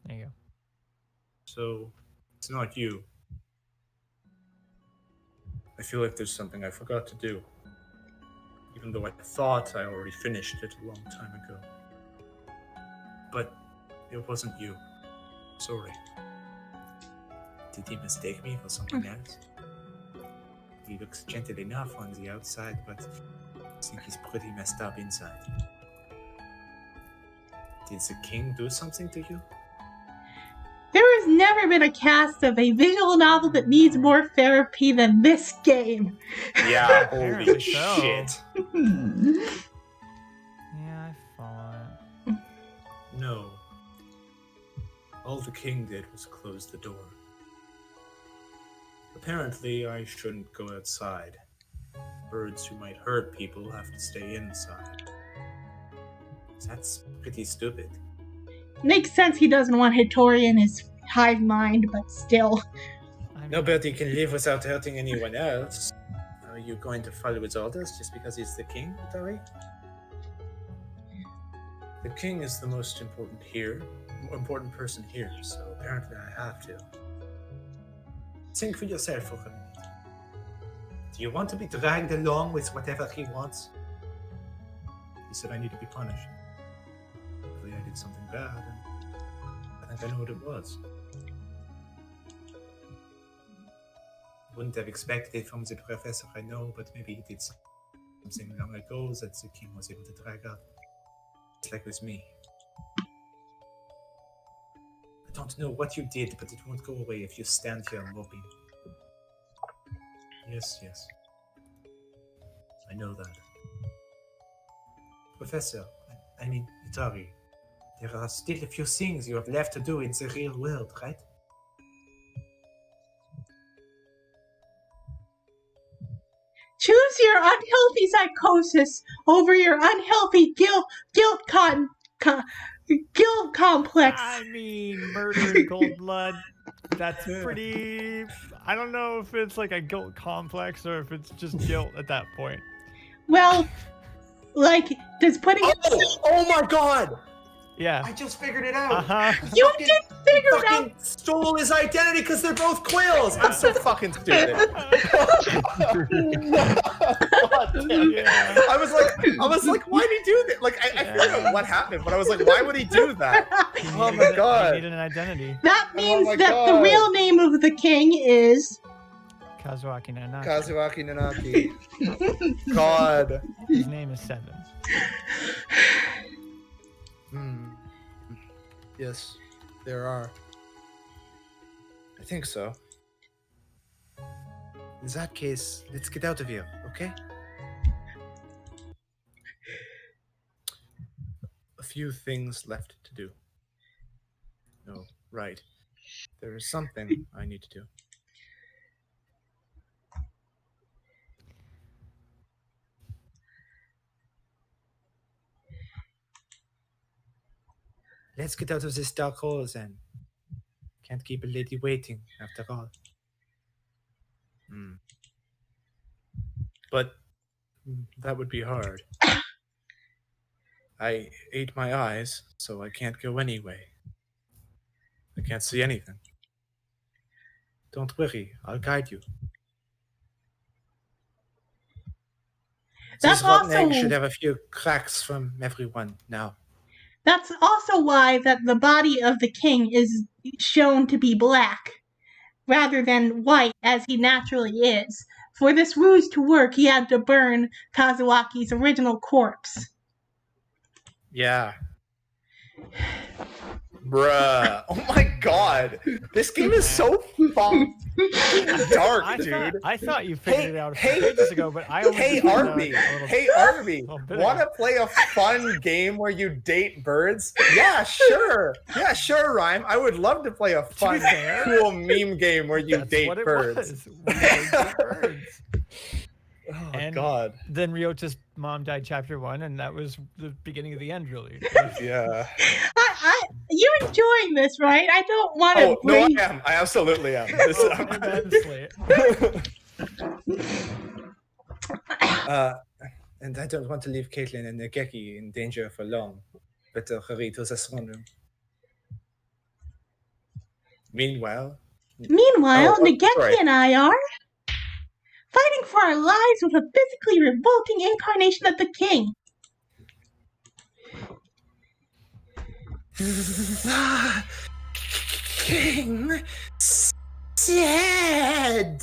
There you go. So, it's not you. I feel like there's something I forgot to do. Even though I thought I already finished it a long time ago. But it wasn't you. Sorry. Did he mistake me for someone else? He looks gentle enough on the outside, but I think he's pretty messed up inside. Did the king do something to you? There has never been a cast of a visual novel that needs more therapy than this game. Yeah, Apparently holy so. shit. Yeah, I follow it. No. All the king did was close the door. Apparently, I shouldn't go outside. Birds who might hurt people have to stay inside. That's pretty stupid. Makes sense he doesn't want Hattori in his hive mind, but still. Nobody can live without hurting anyone else. Are you going to follow his orders just because he's the king, Atari? The king is the most important person here, so apparently I have to. Think for yourself for a minute. Do you want to be dragged along with whatever he wants? He said I need to be punished. Hopefully I did something bad, and I think I know what it was. Wouldn't have expected it from the professor, I know, but maybe he did something long ago that the king was able to drag up. It's like with me. I don't know what you did, but it won't go away if you stand here moping. Yes. I know that. Professor, I mean Itari, There are still a few things you have left to do in the real world, right? Choose your unhealthy psychosis over your unhealthy guilt complex. I mean, murder in cold blood. That's pretty. I don't know if it's like a guilt complex or if it's just guilt at that point. Well, like, does putting Oh my god! Yeah. I just figured it out. you didn't figure it out. Fucking stole his identity because they're both quills. I'm so fucking stupid. God damn it. I was like, why'd he do that? Like, I figured out what happened, but I was like, why would he do that? Oh my He god. needed an identity. That means my that the God. real name of the king is Kazuaki Nanaki. Kazuaki Nanaki. God. His name is Seven. Yes, there are. I think so. In that case, let's get out of here, okay? A few things left to do. No, right. There is something I need to do. Let's get out of this dark hole then. Can't keep a lady waiting, after all. But that would be hard. I ate my eyes, so I can't go anyway. I can't see anything. Don't worry, I'll guide you. That's This rotten egg also- should have a few cracks from everyone now. That's also why that the body of the king is shown to be black, rather than white as he naturally is. For this ruse to work, he had to burn Kazuaki's original corpse. Yeah. Bruh. Oh my god. This game is so fun. Dark, dude. I thought you figured it out a few hey, pages ago, but I only Hey figured it out Arby, a little- hey Arby, little bit want to ago. play a fun game where you date birds? Yeah, sure. Yeah, sure, Rhyme. I would love to play a fun, fair, cool meme game where you That's date what it birds. was. We dated birds. Oh And- god. Then Ryota's mom died chapter 1, and that was the beginning of the end, really. Yeah. You're enjoying this, right? I don't want to Oh no, bring. I am. I absolutely am. This, Immensely. And I don't want to leave Caitlin and Nageki in danger for long. Better hurry to the throne room. Meanwhile, Meanwhile, Oh, Nageki sorry. and I are fighting for our lives with a physically revolting incarnation of the king. King said,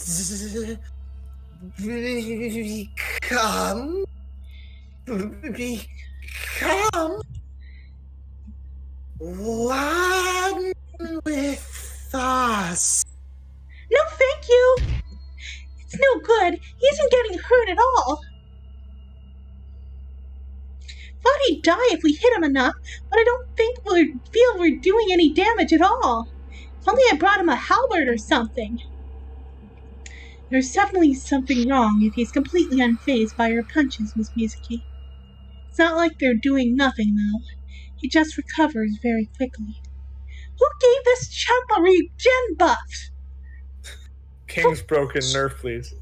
become one with us. No, thank you. It's no good. He isn't getting hurt at all. Thought he'd die if we hit him enough, but I don't think we're doing any damage at all. If only I brought him a halberd or something. There's definitely something wrong if he's completely unfazed by your punches, Miss Mizuki. It's not like they're doing nothing, though. He just recovers very quickly. Who gave this chump a regen buff? King's broken. Nerf, please.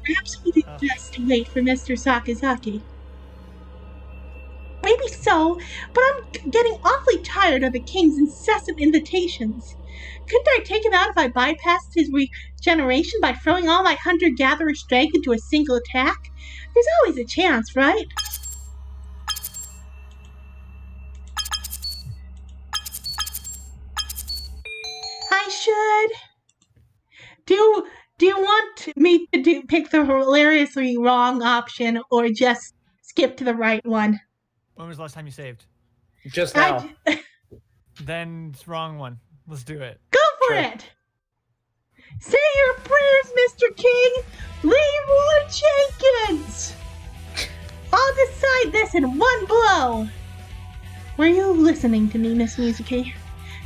Perhaps we did best to wait for Mr. Sakazaki. Maybe so, but I'm getting awfully tired of the king's incessant invitations. Couldn't I take him out if I bypassed his regeneration by throwing all my hunter-gatherer strength into a single attack? There's always a chance, right? I should. Do you want me to pick the hilariously wrong option or just skip to the right one? When was the last time you saved? Just now. Then it's wrong one. Let's do it. Go for Sure. it! Say your prayers, Mr. King! Leroy Jenkins! I'll decide this in one blow. Were you listening to me, Miss Mizuki?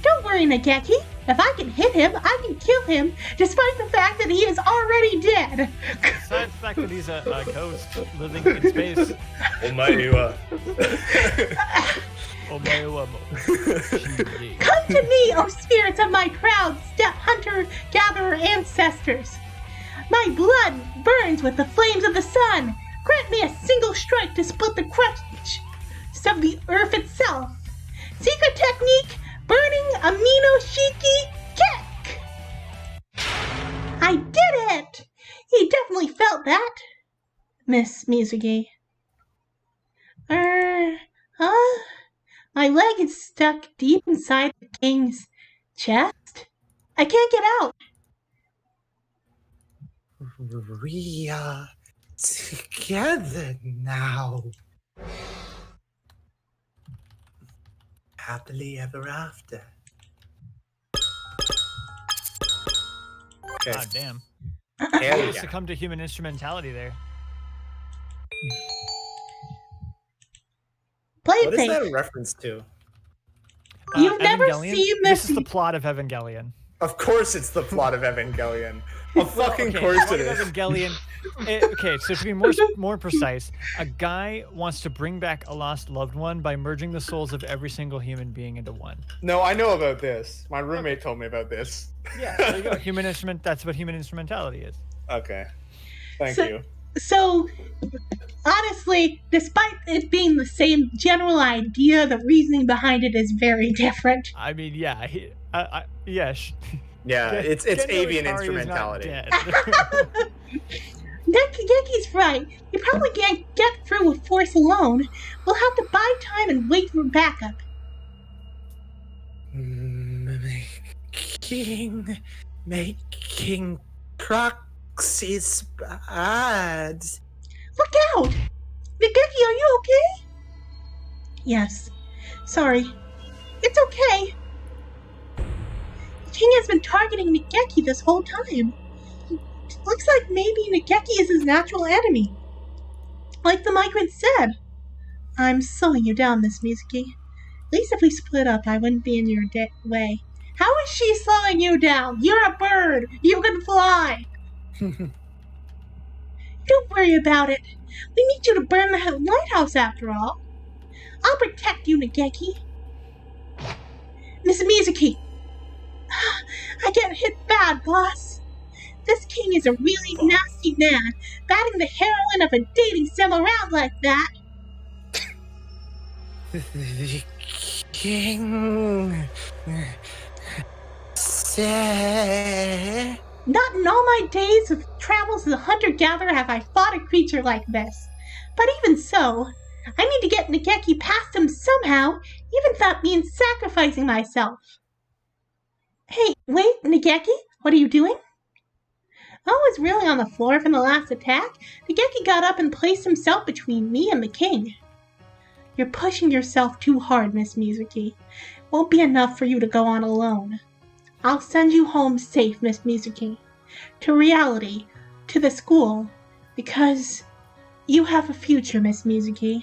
Don't worry, Nageki. If I can hit him, I can kill him, despite the fact that he is already dead. Besides the fact that he's a ghost living in space. Omae Come to me, O spirits of my proud steppe hunter-gatherer ancestors. My blood burns with the flames of the sun. Grant me a single strike to split the crust of the earth itself. Secret technique, burning amino shiki kick. I did it! He definitely felt that, Miss Mizuki. Huh? My leg is stuck deep inside the king's chest. I can't get out. We are together now. Happily ever after. Okay. God damn. Hell yeah. Succumb to human instrumentality there. Play it What is safe. that a reference to? You've never Evangelion? seen This this. is the plot of Evangelion. Of course it's the plot of Evangelion. Of fucking Okay, course plot it of is. Evangelion. Okay, so to be more precise, a guy wants to bring back a lost loved one by merging the souls of every single human being into one. No, I know about this. My roommate told me about this. Yeah, there you go. That's what human instrumentality is. Okay. Thank So- you. So, honestly, despite it being the same general idea, the reasoning behind it is very different. I mean, yeah, yes. Yeah, it's Gendo avian Ikari is not instrumentality. dead. Nekigeki's right. You probably can't get through with force alone. We'll have to buy time and wait for backup. Making proxies bad. Look out! Nageki, are you okay? Yes. Sorry. It's okay. The king has been targeting Nageki this whole time. Looks like maybe Nageki is his natural enemy. Like the migrant said. I'm slowing you down, Miss Mizuki. At least if we split up, I wouldn't be in your way. How is she slowing you down? You're a bird. You can fly. Don't worry about it. We need you to burn the lighthouse after all. I'll protect you, Nageki. Miss Mizuki. I get hit bad, boss. This king is a really nasty man, batting the heroine of a dating sim around like that. The king said... Not in all my days of travels as a hunter-gatherer have I fought a creature like this. But even so, I need to get Nageki past him somehow, even if that means sacrificing myself. Hey, wait, Nageki? What are you doing? I was really on the floor from the last attack. Nageki got up and placed himself between me and the king. You're pushing yourself too hard, Miss Mizuki. Won't be enough for you to go on alone. I'll send you home safe, Miss Mizuki. To reality, to the school, because you have a future, Miss Mizuki.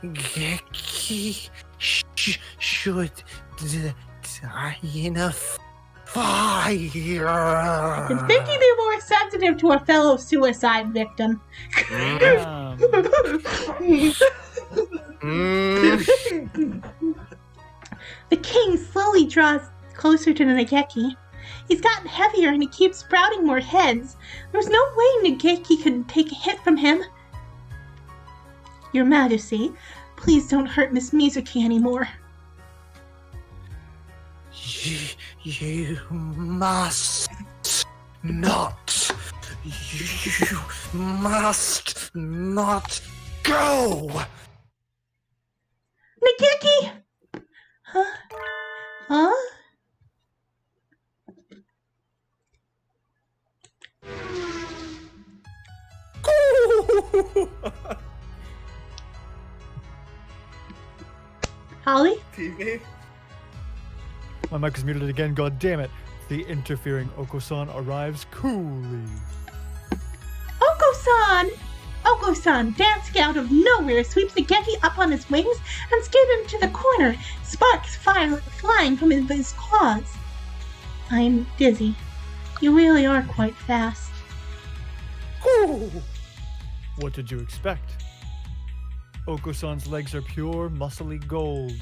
Geki should die in a fire. You'd think you'd be more sensitive to a fellow suicide victim. The king slowly draws closer to Nageki. He's gotten heavier and he keeps sprouting more heads. There's no way Nageki could take a hit from him. Your Majesty, please don't hurt Miss Mizuki anymore. You must not. You must not go. Nageki! Huh? Holly? TV? My mic is muted again, god damn it. The interfering Oko-san arrives coolly. Oko-san! Oko-san! Oko-san, dancing out of nowhere, sweeps the Genki up on his wings and skids him to the corner, sparks flying from his claws. I'm dizzy. You really are quite fast. What did you expect? Oko-san's legs are pure, muscly gold.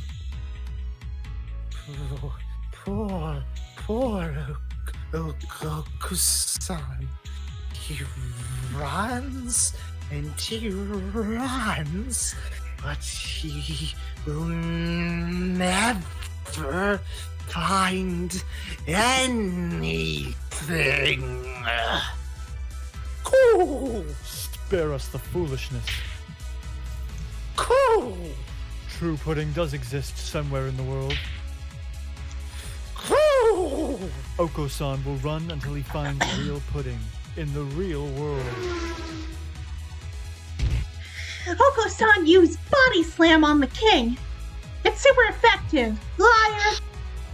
Poor Oko-san. He runs and he runs, but he will never find anything. Cool. Spare us the foolishness. Cool. True pudding does exist somewhere in the world. Cool. Oko-san will run until he finds real pudding in the real world. Oko-san used Body Slam on the king. It's super effective. Liar!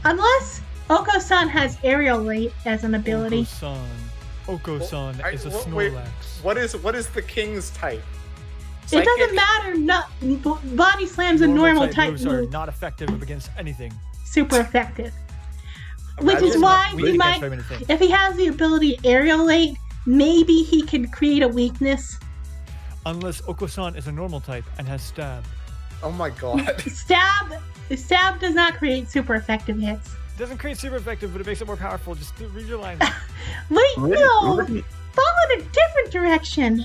Unless Oko-san has Aerial Raid as an ability. Oko-san is a wait, Snorlax. what is the king's type? It doesn't matter. Body Slam's a normal type moves are move. not effective against anything. Super effective. Which is why he might, if he has the ability Aerial Raid, maybe he can create a weakness. Unless Oko-san is a normal type and has Stab. Oh my god. Stab does not create super effective hits. It doesn't create super effective, but it makes it more powerful. Just read your line. Wait, no! Follow in a different direction.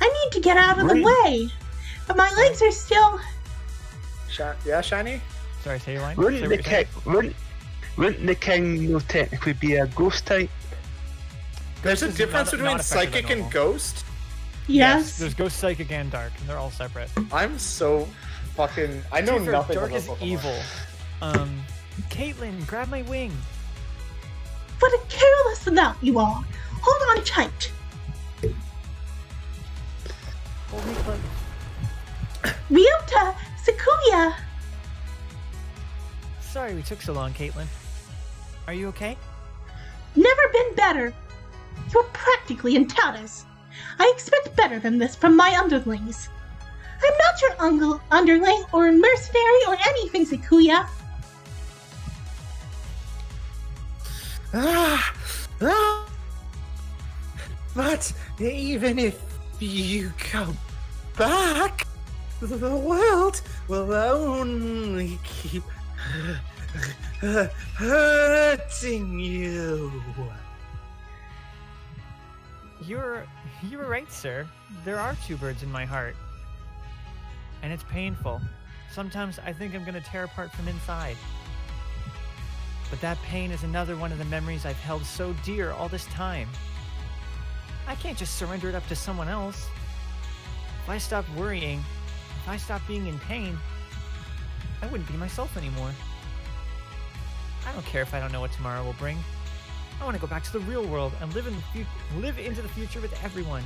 I need to get out of the way. But my legs are still... Yeah, Shiny? Sorry, say your line. Wouldn't the king technically be a ghost type? There's a This is difference not between effective psychic at and all. ghost? Yes. There's Ghost, Psychic, and Dark, and they're all separate. I'm so fucking... I know nothing Dark about is Pokemon. evil. Caitlin, grab my wing. What a careless about you are. Hold on tight. Hold me close. Ryota, Sakuya. Sorry we took so long, Caitlin. Are you okay? Never been better. You're practically in tatters. I expect better than this from my underlings. I'm not your underling or mercenary or anything, Sakuya. But even if you go back, the world will only keep hurting you. You were right, sir. There are two birds in my heart. And it's painful. Sometimes I think I'm gonna tear apart from inside. But that pain is another one of the memories I've held so dear all this time. I can't just surrender it up to someone else. If I stopped worrying, if I stopped being in pain, I wouldn't be myself anymore. I don't care if I don't know what tomorrow will bring. I want to go back to the real world and live into the future with everyone.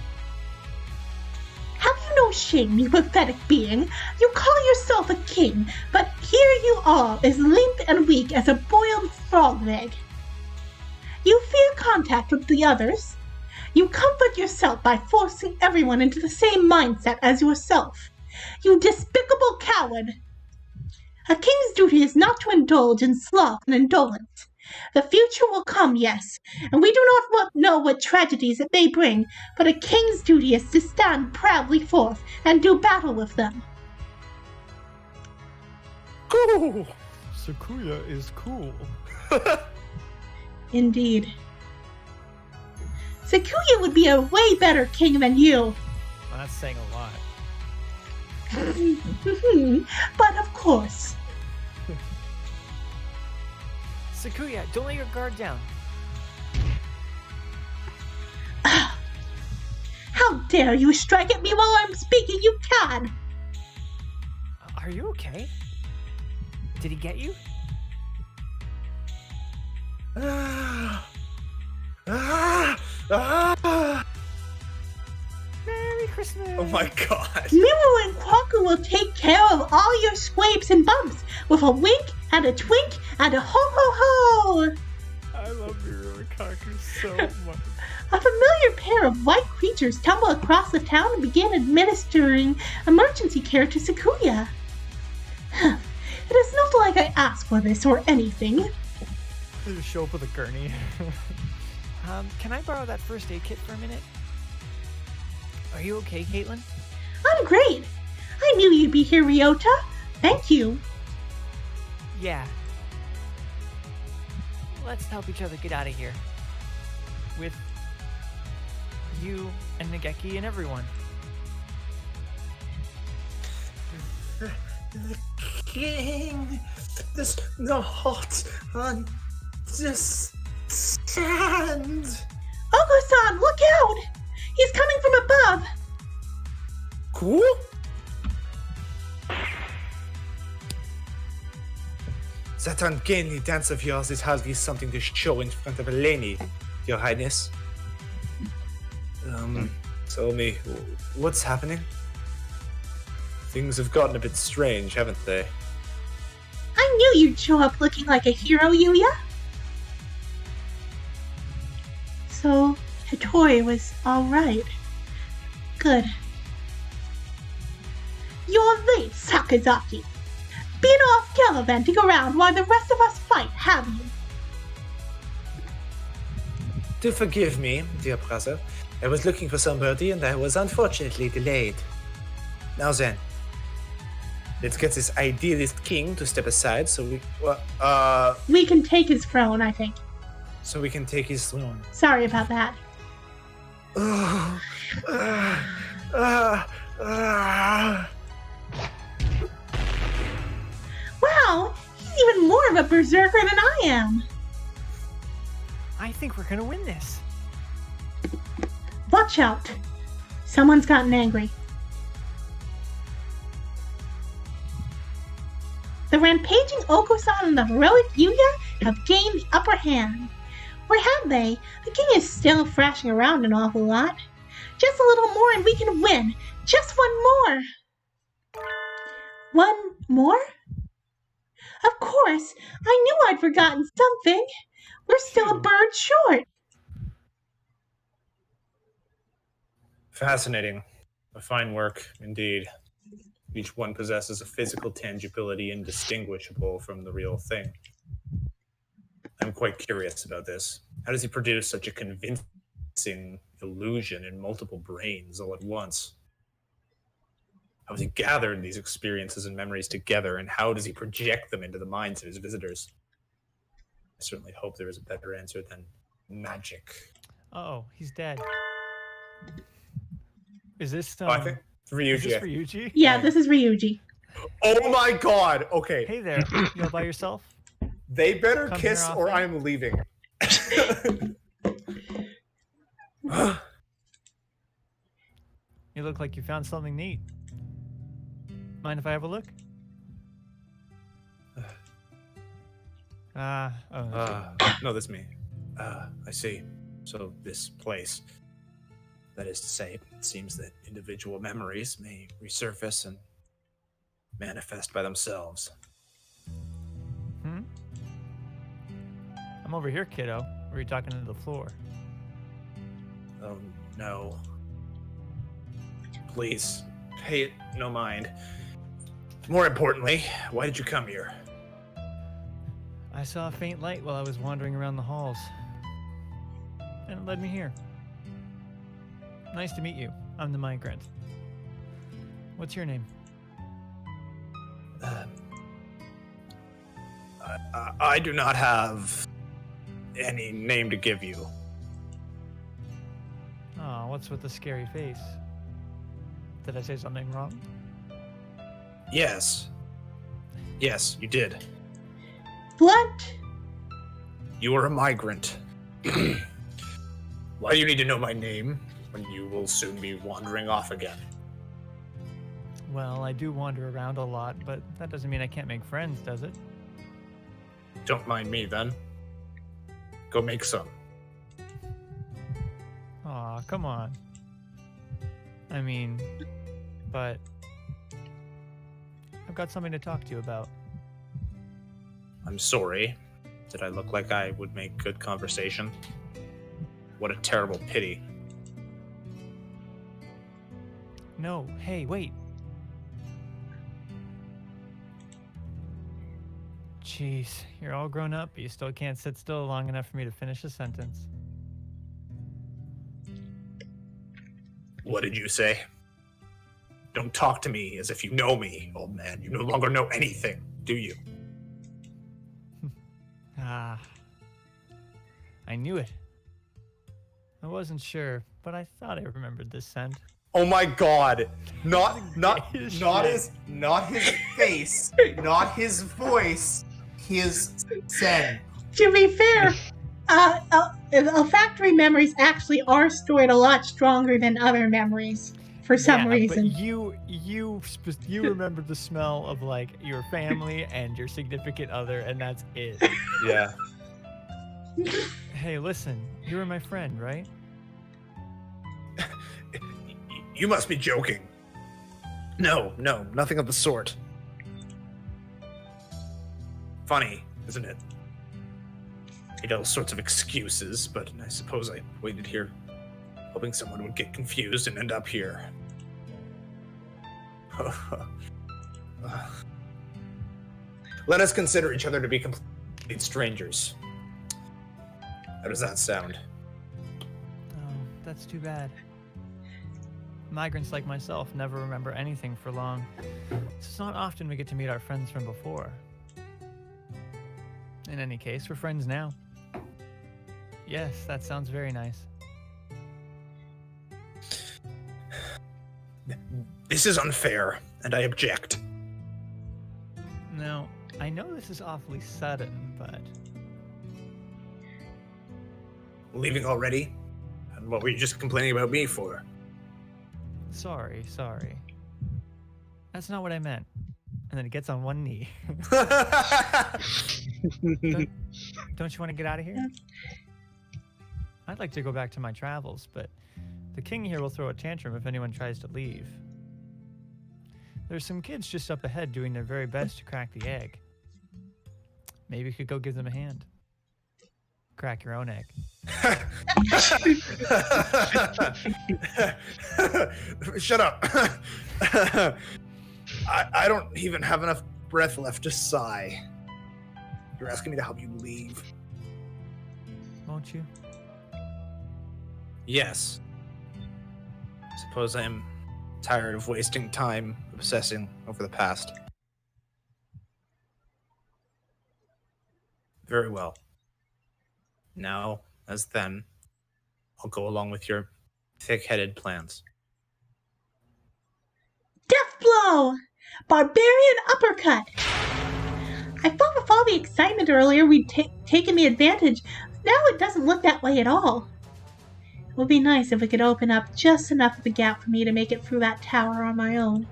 Have you no shame, you pathetic being? You call yourself a king, but here you are, as limp and weak as a boiled frog leg. You fear contact with the others. You comfort yourself by forcing everyone into the same mindset as yourself. You despicable coward! A king's duty is not to indulge in sloth and indolence. The future will come, yes, and we do not know what tragedies it may bring, but a king's duty is to stand proudly forth and do battle with them. Cool. Sakuya is cool. Indeed. Sakuya would be a way better king than you. Well, that's saying a lot. But of course. Sakuya, don't let your guard down. How dare you strike at me while I'm speaking, you cad! Are you okay? Did he get you? Merry Christmas! Oh my god. Mimu and Kwaku will take care of all your scrapes and bumps with a wink and a twink and a ho ho ho! I love Mirukaku so much. A familiar pair of white creatures tumble across the town and begin administering emergency care to Sakuya. It is not like I asked for this or anything. They just show up with a gurney. Can I borrow that first aid kit for a minute? Are you okay, Caitlin? I'm great. I knew you'd be here, Ryota. Thank you. Yeah. Let's help each other get out of here. With you and Nageki and everyone. King, there's no hot on this sand. Oko-san, look out! He's coming from above. Cool? That ungainly dance of yours is hardly something to show in front of a lady, Your Highness. Tell me, what's happening? Things have gotten a bit strange, haven't they? I knew you'd show up looking like a hero, Yuya. So, Hattori was alright. Good. You're late, Sakazaki. Been off gallivanting around while the rest of us fight, have you? Do forgive me, dear brother. I was looking for somebody and I was unfortunately delayed. Now then, let's get this idealist king to step aside so We can take his throne, I think. so we can take his throne. Sorry about that. Wow, he's even more of a berserker than I am. I think we're gonna win this. Watch out. Someone's gotten angry. The rampaging Oko-san and the heroic Yuya have gained the upper hand. Or have they? The king is still thrashing around an awful lot. Just a little more and we can win. Just one more. One more? Of course. I knew I'd forgotten something. We're still a bird short. Fascinating. A fine work, indeed. Each one possesses a physical tangibility indistinguishable from the real thing. I'm quite curious about this. How does he produce such a convincing illusion in multiple brains all at once? How has he gathered these experiences and memories together, and how does he project them into the minds of his visitors? I certainly hope there is a better answer than magic. Oh, he's dead. Is this I think Ryuji. is this Ryuji? Yeah, this is Ryuji. Oh my god! Okay, Hey there, you all by yourself? they better Come kiss here or often? I'm leaving. You look like you found something neat. Mind if I have a look? No, that's me. I see. So this place. That is to say, it seems that individual memories may resurface and manifest by themselves. I'm over here, kiddo. Or are you talking to the floor? Oh, no. Please, pay it no mind. More importantly, why did you come here? I saw a faint light while I was wandering around the halls. And it led me here. Nice to meet you. I'm the migrant. What's your name? I do not have any name to give you. Oh, what's with the scary face? Did I say something wrong? Yes. Yes, you did. What? You are a migrant. Why do you need to know my name when you will soon be wandering off again? Well, I do wander around a lot, but that doesn't mean I can't make friends, does it? Don't mind me, then. Go make some. Aw, come on. I mean, but I've got something to talk to you about. I'm sorry. Did I look like I would make good conversation? What a terrible pity. No, hey, wait. Jeez, you're all grown up, but you still can't sit still long enough for me to finish a sentence. What did you say? Don't talk to me as if you know me, old man. You no longer know anything, do you? Ah. I knew it. I wasn't sure, but I thought I remembered this scent. Oh my god. Not his face, not his voice, his scent. To be fair, olfactory memories actually are stored a lot stronger than other memories for some reason. But you remember the smell of like your family and your significant other, and that's it. Yeah. Hey, listen, you were my friend, right? You must be joking. No, nothing of the sort. Funny, isn't it? Made all sorts of excuses, but I suppose I waited here, hoping someone would get confused and end up here. Let us consider each other to be complete strangers. How does that sound? Oh, that's too bad. Migrants like myself never remember anything for long. It's not often we get to meet our friends from before. In any case, we're friends now. Yes, that sounds very nice. This is unfair, and I object. Now, I know this is awfully sudden, but... Leaving already? And what were you just complaining about me for? Sorry. That's not what I meant. And then he gets on one knee. Don't you want to get out of here? I'd like to go back to my travels, but the king here will throw a tantrum if anyone tries to leave. There's some kids just up ahead doing their very best to crack the egg. Maybe you could go give them a hand. Crack your own egg. Shut up. I don't even have enough breath left to sigh. You're asking me to help you leave. Won't you? Yes. Suppose I am tired of wasting time obsessing over the past. Very well. Now, as then, I'll go along with your thick-headed plans. Death blow! Barbarian uppercut! I thought with all the excitement earlier we'd taken the advantage. Now it doesn't look that way at all. It would be nice if we could open up just enough of a gap for me to make it through that tower on my own.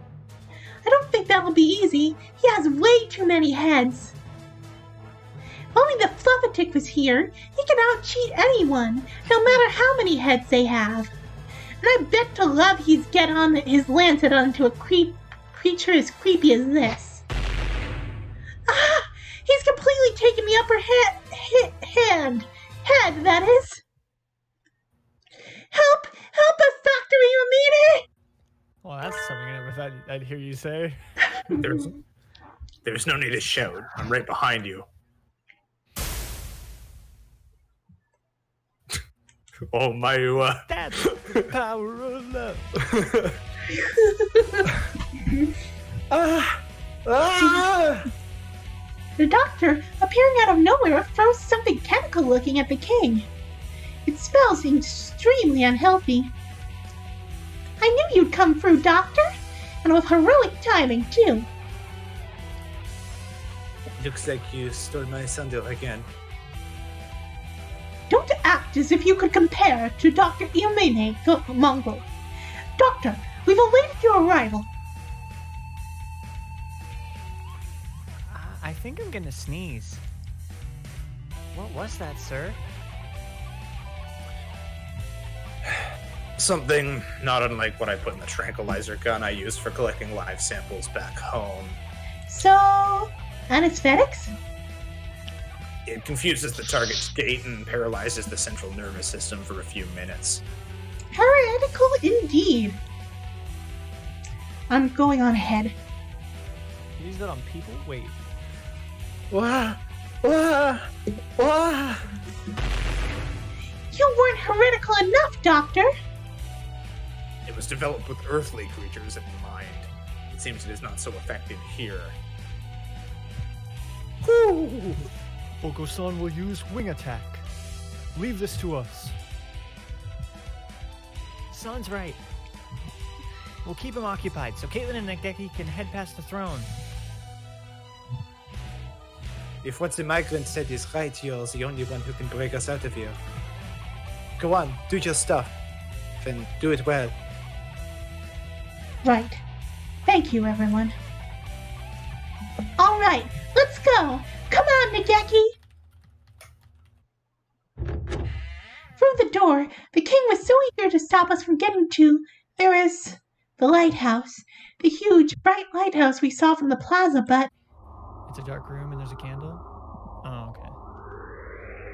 I don't think that will be easy. He has way too many heads. If only the Fluffatic was here, he can out-cheat anyone, no matter how many heads they have. And I bet to love he's get on his lancet onto a creature as creepy as this. Ah! He's completely taken the upper hand. Head, that is. Help! Help us, Dr. Iomine! Well, that's something I never thought I'd hear you say. There's no need to shout. I'm right behind you. Oh, my... That's the power of love. The doctor, appearing out of nowhere, throws something tentacle-looking at the king. It smells extremely unhealthy. I knew you'd come through, Doctor, and with heroic timing, too. Looks like you stole my sandal again. Don't act as if you could compare to Dr. Iomine, the mongrel. Doctor, we've awaited your arrival. I think I'm gonna sneeze. What was that, sir? Something not unlike what I put in the tranquilizer gun I used for collecting live samples back home. So, anesthetics? It confuses the target's gait and paralyzes the central nervous system for a few minutes. Heretical indeed. I'm going on ahead. Use that on people? Wait. Wah! Wah! Wah! You weren't heretical enough, Doctor. It was developed with earthly creatures in mind. It seems it is not so effective here. Ooh. Oko-san will use wing attack. Leave this to us. Son's right. We'll keep him occupied so Caitlin and Nageki can head past the throne. If what the migrant said is right, you're the only one who can break us out of here. Go on, do your stuff. Then do it well. Right. Thank you, everyone. All right, let's go. Come on, Nageki. Through the door, the king was so eager to stop us from getting to, there is the lighthouse. The huge, bright lighthouse we saw from the plaza, but It's a dark room and there's a candle? Oh, okay.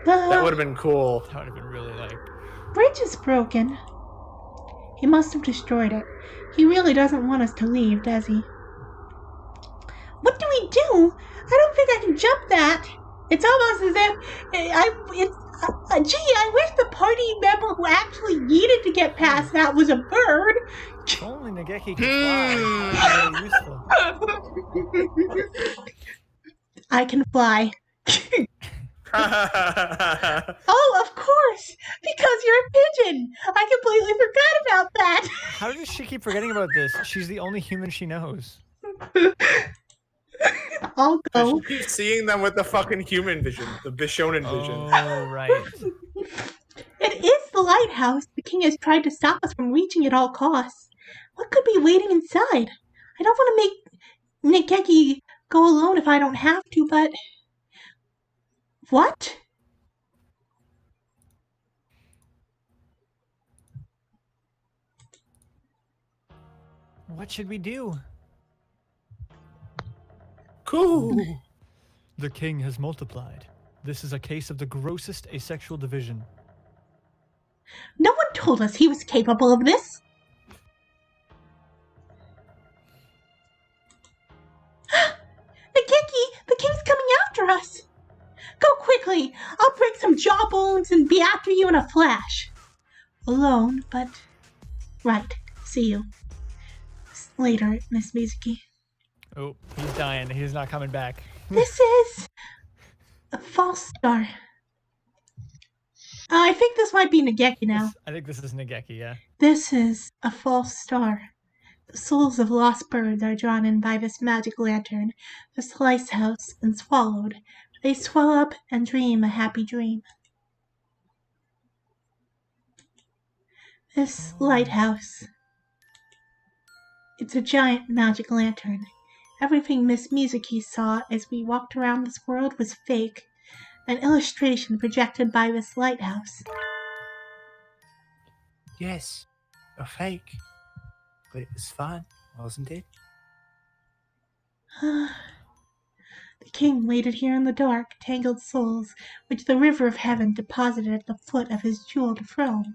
That would have been cool. That would have been really like... bridge is broken. He must have destroyed it. He really doesn't want us to leave, does he? What do we do? I don't think I can jump that. It's almost as if I wish the party member who actually needed to get past that was a bird. If only Nageki could fly. That would be really useful. I can fly. Oh, of course, because you're a pigeon. I completely forgot about that. How does she keep forgetting about this? She's the only human she knows. I'll go. She keeps seeing them with the fucking human vision, the Bishonen vision. Oh, right. It is the lighthouse. The king has tried to stop us from reaching at all costs. What could be waiting inside? I don't want to make Nageki go alone if I don't have to, but... What? What should we do? Cool. The king has multiplied. This is a case of the grossest asexual division. No one told us he was capable of this. Nageki, the king's coming after us. Go quickly. I'll break some jawbones and be after you in a flash. Alone, but... Right. See you. Later, Miss Mizuki. Oh, he's dying. He's not coming back. This is... a false star. I think this might be Nageki now. I think this is Nageki, yeah. This is a false star. The souls of lost birds are drawn in by this magic lantern, the slice house, and swallowed. They swell up and dream a happy dream. This lighthouse. It's a giant magic lantern. Everything Miss Mizuki saw as we walked around this world was fake. An illustration projected by this lighthouse. Yes, a fake. But it was fun, wasn't it? The king waited here in the dark, tangled souls, which the river of heaven deposited at the foot of his jeweled throne.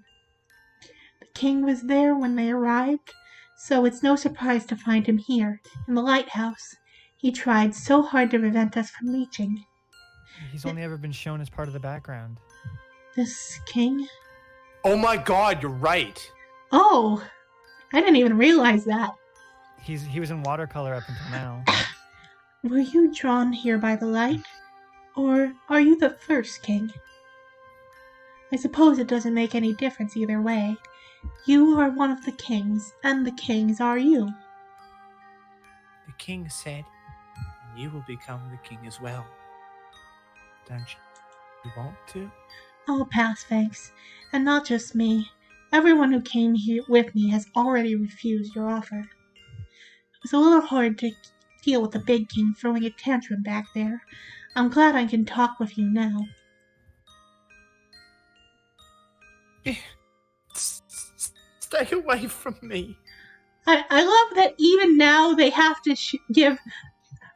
The king was there when they arrived, so it's no surprise to find him here, in the lighthouse. He tried so hard to prevent us from reaching. He's only ever been shown as part of the background. This king? Oh my god, you're right. Oh, I didn't even realize that. He was in watercolor up until now. Were you drawn here by the light? Or are you the first king? I suppose it doesn't make any difference either way. You are one of the kings, and the kings are you. The king said, and you will become the king as well. Don't you want to? I'll pass, thanks. And not just me. Everyone who came here with me has already refused your offer. It was a little hard to deal with the big king throwing a tantrum back there. I'm glad I can talk with you now. Stay away from me. I love that even now they have to give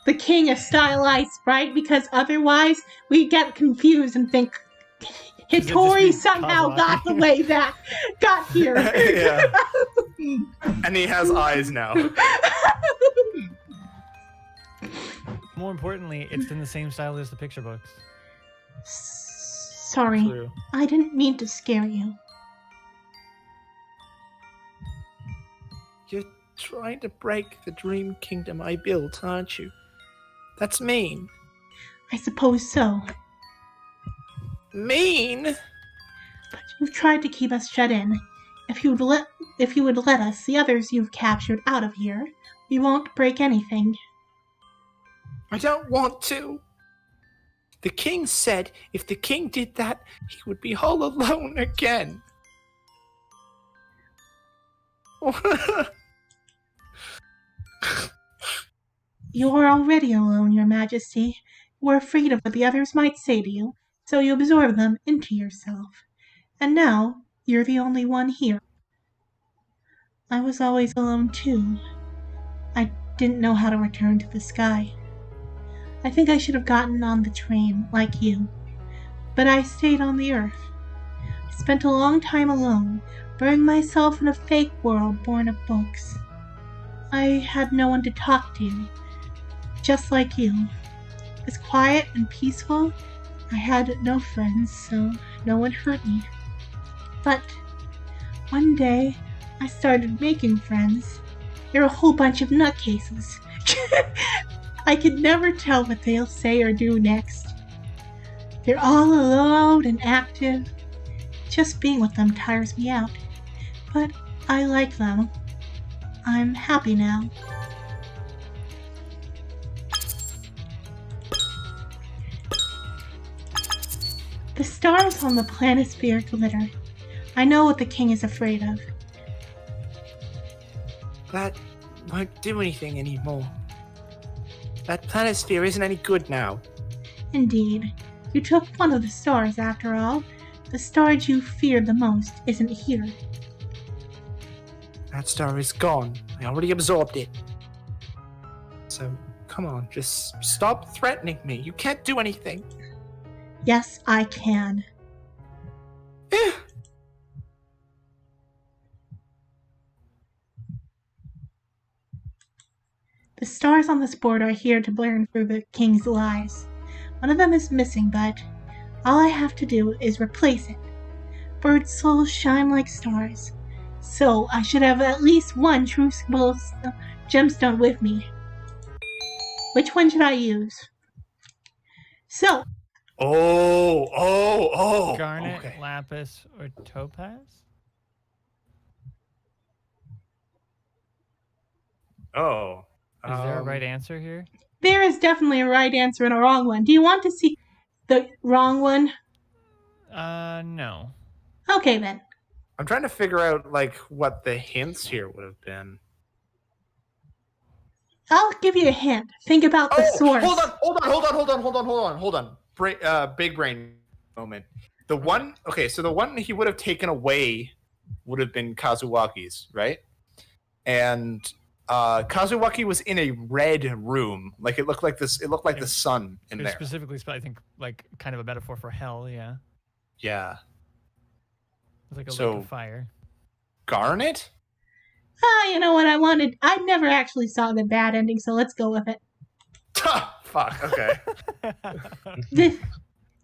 the king a stylized sprite, because otherwise we get confused and think Does it just Hattori mean somehow Kazumaki? got the way back, got here. Yeah. And he has eyes now. More importantly, it's in the same style as the picture books. Sorry, True. I didn't mean to scare you. You're trying to break the dream kingdom I built, aren't you? That's mean. I suppose so. Mean? But you've tried to keep us shut in. If you would let us, the others you've captured, out of here, we won't break anything. I don't want to. The king said if the king did that, he would be all alone again. You are already alone, Your Majesty. You are afraid of what the others might say to you, so you absorb them into yourself. And now, you're the only one here. I was always alone too. I didn't know how to return to the sky. I think I should have gotten on the train, like you. But I stayed on the earth. I spent a long time alone, burying myself in a fake world born of books. I had no one to talk to, just like you. It was quiet and peaceful. I had no friends, so no one hurt me. But one day, I started making friends. They're a whole bunch of nutcases. I can never tell what they'll say or do next. They're all alone and active. Just being with them tires me out. But I like them. I'm happy now. The stars on the planisphere glitter. I know what the king is afraid of. That won't do anything anymore. That planisphere isn't any good now. Indeed. You took one of the stars after all. The star you feared the most isn't here. That star is gone. I already absorbed it. So, come on, just stop threatening me. You can't do anything. Yes, I can. Eh. The stars on this board are here to learn through the king's lies. One of them is missing, but all I have to do is replace it. Bird souls shine like stars, so I should have at least one true gemstone with me. Which one should I use? So, Garnet, Okay. lapis, or topaz? Oh. Is there a right answer here? there is definitely a right answer and a wrong one. Do you want to see the wrong one? No. Okay then. I'm trying to figure out like what the hints here would have been. I'll give you a hint. Think about the source. Hold on. Big brain moment. The one he would have taken away would have been Kazuwaki's, right? And Kazuwaki was in a red room. Like it looked like this. It looked like the sun in there. Specifically, I think, like kind of a metaphor for hell. Yeah, Yeah. it's like a So- lake of fire. Garnet? You know what I wanted? I never actually saw the bad ending, so let's go with it. Fuck. Okay.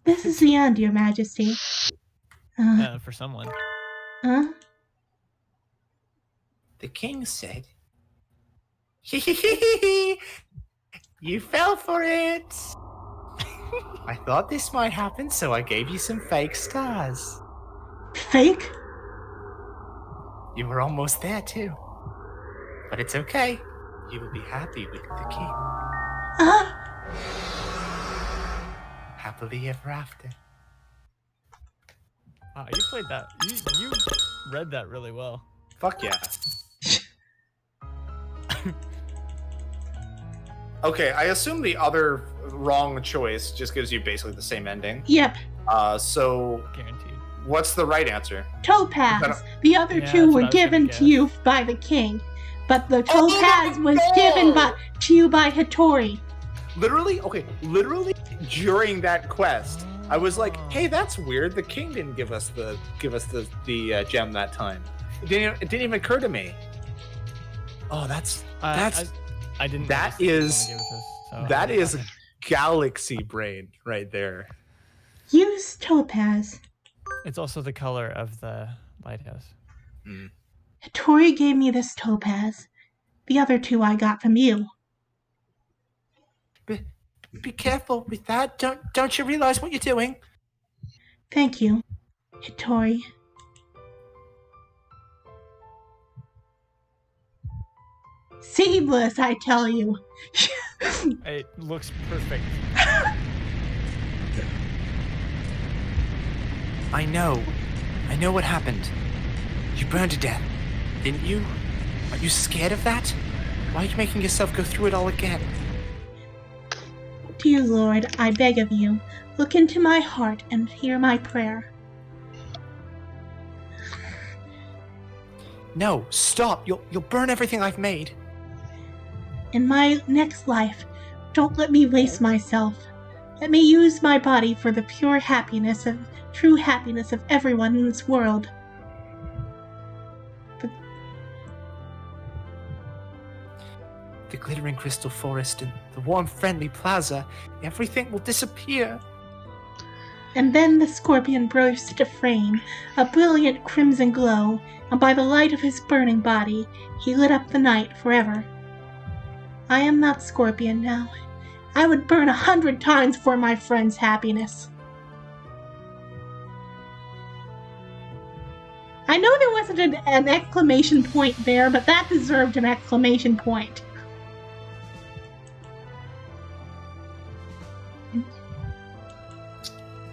This is the end, Your Majesty. For someone. Huh? The king said, "You fell for it. I thought this might happen, so I gave you some fake stars. Fake? You were almost there too. But it's okay. You will be happy with the king. Happily ever after." Wow, you played that. You read that really well. Fuck yeah. Okay, I assume the other wrong choice just gives you basically the same ending. Yep. So Guaranteed. what's the right answer? Topaz. The other Yeah, two that's what were I was given gonna to guess. you by the king, but the Oh, topaz was no! given to you by Hattori. literally during that quest, I was like, "Hey, that's weird. The king didn't give us the gem that time. It didn't even occur to me." Oh, that's I didn't. that notice is when they gave us this, so that I is didn't- galaxy brain right there. Use topaz. It's also the color of the lighthouse. Tori gave me this topaz. The other two I got from you. Be careful with that. Don't you realize what you're doing? Thank you, Tori. Seamless, I tell you. It looks perfect. I know what happened. You burned to death, didn't you? Are you scared of that? Why are you making yourself go through it all again? Dear Lord, I beg of you, look into my heart and hear my prayer. No, stop! You'll burn everything I've made. In my next life, don't let me waste myself. Let me use my body for the pure happiness of true happiness of everyone in this world. The glittering crystal forest and the warm, friendly plaza, everything will disappear. And then the scorpion burst into flame, a brilliant crimson glow, and by the light of his burning body, he lit up the night forever. I am not Scorpion now. I would burn 100 times for my friend's happiness. I know there wasn't an exclamation point there, but that deserved an exclamation point.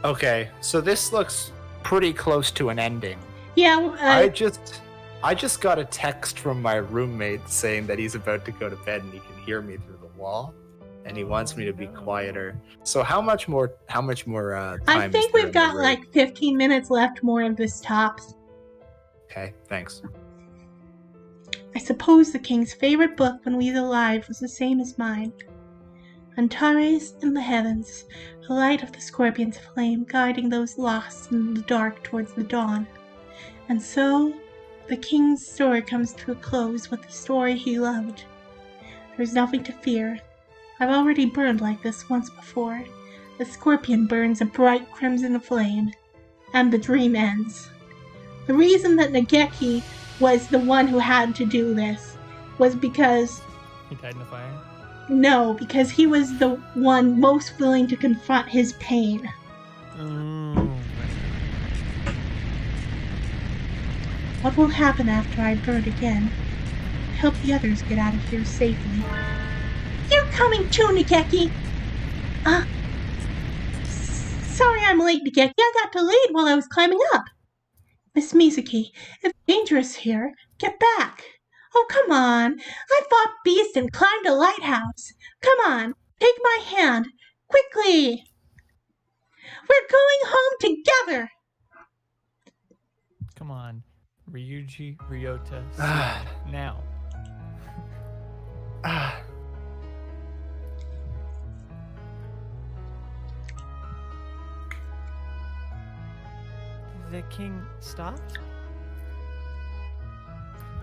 Okay, so this looks pretty close to an ending. Yeah, I just got a text from my roommate saying that he's about to go to bed and he can hear me through the wall, and he wants me to be quieter. So how much more time I think is there we've in the got room? like 15 minutes left more of this tops. Okay, thanks. I suppose the king's favorite book when we was alive was the same as mine. Antares in the heavens, the light of the scorpion's flame guiding those lost in the dark towards the dawn. And so, the king's story comes to a close with the story he loved. There's nothing to fear. I've already burned like this once before. The scorpion burns a bright crimson flame, and the dream ends. The reason that Nageki was the one who had to do this was because He died in the fire. No, because he was the one most willing to confront his pain. What will happen after I burn again? I hope the others get out of here safely. You're coming too, Nageki! Sorry I'm late, Nageki. I got delayed while I was climbing up. Miss Mizuki, it's dangerous here. Get back. Oh, come on. I fought beasts and climbed a lighthouse. Come on, take my hand. Quickly. We're going home together. Come on, Ryuji Ryota. Ah. Now. The king stopped?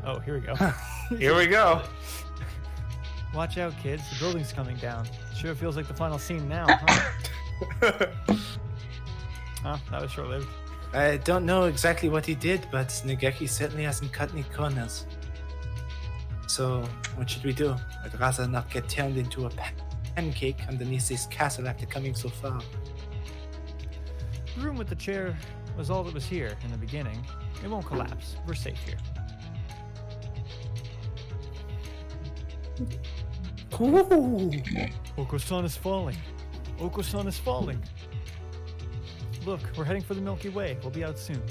Oh, here we go. Here we go. Watch out, kids. The building's coming down. Sure feels like the final scene now, huh? Oh, that was short-lived. I don't know exactly what he did, but Nageki certainly hasn't cut any corners. So, what should we do? I'd rather not get turned into a pancake underneath this castle after coming so far. The room with the chair was all that was here in the beginning. It won't collapse. We're safe here. Ooh. Oko-san is falling. Oko-san is falling. Look, we're heading for the Milky Way. We'll be out soon.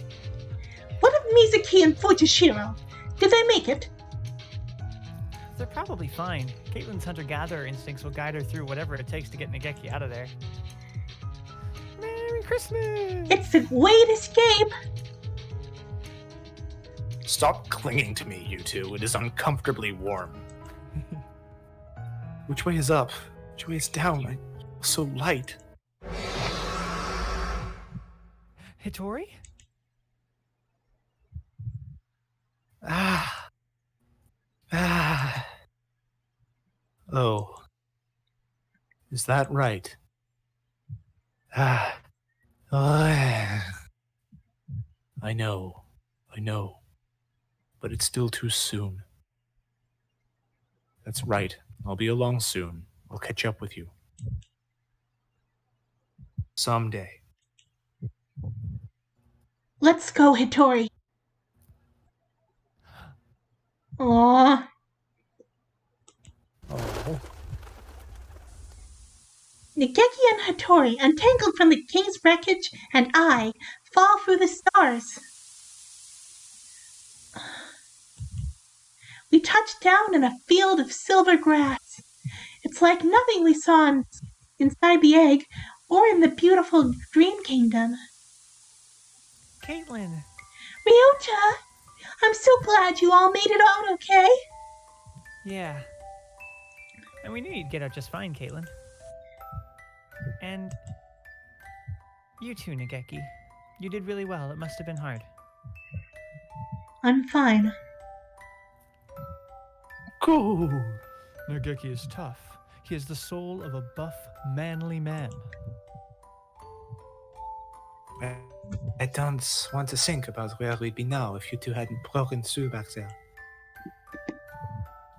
What of Mizuki and Fujishiro? Did they make it? They're probably fine. Caitlin's hunter-gatherer instincts will guide her through whatever it takes to get Nageki out of there. Merry Christmas! It's a great escape. Stop clinging to me, you two. It is uncomfortably warm. Which way is up? Which way is down? I feel so light. Hitori? Ah. Ah. Oh. Is that right? Ah. Oh. I know. But it's still too soon. That's right. I'll be along soon. I'll catch up with you. Someday. Let's go, Hattori. Aww. Oh. Nageki and Hattori, untangled from the king's wreckage, and I fall through the stars. We touch down in a field of silver grass. It's like nothing we saw inside the egg or in the beautiful dream kingdom. Caitlin! Ryota, I'm so glad you all made it out okay. Yeah. And we knew you'd get out just fine, Caitlin. And you too, Nageki. You did really well. It must have been hard. I'm fine. Cool. Nageki is tough. He has the soul of a buff, manly man. I don't want to think about where we'd be now if you two hadn't broken through back there.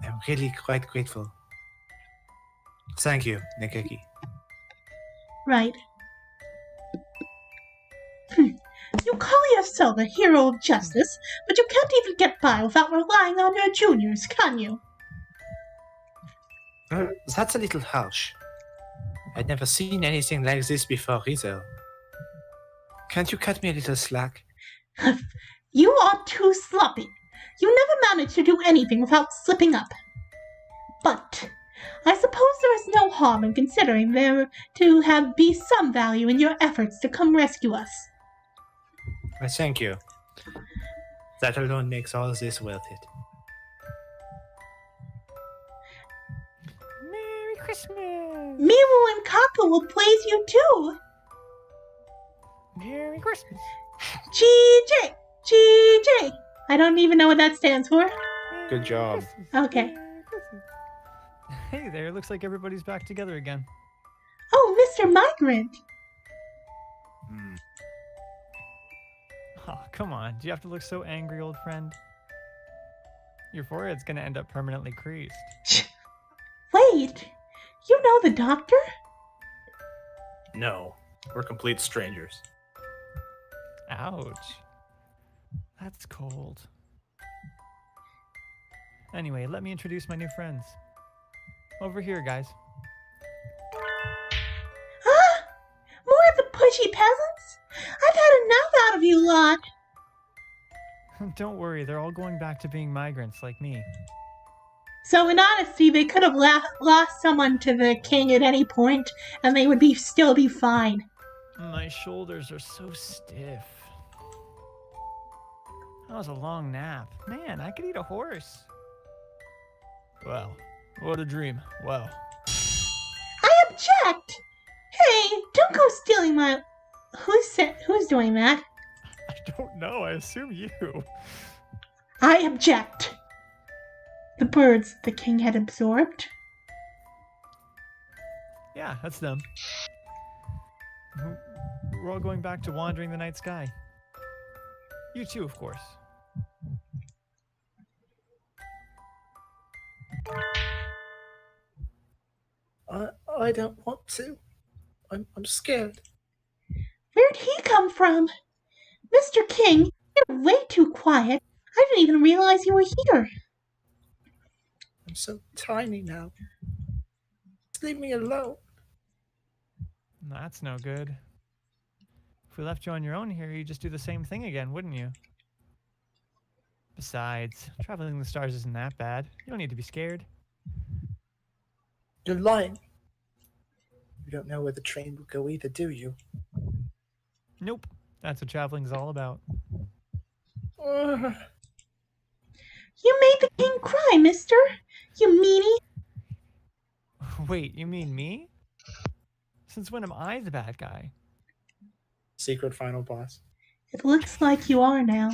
I'm really quite grateful. Thank you, Nageki. Right. You call yourself a hero of justice, but you can't even get by without relying on your juniors, can you? That's a little harsh. I'd never seen anything like this before either. Can't you cut me a little slack? You are too sloppy. You never manage to do anything without slipping up. But I suppose there is no harm in considering there to be some value in your efforts to come rescue us. Why, thank you. That alone makes all this worth it. Merry Christmas! Mimu and Kaku will praise you too. Merry Christmas! GJ! GJ! I don't even know what that stands for. Good job. Okay. Merry Christmas. Hey there, looks like everybody's back together again. Oh, Mr. Migrant! Oh, come on. Do you have to look so angry, old friend? Your forehead's gonna end up permanently creased. Wait! You know the doctor? No, we're complete strangers. Ouch. That's cold. Anyway, let me introduce my new friends. Over here, guys. Ah! More of the pushy peasants? I've had enough out of you lot. Don't worry, they're all going back to being migrants like me. So in honesty, they could have lost someone to the king at any point, and they would still be fine. My shoulders are so stiff. That was a long nap. Man, I could eat a horse. Wow, what a dream. Wow. I object! Hey, don't go stealing my... Who's doing that? I don't know, I assume you. I object. The birds the king had absorbed. Yeah, that's them. We're all going back to wandering the night sky. You too, of course. I don't want to. I'm scared. Where'd he come from? Mr. King, you're way too quiet. I didn't even realize you were here. I'm so tiny now. Just leave me alone. That's no good. If we left you on your own here, you'd just do the same thing again, wouldn't you? Besides, traveling the stars isn't that bad. You don't need to be scared. You're lying. You don't know where the train will go either, do you? Nope. That's what traveling's all about. You made the king cry, mister. You meanie. Wait, you mean me? Since when am I the bad guy? Secret final boss. It looks like you are now.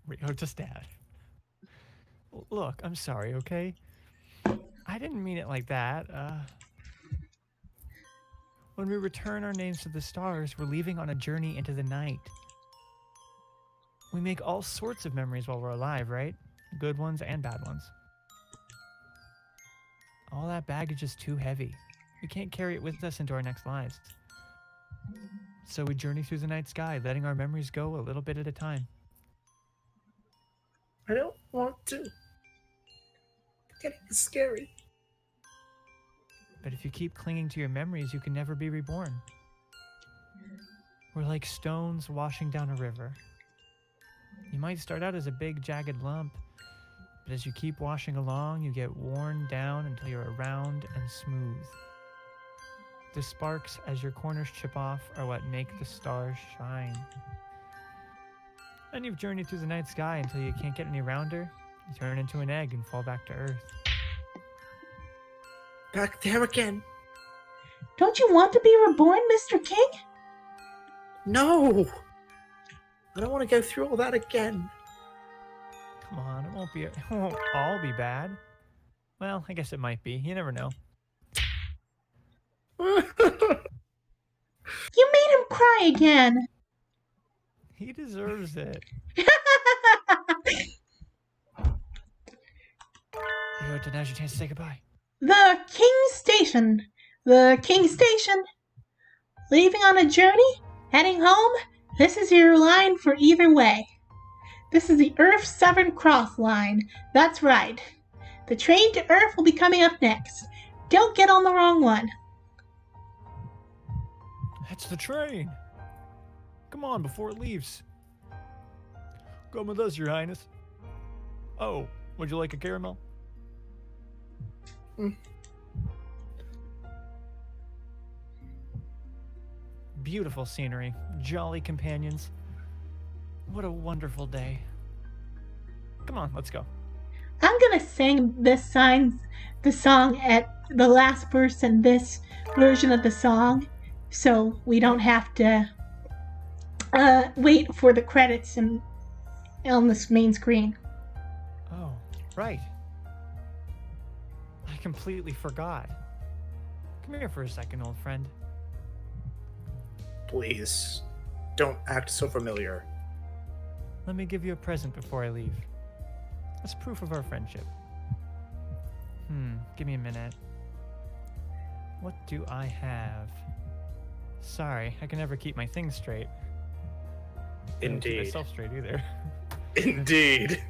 Rio to Dad. Look, I'm sorry, okay? I didn't mean it like that. When we return our names to the stars, we're leaving on a journey into the night. We make all sorts of memories while we're alive, right? Good ones and bad ones. All that baggage is too heavy. We can't carry it with us into our next lives. So we journey through the night sky, letting our memories go a little bit at a time. I don't want to. It's getting scary. But if you keep clinging to your memories, you can never be reborn. We're like stones washing down a river. You might start out as a big, jagged lump, but as you keep washing along, you get worn down until you're round and smooth. The sparks as your corners chip off are what make the stars shine. And you've journeyed through the night sky until you can't get any rounder. You turn into an egg and fall back to Earth. Back there again. Don't you want to be reborn, Mr. King? No! I don't want to go through all that again. Come on, it won't all be bad. Well, I guess it might be. You never know. You made him cry again. He deserves it. Ryota, now's your chance to say goodbye. The King Station. The King Station. Leaving on a journey? Heading home? This is your line for either way. This is the Earth Severn Cross line. That's right. The train to Earth will be coming up next. Don't get on the wrong one. That's the train. Come on, before it leaves. Come with us, Your Highness. Oh, would you like a caramel? Beautiful scenery, jolly companions. What a wonderful day. Come on, let's go. I'm gonna sing the song at the last verse in this version of the song, so we don't have to wait for the credits on this main screen. Oh, right. I completely forgot. Come here for a second, old friend. Please, don't act so familiar. Let me give you a present before I leave. As proof of our friendship. Give me a minute. What do I have? Sorry, I can never keep my things straight. I don't keep Indeed. myself straight either. Indeed.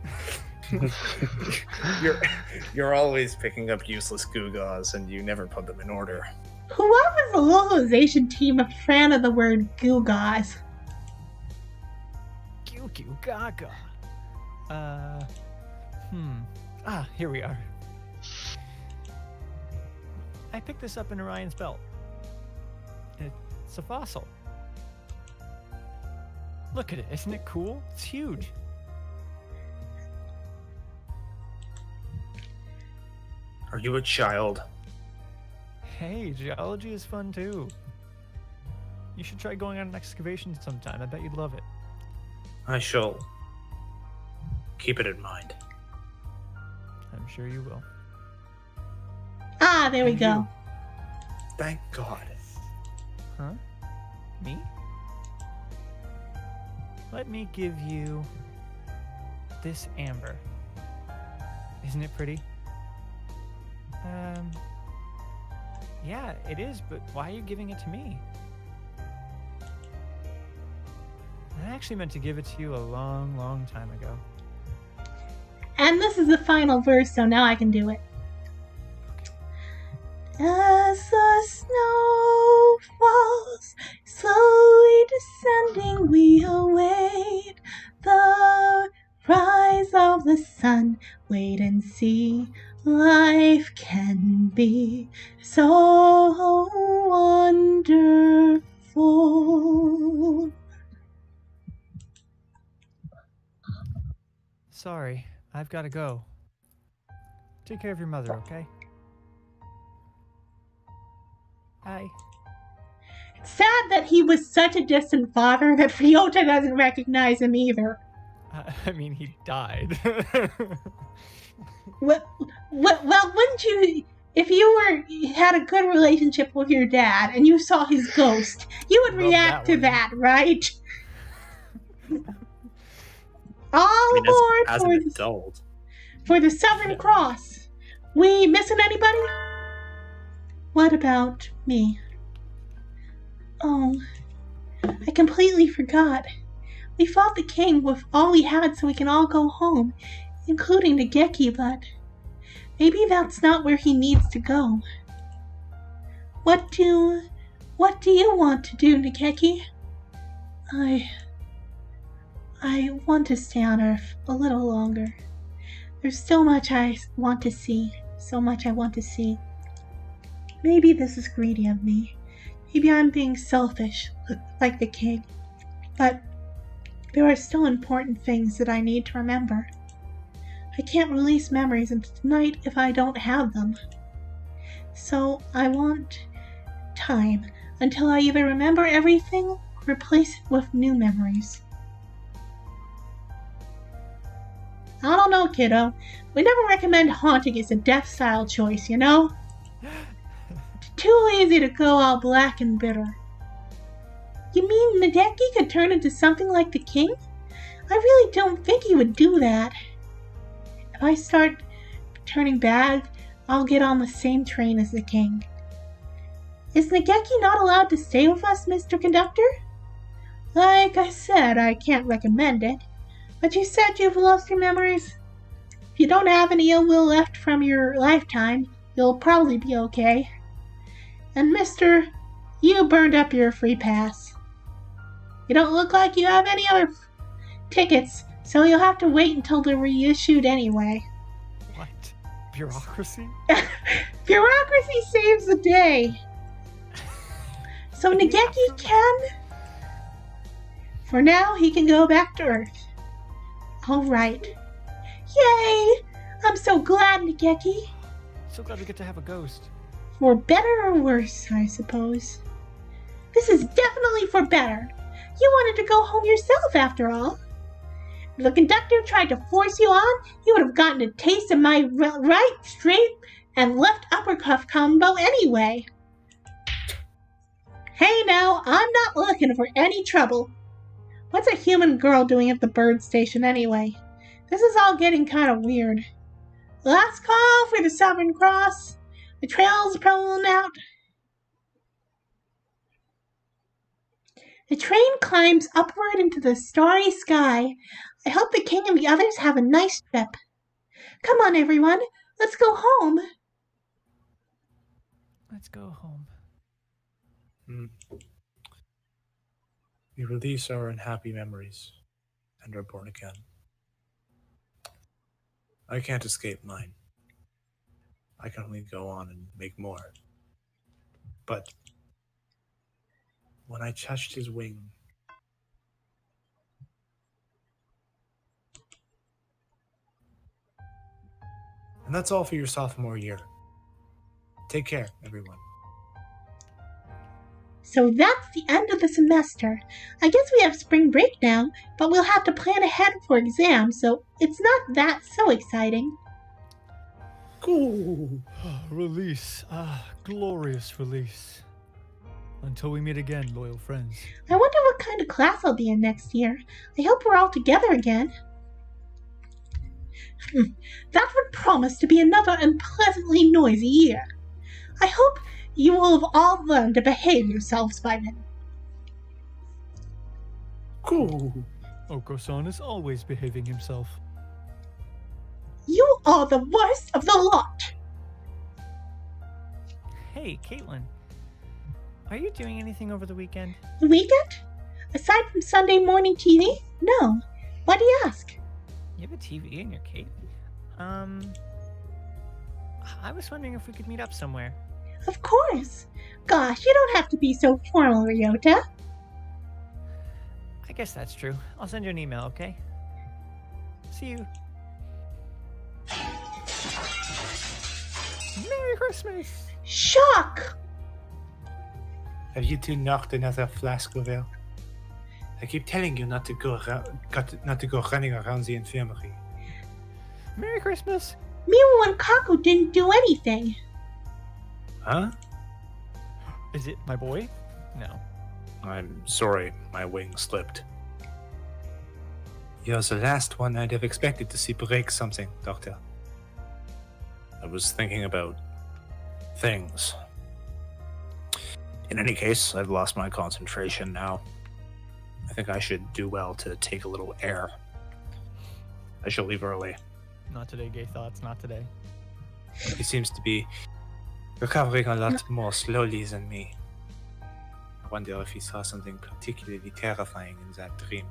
you're always picking up useless gewgaws and you never put them in order. Whoever's the localization team a fan of the word gewgaws? Goo goo gaga. Here we are. I picked this up in Orion's belt. It's a fossil. Look at it, isn't it cool? It's huge. Are you a child? Hey, geology is fun too. You should try going on an excavation sometime. I bet you'd love it. I shall keep it in mind. I'm sure you will. Ah, there we And go. you. Thank God. Huh? Me? Let me give you this amber. Isn't it pretty? Yeah, it is, but why are you giving it to me? I actually meant to give it to you a long, long time ago. And this is the final verse, so now I can do it. As the snow falls, slowly descending, we await the rise of the sun. Wait and see, life can be so wonderful. Sorry, I've got to go. Take care of your mother, okay? Hi. It's sad that he was such a distant father that Ryota doesn't recognize him either. I mean, he died. Well, wouldn't you, if you had a good relationship with your dad and you saw his ghost, you would Love react that to one. that, right? All I mean, aboard as an adult. for the Southern Cross. We missing anybody? What about me? Oh, I completely forgot. We fought the king with all we had so we can all go home, including Nageki, but maybe that's not where he needs to go. What do you want to do, Nageki? I want to stay on Earth a little longer. There's so much I want to see. So much I want to see. Maybe this is greedy of me. Maybe I'm being selfish, like the king. But there are still important things that I need to remember. I can't release memories into the night if I don't have them. So I want time until I either remember everything or replace it with new memories. I don't know, kiddo. We never recommend haunting as a death style choice, you know? Too lazy to go all black and bitter. You mean Nageki could turn into something like the king? I really don't think he would do that. If I start turning bad, I'll get on the same train as the king. Is Nageki not allowed to stay with us, Mr. Conductor? Like I said, I can't recommend it. But you said you've lost your memories. If you don't have any ill will left from your lifetime, you'll probably be okay. And mister, you burned up your free pass. You don't look like you have any other tickets, so you'll have to wait until they're reissued anyway. What? Bureaucracy? Bureaucracy saves the day. So Nageki can... For now, he can go back to Earth. Alright. Yay! I'm so glad, Nageki. So glad we get to have a ghost. For better or worse, I suppose. This is definitely for better. You wanted to go home yourself, after all. If the conductor tried to force you on, you would have gotten a taste of my right, straight, and left uppercut combo anyway. Hey now, I'm not looking for any trouble. What's a human girl doing at the bird station anyway? This is all getting kind of weird. Last call for the Southern Cross. The trail's pulling out. The train climbs upward into the starry sky. I hope the king and the others have a nice trip. Come on, everyone. Let's go home. Let's go home. We release our unhappy memories and are born again. I can't escape mine. I can only go on and make more. But when I touched his wing, and that's all for your sophomore year. Take care, everyone. So that's the end of the semester. I guess we have spring break now, but we'll have to plan ahead for exams, so it's not that so exciting. Cool. Release. Glorious release. Until we meet again, loyal friends. I wonder what kind of class I'll be in next year. I hope we're all together again. That would promise to be another unpleasantly noisy year. I hope you will have all learned to behave yourselves by then. Cool. Oko-san is always behaving himself. You are the worst of the lot. Hey, Caitlin. Are you doing anything over the weekend? The weekend? Aside from Sunday morning TV? No. Why do you ask? You have a TV in your cape? I was wondering if we could meet up somewhere. Of course. Gosh, you don't have to be so formal, Ryota. I guess that's true. I'll send you an email, okay? See you. Merry Christmas! Shock! Have you two knocked another flask of ale? I keep telling you not to go running around the infirmary. Merry Christmas. Miru and Kaku didn't do anything. Huh? Is it my boy? No. I'm sorry, my wing slipped. You're the last one I'd have expected to see break something, Doctor. I was thinking about things. In any case, I've lost my concentration now. I think I should do well to take a little air. I shall leave early. Not today, gay thoughts. Not today. He seems to be recovering a lot more slowly than me. I wonder if he saw something particularly terrifying in that dream.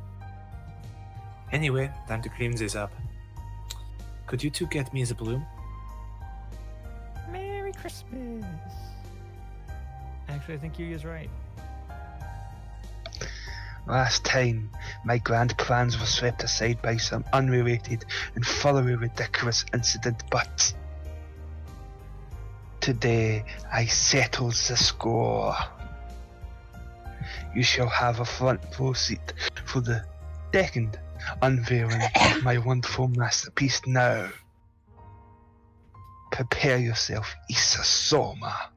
Anyway, time to clean this up. Could you two get me the bloom? Merry Christmas. Actually, I think Yuya's right. Last time, my grand plans were swept aside by some unrelated and thoroughly ridiculous incident, but today I settled the score. You shall have a front row seat for the second unveiling of my wonderful masterpiece now. Prepare yourself, Issa Soma.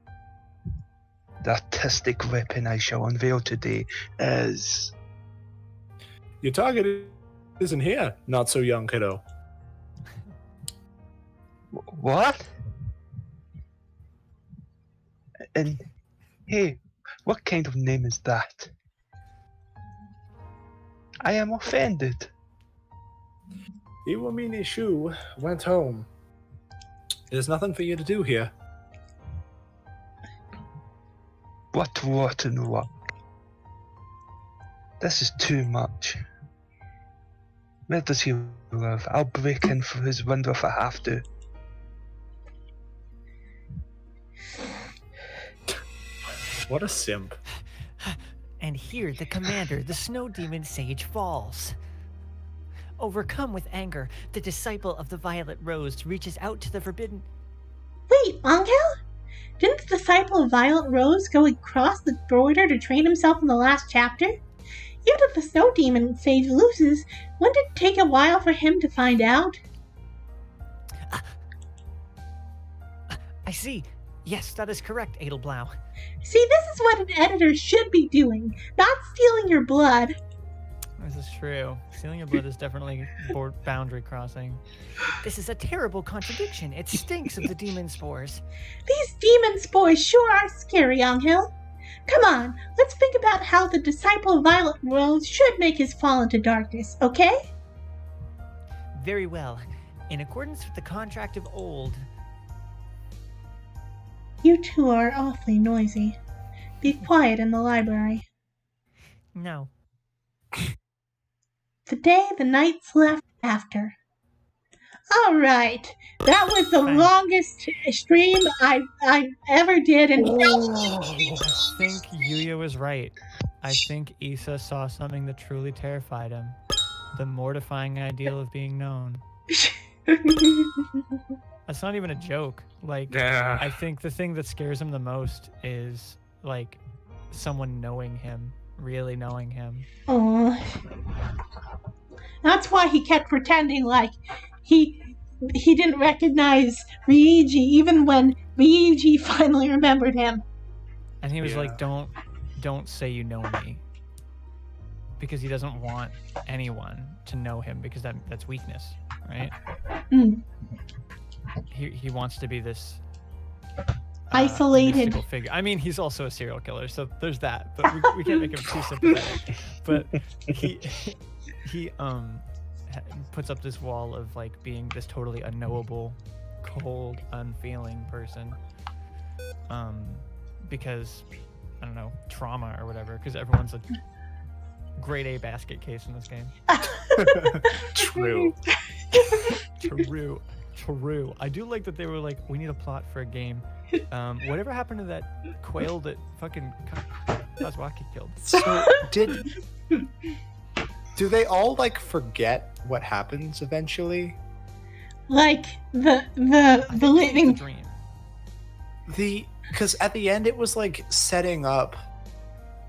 The artistic weapon I shall unveil today is... Your target isn't here, not so young kiddo. What? And hey, what kind of name is that? I am offended. Iwamini Shu went home. There's nothing for you to do here. What rotten luck. This is too much. Where does he live? I'll break in through his window if I have to. What a simp. And here the commander, the snow demon sage, falls. Overcome with anger, the disciple of the Violet Rose reaches out to the forbidden... Wait, Angel? Didn't the disciple of Violet Rose go across the border to train himself in the last chapter? Even if the snow demon sage loses, wouldn't it take a while for him to find out? I see. Yes, that is correct, Edelblau. See, this is what an editor should be doing, not stealing your blood. This is true. Stealing your blood is definitely boundary crossing. This is a terrible contradiction. It stinks of the demon spores. These demon spores sure are scary, Angel. Come on, let's think about how the disciple of Violet Rose should make his fall into darkness, okay? Very well. In accordance with the contract of old... You two are awfully noisy. Be quiet in the library. No. The day the knights left after. All right, that was the longest stream I ever did, and I think Yuya was right. I think Issa saw something that truly terrified him. The mortifying ideal of being known. That's not even a joke. Like, Yeah. I think the thing that scares him the most is, like, someone knowing him, really knowing him. Oh, that's why he kept pretending like he didn't recognize Ryuji, even when Ryuji finally remembered him. And he was Yeah. like, don't say you know me. Because he doesn't want anyone to know him, because that's weakness, right? Mm. He wants to be this Isolated. mystical figure. I mean, he's also a serial killer, so there's that. But we can't make him too sympathetic. But he puts up this wall of like being this totally unknowable, cold, unfeeling person. Because I don't know, trauma or whatever. Because everyone's a grade A basket case in this game. True. True. I do like that they were like, we need a plot for a game. Whatever happened to that quail that fucking Kazwaki killed? So do they all like forget what happens eventually? Like the I think it was living. the dream. Because at the end it was like setting up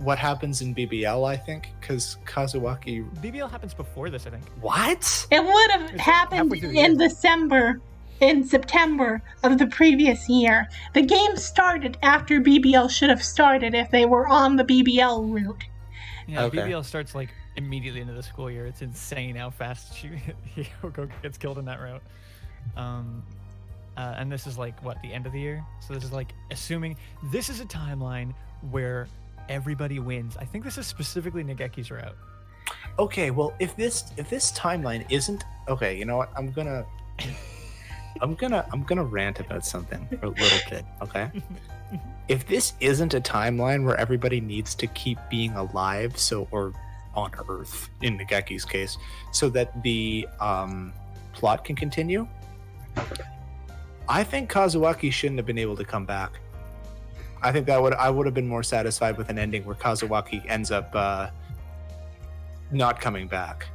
what happens in BBL, I think, because Kazuaki. BBL happens before this, I think. What? It would have It's happened halfway through the in September of the previous year. The game started after BBL should have started if they were on the BBL route. Yeah, Okay. BBL starts like immediately into the school year. It's insane how fast Hyoko gets killed in that route. And this is like what, the end of the year? So this is like assuming this is a timeline where everybody wins. I think this is specifically Nageki's route. Okay, well, if this timeline isn't okay, you know what? I'm gonna rant about something for a little bit. Okay. If this isn't a timeline where everybody needs to keep being alive, or on Earth in Nageki's case, so that the plot can continue, I think Kazuaki shouldn't have been able to come back. I think I would have been more satisfied with an ending where Kazuaki ends up not coming back.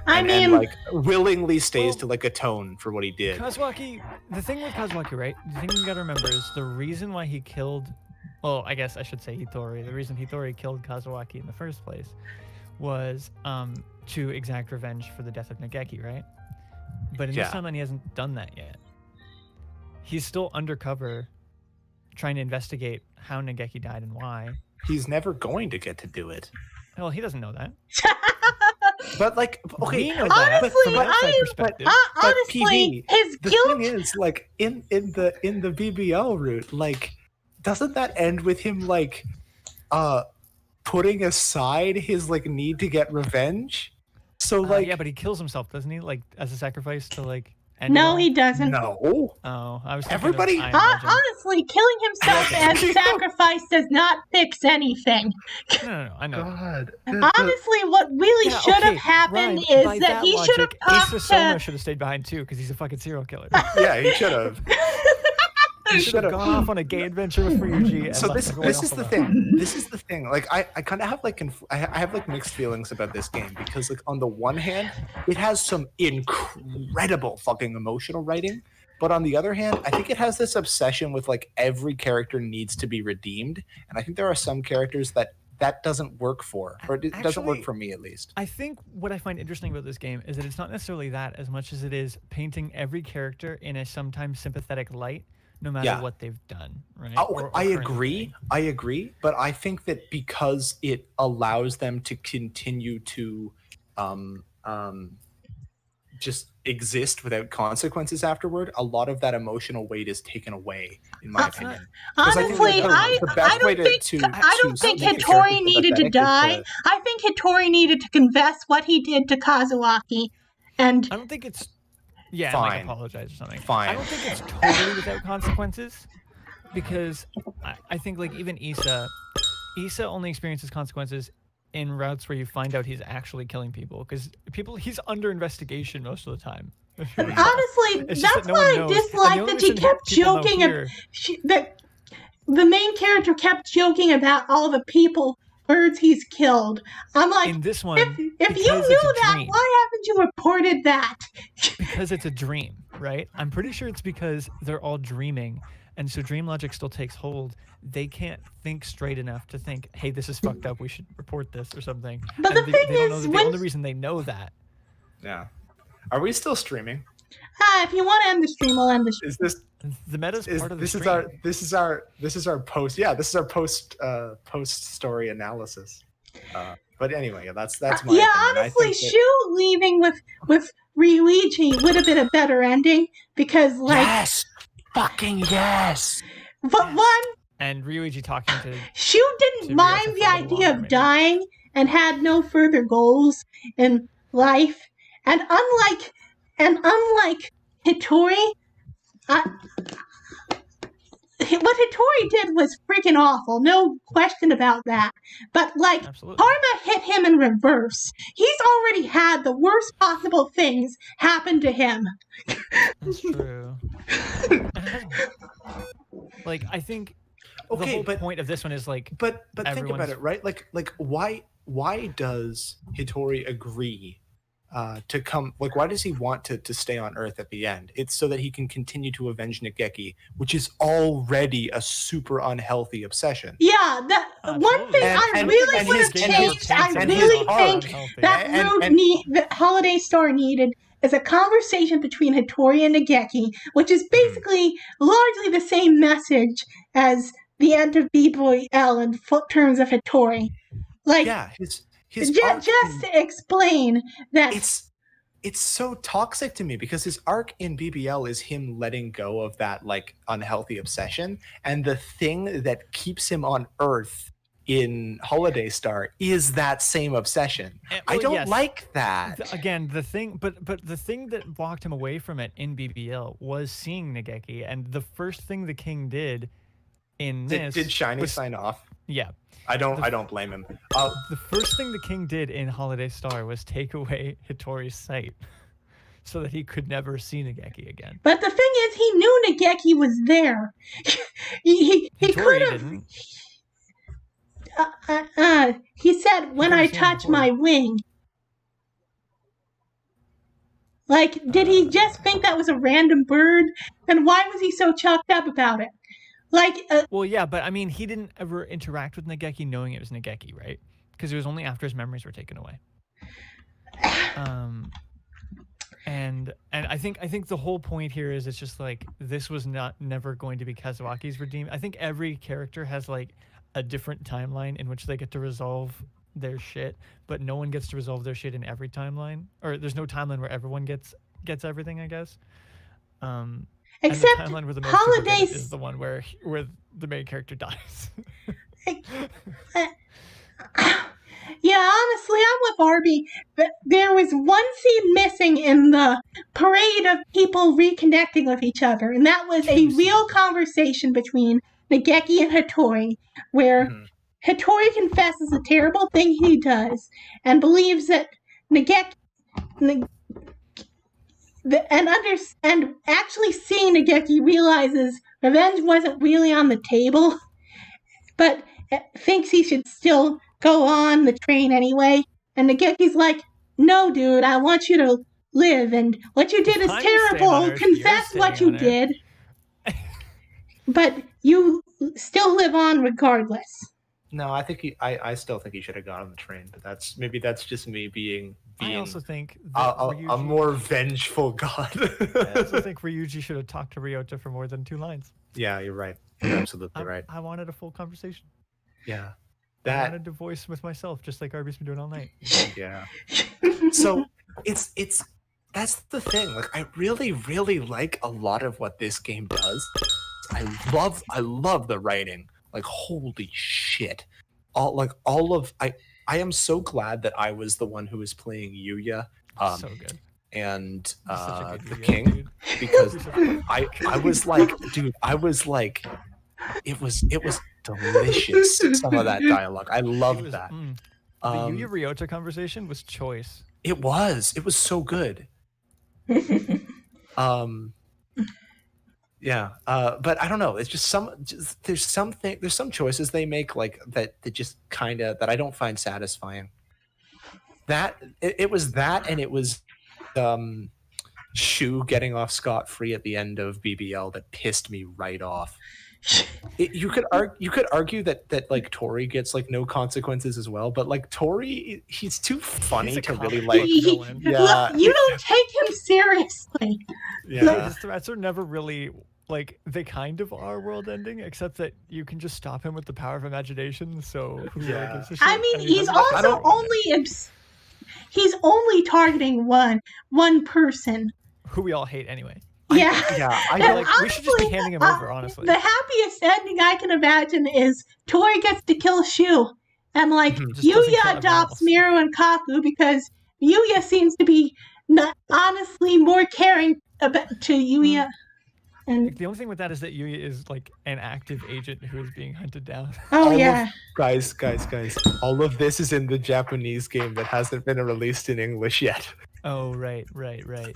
And like willingly stays to like atone for what he did. Kazuaki, the thing with Kazuaki, right? The thing you gotta remember is the reason why he killed, well, I guess I should say Hitori. The reason Hitori killed Kazuaki in the first place was to exact revenge for the death of Nageki, right? But in this timeline, he hasn't done that yet. He's still undercover, trying to investigate how Nageki died and why. He's never going to get to do it. Well, he doesn't know that. But like, okay, We know like, that honestly, from an outside perspective. honestly, PV, his the guilt. thing is, like, in the BBL route, like, doesn't that end with him like putting aside his like need to get revenge? So like, yeah, but he kills himself, doesn't he? Like as a sacrifice to like end it No, all? he doesn't. no. Oh, I was thinking Everybody- Of Iron Legend. Honestly, killing himself as sacrifice does not fix anything. No, I know. God. Honestly, what really Yeah, should have okay, happened Ryan, by is that he should have logic, talked Asa Soma to. should have stayed behind too, because he's a fucking serial killer. Yeah, he should have. He should have gone off on a gay adventure with Ryuji. And So left this everyone is else the alone. thing. This is the thing. Like I kind of have like I have like mixed feelings about this game because like on the one hand, it has some incredible fucking emotional writing, but on the other hand, I think it has this obsession with like every character needs to be redeemed, and I think there are some characters that doesn't work for, or it doesn't work Actually, for me at least. I think what I find interesting about this game is that it's not necessarily that as much as it is painting every character in a sometimes sympathetic light, no matter what they've done, right? Oh, I currently agree. doing. I agree. But I think that because it allows them to continue to just exist without consequences afterward, a lot of that emotional weight is taken away, in my opinion. 'Cause I think Honestly, the best way I don't to think make a character Hitori needed to sympathetic is die. I think Hitori needed to confess what he did to Kazuaki, and I don't think it's like Fine. apologize or something. Fine. I don't think it's totally without consequences, because I think like even Issa only experiences consequences in routes where you find out he's actually killing people, because he's under investigation most of the time. honestly, It's just that's that no one why I knows. And the dislike only that she reason kept people know joking. here- That the main character kept joking about all the birds he's killed. I'm like, in this one, if you because knew it's a that, dream. why haven't you reported that? Because it's a dream, right? I'm pretty sure it's because they're all dreaming, and so dream logic still takes hold. They can't think straight enough to think, hey, this is fucked up, we should report this or something. But And the thing they don't know is, that the when- only reason they know that Yeah. Are we still streaming? If you want to end the stream, I'll end the stream. Is this the meta's is part of the this stream. is our post post story analysis. But anyway, that's my opinion. I honestly, think that- Shu leaving with Ryuichi would have been a better ending because, like, yes, fucking yes. but one, And Ryuichi talking to Shu didn't To mind react the a little idea longer, of maybe. dying and had no further goals in life. And unlike Hitori, what Hitori did was freaking awful. No question about that. But like, absolutely. karma hit him in reverse. He's already had the worst possible things happen to him. That's true. And it has- like I think the Okay, whole but point of this one is like But think about everyone's- it, right? Like why does Hitori agree to come? Like, why does he want to stay on Earth at the end? It's so that he can continue to avenge Nageki, which is already a super unhealthy obsession. Yeah, that one thing I really would have changed. I really think that Holiday Star needed is a conversation between Hattori and Nageki, which is basically largely the same message as the end of BBL in terms of Hattori. Like, yeah, his just to explain that it's so toxic to me because his arc in BBL is him letting go of that like unhealthy obsession, and the thing that keeps him on Earth in Holiday Star is that same obsession. I don't like that. The thing that walked him away from it in BBL was seeing Nageki, and the first thing the king did in this did Shiny sign off? Yeah. I don't blame him. The first thing the king did in Holiday Star was take away Hattori's sight so that he could never see Nageki again. But the thing is, he knew Nageki was there. he could have. He said, "When I touch my wing." Like, did he just think that was a random bird? And why was he so chucked up about it? Like, well, yeah, but I mean, he didn't ever interact with Nageki knowing it was Nageki, right? Because it was only after his memories were taken away. And I think the whole point here is it's just like this was never going to be Kazuaki's redeem. I think every character has like a different timeline in which they get to resolve their shit, but no one gets to resolve their shit in every timeline, or there's no timeline where everyone gets everything, I guess. Except and the timeline where the most Holidays is the one where the main character dies. Yeah, honestly, I'm with Arby. But there was one scene missing in the parade of people reconnecting with each other, and that was a real conversation between Nageki and Hattori, where Hattori confesses a terrible thing he does and believes that and actually seeing Nageki realizes revenge wasn't really on the table, but thinks he should still go on the train anyway. And Nageki's like, "No, dude, I want you to live, and what you did is terrible. Confess what you did, but you still live on regardless." No, I think I still think he should have gone on the train, but that's just me being I also think a more vengeful god. I also think Ryuji should have talked to Ryota for more than 2 lines. Yeah, you're right. You're absolutely right. I wanted a full conversation. Yeah. I wanted to voice with myself, just like Arby's been doing all night. Yeah. So that's the thing. Like, I really, really like a lot of what this game does. I love the writing. Like, holy shit. I am so glad that I was the one who was playing Yuya. So good. And the Yuya, king, dude. because I was like, dude, it was delicious, some of that dialogue. I loved that. The Yuya Ryota conversation was choice. It was so good. Yeah, but I don't know. It's just there's some choices they make like that just kind of that I don't find satisfying. It was that, and it was Shu getting off scot-free at the end of BBL that pissed me right off. You could argue that like Tori gets like no consequences as well, but like Tori, he's too funny to really like. Yeah, you don't take him seriously. Yeah, his threats are never really like they kind of are world ending, except that you can just stop him with the power of imagination. So yeah, gives a shit? I mean, he's also he's only targeting one person who we all hate anyway. Yeah, I feel like we should just be handing him over, honestly. The happiest ending I can imagine is Tori gets to kill Shu, and like Yuya adopts Miru and Kaku because Yuya seems to be honestly more caring to Yuya. And the only thing with that is that Yuya is like an active agent who is being hunted down. Guys, all of this is in the Japanese game that hasn't been released in English yet. Oh, right.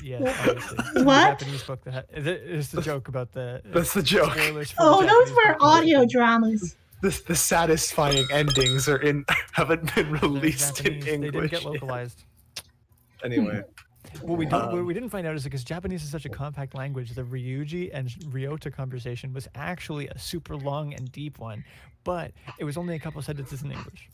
Yeah, obviously. What? The Japanese book it's the joke about the... That's the joke. Those were audio dramas. The satisfying endings haven't been released in English. They didn't get localized. Anyway, What we didn't find out is because Japanese is such a compact language, the Ryuji and Ryota conversation was actually a super long and deep one, but it was only a couple sentences in English.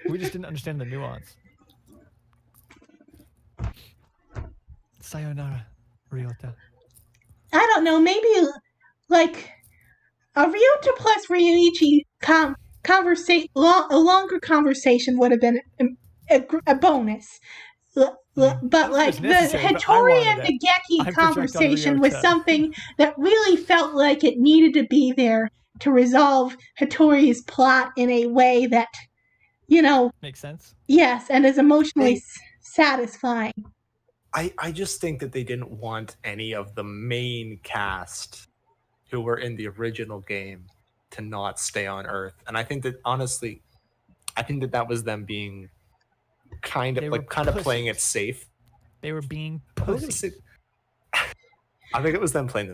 We just didn't understand the nuance. Sayonara, Ryota. I don't know, maybe like a Ryota plus Ryuichi a longer conversation would have been a bonus. But like the necessary, but I Hattori wanted and it. Nageki I project on conversation was Ryota. something that really felt like it needed to be there to resolve Hattori's plot in a way that, Makes sense. yes, and is emotionally satisfying. I just think that they didn't want any of the main cast who were in the original game to not stay on Earth, and I think that honestly, that was them being kind They were of playing it pussies. safe. They were being I was gonna pussies. say- I think it was them playing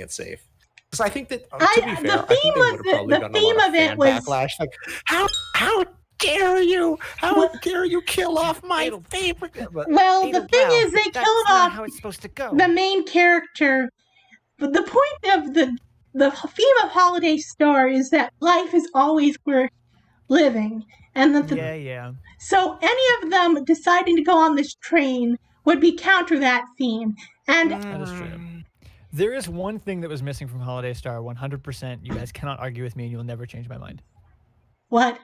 it safe. Because I think that, to be fair, the I think theme they was would have probably the gotten a theme lot of of it fan was backlash. Like, how dare you? How Well- dare you kill off my Fatal- favorite? But well, the Fatal thing Blow. is they That's killed not off how it's supposed to go. the main character. But the point of the theme of Holiday Star is that life is always worth living, and that Yeah. so any of them deciding to go on this train would be counter that theme. And That is true. There is one thing that was missing from Holiday Star, 100%. You guys cannot argue with me, and you'll never change my mind. what?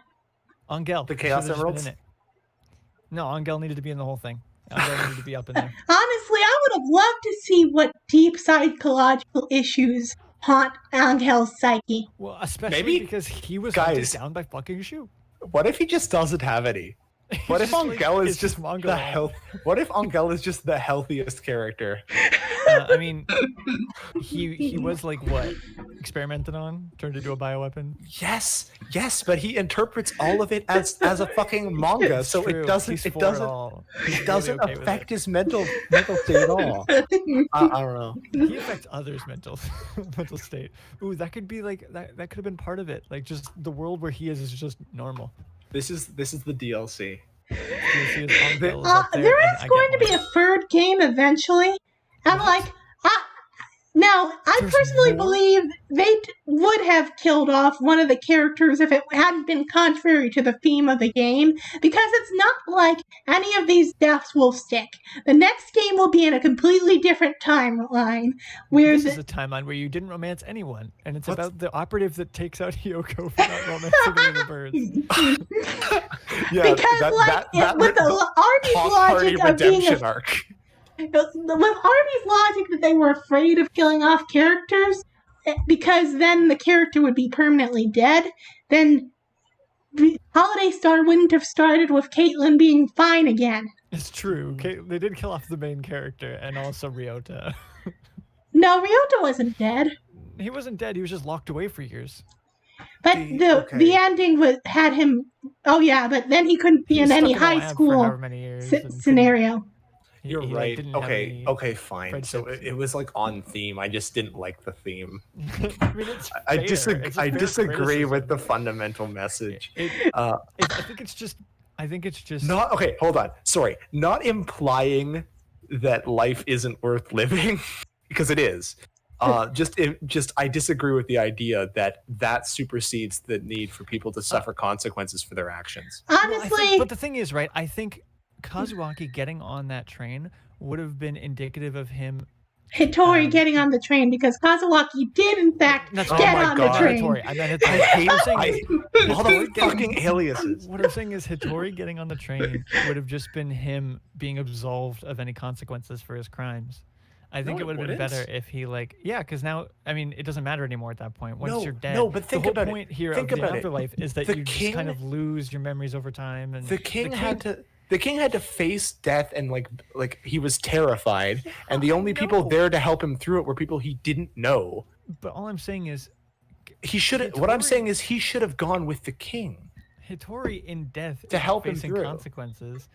Angel. The should Chaos have just been Emeralds? in it. No, Angel needed to be in the whole thing. Angel needed to be up in there. Honestly, I would have loved to see what deep psychological issues haunt Angel's psyche. Well, especially Maybe- because he was Guys. hunted down by fucking Shu. what if he just doesn't have any? What if Just like- Angel is it's just Mongoloid. the health? What if Angel is just the healthiest character? I mean, he was like what? Experimented on? Turned into a bioweapon? Yes, but he interprets all of it as a fucking manga, It's so true. it doesn't He's it for doesn't all. it He's really doesn't okay with affect it. his mental state at all. I don't know. He affects others' mental state. Ooh, that could be like that could have been part of it. Like just the world where he is just normal. This is the DLC. You see his Angel is up there, There and is I going get to be more. a third game eventually. I'm like, now I There's personally more? believe they would have killed off one of the characters if it hadn't been contrary to the theme of the game, because it's not like any of these deaths will stick. The next game will be in a completely different timeline, where This is a timeline where you didn't romance anyone, and it's What's- about the operative that takes out Hyoko for not romancing any of the birds. Yeah, because with the Arby's Hawk Party logic of being redemption arc. with Arby's logic that they were afraid of killing off characters because then the character would be permanently dead, then Holiday Star wouldn't have started with Caitlyn being fine again. It's true. Okay, they did kill off the main character and also Ryota. No, Ryota wasn't dead, He wasn't dead. He was just locked away for years. but Okay. the ending had him. Oh yeah, but then he couldn't be He in was any stuck in a high lab for school however many years and couldn't- scenario. he, You're like, right. didn't have any Okay, fine. So friendships. it was like on theme. I just didn't like the theme. I mean, it's I fair. disagree. It's a I fair disagree criticism. with the fundamental message. I think it's just. Not okay. Hold on. Sorry. Not implying that life isn't worth living, because it is. Just I disagree with the idea that supersedes the need for people to suffer consequences for their actions. Well, I Honestly, think- but the thing is, right? I think Kazuaki getting on that train would have been indicative of him. Hattori getting on the train because Kazuaki did in fact That's Oh get my on God. the train. Hattori. I meant I Hattori. hate I'm saying all the fucking aliases. What I'm saying is Hattori getting on the train would have just been him being absolved of any consequences for his crimes. I think No, it would have been wouldn't. better if he because now I mean it doesn't matter anymore at that point. Once No, you're dead, no, but think the whole about it. point here Think of the about it. afterlife is that The you king- just kind of lose your memories over time. And The king had to face death, and like he was terrified, and the only people know. there to help him through it were people he didn't know. But all I'm saying is He should have. What I'm Hattori- saying is he should have gone with the king. Hattori in death To is help him facing through. consequences.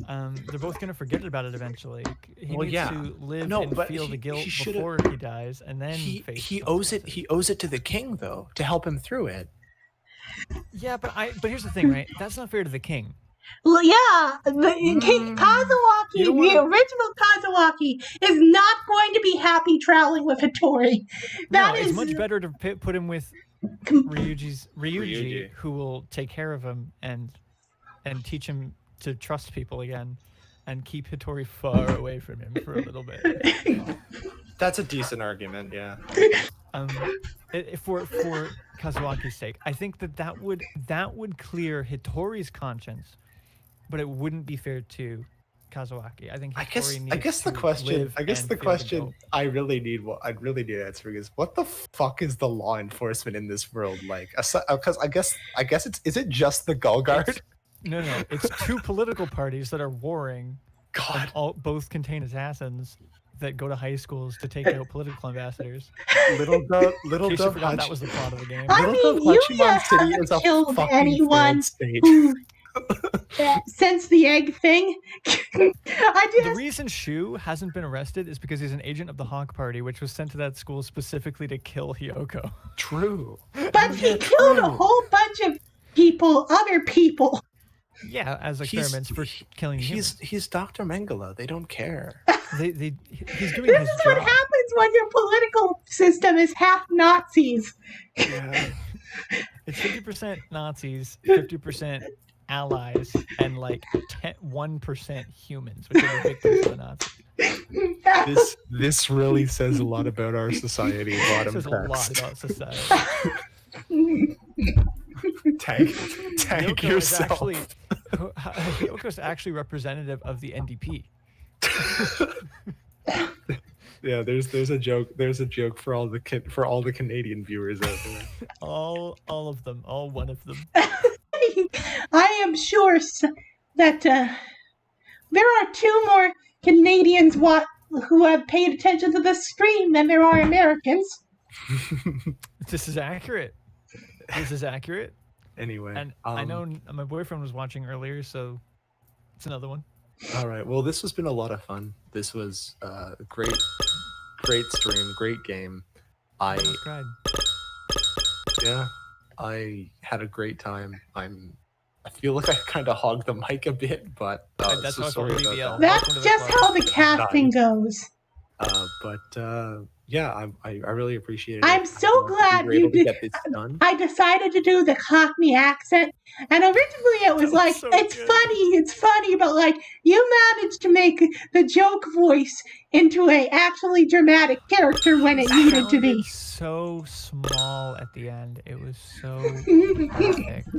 They're both gonna forget about it eventually. He Well, needs yeah. to live No, and but feel the guilt he should've- before he dies, and then face He owes it. consequences. He owes it to the king though to help him through it. Yeah, but here's the thing, right? That's not fair to the king. Well, yeah, King Kazuaki, You don't the wanna- original Kazuaki, is not going to be happy traveling with Hattori. No, That it's is much better to put him with com- Ryuji, Ryuji. who will take care of him and teach him to trust people again, and keep Hattori far away from him for a little bit. That's a decent argument. Yeah. For Kazuaki's sake, I think that would clear Hattori's conscience, but it wouldn't be fair to Kazuaki. I think Hattori needs I guess the to question live I guess and the feel question dope. I'd really need answering is what the fuck is the law enforcement in this world like? Because I guess is it just the Gullguard? No, it's two political parties that are warring. God. And both contain assassins that go to high schools to take out political ambassadors. Little In case you Dove forgot that was the plot of the game. I Little mean, Dove Yuya Hachiman City hasn't is a killed fucking anyone failed state. who since the egg thing. The I reason Shu hasn't been arrested is because he's an agent of the Hawk Party, which was sent to that school specifically to kill Hyoko. True. but he killed a whole bunch of people, other people. Yeah, as experiments for killing humans. He's Dr. Mengele. They don't care. He's doing This his is what job. happens when your political system is half Nazis. Yeah. It's 50% Nazis, 50% allies, and like 1% humans, which are the victims of the Nazis. This really says a lot about our society. This Bottom is a lot text. about society. Tank Hyoko is yourself. actually Hyoko's actually representative of the NDP. Yeah, there's a joke. There's a joke for all the Canadian viewers out there. All of them, all one of them. I am sure that there are two more Canadians who have paid attention to the stream than there are Americans. This is accurate. Anyway, And I know my boyfriend was watching earlier, so it's another one. All right. Well, this has been a lot of fun. This was a great stream, great game. I had a great time. I feel like I kind of hogged the mic a bit, but That's so how I sorry felt about BBL. that. That's Welcome to the just club. how the casting goes. Yeah, I really appreciate it. I'm so glad we were able to you get this done. I decided to do the Cockney accent, and originally it was That was like, so it's good. funny, but like, you managed to make the joke voice into a actually dramatic character when it needed to be. Sounded so small at the end. It was so perfect.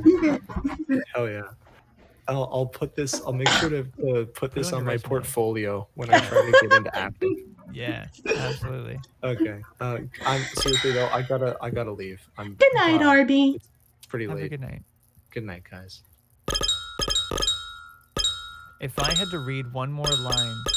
Hell yeah. I'll put this. I'll make sure to put this on on your my resume. portfolio when I try to get into acting. Yeah, absolutely. Okay. I'm seriously though. I gotta leave. Good night, Arby. It's pretty Have a late. good night. Good night, guys. If I had to read one more line